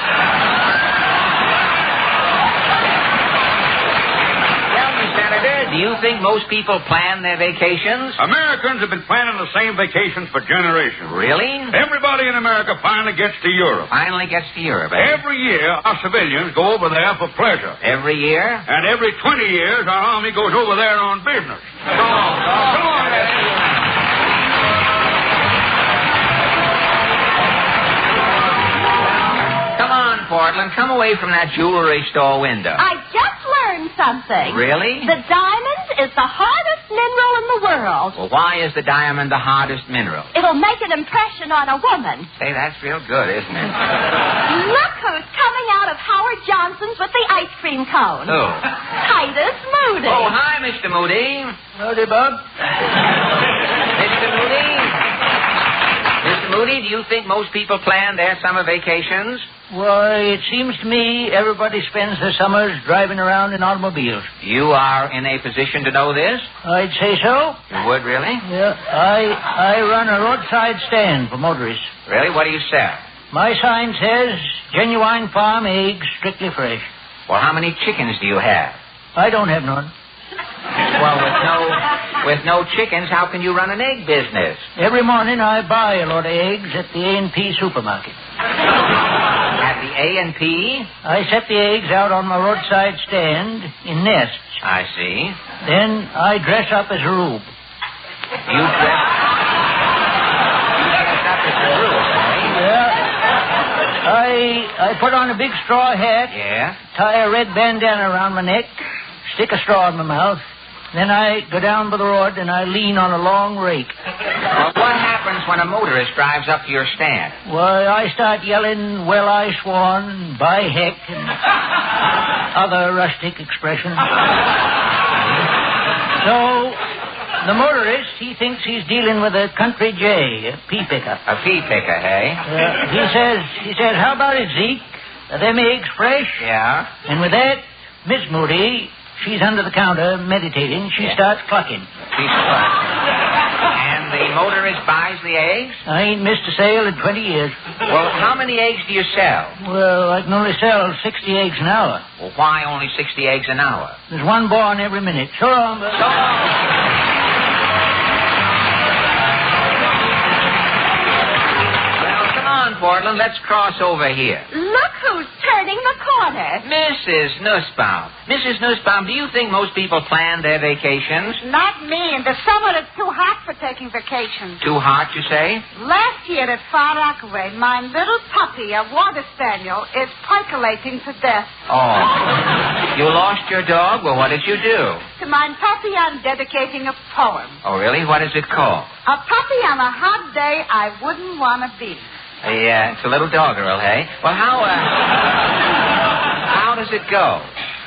Senator, do you think most people plan their vacations? Americans have been planning the same vacations for generations. Really? Everybody in America finally gets to Europe. Finally gets to Europe, eh? Every year, our civilians go over there for pleasure. Every year? And every 20 years, our Army goes over there on business. Come on. Come on, Portland. Come away from that jewelry store window. I just learned something. Really? The diamond is the hardest mineral in the world. Well, why is the diamond the hardest mineral? It'll make an impression on a woman. Say, that's real good, isn't it? Look who's coming out of Howard Johnson's with the ice cream cone. Who? Titus Moody. Oh, hi, Mr. Moody. Howdy, Bob. Mr. Moody? Mr. Moody, do you think most people plan their summer vacations? Why, it seems to me everybody spends their summers driving around in automobiles. You are in a position to know this? I'd say so. You would, really? Yeah. I run a roadside stand for motorists. Really? What do you sell? My sign says, genuine farm eggs, strictly fresh. Well, how many chickens do you have? I don't have none. Well, with no chickens, how can you run an egg business? Every morning I buy a load of eggs at the A&P supermarket. At the A&P? I set the eggs out on my roadside stand in nests. I see. Then I dress up as a rube. You dress up as a rube, eh? Yeah. I put on a big straw hat. Yeah? Tie a red bandana around my neck. Stick a straw in my mouth. Then I go down by the road and I lean on a long rake. Well, what happens when a motorist drives up to your stand? Why, I start yelling, well, I swan, by heck, and other rustic expressions. So, the motorist, he thinks he's dealing with a country jay, a pea picker. A pea picker, hey? He says, how about it, Zeke? Are them eggs fresh? Yeah. And with that, Miss Moody, she's under the counter meditating. She starts clucking. She's clucking. And the motorist buys the eggs? I ain't missed a sale in 20 years. Well, how many eggs do you sell? Well, I can only sell 60 eggs an hour. Well, why only 60 eggs an hour? There's one born every minute. So long, So long. Portland, let's cross over here. Look who's turning the corner. Mrs. Nussbaum. Mrs. Nussbaum, do you think most people plan their vacations? Not me. In the summer, it's too hot for taking vacations. Too hot, you say? Last year at Far Rockaway, my little puppy, a water spaniel, is percolating to death. Oh. You lost your dog? Well, what did you do? To my puppy, I'm dedicating a poem. Oh, really? What is it called? A puppy on a hot day I wouldn't want to be. Yeah, it's a little doggerel, hey? Well, how does it go?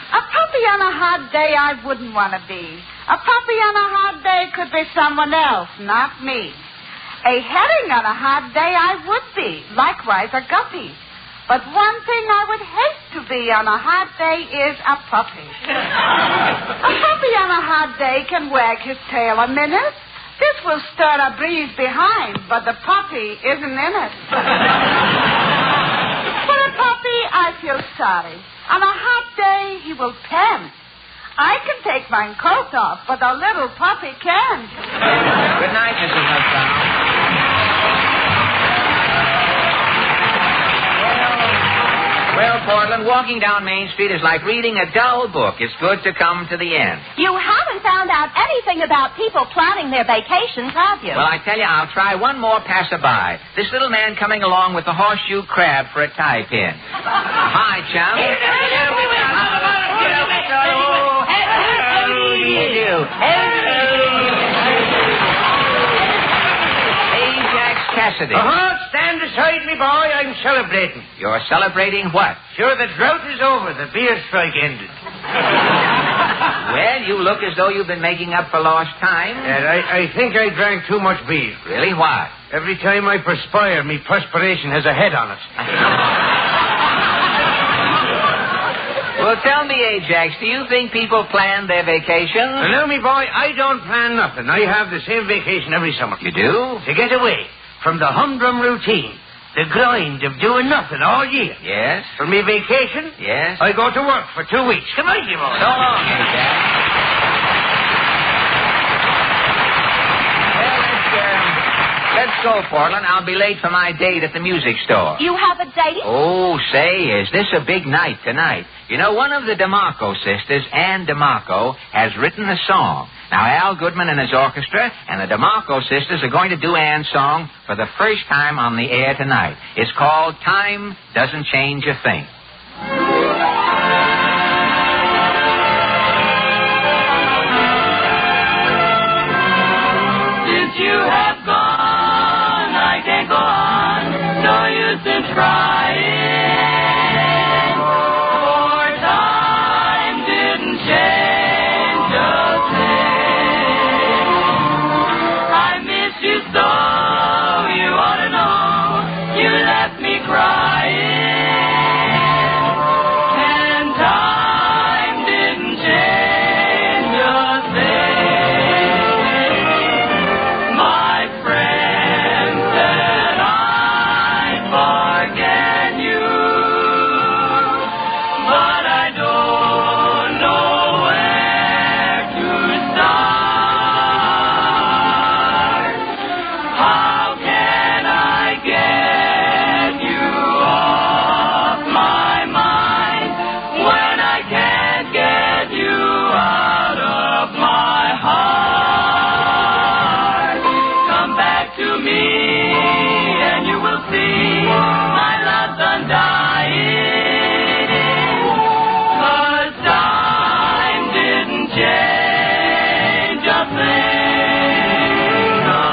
A puppy on a hot day I wouldn't want to be. A puppy on a hot day could be someone else, not me. A herring on a hot day I would be. Likewise, a guppy. But one thing I would hate to be on a hot day is a puppy. A puppy on a hot day can wag his tail a minute. This will stir a breeze behind, but the puppy isn't in it. For a puppy, I feel sorry. On a hot day, he will pant. I can take my coat off, but a little puppy can't. Good night, Mrs. Hudson. Well, Portland, walking down Main Street is like reading a dull book. It's good to come to the end. You haven't found out anything about people planning their vacations, have you? Well, I tell you, I'll try one more passerby. This little man coming along with the horseshoe crab for a tie pin. Hi, chum. How do you do? Ajax Cassidy. Stand aside, me boy. I'm celebrating. You're celebrating what? Sure, the drought is over. The beer strike ended. Well, you look as though you've been making up for lost time. I think I drank too much beer. Really? Why? Every time I perspire, me perspiration has a head on it. Well, tell me, Ajax, do you think people plan their vacations? Well, no, me boy, I don't plan nothing. I have the same vacation every summer. You do? To get away from the humdrum routine, the grind of doing nothing all year. Yes? For me vacation? Yes? I go to work for 2 weeks. Come on, you boy. So long, Ajax. Let's go, Portland. I'll be late for my date at the music store. You have a date? Oh, say, is this a big night tonight? You know, one of the DeMarco sisters, Ann DeMarco, has written a song. Now, Al Goodman and his orchestra and the DeMarco sisters are going to do Ann's song for the first time on the air tonight. It's called Time Doesn't Change a Thing. Since you have gone, I can't go on. No use in trying. For time didn't change a thing. I miss you so, you ought to know. You left me crying. And time didn't change a thing. My friend said I'd forget you, but I don't know where to start. How can I get you off my mind when I can't get you out of my heart? Come back to me and you will see my love's undying. 'Cause time didn't change a thing. No,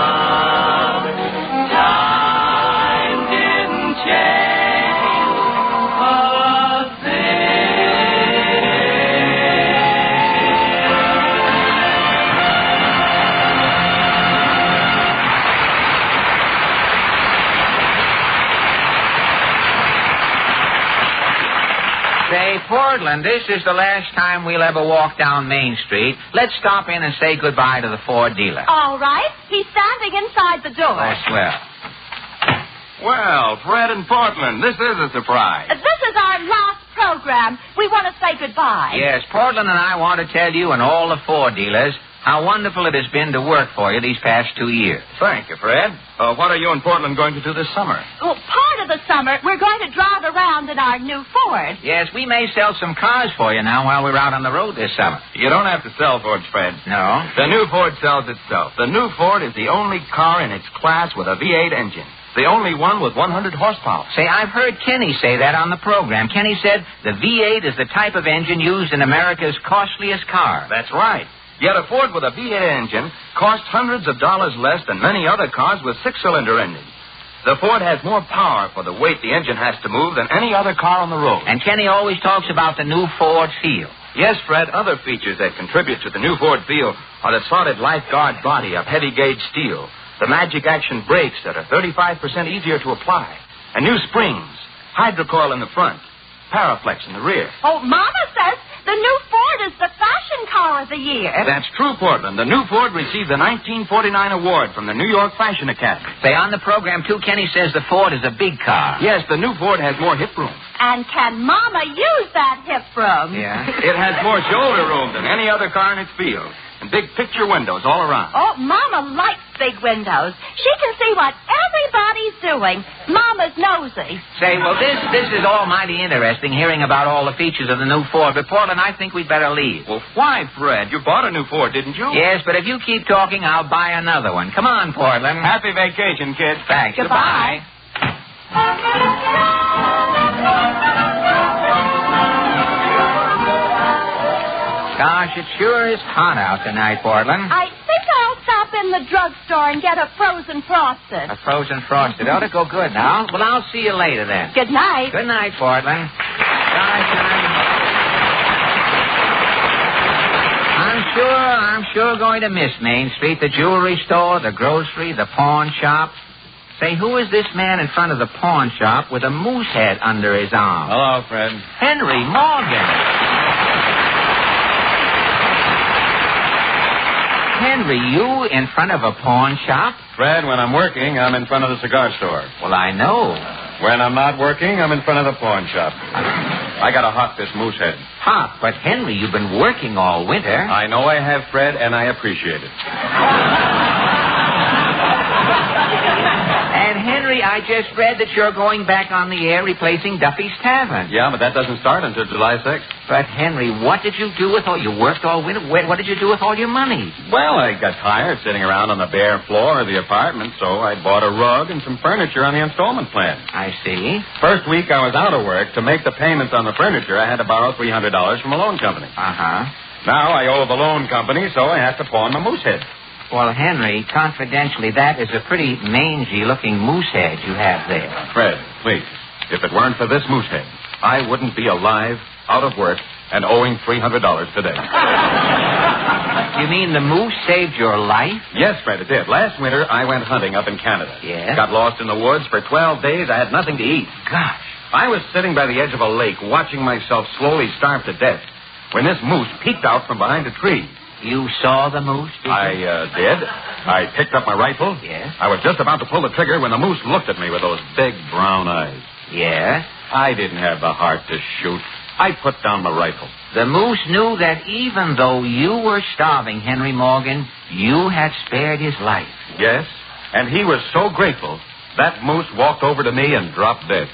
time didn't change a Say, Portland, this is the last time we'll ever walk down Main Street. Let's stop in and say goodbye to the Ford dealer. All right. He's standing inside the door. Oh, swell. Well, Fred and Portland, this is a surprise. This is our last program. We want to say goodbye. Yes, Portland and I want to tell you and all the Ford dealers how wonderful it has been to work for you these past 2 years. Thank you, Fred. What are you and Portland going to do this summer? Well, part of the summer, we're going to drive around in our new Ford. Yes, we may sell some cars for you now while we're out on the road this summer. You don't have to sell Fords, Fred. No? The new Ford sells itself. The new Ford is the only car in its class with a V8 engine. The only one with 100 horsepower. Say, I've heard Kenny say that on the program. Kenny said the V8 is the type of engine used in America's costliest car. That's right. Yet a Ford with a V8 engine costs hundreds of dollars less than many other cars with six-cylinder engines. The Ford has more power for the weight the engine has to move than any other car on the road. And Kenny always talks about the new Ford feel. Yes, Fred, other features that contribute to the new Ford feel are the solid lifeguard body of heavy-gauge steel, the magic action brakes that are 35% easier to apply, and new springs, hydrocoil in the front, Paraflex in the rear. Oh, Mama says the new Ford is the fashion car of the year. That's true, Portland. The new Ford received the 1949 award from the New York Fashion Academy. Say, on the program, too, Kenny says the Ford is a big car. Yes, the new Ford has more hip room. And can Mama use that hip room? Yeah. It has more shoulder room than any other car in its field. And big picture windows all around. Oh, Mama likes big windows. She can see what everybody's doing. Mama's nosy. Say, well, this is all mighty interesting, hearing about all the features of the new Ford. But, Portland, I think we'd better leave. Well, why, Fred? You bought a new Ford, didn't you? Yes, but if you keep talking, I'll buy another one. Come on, Portland. Happy vacation, kids. Thanks. Goodbye. Gosh, it sure is hot out tonight, Portland. I think I'll stop in the drugstore and get a frozen frosted. A frozen frosted. Ought to go good now. Well, I'll see you later then. Good night. Good night, Portland. I'm sure going to miss Main Street, the jewelry store, the grocery, the pawn shop. Say, who is this man in front of the pawn shop with a moose head under his arm? Hello, Fred. Henry Morgan. Henry, you in front of a pawn shop? Fred, when I'm working, I'm in front of the cigar store. Well, I know. When I'm not working, I'm in front of the pawn shop. I got to hot this moose head. Hot? But, Henry, you've been working all winter. I know I have, Fred, and I appreciate it. And, Henry, I just read that you're going back on the air replacing Duffy's Tavern. Yeah, but that doesn't start until July 6th. But, Henry, what did you do with all... You worked all winter. What did you do with all your money? Well, I got tired sitting around on the bare floor of the apartment, so I bought a rug and some furniture on the installment plan. I see. First week I was out of work. To make the payments on the furniture, I had to borrow $300 from a loan company. Uh-huh. Now I owe the loan company, so I have to pawn my moose head. Well, Henry, confidentially, that is a pretty mangy-looking moose head you have there. Fred, please, if it weren't for this moose head, I wouldn't be alive, out of work, and owing $300 today. You mean the moose saved your life? Yes, Fred, it did. Last winter, I went hunting up in Canada. Yes? Got lost in the woods. For 12 days, I had nothing to eat. Gosh. I was sitting by the edge of a lake, watching myself slowly starve to death, when this moose peeked out from behind a tree. You saw the moose, did you? I did. I picked up my rifle. Yes? I was just about to pull the trigger when the moose looked at me with those big brown eyes. Yes? I didn't have the heart to shoot. I put down my rifle. The moose knew that even though you were starving, Henry Morgan, you had spared his life. Yes, and he was so grateful, that moose walked over to me and dropped dead.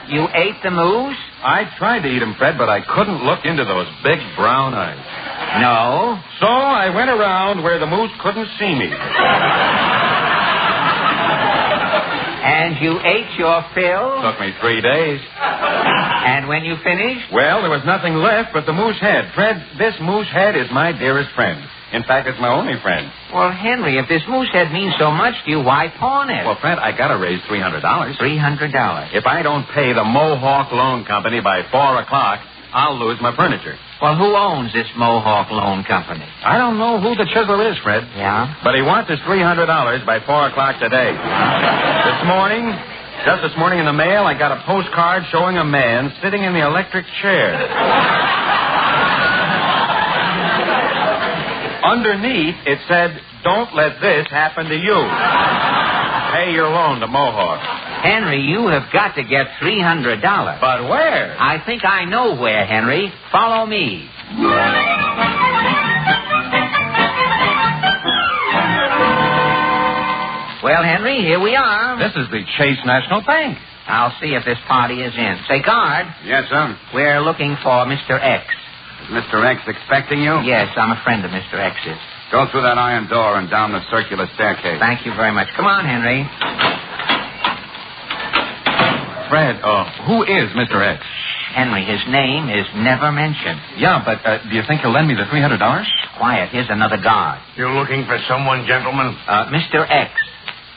You ate the moose? I tried to eat him, Fred, but I couldn't look into those big brown eyes. No? So I went around where the moose couldn't see me. And you ate your fill? Took me 3 days. And when you finished? Well, there was nothing left but the moose head. Fred, this moose head is my dearest friend. In fact, it's my only friend. Well, Henry, if this moose head means so much to you, why pawn it? Well, Fred, I got to raise $300. $300? If I don't pay the Mohawk Loan Company by 4 o'clock, I'll lose my furniture. Well, who owns this Mohawk Loan Company? I don't know who the chiseler is, Fred. Yeah? But he wants his $300 by 4 o'clock today. Just this morning in the mail, I got a postcard showing a man sitting in the electric chair. Underneath, it said, "Don't let this happen to you. Pay your loan to Mohawk." Henry, you have got to get $300. But where? I think I know where, Henry. Follow me. Well, Henry, here we are. This is the Chase National Bank. I'll see if this party is in. Say, guard. Yes, sir. We're looking for Mr. X. Is Mr. X expecting you? Yes, I'm a friend of Mr. X's. Go through that iron door and down the circular staircase. Thank you very much. Come on, Henry. Fred, who is Mr. X? Henry, his name is never mentioned. Yeah, but do you think he'll lend me the $300? Quiet. Here's another guard. You're looking for someone, gentlemen? Mr. X.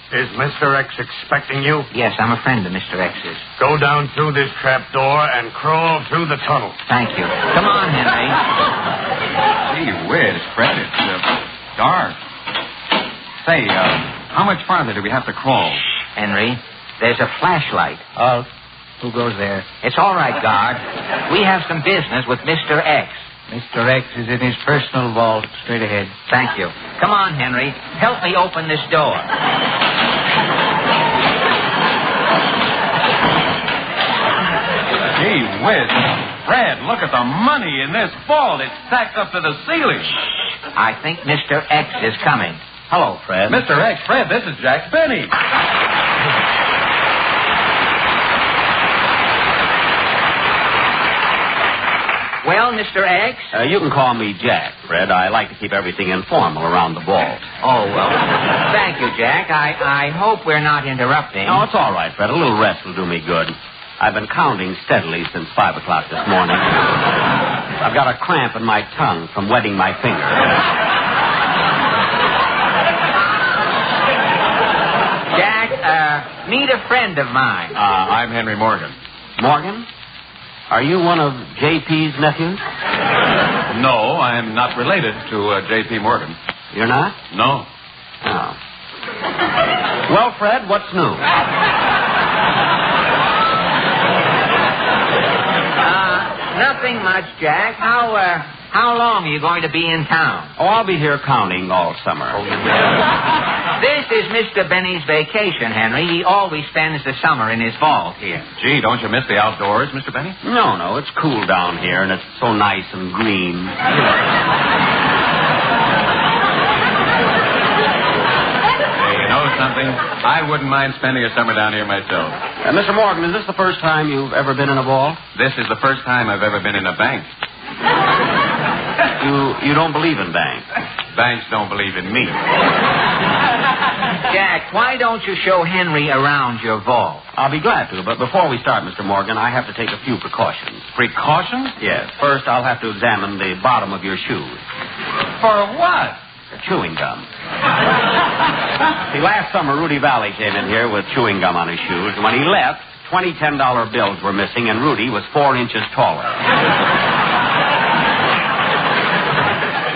Is Mr. X expecting you? Yes, I'm a friend of Mr. X's. Go down through this trap door and crawl through the tunnel. Thank you. Come on, Henry. Gee whiz, Fred, it's dark. Say, how much farther do we have to crawl? Henry, there's a flashlight. Oh, who goes there? It's all right, guard. We have some business with Mr. X. Mr. X is in his personal vault. Straight ahead. Thank you. Come on, Henry. Help me open this door. Gee whiz. Fred, look at the money in this vault. It's stacked up to the ceiling. I think Mr. X is coming. Hello, Fred. Mr. X, Fred, this is Jack Benny. Well, Mr. X? You can call me Jack, Fred. I like to keep everything informal around the vault. Oh, well, thank you, Jack. I hope we're not interrupting. No, it's all right, Fred. A little rest will do me good. I've been counting steadily since 5 o'clock this morning. I've got a cramp in my tongue from wetting my finger. Jack, meet a friend of mine. I'm Henry Morgan. Morgan? Are you one of J.P.'s nephews? No, I'm not related to J.P. Morgan. You're not? No. Oh. Well, Fred, what's new? Nothing much, Jack. How long are you going to be in town? Oh, I'll be here counting all summer. This is Mr. Benny's vacation, Henry. He always spends the summer in his vault here. Gee, don't you miss the outdoors, Mr. Benny? No, it's cool down here, and it's so nice and green. Hey, you know something? I wouldn't mind spending a summer down here myself. Mr. Morgan, is this the first time you've ever been in a vault? This is the first time I've ever been in a bank. You don't believe in banks? Banks don't believe in me. Jack, why don't you show Henry around your vault? I'll be glad to, but before we start, Mr. Morgan, I have to take a few precautions. Precautions? Yes. First, I'll have to examine the bottom of your shoes. For what? Chewing gum. See, last summer, Rudy Valley came in here with chewing gum on his shoes, and when he left, 20 $10 bills were missing, and Rudy was 4 inches taller.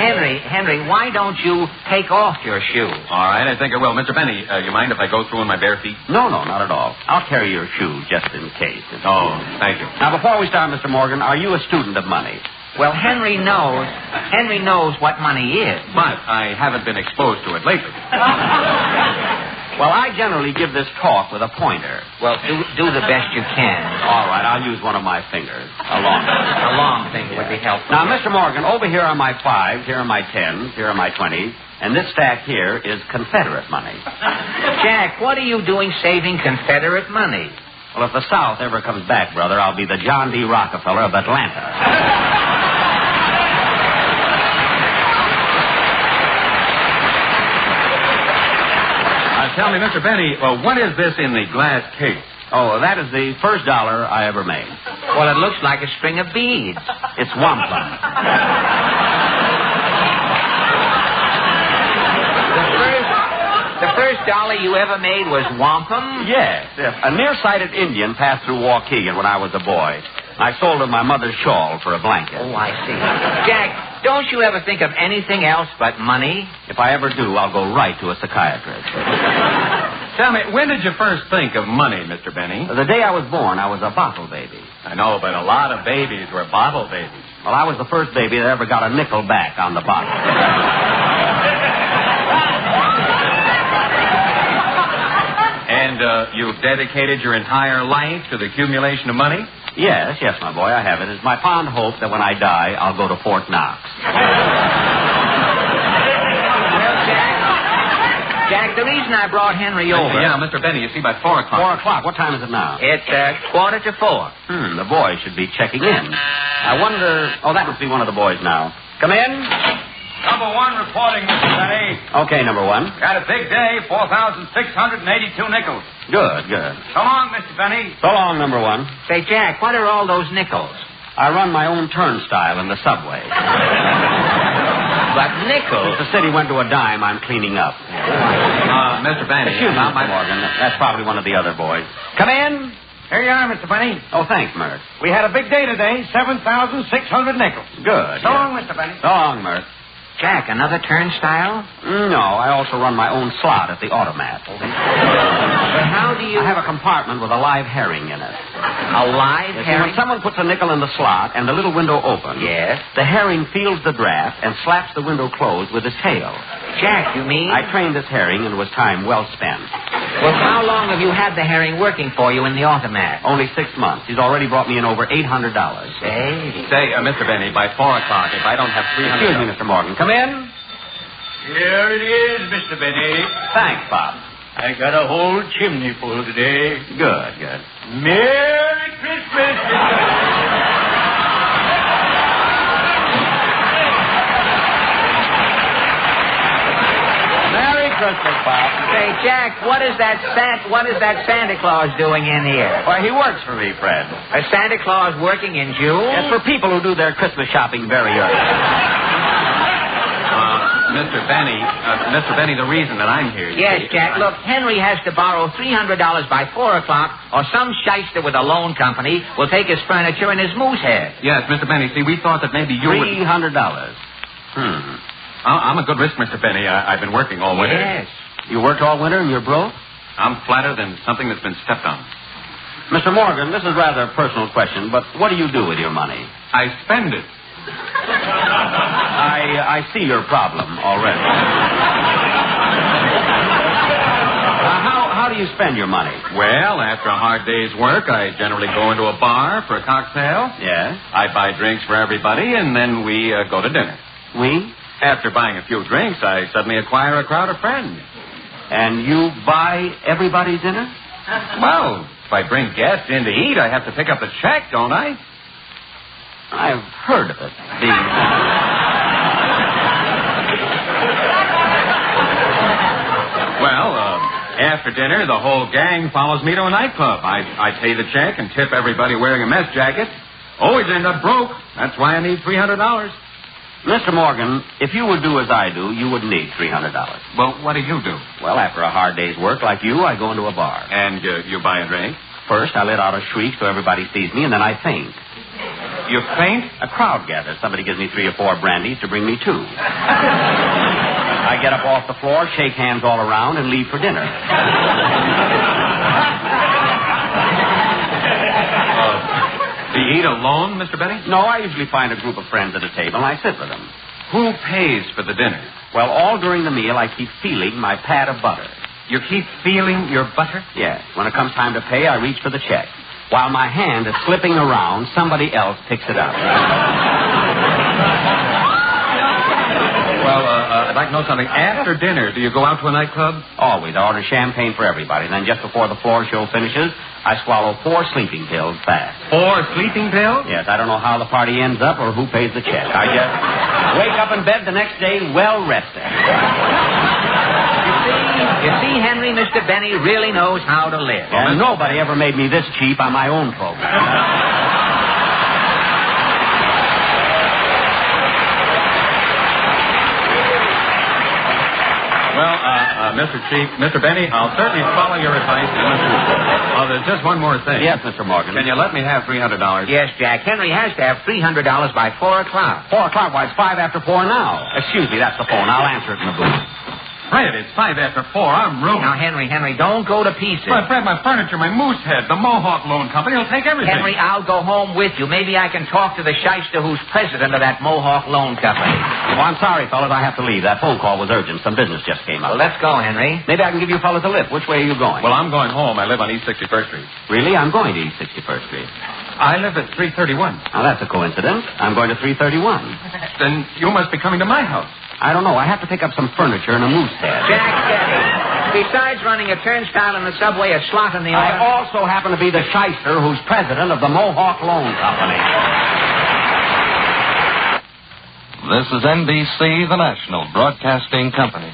Henry, why don't you take off your shoes? All right, I think I will. Mr. Benny, you mind if I go through in my bare feet? No, not at all. I'll carry your shoes just in case. Oh, thank you. Now, before we start, Mr. Morgan, are you a student of money? Well, Henry knows what money is. But I haven't been exposed to it lately. Well, I generally give this talk with a pointer. Well, do the best you can. All right, I'll use one of my fingers. A long finger would be helpful. Now, Mr. Morgan, over here are my 5s, here are my 10s, here are my 20s, and this stack here is Confederate money. Jack, what are you doing saving Confederate money? Well, if the South ever comes back, brother, I'll be the John D. Rockefeller of Atlanta. Tell me, Mr. Benny, what is this in the glass case? Oh, that is the first dollar I ever made. Well, it looks like a string of beads. It's wampum. The first dollar you ever made was wampum? Yes. A nearsighted Indian passed through Waukegan when I was a boy. I sold him my mother's shawl for a blanket. Oh, I see. Jack, don't you ever think of anything else but money? If I ever do, I'll go right to a psychiatrist. Tell me, when did you first think of money, Mr. Benny? The day I was born, I was a bottle baby. I know, but a lot of babies were bottle babies. Well, I was the first baby that ever got a nickel back on the bottle. And you've dedicated your entire life to the accumulation of money? Yes, my boy, I have it. It's my fond hope that when I die, I'll go to Fort Knox. Well, Jack, the reason I brought Henry over... Yeah, Mr. Benny, you see, by 4 o'clock. 4 o'clock? What time is it now? It's 3:45. The boy should be checking in. I wonder... Oh, that must be one of the boys now. Come in. Number 1 reporting, Mr. Benny. Okay, number 1. Got a big day, 4,682 nickels. Good. So long, Mr. Benny. So long, number 1. Say, Jack, what are all those nickels? I run my own turnstile in the subway. But nickels? If the city went to a dime, I'm cleaning up. Mr. Benny. Excuse me, Mr. Morgan. That's probably one of the other boys. Come in. Here you are, Mr. Benny. Oh, thanks, Mert. We had a big day today, 7,600 nickels. Good. So long, Mr. Benny. So long, Mert. Jack, another turnstile? No, I also run my own slot at the automat. But how do you... I have a compartment with a live herring in it. A live herring? When someone puts a nickel in the slot and the little window opens, yes, the herring feels the draft and slaps the window closed with his tail. Jack, you mean? I trained this herring and it was time well spent. Well, how long have you had the herring working for you in the automat? Only 6 months. He's already brought me in over $800. Say, Mr. Benny, by 4 o'clock, if I don't have $300... Excuse me, Mr. Morgan. Come in. Here it is, Mr. Benny. Thanks, Bob. I got a whole chimney full today. Good, good. Merry Christmas, Merry Christmas, Bob. Say, Jack, what is that Santa Claus doing in here? Why, he works for me, Fred. A Santa Claus working in June? It's for people who do their Christmas shopping very early. Mr. Benny, the reason that I'm here... Yes, Jack, look, Henry has to borrow $300 by 4 o'clock, or some shyster with a loan company will take his furniture and his moose head. Yes, Mr. Benny, see, we thought that maybe you would... $300. I'm a good risk, Mr. Benny. I've been working all winter. Yes. You worked all winter and you're broke? I'm flatter than something that's been stepped on. Mr. Morgan, this is rather a personal question, but what do you do with your money? I spend it. I see your problem already. How do you spend your money? Well, after a hard day's work, I generally go into a bar for a cocktail. Yes? I buy drinks for everybody, and then we go to dinner. We? After buying a few drinks, I suddenly acquire a crowd of friends. And you buy everybody dinner? Well, if I bring guests in to eat, I have to pick up the check, don't I? I've heard of it. After dinner, the whole gang follows me to a nightclub. I pay the check and tip everybody wearing a mess jacket. Always end up broke. That's why I need $300. Mr. Morgan, if you would do as I do, you wouldn't need $300. Well, what do you do? Well, after a hard day's work like you, I go into a bar. And you buy a drink? First, I let out a shriek so everybody sees me, and then I faint. You faint? A crowd gathers. Somebody gives me 3 or 4 brandies to bring me 2. I get up off the floor, shake hands all around, and leave for dinner. Do you eat alone, Mr. Benny? No, I usually find a group of friends at a table, and I sit with them. Who pays for the dinner? Well, all during the meal, I keep feeling my pad of butter. You keep feeling your butter? Yes. When it comes time to pay, I reach for the check. While my hand is slipping around, somebody else picks it up. Well, I'd like to know something. After dinner, do you go out to a nightclub? Always. I order champagne for everybody. Then just before the floor show finishes, I swallow 4 sleeping pills fast. 4 sleeping pills? Yes. I don't know how the party ends up or who pays the check. I just wake up in bed the next day well rested. You see, Henry, Mr. Benny really knows how to live. And nobody ever made me this cheap on my own program. Well, Mr. Benny, I'll certainly follow your advice. Well, there's just one more thing. Yes, Mr. Morgan. Can you let me have $300? Yes, Jack. Henry has to have $300 by 4 o'clock. 4 o'clock? Why, it's 5 after 4 now. Excuse me, that's the phone. I'll answer it in the booth. Fred, it's 5 after 4. I'm ruined. Now, Henry, don't go to pieces. But, Fred, my furniture, my moose head, the Mohawk Loan Company will take everything. Henry, I'll go home with you. Maybe I can talk to the shyster who's president of that Mohawk Loan Company. Well, I'm sorry, fellas. I have to leave. That phone call was urgent. Some business just came up. Well, let's go, Henry. Maybe I can give you fellas a lift. Which way are you going? Well, I'm going home. I live on East 61st Street. Really? I'm going to East 61st Street. I live at 331. Now, that's a coincidence. I'm going to 331. Then you must be coming to my house. I don't know. I have to pick up some furniture and a moose head. Jack steady. Besides running a turnstile in the subway, a slot in the I also happen to be the shyster who's president of the Mohawk Loan Company. This is NBC, the national broadcasting company.